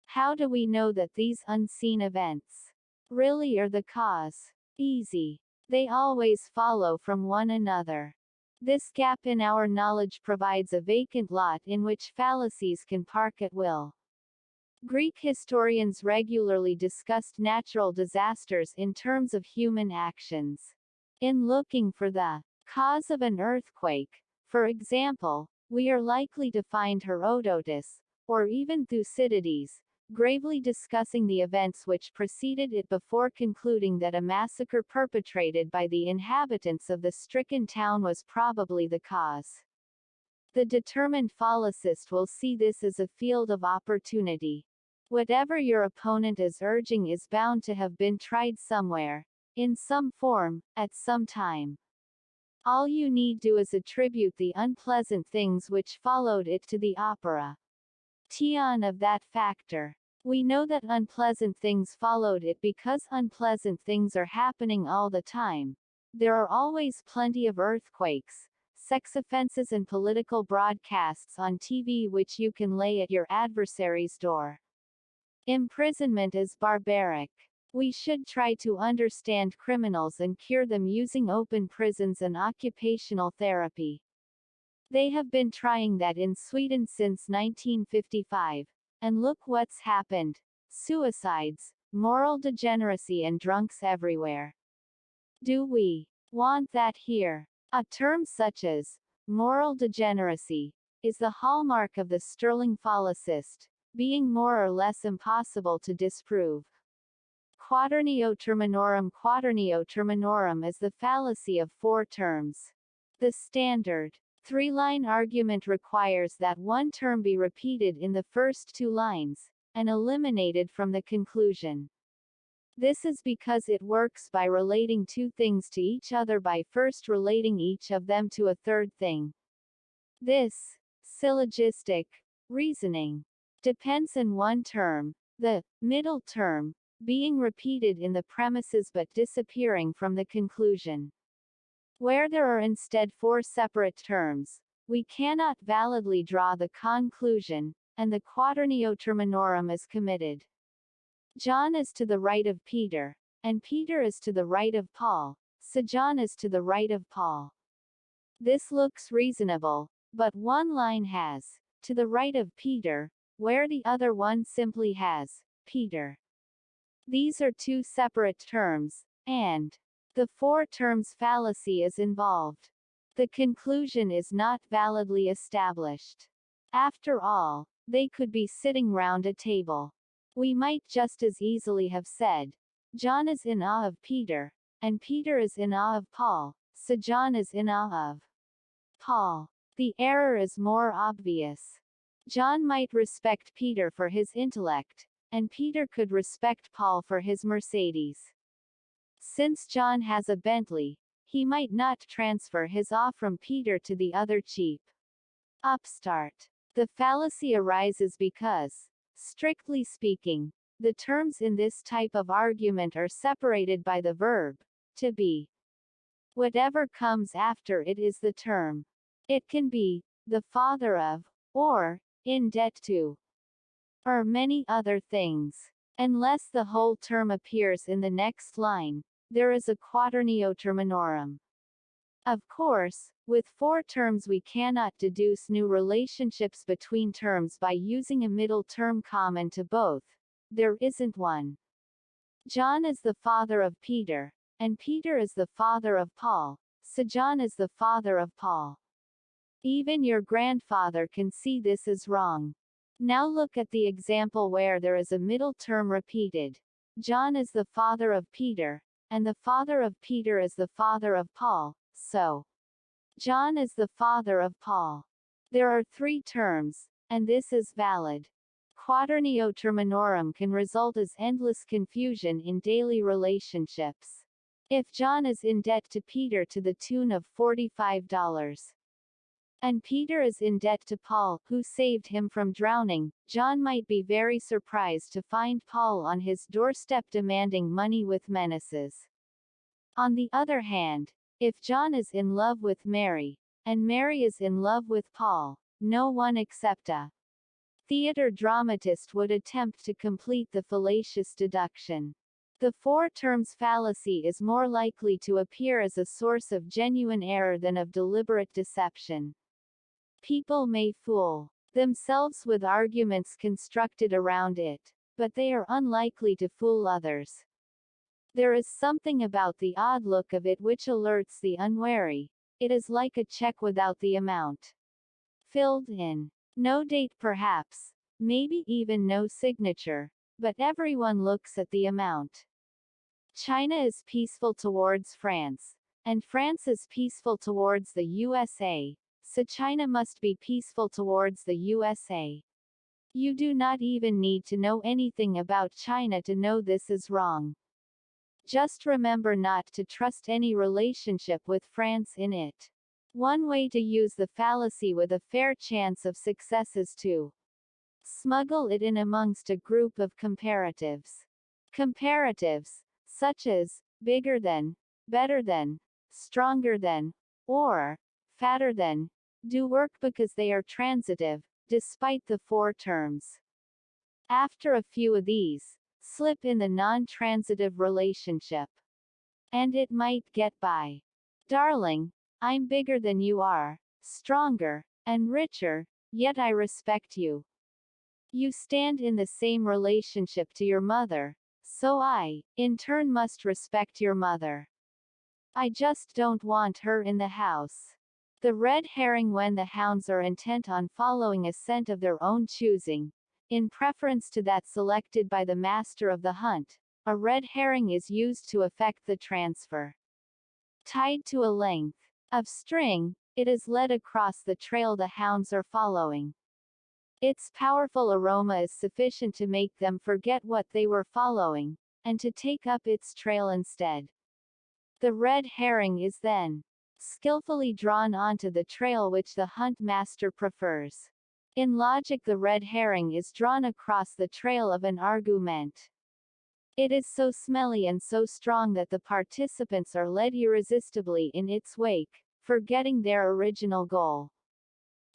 How do we know that these unseen events really are the cause? Easy. They always follow from one another. This gap in our knowledge provides a vacant lot in which fallacies can park at will. Greek historians regularly discussed natural disasters in terms of human actions. In looking for the cause of an earthquake, for example, we are likely to find Herodotus, or even Thucydides, gravely discussing the events which preceded it before concluding that a massacre perpetrated by the inhabitants of the stricken town was probably the cause. The determined fallaciist will see this as a field of opportunity. Whatever your opponent is urging is bound to have been tried somewhere, in some form, at some time. All you need do is attribute the unpleasant things which followed it to the opera. Tion of that factor. We know that unpleasant things followed it because unpleasant things are happening all the time. There are always plenty of earthquakes, sex offenses and political broadcasts on TV which you can lay at your adversary's door. Imprisonment is barbaric. We should try to understand criminals and cure them using open prisons and occupational therapy. They have been trying that in Sweden since 1955. And look what's happened. Suicides, moral degeneracy and drunks everywhere. Do we want that here? A term such as moral degeneracy is the hallmark of the sterling fallaciist, being more or less impossible to disprove. Quaternio terminorum is the fallacy of four terms. The standard three-line argument requires that one term be repeated in the first two lines, and eliminated from the conclusion. This is because it works by relating two things to each other by first relating each of them to a third thing. This syllogistic reasoning depends on one term, the middle term, being repeated in the premises but disappearing from the conclusion. Where there are instead four separate terms, we cannot validly draw the conclusion, and the quaternio terminorum is committed. John is to the right of Peter, and Peter is to the right of Paul, so John is to the right of Paul. This looks reasonable, but one line has, to the right of Peter, where the other one simply has, Peter. These are two separate terms, and the four terms fallacy is involved. The conclusion is not validly established. After all, they could be sitting round a table. We might just as easily have said, John is in awe of Peter, and Peter is in awe of Paul, so John is in awe of Paul. The error is more obvious. John might respect Peter for his intellect, and Peter could respect Paul for his Mercedes. Since John has a Bentley, he might not transfer his awe from Peter to the other cheap upstart. The fallacy arises because, strictly speaking, the terms in this type of argument are separated by the verb to be. Whatever comes after it is the term. It can be the father of, or in debt to, or many other things. Unless the whole term appears in the next line, there is a quaternio terminorum. Of course, with four terms we cannot deduce new relationships between terms by using a middle term common to both. There isn't one. John is the father of Peter, and Peter is the father of Paul, so John is the father of Paul. Even your grandfather can see this is wrong. Now look at the example where there is a middle term repeated. John is the father of Peter, and the father of Peter is the father of Paul, so John is the father of Paul. There are three terms, and this is valid. Quaternio terminorum can result as endless confusion in daily relationships. If John is in debt to Peter to the tune of $45, and Peter is in debt to Paul, who saved him from drowning, John might be very surprised to find Paul on his doorstep demanding money with menaces. On the other hand, if John is in love with Mary, and Mary is in love with Paul, no one except a theater dramatist would attempt to complete the fallacious deduction. The four terms fallacy is more likely to appear as a source of genuine error than of deliberate deception. People may fool themselves with arguments constructed around it, but they are unlikely to fool others. There is something about the odd look of it which alerts the unwary. It is like a check without the amount filled in. No date perhaps, maybe even no signature, but everyone looks at the amount. China is peaceful towards France, and France is peaceful towards the USA, so China must be peaceful towards the USA. You do not even need to know anything about China to know this is wrong. Just remember not to trust any relationship with France in it. One way to use the fallacy with a fair chance of success is to smuggle it in amongst a group of comparatives. Comparatives, such as bigger than, better than, stronger than, or fatter than, do work because they are transitive, despite the four terms. After a few of these, slip in the non-transitive relationship, and it might get by. Darling, I'm bigger than you are, stronger, and richer, yet I respect you. You stand in the same relationship to your mother, so I, in turn, must respect your mother. I just don't want her in the house. The red herring: when the hounds are intent on following a scent of their own choosing, in preference to that selected by the master of the hunt, a red herring is used to effect the transfer. Tied to a length of string, it is led across the trail the hounds are following. Its powerful aroma is sufficient to make them forget what they were following, and to take up its trail instead. The red herring is then skillfully drawn onto the trail which the hunt master prefers. In logic, the red herring is drawn across the trail of an argument. It is so smelly and so strong that the participants are led irresistibly in its wake, forgetting their original goal.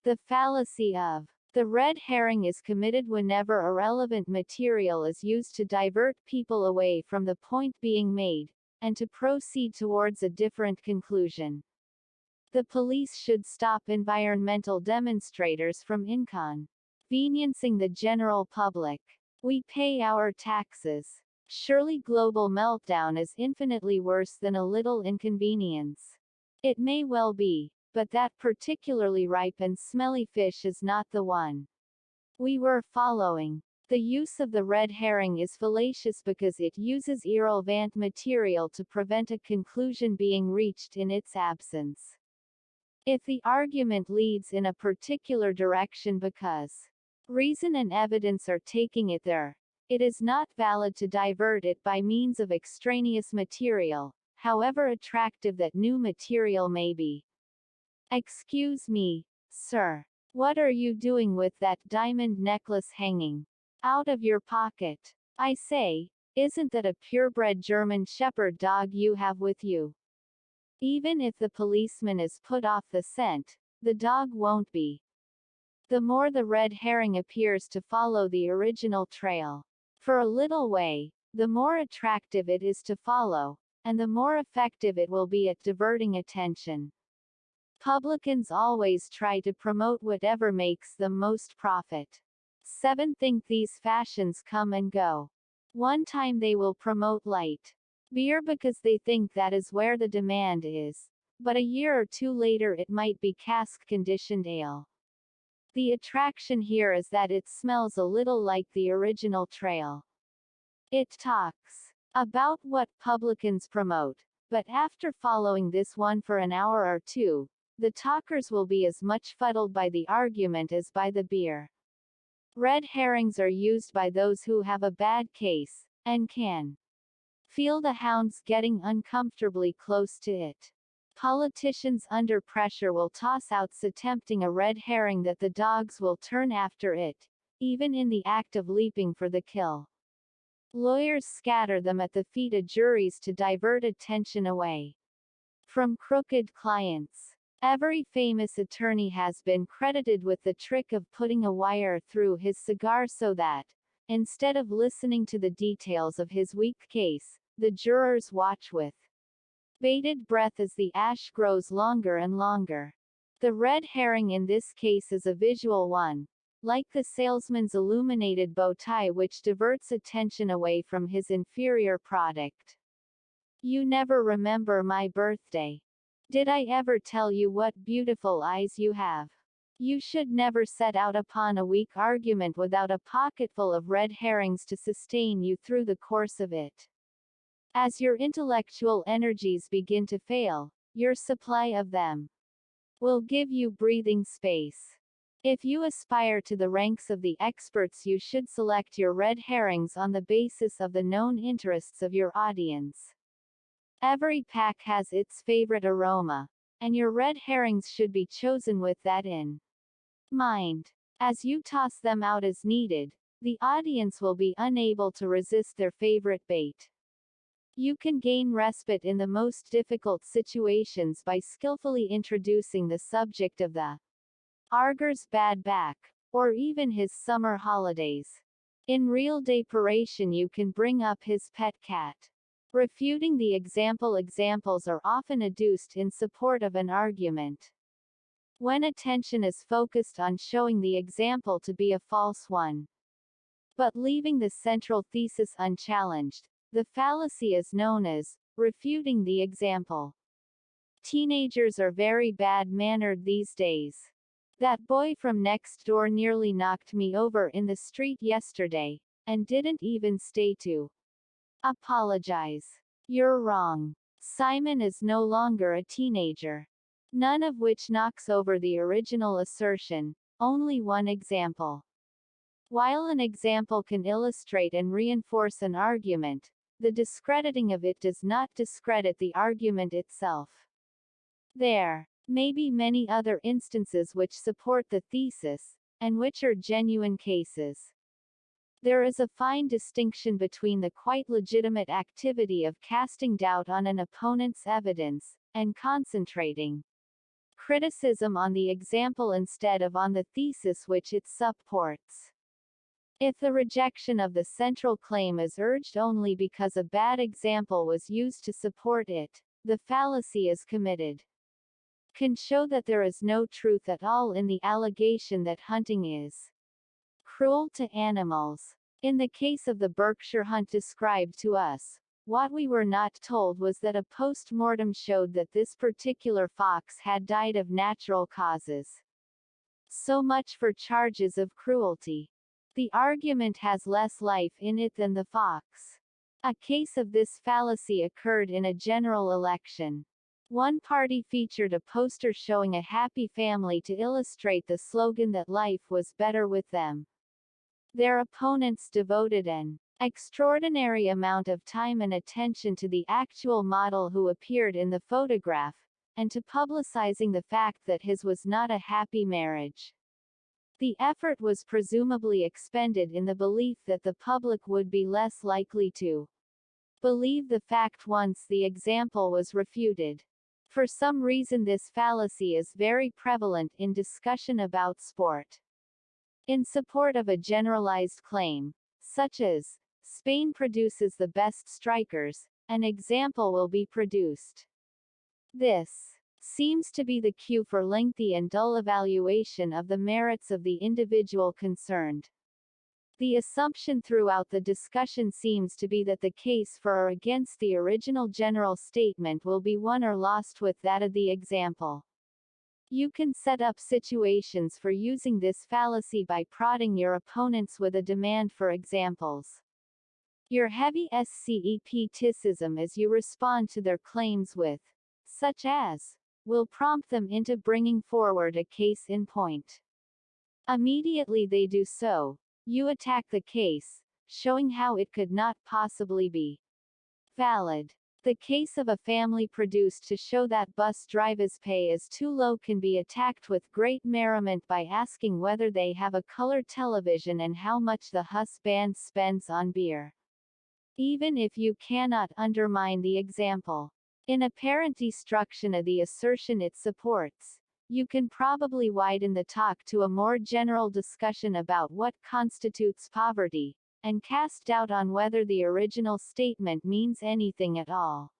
The fallacy of the red herring is committed whenever irrelevant material is used to divert people away from the point being made, and to proceed towards a different conclusion. The police should stop environmental demonstrators from inconveniencing the general public. We pay our taxes. Surely global meltdown is infinitely worse than a little inconvenience. It may well be, but that particularly ripe and smelly fish is not the one we were following. The use of the red herring is fallacious because it uses irrelevant material to prevent a conclusion being reached in its absence. If the argument leads in a particular direction because reason and evidence are taking it there, it is not valid to divert it by means of extraneous material, however attractive that new material may be. Excuse me, sir. What are you doing with that diamond necklace hanging out of your pocket? I say, isn't that a purebred German Shepherd dog you have with you? Even if the policeman is put off the scent, the dog won't be. The more the red herring appears to follow the original trail for a little way, the more attractive it is to follow, and the more effective it will be at diverting attention. Publicans always try to promote whatever makes them most profit. 7. Think these fashions come and go. One time they will promote light beer because they think that is where the demand is, but a year or two later it might be cask-conditioned ale. The attraction here is that it smells a little like the original trail. It talks about what publicans promote, but after following this one for an hour or two, the talkers will be as much fuddled by the argument as by the beer. Red herrings are used by those who have a bad case, and can feel the hounds getting uncomfortably close to it. Politicians under pressure will toss out attempting a red herring that the dogs will turn after it, even in the act of leaping for the kill. Lawyers scatter them at the feet of juries to divert attention away from crooked clients. Every famous attorney has been credited with the trick of putting a wire through his cigar so that, instead of listening to the details of his weak case, the jurors watch with bated breath as the ash grows longer and longer. The red herring in this case is a visual one, like the salesman's illuminated bow tie, which diverts attention away from his inferior product. You never remember my birthday. Did I ever tell you what beautiful eyes you have? You should never set out upon a weak argument without a pocketful of red herrings to sustain you through the course of it. As your intellectual energies begin to fail, your supply of them will give you breathing space. If you aspire to the ranks of the experts, you should select your red herrings on the basis of the known interests of your audience. Every pack has its favorite aroma, and your red herrings should be chosen with that in mind. As you toss them out as needed, the audience will be unable to resist their favorite bait. You can gain respite in the most difficult situations by skillfully introducing the subject of the Arger's bad back, or even his summer holidays. In real deparation you can bring up his pet cat. Refuting the examples are often adduced in support of an argument. When attention is focused on showing the example to be a false one, but leaving the central thesis unchallenged, the fallacy is known as refuting the example. Teenagers are very bad-mannered these days. That boy from next door nearly knocked me over in the street yesterday, and didn't even stay to apologize. You're wrong. Simon is no longer a teenager. None of which knocks over the original assertion, only one example. While an example can illustrate and reinforce an argument, the discrediting of it does not discredit the argument itself. There may be many other instances which support the thesis, and which are genuine cases. There is a fine distinction between the quite legitimate activity of casting doubt on an opponent's evidence, and concentrating criticism on the example instead of on the thesis which it supports. If the rejection of the central claim is urged only because a bad example was used to support it, the fallacy is committed. Can show that there is no truth at all in the allegation that hunting is cruel to animals. In the case of the Berkshire hunt described to us, what we were not told was that a post-mortem showed that this particular fox had died of natural causes. So much for charges of cruelty. The argument has less life in it than the fox. A case of this fallacy occurred in a general election. One party featured a poster showing a happy family to illustrate the slogan that life was better with them. Their opponents devoted an extraordinary amount of time and attention to the actual model who appeared in the photograph, and to publicizing the fact that his was not a happy marriage. The effort was presumably expended in the belief that the public would be less likely to believe the fact once the example was refuted. For some reason this fallacy is very prevalent in discussion about sport. In support of a generalized claim, such as, Spain produces the best strikers, an example will be produced. This seems to be the cue for lengthy and dull evaluation of the merits of the individual concerned. The assumption throughout the discussion seems to be that the case for or against the original general statement will be won or lost with that of the example. You can set up situations for using this fallacy by prodding your opponents with a demand for examples. Your heavy skepticism as you respond to their claims with, such as, will prompt them into bringing forward a case in point. Immediately they do so, you attack the case, showing how it could not possibly be valid. The case of a family produced to show that bus drivers' pay is too low can be attacked with great merriment by asking whether they have a color television and how much the husband spends on beer. Even if you cannot undermine the example, in apparent destruction of the assertion it supports, you can probably widen the talk to a more general discussion about what constitutes poverty, and cast doubt on whether the original statement means anything at all.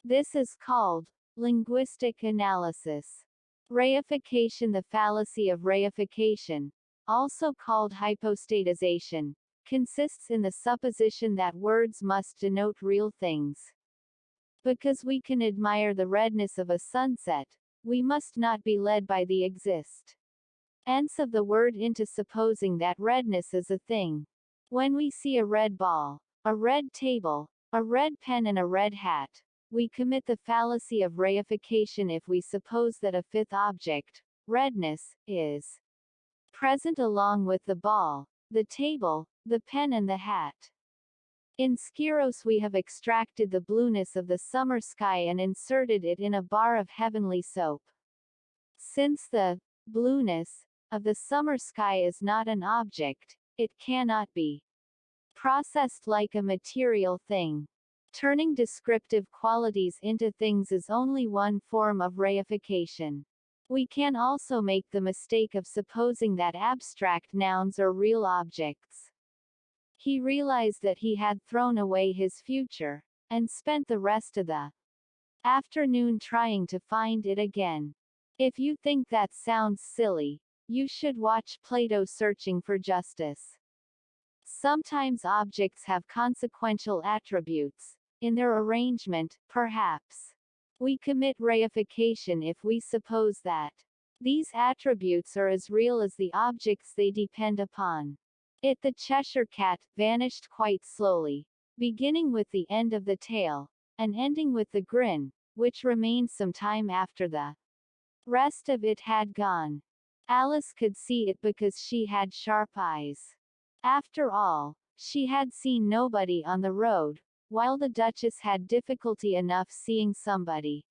This is called linguistic analysis. Reification. The fallacy of reification, also called hypostatization, consists in the supposition that words must denote real things. Because we can admire the redness of a sunset, we must not be led by the existence of the word into supposing that redness is a thing. When we see a red ball, a red table, a red pen and a red hat, we commit the fallacy of reification if we suppose that a fifth object, redness, is present along with the ball, the table, the pen and the hat. In Skyros we have extracted the blueness of the summer sky and inserted it in a bar of heavenly soap. Since the blueness of the summer sky is not an object, it cannot be processed like a material thing. Turning descriptive qualities into things is only one form of reification. We can also make the mistake of supposing that abstract nouns are real objects. He realized that he had thrown away his future, and spent the rest of the afternoon trying to find it again. If you think that sounds silly, you should watch Plato Searching for Justice. Sometimes objects have consequential attributes, in their arrangement, perhaps. We commit reification if we suppose that these attributes are as real as the objects they depend upon. The Cheshire Cat vanished quite slowly, beginning with the end of the tail, and ending with the grin, which remained some time after the rest of it had gone. Alice could see it because she had sharp eyes. After all, she had seen nobody on the road, while the Duchess had difficulty enough seeing somebody.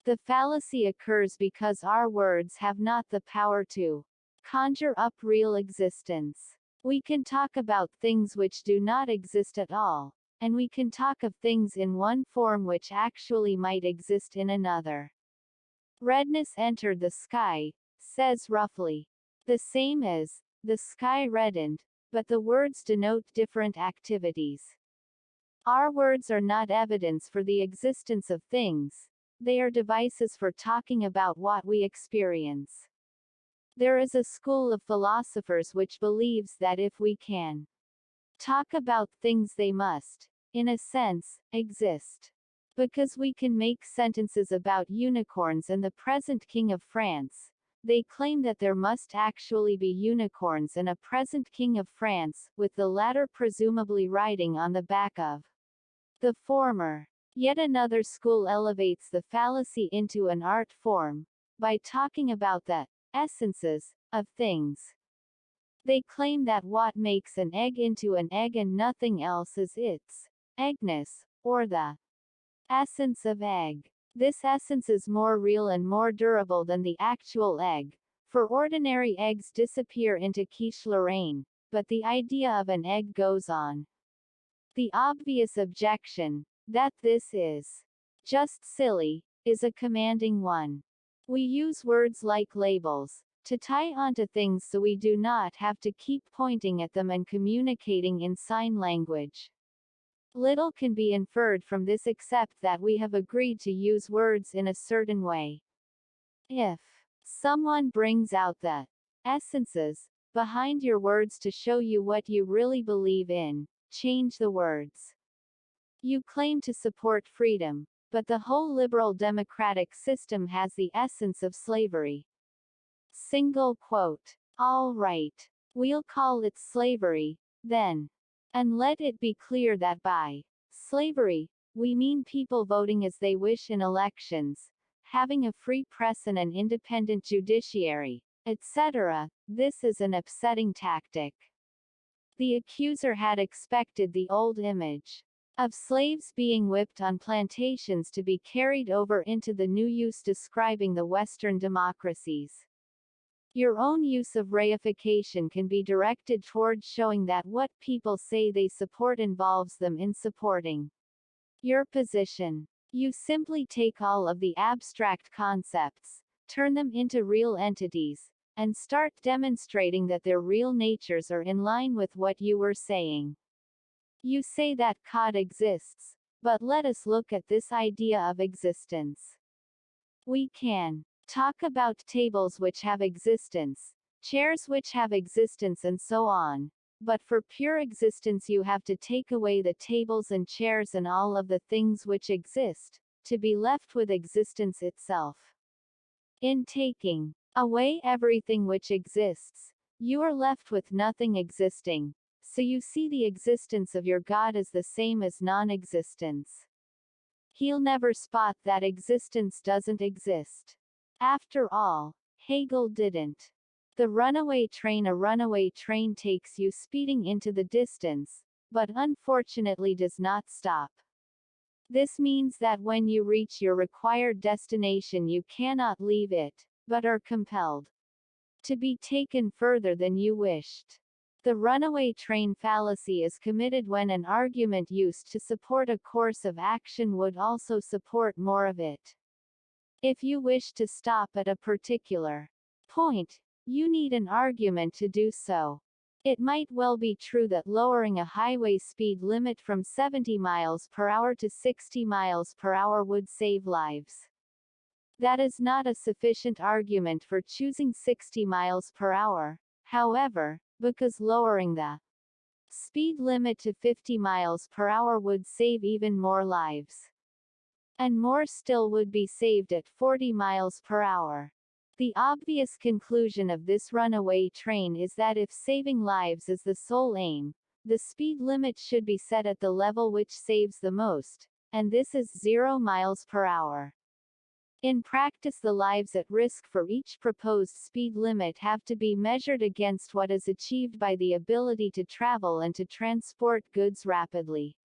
The fallacy occurs because our words have not the power to conjure up real existence. We can talk about things which do not exist at all, and we can talk of things in one form which actually might exist in another. Redness entered the sky, says roughly the same as the sky reddened, but the words denote different activities. Our words are not evidence for the existence of things, they are devices for talking about what we experience. There is a school of philosophers which believes that if we can talk about things they must, in a sense, exist. Because we can make sentences about unicorns and the present King of France, they claim that there must actually be unicorns and a present King of France, with the latter presumably riding on the back of the former. Yet another school elevates the fallacy into an art form, by talking about the essences of things. They claim that what makes an egg into an egg and nothing else is its eggness, or the essence of egg. This essence is more real and more durable than the actual egg, for ordinary eggs disappear into quiche Lorraine, but the idea of an egg goes on. The obvious objection, that this is just silly, is a commanding one. We use words like labels to tie onto things so we do not have to keep pointing at them and communicating in sign language. Little can be inferred from this except that we have agreed to use words in a certain way. If someone brings out the essences behind your words to show you what you really believe in, change the words. You claim to support freedom, but the whole liberal democratic system has the essence of slavery. Single quote. All right. We'll call it slavery, then. And let it be clear that by slavery, we mean people voting as they wish in elections, having a free press and an independent judiciary, etc. This is an upsetting tactic. The accuser had expected the old image of slaves being whipped on plantations to be carried over into the new use describing the Western democracies. Your own use of reification can be directed toward showing that what people say they support involves them in supporting your position. You simply take all of the abstract concepts, turn them into real entities, and start demonstrating that their real natures are in line with what you were saying. You say that God exists, but let us look at this idea of existence. We can talk about tables which have existence, chairs which have existence, and so on. But for pure existence, you have to take away the tables and chairs and all of the things which exist, to be left with existence itself. In taking away everything which exists, you are left with nothing existing. So you see the existence of your God as the same as non-existence. He'll never spot that existence doesn't exist. After all, Hegel didn't. The runaway train. A runaway train takes you speeding into the distance, but unfortunately does not stop. This means that when you reach your required destination you cannot leave it, but are compelled to be taken further than you wished. The runaway train fallacy is committed when an argument used to support a course of action would also support more of it. If you wish to stop at a particular point, you need an argument to do so. It might well be true that lowering a highway speed limit from 70 miles per hour to 60 miles per hour would save lives. That is not a sufficient argument for choosing 60 miles per hour, however, because lowering the speed limit to 50 miles per hour would save even more lives. And more still would be saved at 40 miles per hour. The obvious conclusion of this runaway train is that if saving lives is the sole aim, the speed limit should be set at the level which saves the most, and this is 0 miles per hour. In practice, the lives at risk for each proposed speed limit have to be measured against what is achieved by the ability to travel and to transport goods rapidly.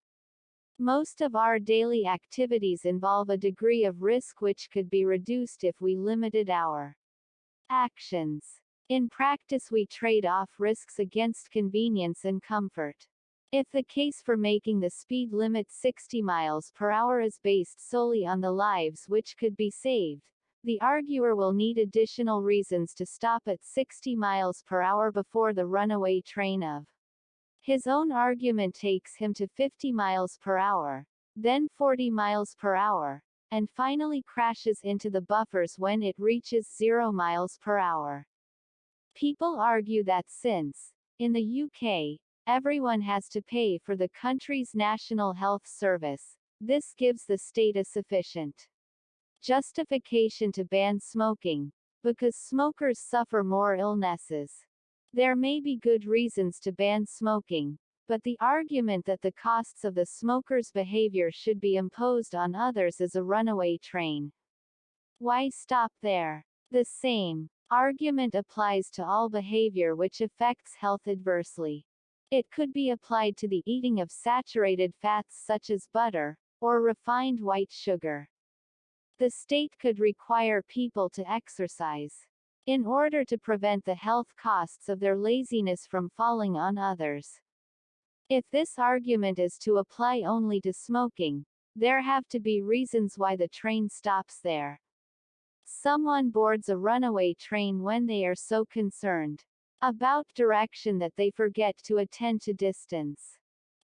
Most of our daily activities involve a degree of risk which could be reduced if we limited our actions. In practice, we trade off risks against convenience and comfort. If the case for making the speed limit 60 miles per hour is based solely on the lives which could be saved, the arguer will need additional reasons to stop at 60 miles per hour before the runaway train of his own argument takes him to 50 miles per hour, then 40 miles per hour, and finally crashes into the buffers when it reaches 0 miles per hour. People argue that since, in the UK, everyone has to pay for the country's national health service, this gives the state a sufficient justification to ban smoking, because smokers suffer more illnesses. There may be good reasons to ban smoking, but the argument that the costs of the smoker's behavior should be imposed on others is a runaway train. Why stop there? The same argument applies to all behavior which affects health adversely. It could be applied to the eating of saturated fats such as butter, or refined white sugar. The state could require people to exercise in order to prevent the health costs of their laziness from falling on others. If this argument is to apply only to smoking, there have to be reasons why the train stops there. Someone boards a runaway train when they are so concerned about direction that they forget to attend to distance.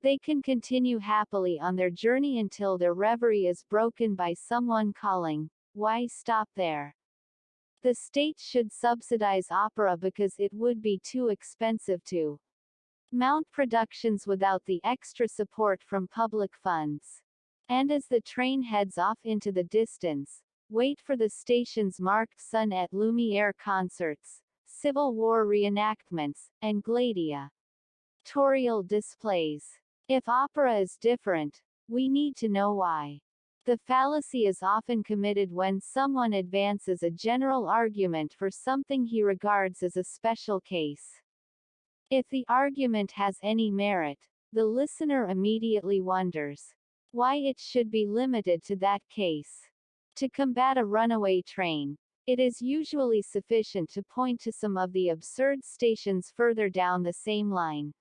They can continue happily on their journey until their reverie is broken by someone calling, "Why stop there?" The state should subsidize opera because it would be too expensive to mount productions without the extra support from public funds. And as the train heads off into the distance, wait for the station's marked Sun et Lumiere concerts, Civil War reenactments, and gladiatorial displays. If opera is different, we need to know why. The fallacy is often committed when someone advances a general argument for something he regards as a special case. If the argument has any merit, the listener immediately wonders, Why it should be limited to that case. To combat a runaway train, it is usually sufficient to point to some of the absurd stations further down the same line.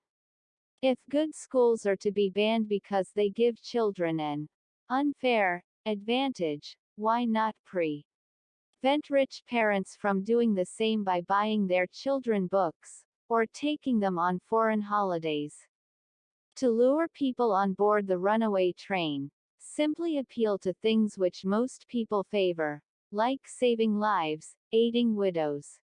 If good schools are to be banned because they give children an unfair advantage, why not prevent rich parents from doing the same by buying their children books, or taking them on foreign holidays? To lure people on board the runaway train, simply appeal to things which most people favor, like saving lives, aiding widows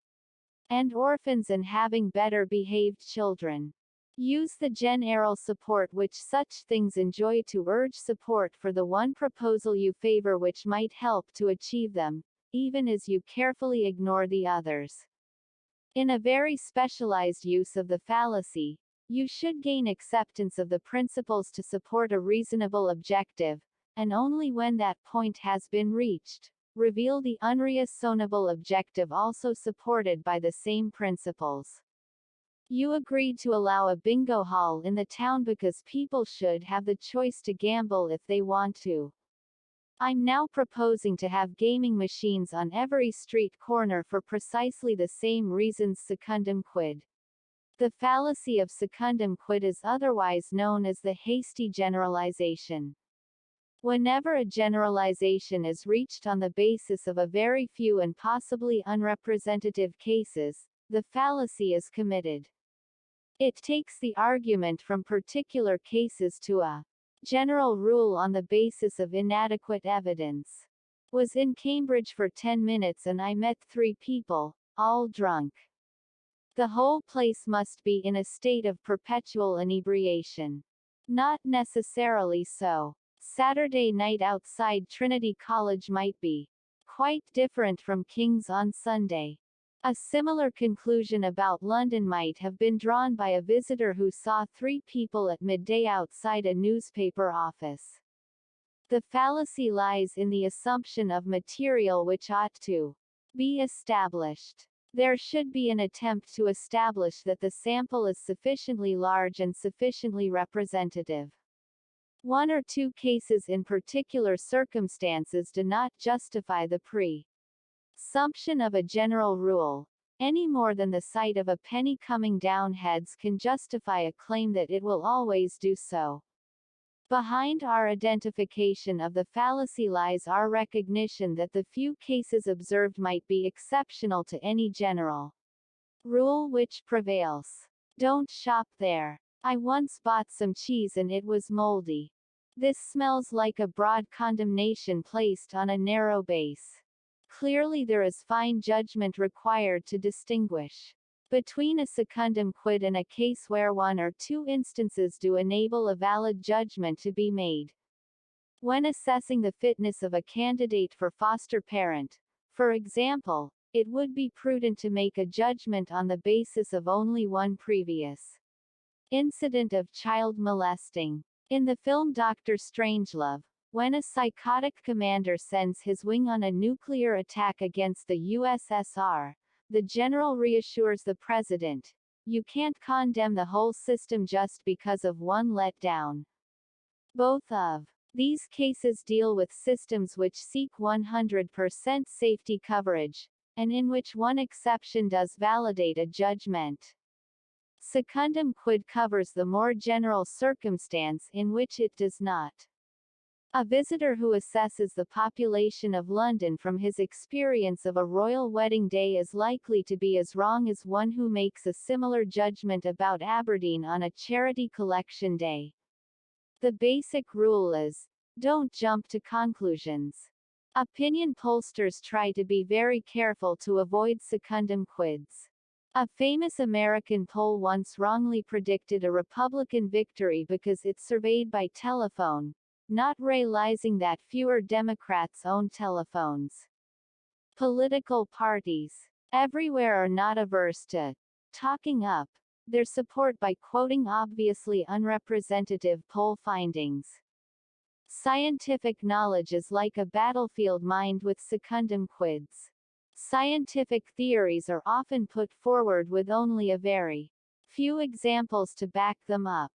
and orphans, and having better behaved children. Use the general support which such things enjoy to urge support for the one proposal you favor which might help to achieve them, even as you carefully ignore the others. In a very specialized use of the fallacy, you should gain acceptance of the principles to support a reasonable objective, and only when that point has been reached, reveal the unreasonable objective also supported by the same principles. You agreed to allow a bingo hall in the town because people should have the choice to gamble if they want to. I'm now proposing to have gaming machines on every street corner for precisely the same reasons secundum quid. The fallacy of secundum quid is otherwise known as the hasty generalization. Whenever a generalization is reached on the basis of a very few and possibly unrepresentative cases, the fallacy is committed. It takes the argument from particular cases to a general rule on the basis of inadequate evidence. Was in Cambridge for 10 minutes and I met 3 people, all drunk. The whole place must be in a state of perpetual inebriation. Not necessarily so. Saturday night outside Trinity College might be quite different from King's on Sunday. A similar conclusion about London might have been drawn by a visitor who saw 3 people at midday outside a newspaper office. The fallacy lies in the assumption of material which ought to be established. There should be an attempt to establish that the sample is sufficiently large and sufficiently representative. 1 or 2 cases in particular circumstances do not justify the presumption of a general rule, any more than the sight of a penny coming down heads can justify a claim that it will always do so. Behind our identification of the fallacy lies our recognition that the few cases observed might be exceptional to any general rule which prevails. Don't shop there. I once bought some cheese and it was moldy. This smells like a broad condemnation placed on a narrow base. Clearly there is fine judgment required to distinguish between a secundum quid and a case where 1 or 2 instances do enable a valid judgment to be made. When assessing the fitness of a candidate for foster parent, for example, it would be prudent to make a judgment on the basis of only one previous incident of child molesting. In the film Dr. Strangelove, when a psychotic commander sends his wing on a nuclear attack against the USSR, the general reassures the president, "You can't condemn the whole system just because of one letdown." Both of these cases deal with systems which seek 100% safety coverage, and in which one exception does validate a judgment. Secundum quid covers the more general circumstance in which it does not. A visitor who assesses the population of London from his experience of a royal wedding day is likely to be as wrong as one who makes a similar judgment about Aberdeen on a charity collection day. The basic rule is, don't jump to conclusions. Opinion pollsters try to be very careful to avoid secundum quids. A famous American poll once wrongly predicted a Republican victory because it surveyed by telephone, not realizing that fewer Democrats own telephones. Political parties everywhere are not averse to talking up their support by quoting obviously unrepresentative poll findings. Scientific knowledge is like a battlefield mined with secundum quids. Scientific theories are often put forward with only a very few examples to back them up.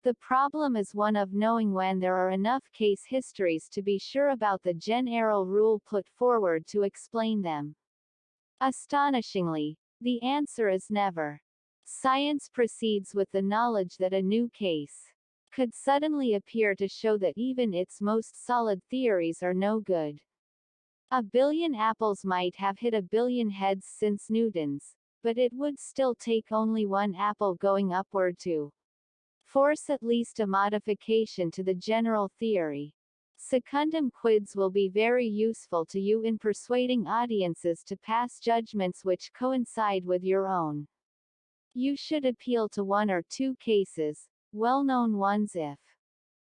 The problem is one of knowing when there are enough case histories to be sure about the general rule put forward to explain them. Astonishingly, the answer is never. Science proceeds with the knowledge that a new case could suddenly appear to show that even its most solid theories are no good. A billion apples might have hit a billion heads since Newton's, but it would still take only one apple going upward to force at least a modification to the general theory. Secundum quids will be very useful to you in persuading audiences to pass judgments which coincide with your own. You should appeal to one or two cases, well-known ones if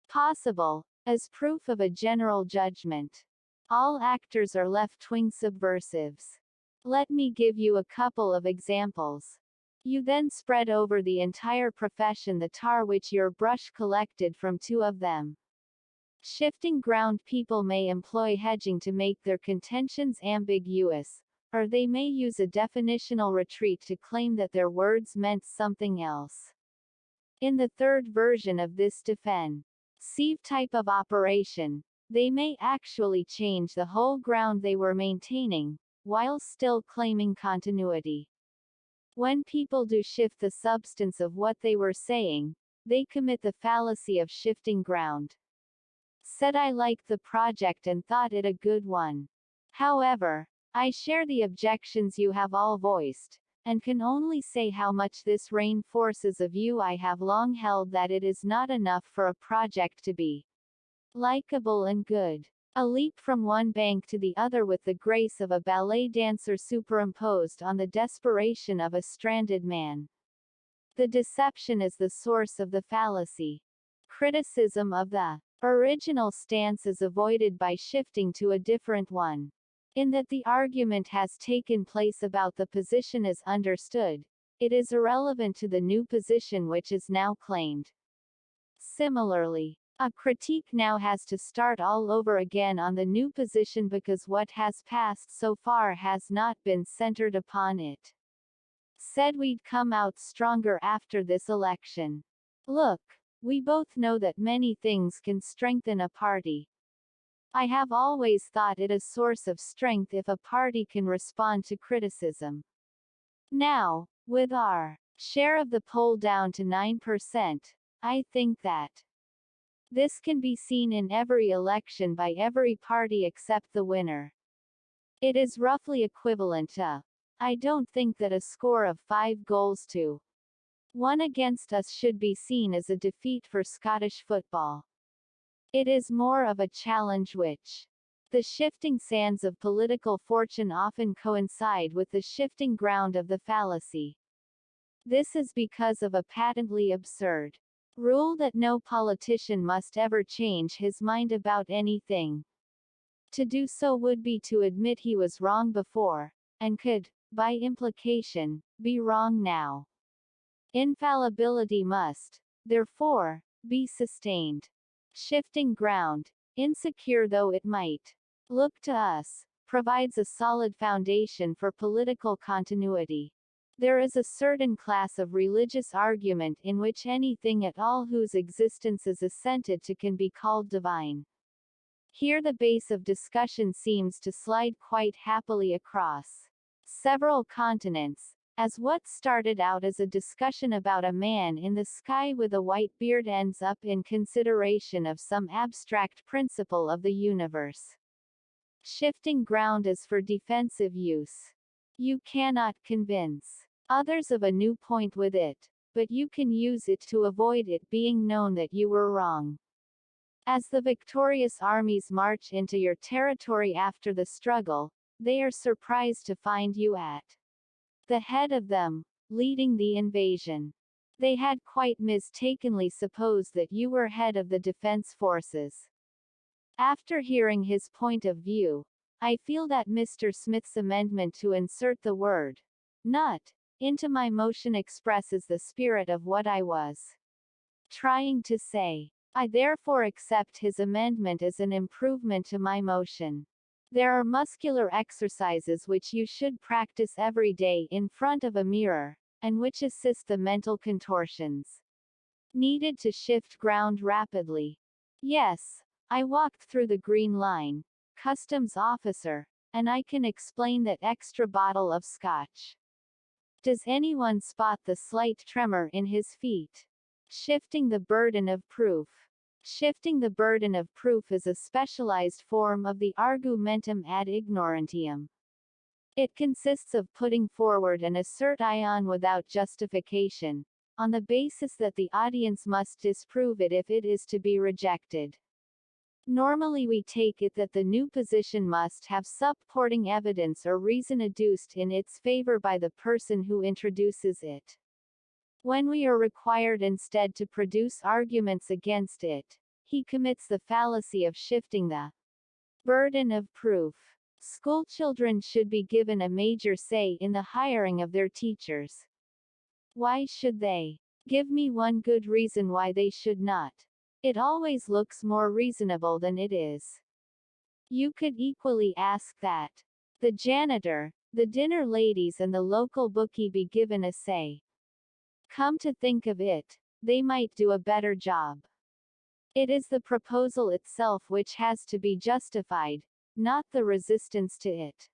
possible, as proof of a general judgment. All actors are left-wing subversives. Let me give you a couple of examples. You then spread over the entire profession the tar which your brush collected from two of them. Shifting ground people may employ hedging to make their contentions ambiguous, or they may use a definitional retreat to claim that their words meant something else. In the third version of this defensive type of operation, they may actually change the whole ground they were maintaining, while still claiming continuity. When people do shift the substance of what they were saying, they commit the fallacy of shifting ground. Said I liked the project and thought it a good one. However, I share the objections you have all voiced, and can only say how much this reinforces a view I have long held that it is not enough for a project to be likable and good. A leap from one bank to the other with the grace of a ballet dancer superimposed on the desperation of a stranded man. The deception is the source of the fallacy. Criticism of the original stance is avoided by shifting to a different one. In that the argument has taken place about the position as understood, it is irrelevant to the new position which is now claimed. Similarly, a critique now has to start all over again on the new position because what has passed so far has not been centered upon it. Said we'd come out stronger after this election. Look, we both know that many things can strengthen a party. I have always thought it a source of strength if a party can respond to criticism. Now, with our share of the poll down to 9%, I think that this can be seen in every election by every party except the winner. It is roughly equivalent to, I don't think that a score of 5-1 against us should be seen as a defeat for Scottish football. It is more of a challenge which the shifting sands of political fortune often coincide with the shifting ground of the fallacy. This is because of a patently absurd rule that no politician must ever change his mind about anything. To do so would be to admit he was wrong before, and could, by implication, be wrong now. Infallibility must, therefore, be sustained. Shifting ground, insecure though it might look to us, provides a solid foundation for political continuity. There is a certain class of religious argument in which anything at all whose existence is assented to can be called divine. Here the base of discussion seems to slide quite happily across several continents, as what started out as a discussion about a man in the sky with a white beard ends up in consideration of some abstract principle of the universe. Shifting ground is for defensive use. You cannot convince others of a new point with it, but you can use it to avoid it being known that you were wrong. As the victorious armies march into your territory after the struggle, they are surprised to find you at the head of them, leading the invasion. They had quite mistakenly supposed that you were head of the defense forces. After hearing his point of view, I feel that Mr. Smith's amendment to insert the word "not" into my motion expresses the spirit of what I was trying to say. I therefore accept his amendment as an improvement to my motion. There are muscular exercises which you should practice every day in front of a mirror, and which assist the mental contortions. Needed to shift ground rapidly. Yes, I walked through the green line. Customs officer. And I can explain that extra bottle of scotch. Does anyone spot the slight tremor in his feet? Shifting the burden of proof. Shifting the burden of proof is a specialized form of the argumentum ad ignorantium. It consists of putting forward an assertion without justification, on the basis that the audience must disprove it if it is to be rejected. Normally we take it that the new position must have supporting evidence or reason adduced in its favor by the person who introduces it. When we are required instead to produce arguments against it, he commits the fallacy of shifting the burden of proof. Schoolchildren should be given a major say in the hiring of their teachers. Why should they? Give me one good reason why they should not. It always looks more reasonable than it is. You could equally ask that the janitor, the dinner ladies and the local bookie be given a say. Come to think of it, they might do a better job. It is the proposal itself which has to be justified, not the resistance to it.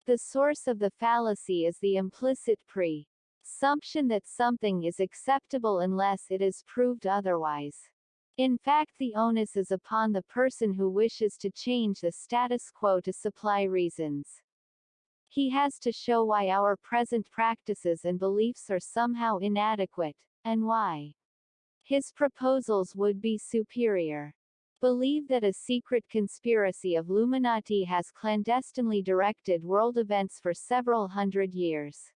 The source of the fallacy is the implicit presumption that something is acceptable unless it is proved otherwise. In fact, the onus is upon the person who wishes to change the status quo to supply reasons. He has to show why our present practices and beliefs are somehow inadequate, and why his proposals would be superior. Believe that a secret conspiracy of Illuminati has clandestinely directed world events for several hundred years.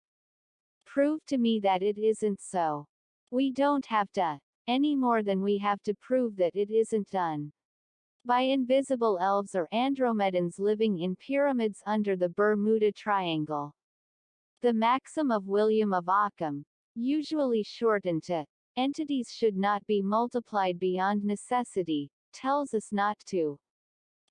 Prove to me that it isn't so. We don't have to, any more than we have to prove that it isn't done by invisible elves or Andromedans living in pyramids under the Bermuda Triangle. The maxim of William of Ockham, usually shortened to entities should not be multiplied beyond necessity, tells us not to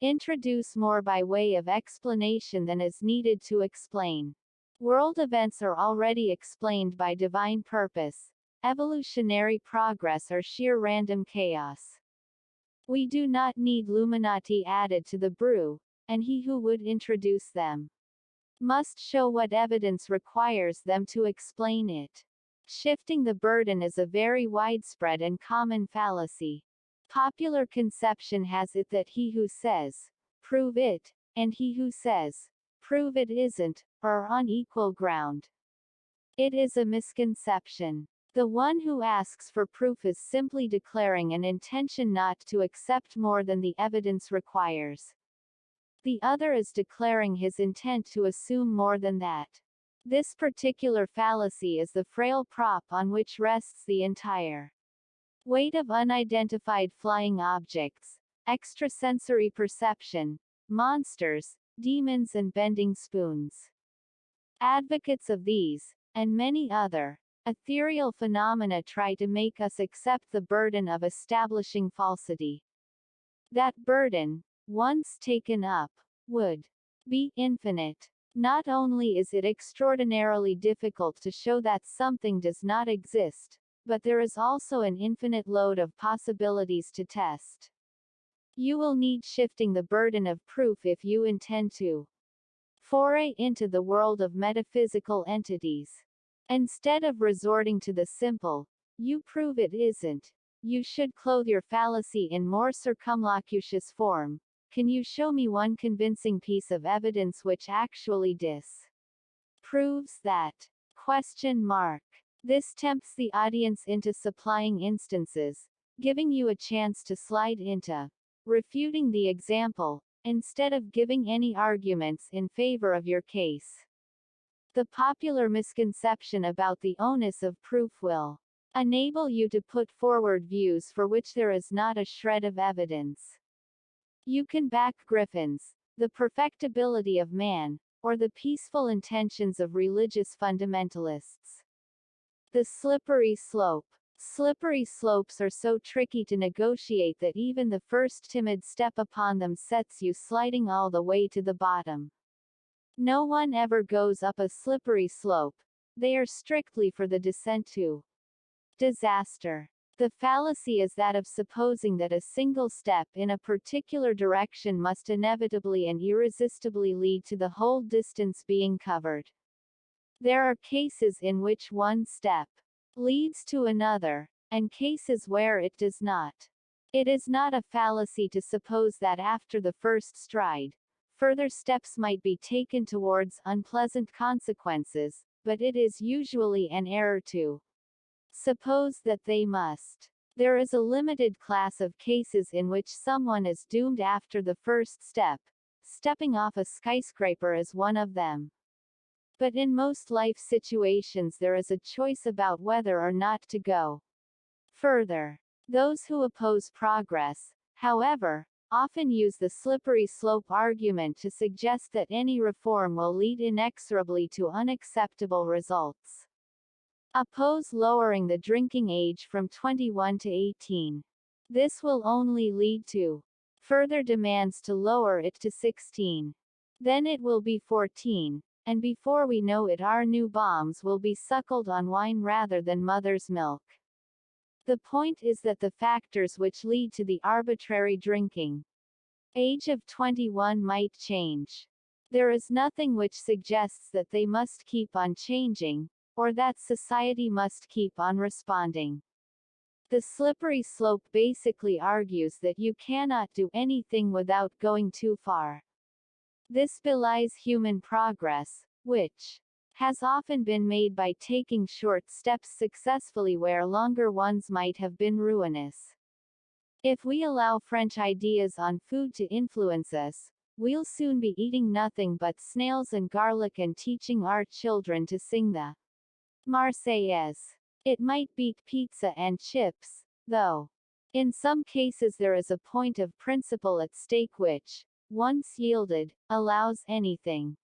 introduce more by way of explanation than is needed to explain. World events are already explained by divine purpose, evolutionary progress or sheer random chaos. We do not need Illuminati added to the brew, and he who would introduce them must show what evidence requires them to explain it. Shifting the burden is a very widespread and common fallacy. Popular conception has it that he who says, prove it, and he who says, prove it isn't, are on equal ground. It is a misconception. The one who asks for proof is simply declaring an intention not to accept more than the evidence requires. The other is declaring his intent to assume more than that. This particular fallacy is the frail prop on which rests the entire weight of unidentified flying objects, extrasensory perception, monsters, demons and bending spoons. Advocates of these, and many other, ethereal phenomena try to make us accept the burden of establishing falsity. That burden, once taken up, would be infinite. Not only is it extraordinarily difficult to show that something does not exist, but there is also an infinite load of possibilities to test. You will need shifting the burden of proof if you intend to foray into the world of metaphysical entities. Instead of resorting to the simple, you prove it isn't, you should clothe your fallacy in more circumlocucious form. Can you show me one convincing piece of evidence which actually proves that? This tempts the audience into supplying instances, giving you a chance to slide into refuting the example, instead of giving any arguments in favor of your case. The popular misconception about the onus of proof will enable you to put forward views for which there is not a shred of evidence. You can back griffins, the perfectibility of man, or the peaceful intentions of religious fundamentalists. The slippery slope. Slippery slopes are so tricky to negotiate that even the first timid step upon them sets you sliding all the way to the bottom. No one ever goes up a slippery slope. They are strictly for the descent to disaster. The fallacy is that of supposing that a single step in a particular direction must inevitably and irresistibly lead to the whole distance being covered. There are cases in which one step leads to another, and cases where it does not. It is not a fallacy to suppose that after the first stride, further steps might be taken towards unpleasant consequences, but it is usually an error to suppose that they must. There is a limited class of cases in which someone is doomed after the first step. Stepping off a skyscraper is one of them. But in most life situations there is a choice about whether or not to go further. Those who oppose progress, however, often use the slippery slope argument to suggest that any reform will lead inexorably to unacceptable results. Oppose lowering the drinking age from 21 to 18. This will only lead to further demands to lower it to 16. Then it will be 14, and before we know it our new bombs will be suckled on wine rather than mother's milk. The point is that the factors which lead to the arbitrary drinking age of 21 might change. There is nothing which suggests that they must keep on changing, or that society must keep on responding. The slippery slope basically argues that you cannot do anything without going too far. This belies human progress, which has often been made by taking short steps successfully where longer ones might have been ruinous. If we allow French ideas on food to influence us, we'll soon be eating nothing but snails and garlic and teaching our children to sing the Marseillaise. It might beat pizza and chips, though. In some cases there is a point of principle at stake which, once yielded, allows anything.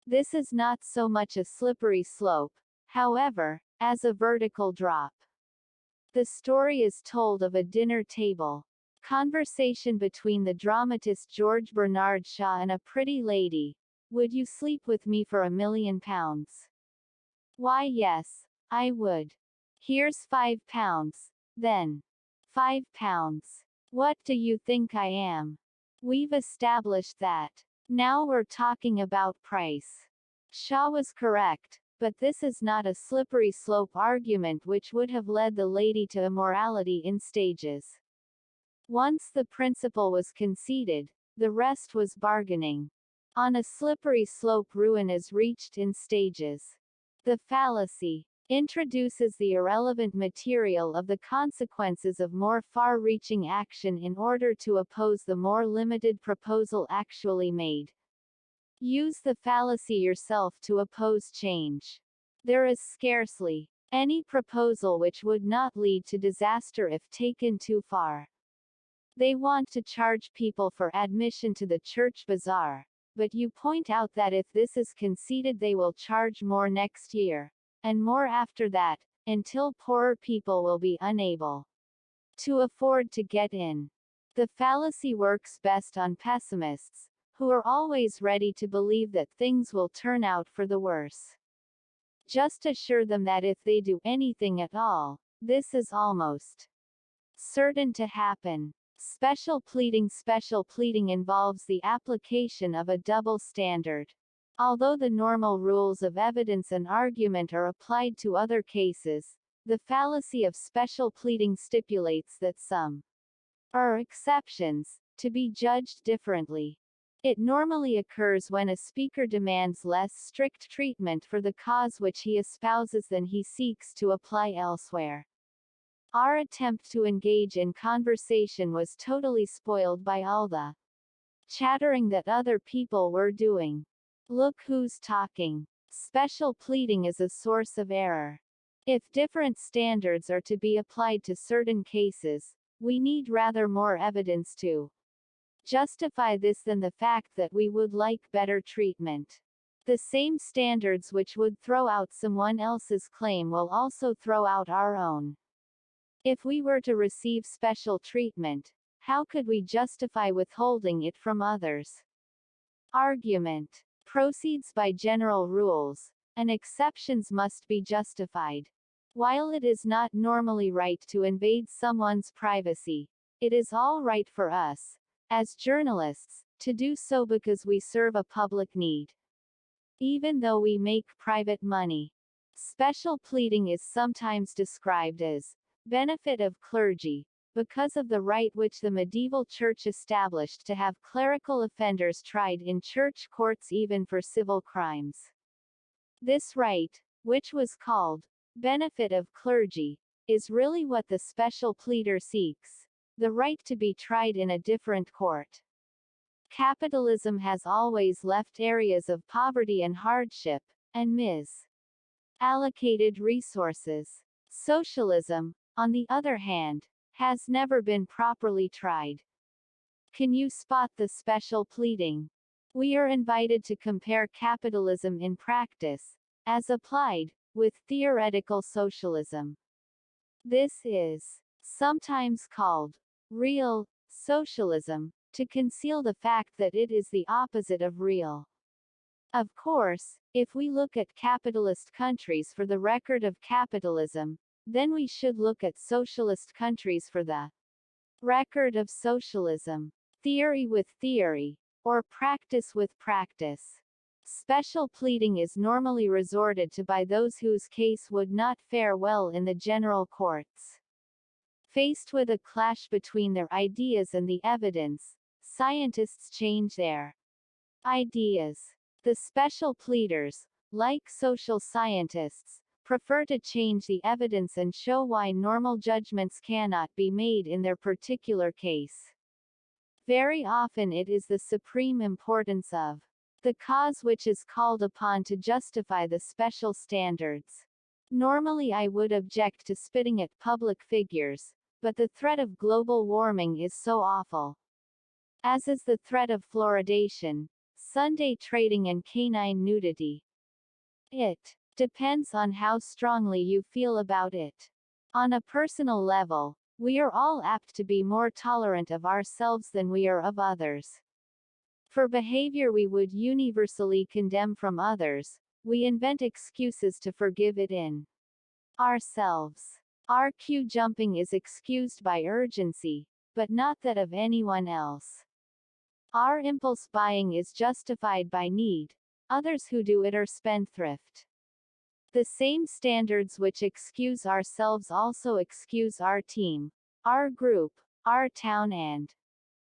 This is not so much a slippery slope, however, as a vertical drop. The story is told of a dinner table conversation between the dramatist George Bernard Shaw and a pretty lady. Would you sleep with me for £1,000,000? Why yes, I would. Here's £5. Then. £5. What do you think I am? We've established that. Now we're talking about price. Shaw was correct, but this is not a slippery slope argument which would have led the lady to immorality in stages. Once the principle was conceded, the rest was bargaining. On a slippery slope ruin is reached in stages. The fallacy introduces the irrelevant material of the consequences of more far-reaching action in order to oppose the more limited proposal actually made. Use the fallacy yourself to oppose change. There is scarcely any proposal which would not lead to disaster if taken too far. They want to charge people for admission to the church bazaar, but you point out that if this is conceded they will charge more next year, and more after that, until poorer people will be unable to afford to get in. The fallacy works best on pessimists, who are always ready to believe that things will turn out for the worse. Just assure them that if they do anything at all, this is almost certain to happen. Special pleading involves the application of a double standard. Although the normal rules of evidence and argument are applied to other cases, the fallacy of special pleading stipulates that some are exceptions, to be judged differently. It normally occurs when a speaker demands less strict treatment for the cause which he espouses than he seeks to apply elsewhere. Our attempt to engage in conversation was totally spoiled by all the chattering that other people were doing. Look who's talking. Special pleading is a source of error. If different standards are to be applied to certain cases, we need rather more evidence to justify this than the fact that we would like better treatment. The same standards which would throw out someone else's claim will also throw out our own. If we were to receive special treatment, how could we justify withholding it from others? Argument proceeds by general rules, and exceptions must be justified. While it is not normally right to invade someone's privacy, it is all right for us, as journalists, to do so because we serve a public need. Even though we make private money. Special pleading is sometimes described as benefit of clergy, because of the right which the medieval church established to have clerical offenders tried in church courts even for civil crimes. This right, which was called benefit of clergy, is really what the special pleader seeks, the right to be tried in a different court. Capitalism has always left areas of poverty and hardship, and allocated resources. Socialism, on the other hand, has never been properly tried. Can you spot the special pleading? We are invited to compare capitalism in practice, as applied, with theoretical socialism. This is sometimes called real socialism, to conceal the fact that it is the opposite of real. Of course, if we look at capitalist countries for the record of capitalism, then we should look at socialist countries for the record of socialism. Theory with theory, or practice with practice. Special pleading is normally resorted to by those whose case would not fare well in the general courts. Faced with a clash between their ideas and the evidence, scientists change their ideas. The special pleaders, like social scientists, prefer to change the evidence and show why normal judgments cannot be made in their particular case. Very often it is the supreme importance of the cause which is called upon to justify the special standards. Normally I would object to spitting at public figures, but the threat of global warming is so awful. As is the threat of fluoridation, Sunday trading and canine nudity. It depends on how strongly you feel about it. On a personal level, we are all apt to be more tolerant of ourselves than we are of others. For behavior we would universally condemn from others, we invent excuses to forgive it in ourselves. Our queue jumping is excused by urgency, but not that of anyone else. Our impulse buying is justified by need, others who do it are spendthrift. The same standards which excuse ourselves also excuse our team, our group, our town and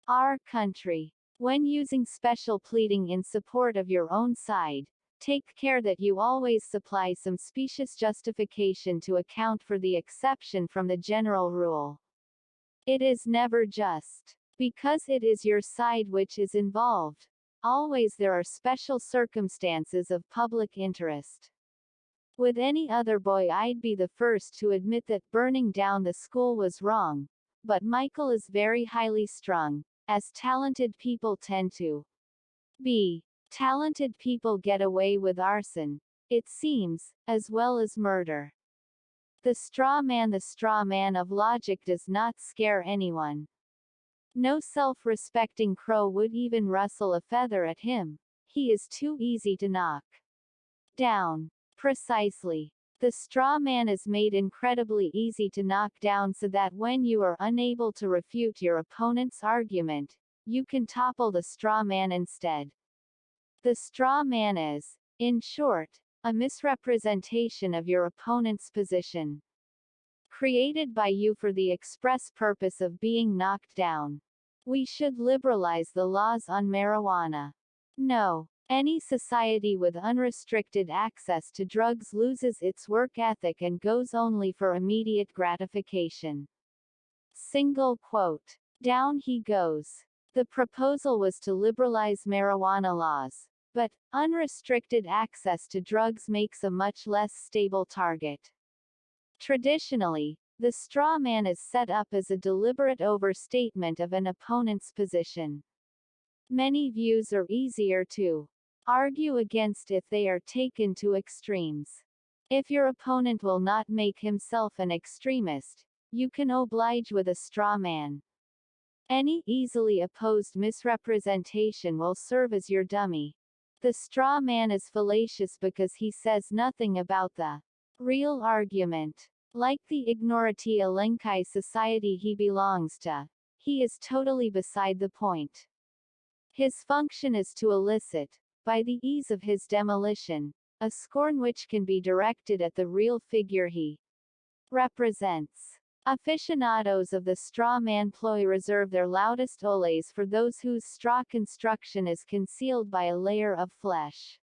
our country. When using special pleading in support of your own side, take care that you always supply some specious justification to account for the exception from the general rule. It is never just because it is your side which is involved. Always there are special circumstances of public interest. With any other boy I'd be the first to admit that burning down the school was wrong, but Michael is very highly strung, as talented people tend to be. Talented people get away with arson, it seems, as well as murder. The straw man of logic does not scare anyone. No self-respecting crow would even rustle a feather at him. He is too easy to knock down. Precisely. The straw man is made incredibly easy to knock down so that when you are unable to refute your opponent's argument, you can topple the straw man instead. The straw man is, in short, a misrepresentation of your opponent's position, created by you for the express purpose of being knocked down. We should liberalize the laws on marijuana. No. Any society with unrestricted access to drugs loses its work ethic and goes only for immediate gratification. Single quote. Down he goes. The proposal was to liberalize marijuana laws, but unrestricted access to drugs makes a much less stable target. Traditionally, the straw man is set up as a deliberate overstatement of an opponent's position. Many views are easier to argue against if they are taken to extremes. If your opponent will not make himself an extremist, you can oblige with a straw man. Any easily opposed misrepresentation will serve as your dummy. The straw man is fallacious because he says nothing about the Real argument. Like the ignorati Alenkai society he belongs to, he is totally beside the point. His function is to elicit, by the ease of his demolition, a scorn which can be directed at the real figure he represents. Aficionados of the straw man ploy reserve their loudest oles for those whose straw construction is concealed by a layer of flesh.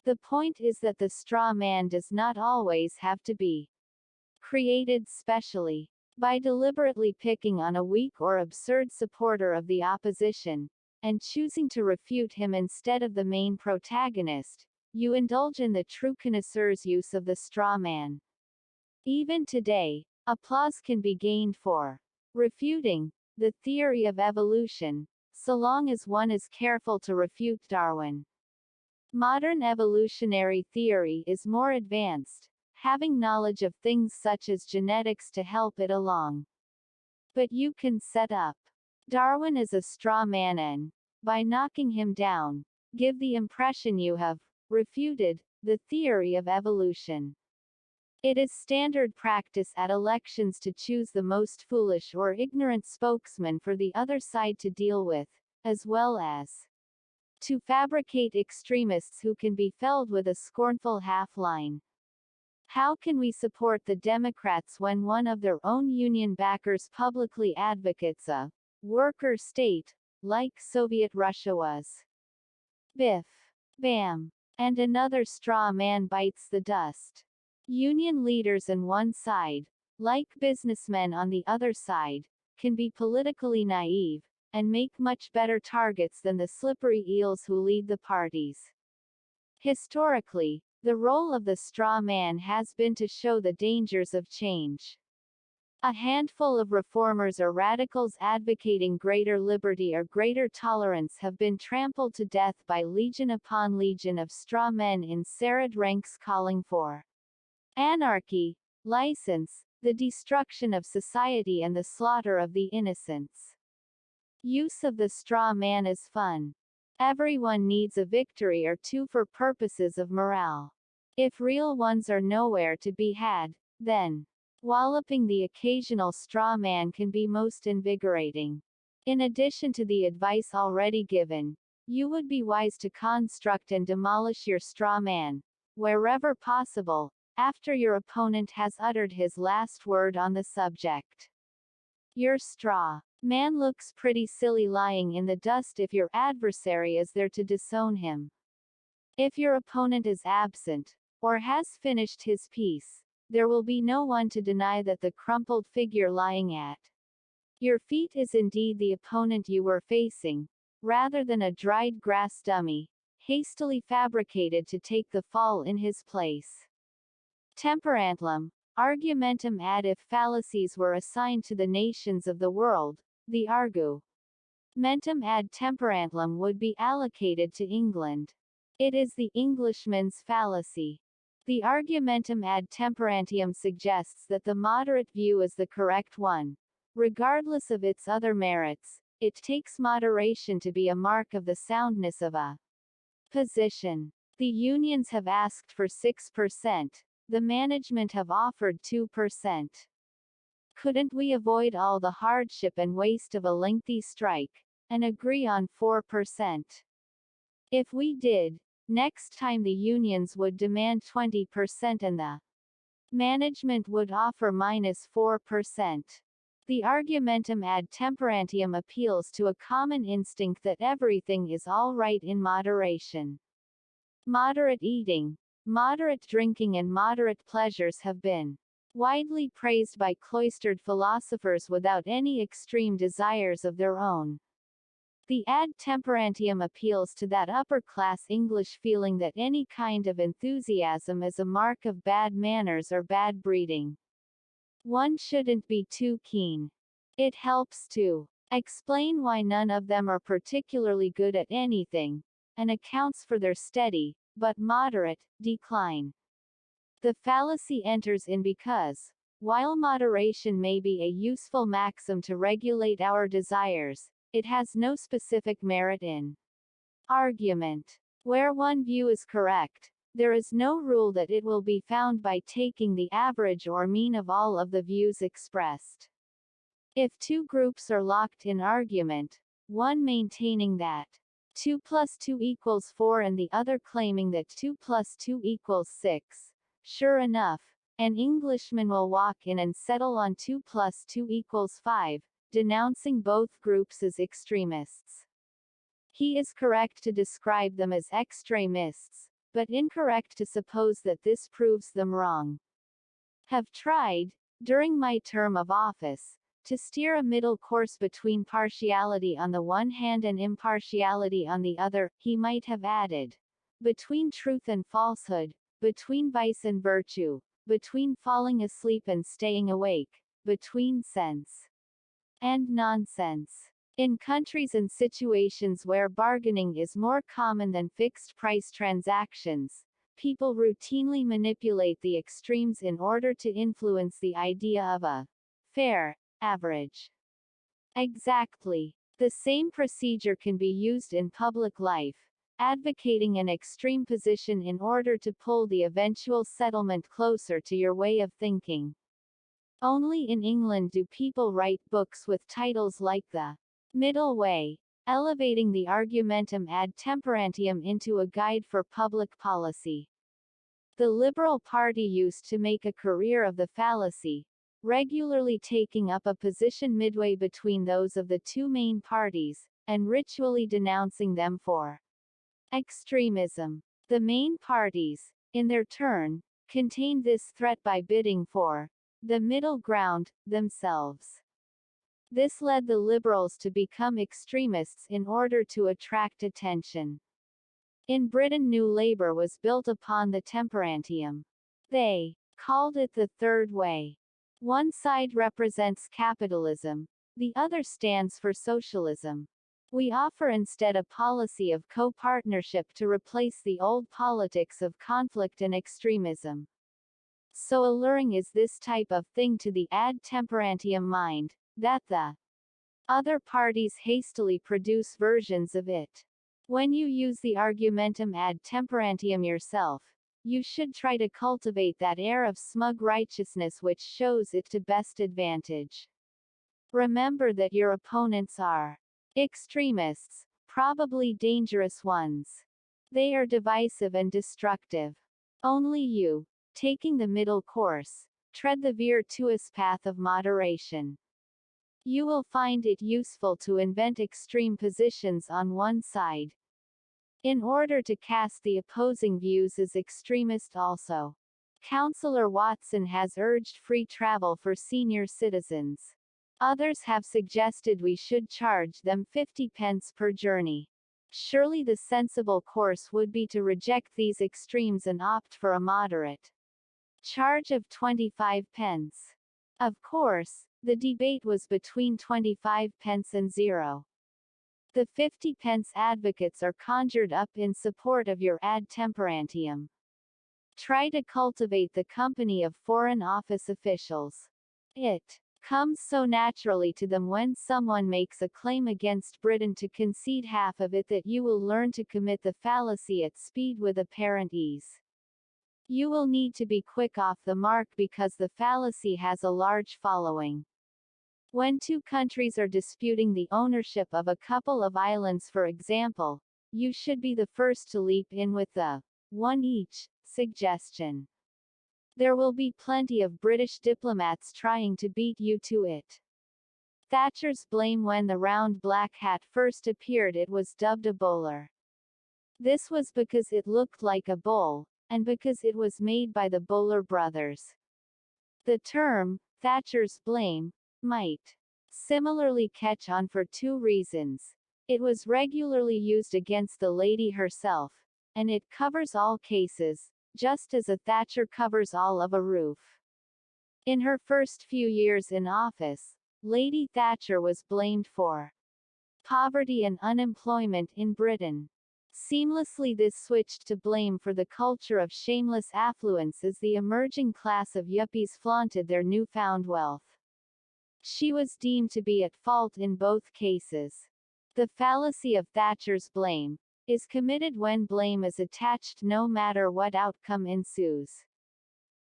The point is that the straw man does not always have to be created specially. By deliberately picking on a weak or absurd supporter of the opposition, and choosing to refute him instead of the main protagonist, you indulge in the true connoisseur's use of the straw man. Even today, applause can be gained for refuting the theory of evolution, so long as one is careful to refute Darwin. Modern evolutionary theory is more advanced, having knowledge of things such as genetics to help it along. But you can set up Darwin as a straw man and, by knocking him down, give the impression you have refuted the theory of evolution. It is standard practice at elections to choose the most foolish or ignorant spokesman for the other side to deal with, as well as to fabricate extremists who can be felled with a scornful half-line. How can we support the Democrats when one of their own union backers publicly advocates a worker state, like Soviet Russia was? Biff. Bam. And another straw man bites the dust. Union leaders on one side, like businessmen on the other side, can be politically naive, and make much better targets than the slippery eels who lead the parties. Historically, the role of the straw man has been to show the dangers of change. A handful of reformers or radicals advocating greater liberty or greater tolerance have been trampled to death by legion upon legion of straw men in serried ranks calling for anarchy, license, the destruction of society and the slaughter of the innocents. Use of the straw man is fun. Everyone needs a victory or two for purposes of morale. If real ones are nowhere to be had, then walloping the occasional straw man can be most invigorating. In addition to the advice already given, you would be wise to construct and demolish your straw man, wherever possible, after your opponent has uttered his last word on the subject. Your straw man looks pretty silly lying in the dust if your adversary is there to disown him. If your opponent is absent, or has finished his piece, there will be no one to deny that the crumpled figure lying at your feet is indeed the opponent you were facing, rather than a dried grass dummy, hastily fabricated to take the fall in his place. Temperantlum, argumentum ad if fallacies were assigned to the nations of the world, the argumentum ad temperantlum would be allocated to England. It is the Englishman's fallacy. The argumentum ad temperantium suggests that the moderate view is the correct one. Regardless of its other merits, it takes moderation to be a mark of the soundness of a position. The unions have asked for 6%. The management have offered 2%. Couldn't we avoid all the hardship and waste of a lengthy strike, and agree on 4%? If we did, next time the unions would demand 20% and the management would offer -4%. The argumentum ad temperantium appeals to a common instinct that everything is all right in moderation. Moderate eating, moderate drinking and moderate pleasures have been widely praised by cloistered philosophers without any extreme desires of their own. The ad temperantium appeals to that upper-class English feeling that any kind of enthusiasm is a mark of bad manners or bad breeding. One shouldn't be too keen. It helps to explain why none of them are particularly good at anything, and accounts for their steady, but moderate, decline. The fallacy enters in because, while moderation may be a useful maxim to regulate our desires, it has no specific merit in argument. Where one view is correct, There is no rule that it will be found by taking the average or mean of all of the views expressed. If two groups are locked in argument, one maintaining that 2 plus 2 equals 4 and the other claiming that 2 plus 2 equals 6, sure enough, an Englishman will walk in and settle on 2 plus 2 equals 5, denouncing both groups as extremists. He is correct to describe them as extremists, but incorrect to suppose that this proves them wrong. Have tried, during my term of office, to steer a middle course between partiality on the one hand and impartiality on the other, he might have added. Between truth and falsehood, between vice and virtue, between falling asleep and staying awake, between sense and nonsense. In countries and situations where bargaining is more common than fixed-price transactions, people routinely manipulate the extremes in order to influence the idea of a fair average. Exactly. The same procedure can be used in public life, advocating an extreme position in order to pull the eventual settlement closer to your way of thinking. Only in England do people write books with titles like The Middle Way, elevating the argumentum ad temperantium into a guide for public policy. The Liberal Party used to make a career of the fallacy, regularly taking up a position midway between those of the two main parties, and ritually denouncing them for extremism. The main parties, in their turn, contained this threat by bidding for the middle ground themselves. This led the Liberals to become extremists in order to attract attention. In Britain, New Labour was built upon the temperantium. They called it the Third Way. One side represents capitalism, the other stands for socialism. We offer instead a policy of co-partnership to replace the old politics of conflict and extremism. So alluring is this type of thing to the ad temperantium mind, that the other parties hastily produce versions of it. When you use the argumentum ad temperantium yourself, you should try to cultivate that air of smug righteousness which shows it to best advantage. Remember that your opponents are extremists, probably dangerous ones. They are divisive and destructive. Only you, taking the middle course, tread the virtuous path of moderation. You will find it useful to invent extreme positions on one side, in order to cast the opposing views as extremist also. Councillor Watson has urged free travel for senior citizens. Others have suggested we should charge them 50 pence per journey. Surely the sensible course would be to reject these extremes and opt for a moderate charge of 25 pence. Of course, the debate was between 25 pence and 0. The 50 pence advocates are conjured up in support of your ad temperantium. Try to cultivate the company of Foreign Office officials. It comes so naturally to them when someone makes a claim against Britain to concede half of it that you will learn to commit the fallacy at speed with apparent ease. You will need to be quick off the mark because the fallacy has a large following. When two countries are disputing the ownership of a couple of islands, for example, you should be the first to leap in with the one each suggestion. There will be plenty of British diplomats trying to beat you to it. Thatcher's blame: when the round black hat first appeared, it was dubbed a bowler. This was because it looked like a bowl, and because it was made by the Bowler brothers. The term, Thatcher's blame, might similarly catch on for two reasons. It was regularly used against the lady herself, and it covers all cases, just as a thatcher covers all of a roof. In her first few years in office, Lady Thatcher was blamed for poverty and unemployment in Britain. Seamlessly, this switched to blame for the culture of shameless affluence as the emerging class of yuppies flaunted their newfound wealth. She was deemed to be at fault in both cases. The fallacy of Thatcher's blame, is committed when blame is attached no matter what outcome ensues.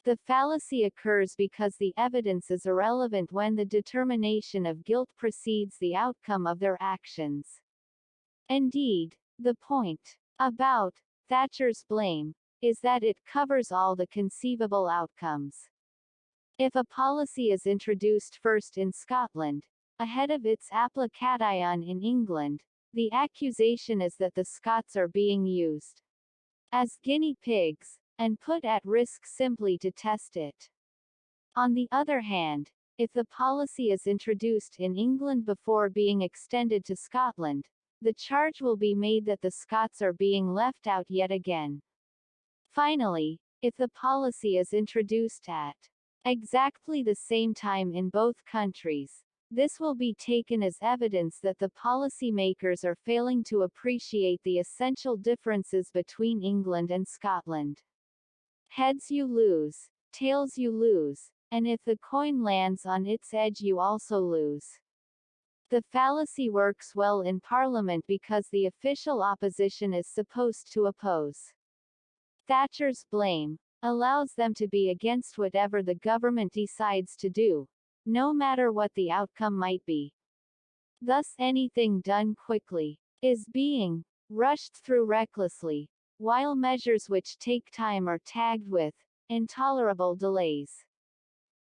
The fallacy occurs because the evidence is irrelevant when the determination of guilt precedes the outcome of their actions. Indeed, the point about Thatcher's blame is that it covers all the conceivable outcomes. If a policy is introduced first in Scotland, ahead of its application in England, the accusation is that the Scots are being used as guinea pigs, and put at risk simply to test it. On the other hand, if the policy is introduced in England before being extended to Scotland, the charge will be made that the Scots are being left out yet again. Finally, if the policy is introduced at exactly the same time in both countries, this will be taken as evidence that the policymakers are failing to appreciate the essential differences between England and Scotland. Heads you lose, tails you lose, and if the coin lands on its edge you also lose. The fallacy works well in Parliament because the official opposition is supposed to oppose. Thatcher's blame allows them to be against whatever the government decides to do, no matter what the outcome might be. Thus anything done quickly is being rushed through recklessly, while measures which take time are tagged with intolerable delays.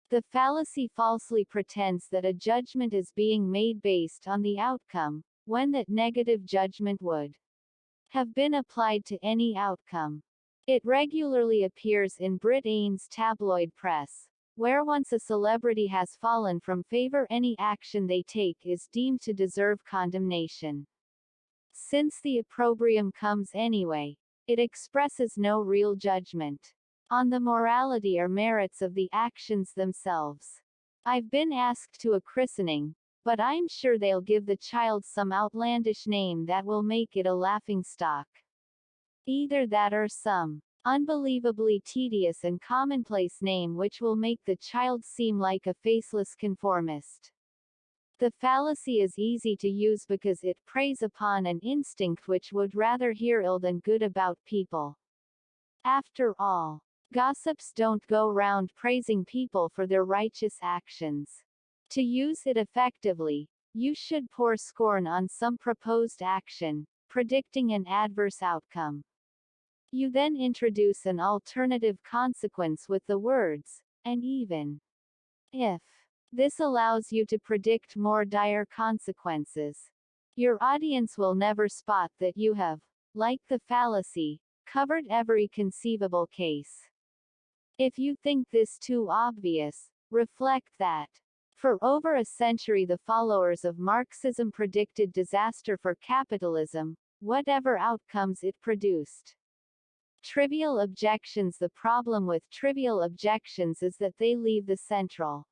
The fallacy falsely pretends that a judgment is being made based on the outcome, when that negative judgment would have been applied to any outcome. It regularly appears in Britain's tabloid press, where once a celebrity has fallen from favor, any action they take is deemed to deserve condemnation. Since the opprobrium comes anyway, it expresses no real judgment on the morality or merits of the actions themselves. I've been asked to a christening, but I'm sure they'll give the child some outlandish name that will make it a laughingstock. Either that or some unbelievably tedious and commonplace name which will make the child seem like a faceless conformist. The fallacy is easy to use because it preys upon an instinct which would rather hear ill than good about people. After all, gossips don't go round praising people for their righteous actions. To use it effectively, you should pour scorn on some proposed action, predicting an adverse outcome. You then introduce an alternative consequence with the words, and even if. This allows you to predict more dire consequences. Your audience will never spot that you have, like the fallacy, covered every conceivable case. If you think this too obvious, reflect that for over a century the followers of Marxism predicted disaster for capitalism, whatever outcomes it produced. Trivial objections. The problem with trivial objections is that they leave the central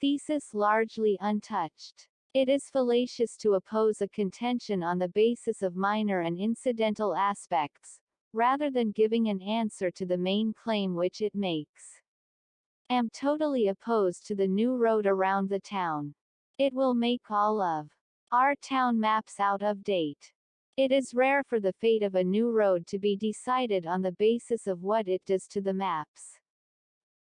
thesis largely untouched. It is fallacious to oppose a contention on the basis of minor and incidental aspects, rather than giving an answer to the main claim which it makes. Am totally opposed to the new road around the town. It will make all of our town maps out of date. It is rare for the fate of a new road to be decided on the basis of what it does to the maps.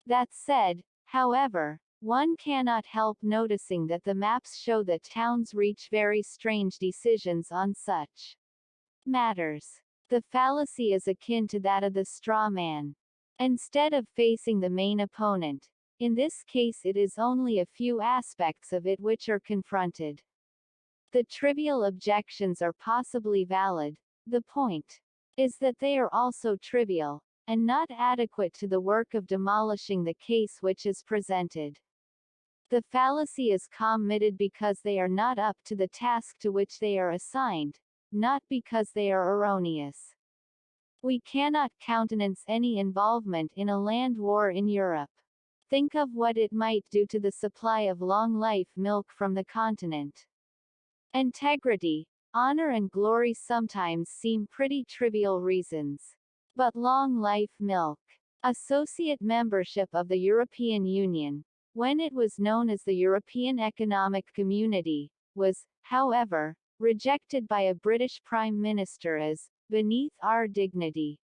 That said, however, one cannot help noticing that the maps show that towns reach very strange decisions on such matters. The fallacy is akin to that of the straw man. Instead of facing the main opponent, in this case it is only a few aspects of it which are confronted. The trivial objections are possibly valid. The point is that they are also trivial, and not adequate to the work of demolishing the case which is presented. The fallacy is committed because they are not up to the task to which they are assigned, not because they are erroneous. We cannot countenance any involvement in a land war in Europe. Think of what it might do to the supply of long-life milk from the continent. Integrity, honor and glory sometimes seem pretty trivial reasons. But long-life milk. Associate membership of the European Union, when it was known as the European Economic Community, was, however, rejected by a British Prime Minister as beneath our dignity.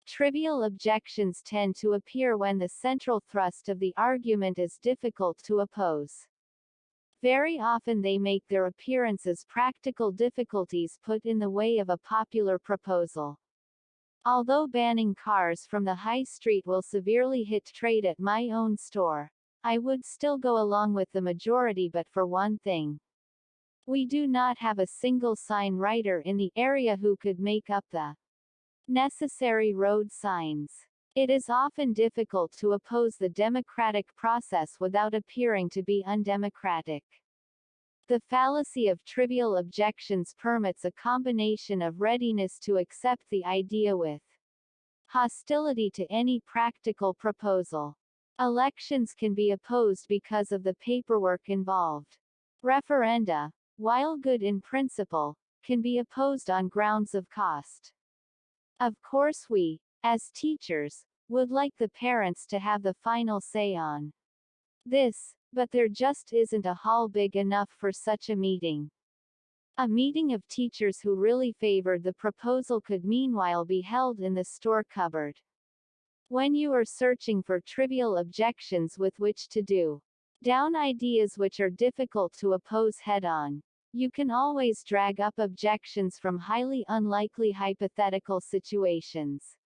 Trivial objections tend to appear when the central thrust of the argument is difficult to oppose. Very often they make their appearance as practical difficulties put in the way of a popular proposal. Although banning cars from the high street will severely hit trade at my own store, I would still go along with the majority, but for one thing. We do not have a single sign writer in the area who could make up the necessary road signs. It is often difficult to oppose the democratic process without appearing to be undemocratic. The fallacy of trivial objections permits a combination of readiness to accept the idea with hostility to any practical proposal. Elections can be opposed because of the paperwork involved. Referenda, while good in principle, can be opposed on grounds of cost. Of course we, as teachers, would like the parents to have the final say on this, but there just isn't a hall big enough for such a meeting. A meeting of teachers who really favored the proposal could meanwhile be held in the store cupboard. When you are searching for trivial objections with which to do down ideas which are difficult to oppose head-on, you can always drag up objections from highly unlikely hypothetical situations.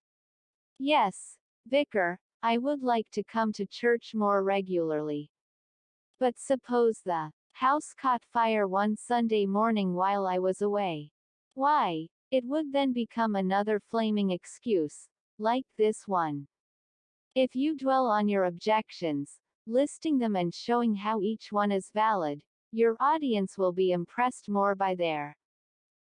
Yes, Vicar, I would like to come to church more regularly. But suppose the house caught fire one Sunday morning while I was away. Why, it would then become another flaming excuse, like this one. If you dwell on your objections, listing them and showing how each one is valid, your audience will be impressed more by their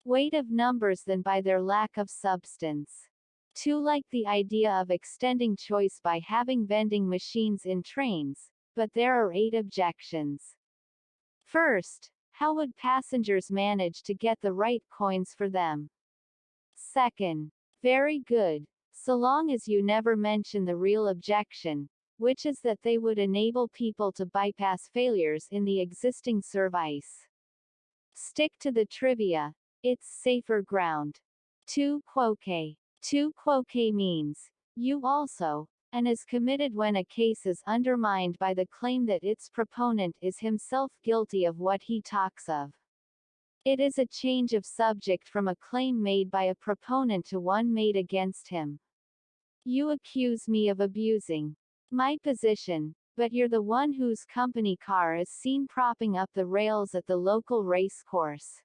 weight of numbers than by their lack of substance. 2. Like the idea of extending choice by having vending machines in trains, but there are 8 objections. First, how would passengers manage to get the right coins for them? Second, very good, so long as you never mention the real objection, which is that they would enable people to bypass failures in the existing service. Stick to the trivia, it's safer ground. 2 quoque. 2 quoque means, you also, and is committed when a case is undermined by the claim that its proponent is himself guilty of what he talks of. It is a change of subject from a claim made by a proponent to one made against him. You accuse me of abusing my position, but you're the one whose company car is seen propping up the rails at the local race course.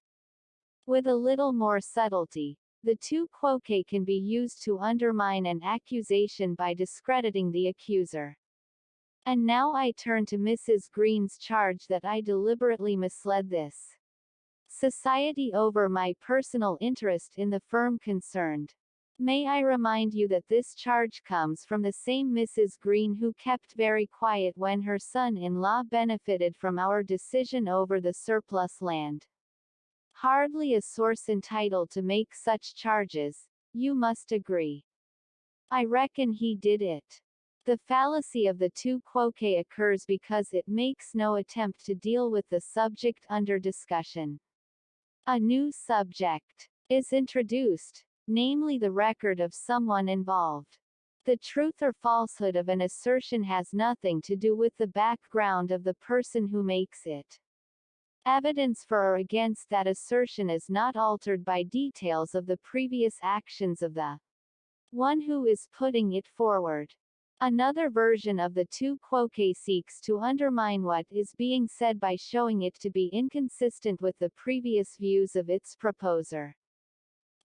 With a little more subtlety, the 2 quoque can be used to undermine an accusation by discrediting the accuser. And now I turn to Mrs. Green's charge that I deliberately misled this society over my personal interest in the firm concerned. May I remind you that this charge comes from the same Mrs. Green who kept very quiet when her son-in-law benefited from our decision over the surplus land. Hardly a source entitled to make such charges, you must agree. I reckon he did it. The fallacy of the 2 quoque occurs because it makes no attempt to deal with the subject under discussion. A new subject is introduced, namely the record of someone involved. The truth or falsehood of an assertion has nothing to do with the background of the person who makes it. Evidence for or against that assertion is not altered by details of the previous actions of the one who is putting it forward. Another version of the 2 quoque seeks to undermine what is being said by showing it to be inconsistent with the previous views of its proposer.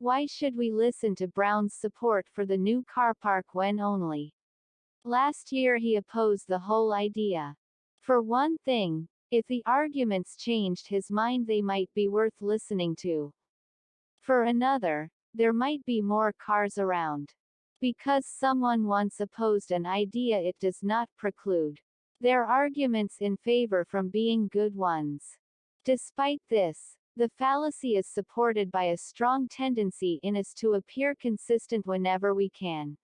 Why should we listen to Brown's support for the new car park when only last year he opposed the whole idea? For one thing, if the arguments changed his mind, they might be worth listening to. For another, there might be more cars around. Because someone once opposed an idea, it does not preclude their arguments in favor from being good ones. Despite this, the fallacy is supported by a strong tendency in us to appear consistent whenever we can.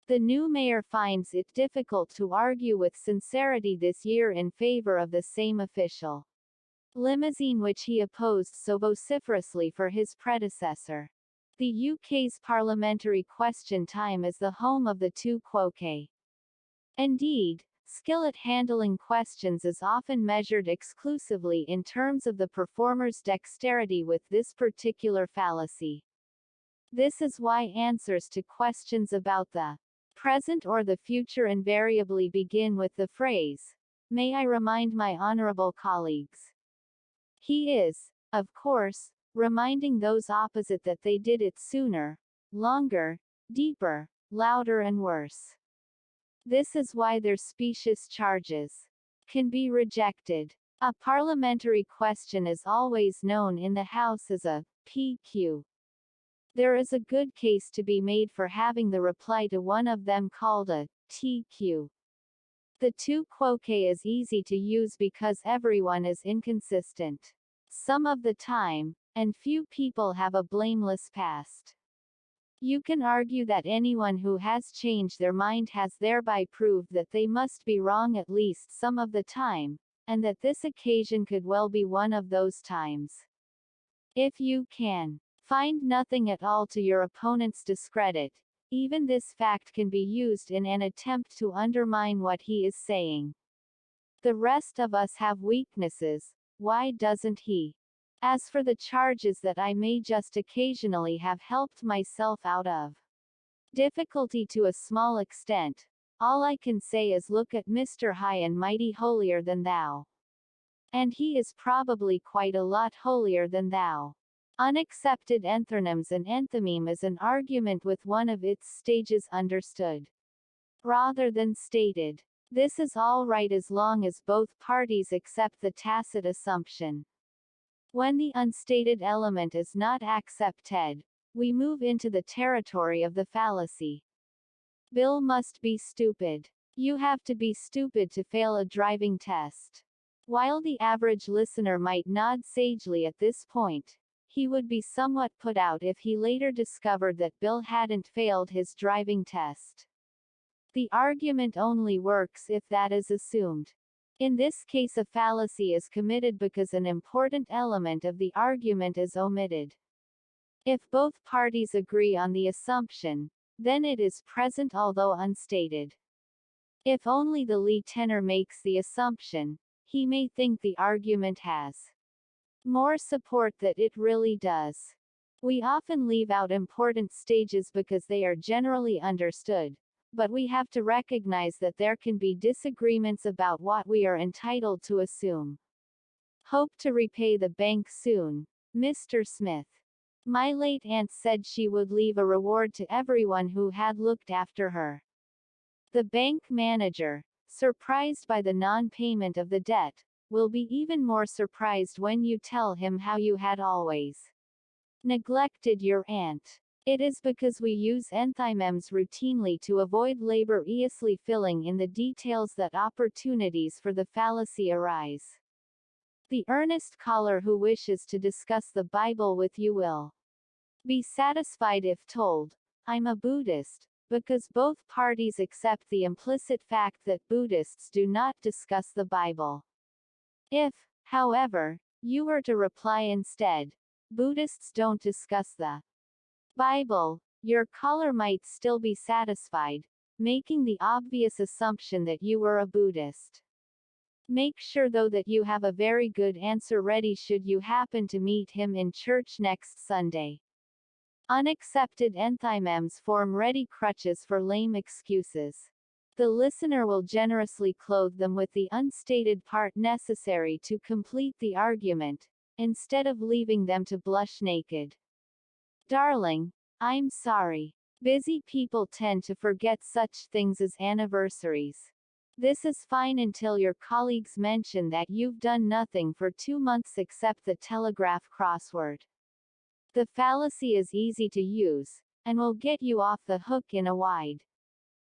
The new mayor finds it difficult to argue with sincerity this year in favor of the same official limousine which he opposed so vociferously for his predecessor. The UK's parliamentary question time is the home of the two quokka. Indeed, skill at handling questions is often measured exclusively in terms of the performer's dexterity with this particular fallacy. This is why answers to questions about the present or the future invariably begin with the phrase, "May I remind my honorable colleagues?" He is, of course, reminding those opposite that they did it sooner, longer, deeper, louder and worse. This is why their specious charges can be rejected. A parliamentary question is always known in the House as a PQ. There is a good case to be made for having the reply to one of them called a TQ. The two quokka is easy to use because everyone is inconsistent some of the time, and few people have a blameless past. You can argue that anyone who has changed their mind has thereby proved that they must be wrong at least some of the time, and that this occasion could well be one of those times. If you can find nothing at all to your opponent's discredit, even this fact can be used in an attempt to undermine what he is saying. The rest of us have weaknesses, why doesn't he? As for the charges that I may just occasionally have helped myself out of difficulty to a small extent, all I can say is look at Mr. High and Mighty Holier than Thou. And he is probably quite a lot holier than thou. Unaccepted enthonyms and enthymeme is an argument with one of its stages understood rather than stated. This is all right as long as both parties accept the tacit assumption. When the unstated element is not accepted, we move into the territory of the fallacy. Bill must be stupid. You have to be stupid to fail a driving test. While the average listener might nod sagely at this point, he would be somewhat put out if he later discovered that Bill hadn't failed his driving test. The argument only works if that is assumed. In this case, a fallacy is committed because an important element of the argument is omitted. If both parties agree on the assumption, then it is present although unstated. If only the lead tenor makes the assumption, he may think the argument has more support than it really does. We often leave out important stages because they are generally understood, but we have to recognize that there can be disagreements about what we are entitled to assume. Hope to repay the bank soon, Mr. Smith. My late aunt said she would leave a reward to everyone who had looked after her. The bank manager, surprised by the non-payment of the debt, will be even more surprised when you tell him how you had always neglected your aunt. It is because we use enthymemes routinely to avoid laboriously filling in the details that opportunities for the fallacy arise. The earnest caller who wishes to discuss the Bible with you will be satisfied if told, "I'm a Buddhist," because both parties accept the implicit fact that Buddhists do not discuss the Bible. If, however, you were to reply instead, "Buddhists don't discuss the Bible," your caller might still be satisfied, making the obvious assumption that you were a Buddhist. Make sure though that you have a very good answer ready should you happen to meet him in church next Sunday. Unaccepted enthymemes form ready crutches for lame excuses. The listener will generously clothe them with the unstated part necessary to complete the argument, instead of leaving them to blush naked. Darling, I'm sorry. Busy people tend to forget such things as anniversaries. This is fine until your colleagues mention that you've done nothing for 2 months except the Telegraph crossword. The fallacy is easy to use, and will get you off the hook in a wide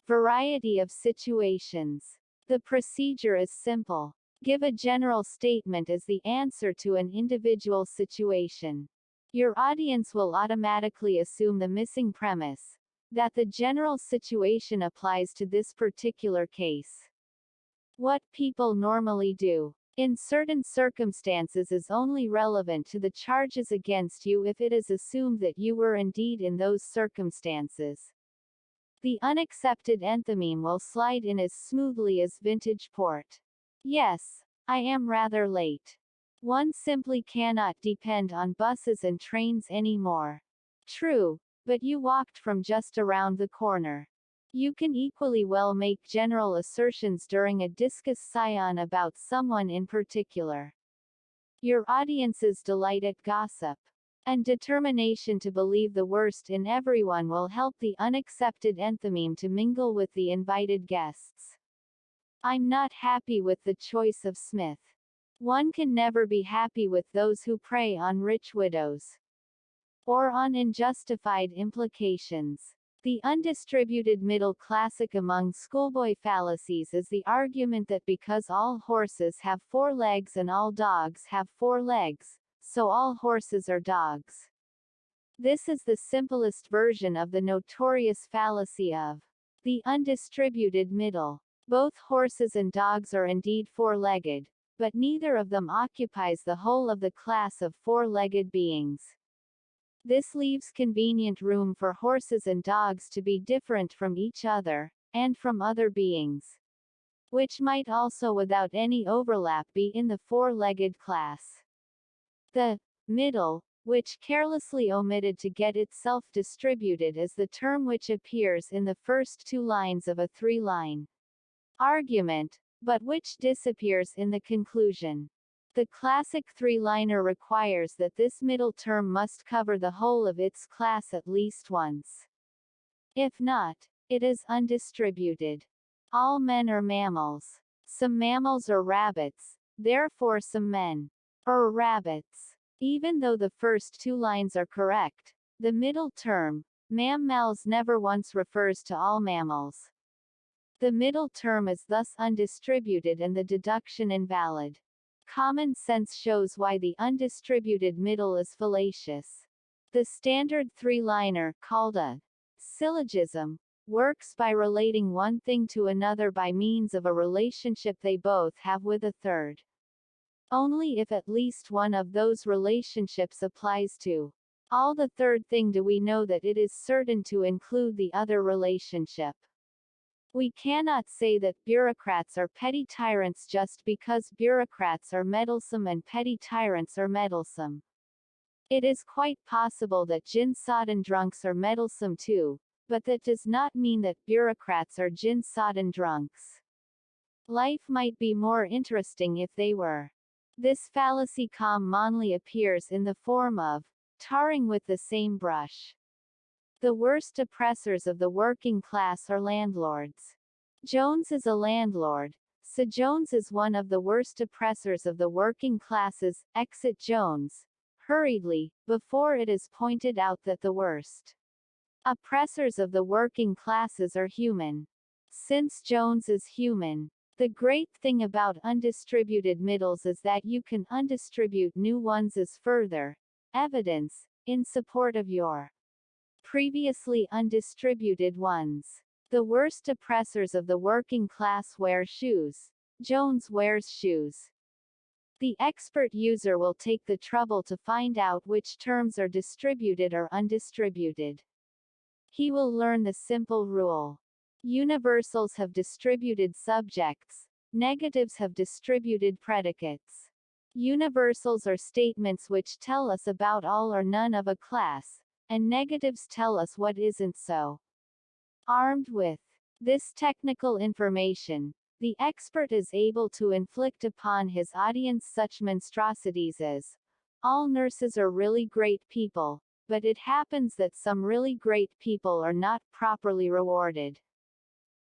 variety of situations. The procedure is simple. Give a general statement as the answer to an individual situation. Your audience will automatically assume the missing premise, that the general situation applies to this particular case. What people normally do in certain circumstances is only relevant to the charges against you if it is assumed that you were indeed in those circumstances. The unaccepted enthymeme will slide in as smoothly as vintage port. Yes, I am rather late. One simply cannot depend on buses and trains anymore. True, but you walked from just around the corner. You can equally well make general assertions during a discus scion about someone in particular. Your audience's delight at gossip and determination to believe the worst in everyone will help the unaccepted enthymeme to mingle with the invited guests. I'm not happy with the choice of Smith. One can never be happy with those who prey on rich widows or on unjustified implications. The undistributed middle classic among schoolboy fallacies is the argument that because all horses have 4 legs and all dogs have 4 legs, so all horses are dogs. This is the simplest version of the notorious fallacy of the undistributed middle. Both horses and dogs are indeed 4-legged, but neither of them occupies the whole of the class of 4-legged beings. This leaves convenient room for horses and dogs to be different from each other, and from other beings, which might also without any overlap be in the 4-legged class. The middle, which carelessly omitted to get itself distributed, is the term which appears in the first 2 lines of a 3-line argument, but which disappears in the conclusion. The classic 3-liner requires that this middle term must cover the whole of its class at least once. If not, it is undistributed. All men are mammals. Some mammals are rabbits, therefore some men are rabbits. Even though the first 2 lines are correct, the middle term, mammals, never once refers to all mammals. The middle term is thus undistributed and the deduction invalid. Common sense shows why the undistributed middle is fallacious. The standard 3-liner, called a syllogism, works by relating one thing to another by means of a relationship they both have with a third. Only if at least one of those relationships applies to all the third thing do we know that it is certain to include the other relationship. We cannot say that bureaucrats are petty tyrants just because bureaucrats are meddlesome and petty tyrants are meddlesome. It is quite possible that gin-sodden drunks are meddlesome too, but that does not mean that bureaucrats are gin-sodden drunks. Life might be more interesting if they were. This fallacy commonly appears in the form of tarring with the same brush. The worst oppressors of the working class are landlords. Jones is a landlord, so Jones is one of the worst oppressors of the working classes. Exit Jones hurriedly, before it is pointed out that the worst oppressors of the working classes are human. Since Jones is human, the great thing about undistributed middles is that you can undistribute new ones as further evidence in support of your previously undistributed ones. The worst oppressors of the working class wear shoes. Jones wears shoes. The expert user will take the trouble to find out which terms are distributed or undistributed. He will learn the simple rule. Universals have distributed subjects. Negatives have distributed predicates. Universals are statements which tell us about all or none of a class, and negatives tell us what isn't so. Armed with this technical information, the expert is able to inflict upon his audience such monstrosities as, all nurses are really great people, but it happens that some really great people are not properly rewarded.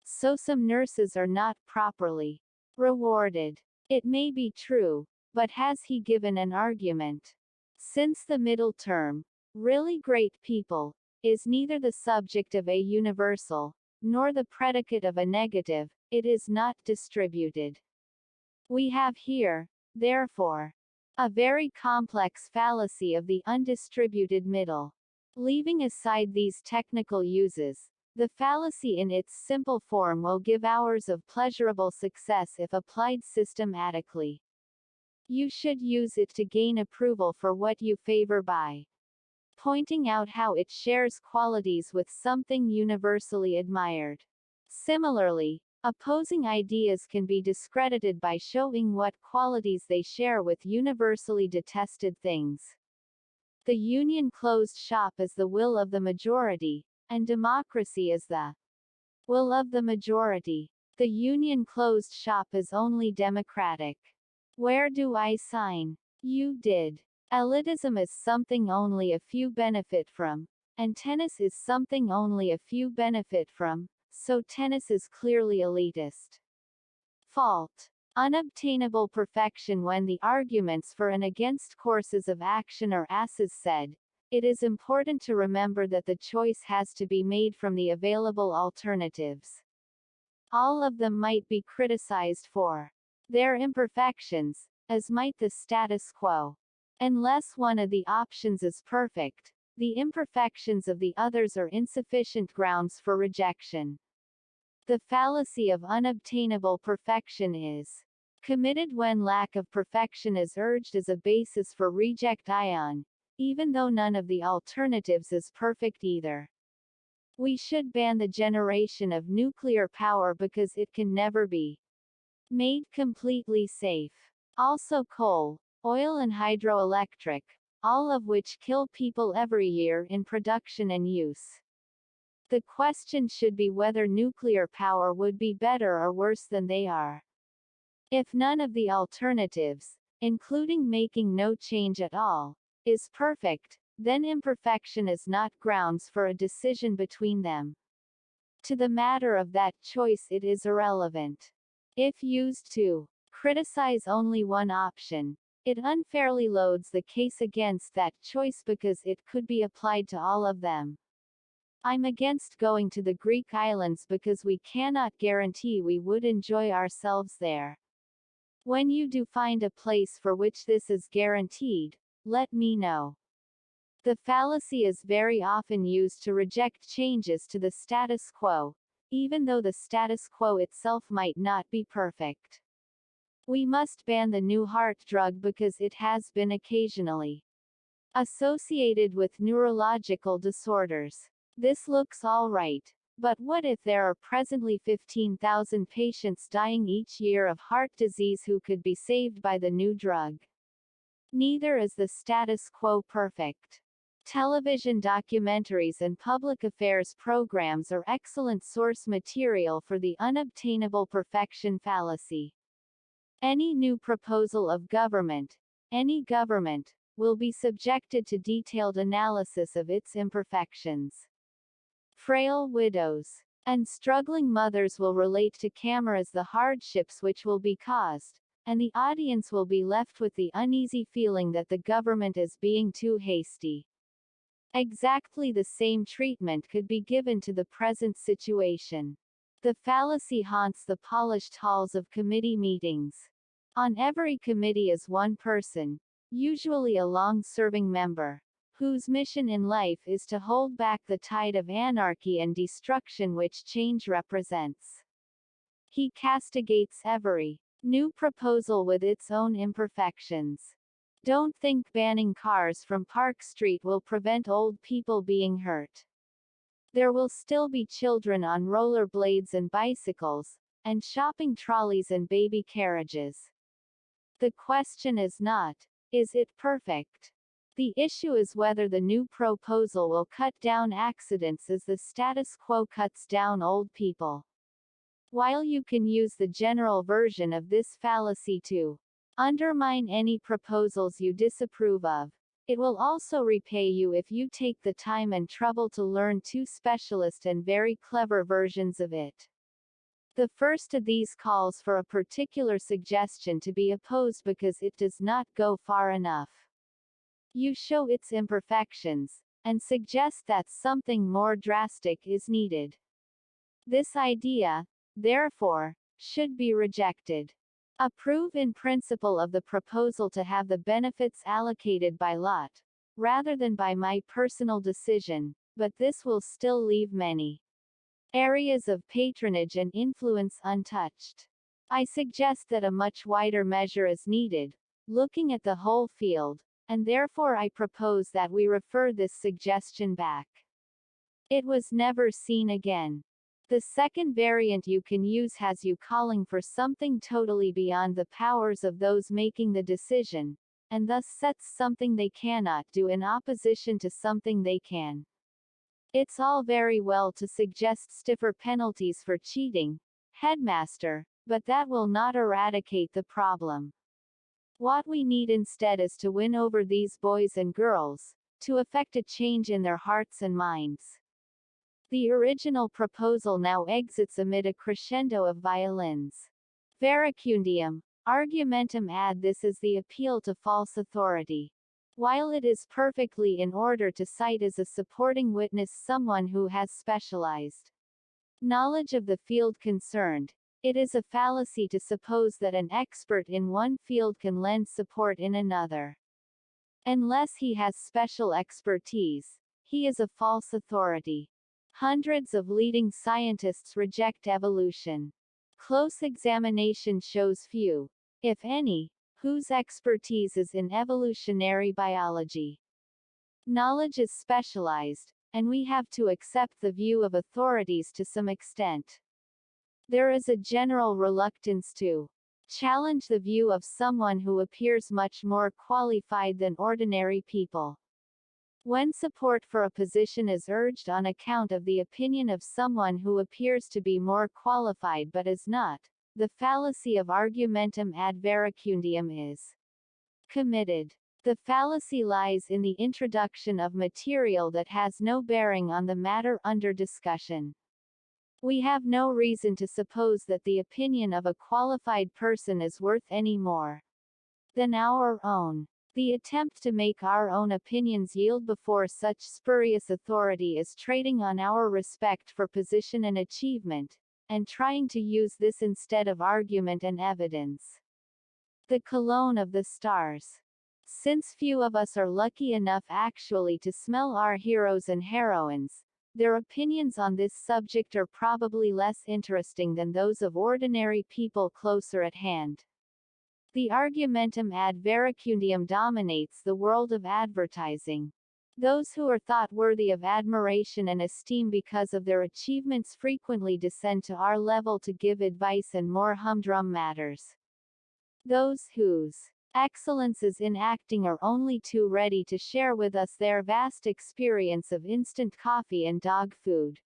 So some nurses are not properly rewarded. It may be true, but has he given an argument? Since the middle term, really great people, is neither the subject of a universal, nor the predicate of a negative, it is not distributed. We have here, therefore, a very complex fallacy of the undistributed middle. Leaving aside these technical uses, the fallacy in its simple form will give hours of pleasurable success if applied systematically. You should use it to gain approval for what you favor by pointing out how it shares qualities with something universally admired. Similarly, opposing ideas can be discredited by showing what qualities they share with universally detested things. The union closed shop is the will of the majority, and democracy is the will of the majority. The union closed shop is only democratic. Where do I sign? You did. Elitism is something only a few benefit from, and tennis is something only a few benefit from, so tennis is clearly elitist. Fault. Unobtainable perfection. When the arguments for and against courses of action are as said, it is important to remember that the choice has to be made from the available alternatives. All of them might be criticized for their imperfections, as might the status quo. Unless one of the options is perfect, the imperfections of the others are insufficient grounds for rejection. The fallacy of unobtainable perfection is committed when lack of perfection is urged as a basis for reject ion, even though none of the alternatives is perfect either. We should ban the generation of nuclear power because it can never be made completely safe. Also coal, oil and hydroelectric, all of which kill people every year in production and use. The question should be whether nuclear power would be better or worse than they are. If none of the alternatives, including making no change at all, is perfect, then imperfection is not grounds for a decision between them. To the matter of that choice, it is irrelevant. If used to criticize only one option, it unfairly loads the case against that choice because it could be applied to all of them. I'm against going to the Greek islands because we cannot guarantee we would enjoy ourselves there. When you do find a place for which this is guaranteed, let me know. The fallacy is very often used to reject changes to the status quo, even though the status quo itself might not be perfect. We must ban the new heart drug because it has been occasionally associated with neurological disorders. This looks all right, but what if there are presently 15,000 patients dying each year of heart disease who could be saved by the new drug? Neither is the status quo perfect. Television documentaries and public affairs programs are excellent source material for the unobtainable perfection fallacy. Any new proposal of government, any government, will be subjected to detailed analysis of its imperfections. Frail widows and struggling mothers will relate to cameras the hardships which will be caused, and the audience will be left with the uneasy feeling that the government is being too hasty. Exactly the same treatment could be given to the present situation. The fallacy haunts the polished halls of committee meetings. On every committee is one person, usually a long-serving member, whose mission in life is to hold back the tide of anarchy and destruction which change represents. He castigates every new proposal with its own imperfections. Don't think banning cars from Park Street will prevent old people being hurt. There will still be children on rollerblades and bicycles, and shopping trolleys and baby carriages. The question is not, is it perfect? The issue is whether the new proposal will cut down accidents as the status quo cuts down old people. While you can use the general version of this fallacy to undermine any proposals you disapprove of, it will also repay you if you take the time and trouble to learn two specialist and very clever versions of it. The first of these calls for a particular suggestion to be opposed because it does not go far enough. You show its imperfections, and suggest that something more drastic is needed. This idea, therefore, should be rejected. Approve in principle of the proposal to have the benefits allocated by lot, rather than by my personal decision, but this will still leave many areas of patronage and influence untouched. I suggest that a much wider measure is needed, looking at the whole field, and therefore I propose that we refer this suggestion back. It was never seen again. The second variant you can use has you calling for something totally beyond the powers of those making the decision, and thus sets something they cannot do in opposition to something they can. It's all very well to suggest stiffer penalties for cheating, headmaster, but that will not eradicate the problem. What we need instead is to win over these boys and girls, to effect a change in their hearts and minds. The original proposal now exits amid a crescendo of violins. Verecundium, argumentum ad. This is the appeal to false authority. While it is perfectly in order to cite as a supporting witness someone who has specialized knowledge of the field concerned, it is a fallacy to suppose that an expert in one field can lend support in another. Unless he has special expertise, he is a false authority. Hundreds of leading scientists reject evolution. Close examination shows few, if any, whose expertise is in evolutionary biology. Knowledge is specialized, and we have to accept the view of authorities to some extent. There is a general reluctance to challenge the view of someone who appears much more qualified than ordinary people. When support for a position is urged on account of the opinion of someone who appears to be more qualified but is not, the fallacy of argumentum ad verecundium is committed. The fallacy lies in the introduction of material that has no bearing on the matter under discussion. We have no reason to suppose that the opinion of a qualified person is worth any more than our own. The attempt to make our own opinions yield before such spurious authority is trading on our respect for position and achievement, and trying to use this instead of argument and evidence. The cologne of the stars. Since few of us are lucky enough actually to smell our heroes and heroines, their opinions on this subject are probably less interesting than those of ordinary people closer at hand. The argumentum ad verecundium dominates the world of advertising. Those who are thought worthy of admiration and esteem because of their achievements frequently descend to our level to give advice and more humdrum matters. Those whose excellences in acting are only too ready to share with us their vast experience of instant coffee and dog food.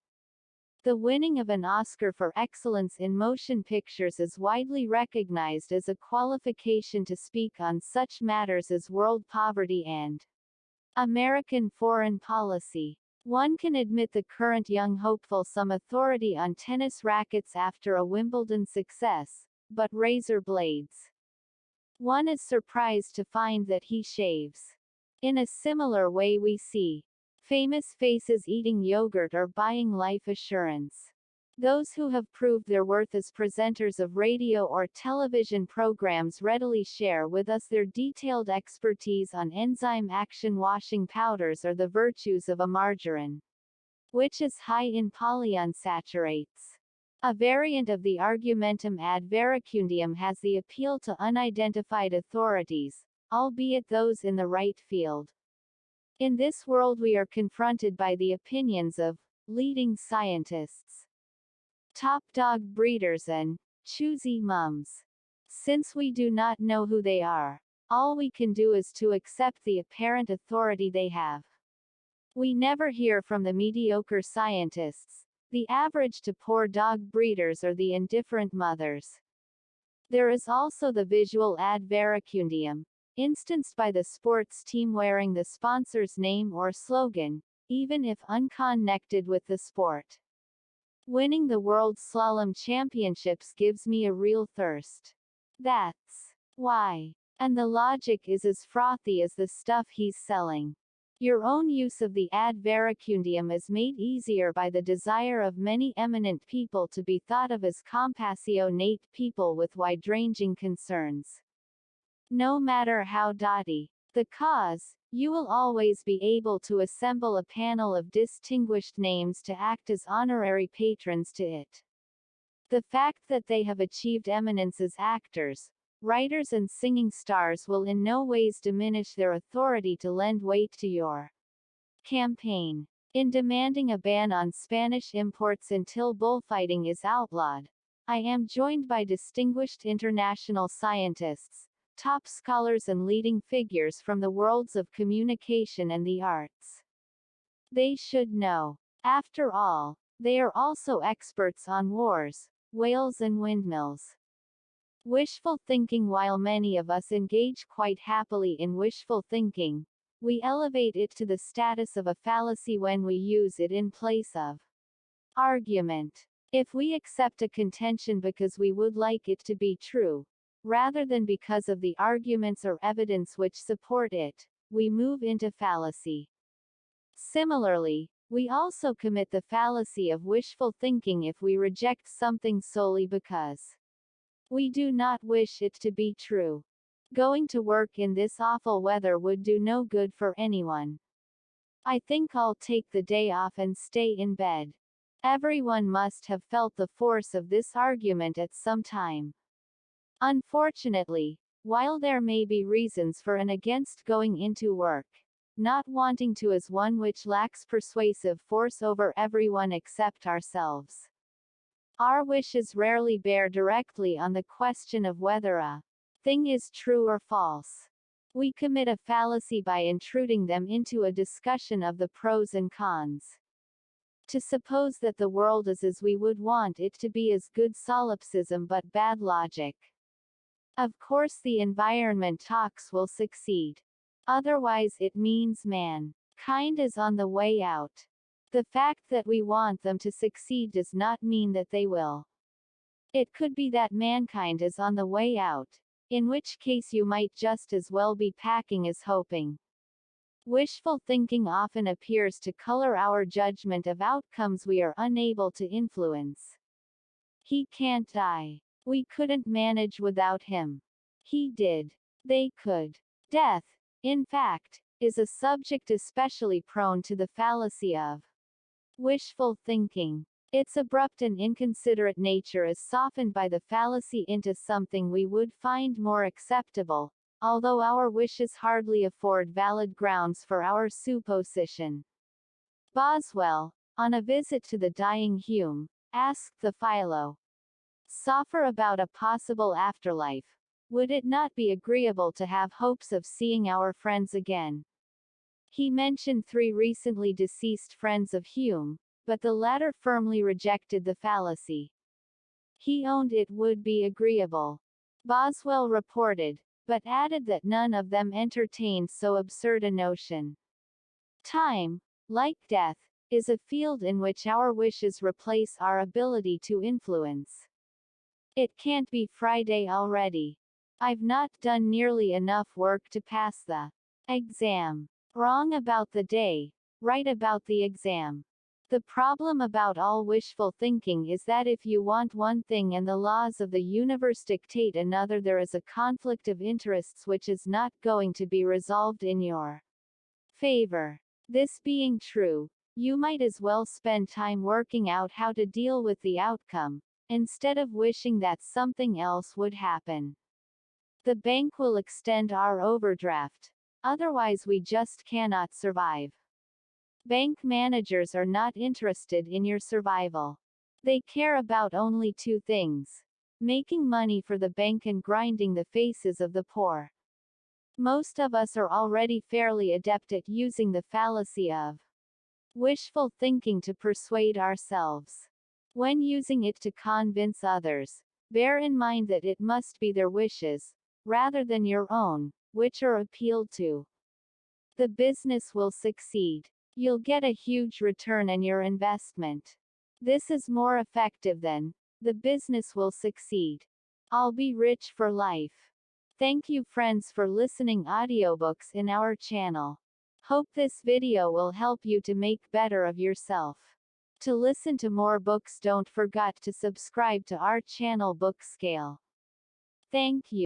The winning of an Oscar for excellence in motion pictures is widely recognized as a qualification to speak on such matters as world poverty and American foreign policy. One can admit the current young hopeful some authority on tennis rackets after a Wimbledon success, but razor blades. One is surprised to find that he shaves. In a similar way we see famous faces eating yogurt or buying life assurance. Those who have proved their worth as presenters of radio or television programs readily share with us their detailed expertise on enzyme action washing powders or the virtues of a margarine, which is high in polyunsaturates. A variant of the argumentum ad verecundium has the appeal to unidentified authorities, albeit those in the right field. In this world we are confronted by the opinions of leading scientists, top dog breeders and choosy mums. Since we do not know who they are, all we can do is to accept the apparent authority they have. We never hear from the mediocre scientists, the average to poor dog breeders or the indifferent mothers. There is also the visual ad verecundium, instanced by the sports team wearing the sponsor's name or slogan, even if unconnected with the sport. Winning the World Slalom Championships gives me a real thirst. That's why. And the logic is as frothy as the stuff he's selling. Your own use of the ad verecundium is made easier by the desire of many eminent people to be thought of as compassionate people with wide-ranging concerns. No matter how dotty the cause, you will always be able to assemble a panel of distinguished names to act as honorary patrons to it. The fact that they have achieved eminence as actors, writers and singing stars will in no ways diminish their authority to lend weight to your campaign. In demanding a ban on Spanish imports until bullfighting is outlawed, I am joined by distinguished international scientists, top scholars and leading figures from the worlds of communication and the arts. They should know. After all, they are also experts on wars, whales and windmills. Wishful thinking. While many of us engage quite happily in wishful thinking, we elevate it to the status of a fallacy when we use it in place of argument. If we accept a contention because we would like it to be true, rather than because of the arguments or evidence which support it, we move into fallacy. Similarly, we also commit the fallacy of wishful thinking if we reject something solely because we do not wish it to be true. Going to work in this awful weather would do no good for anyone. I think I'll take the day off and stay in bed. Everyone must have felt the force of this argument at some time. Unfortunately, while there may be reasons for and against going into work, not wanting to is one which lacks persuasive force over everyone except ourselves. Our wishes rarely bear directly on the question of whether a thing is true or false. We commit a fallacy by intruding them into a discussion of the pros and cons. To suppose that the world is as we would want it to be is good solipsism but bad logic. Of course the environment talks will succeed. Otherwise it means mankind is on the way out. The fact that we want them to succeed does not mean that they will. It could be that mankind is on the way out, in which case you might just as well be packing as hoping. Wishful thinking often appears to color our judgment of outcomes we are unable to influence. He can't die. We couldn't manage without him. He did. They could. Death, in fact, is a subject especially prone to the fallacy of wishful thinking. Its abrupt and inconsiderate nature is softened by the fallacy into something we would find more acceptable, although our wishes hardly afford valid grounds for our supposition. Boswell, on a visit to the dying Hume, asked the philosopher about a possible afterlife. Would it not be agreeable to have hopes of seeing our friends again? He mentioned 3 recently deceased friends of Hume, but the latter firmly rejected the fallacy. He owned it would be agreeable. Boswell reported, but added that none of them entertained so absurd a notion. Time, like death, is a field in which our wishes replace our ability to influence. It can't be Friday already. I've not done nearly enough work to pass the exam. Wrong about the day, right about the exam. The problem about all wishful thinking is that if you want one thing and the laws of the universe dictate another, there is a conflict of interests which is not going to be resolved in your favor. This being true, you might as well spend time working out how to deal with the outcome, instead of wishing that something else would happen. The bank will extend our overdraft. Otherwise we just cannot survive. Bank managers are not interested in your survival. They care about only 2 things: making money for the bank and grinding the faces of the poor. Most of us are already fairly adept at using the fallacy of wishful thinking to persuade ourselves. When using it to convince others, bear in mind that it must be their wishes, rather than your own, which are appealed to. The business will succeed. You'll get a huge return on your investment. This is more effective than the business will succeed. I'll be rich for life. Thank you friends for listening audiobooks in our channel. Hope this video will help you to make better of yourself. To listen to more books, don't forget to subscribe to our channel Book Scale. Thank you.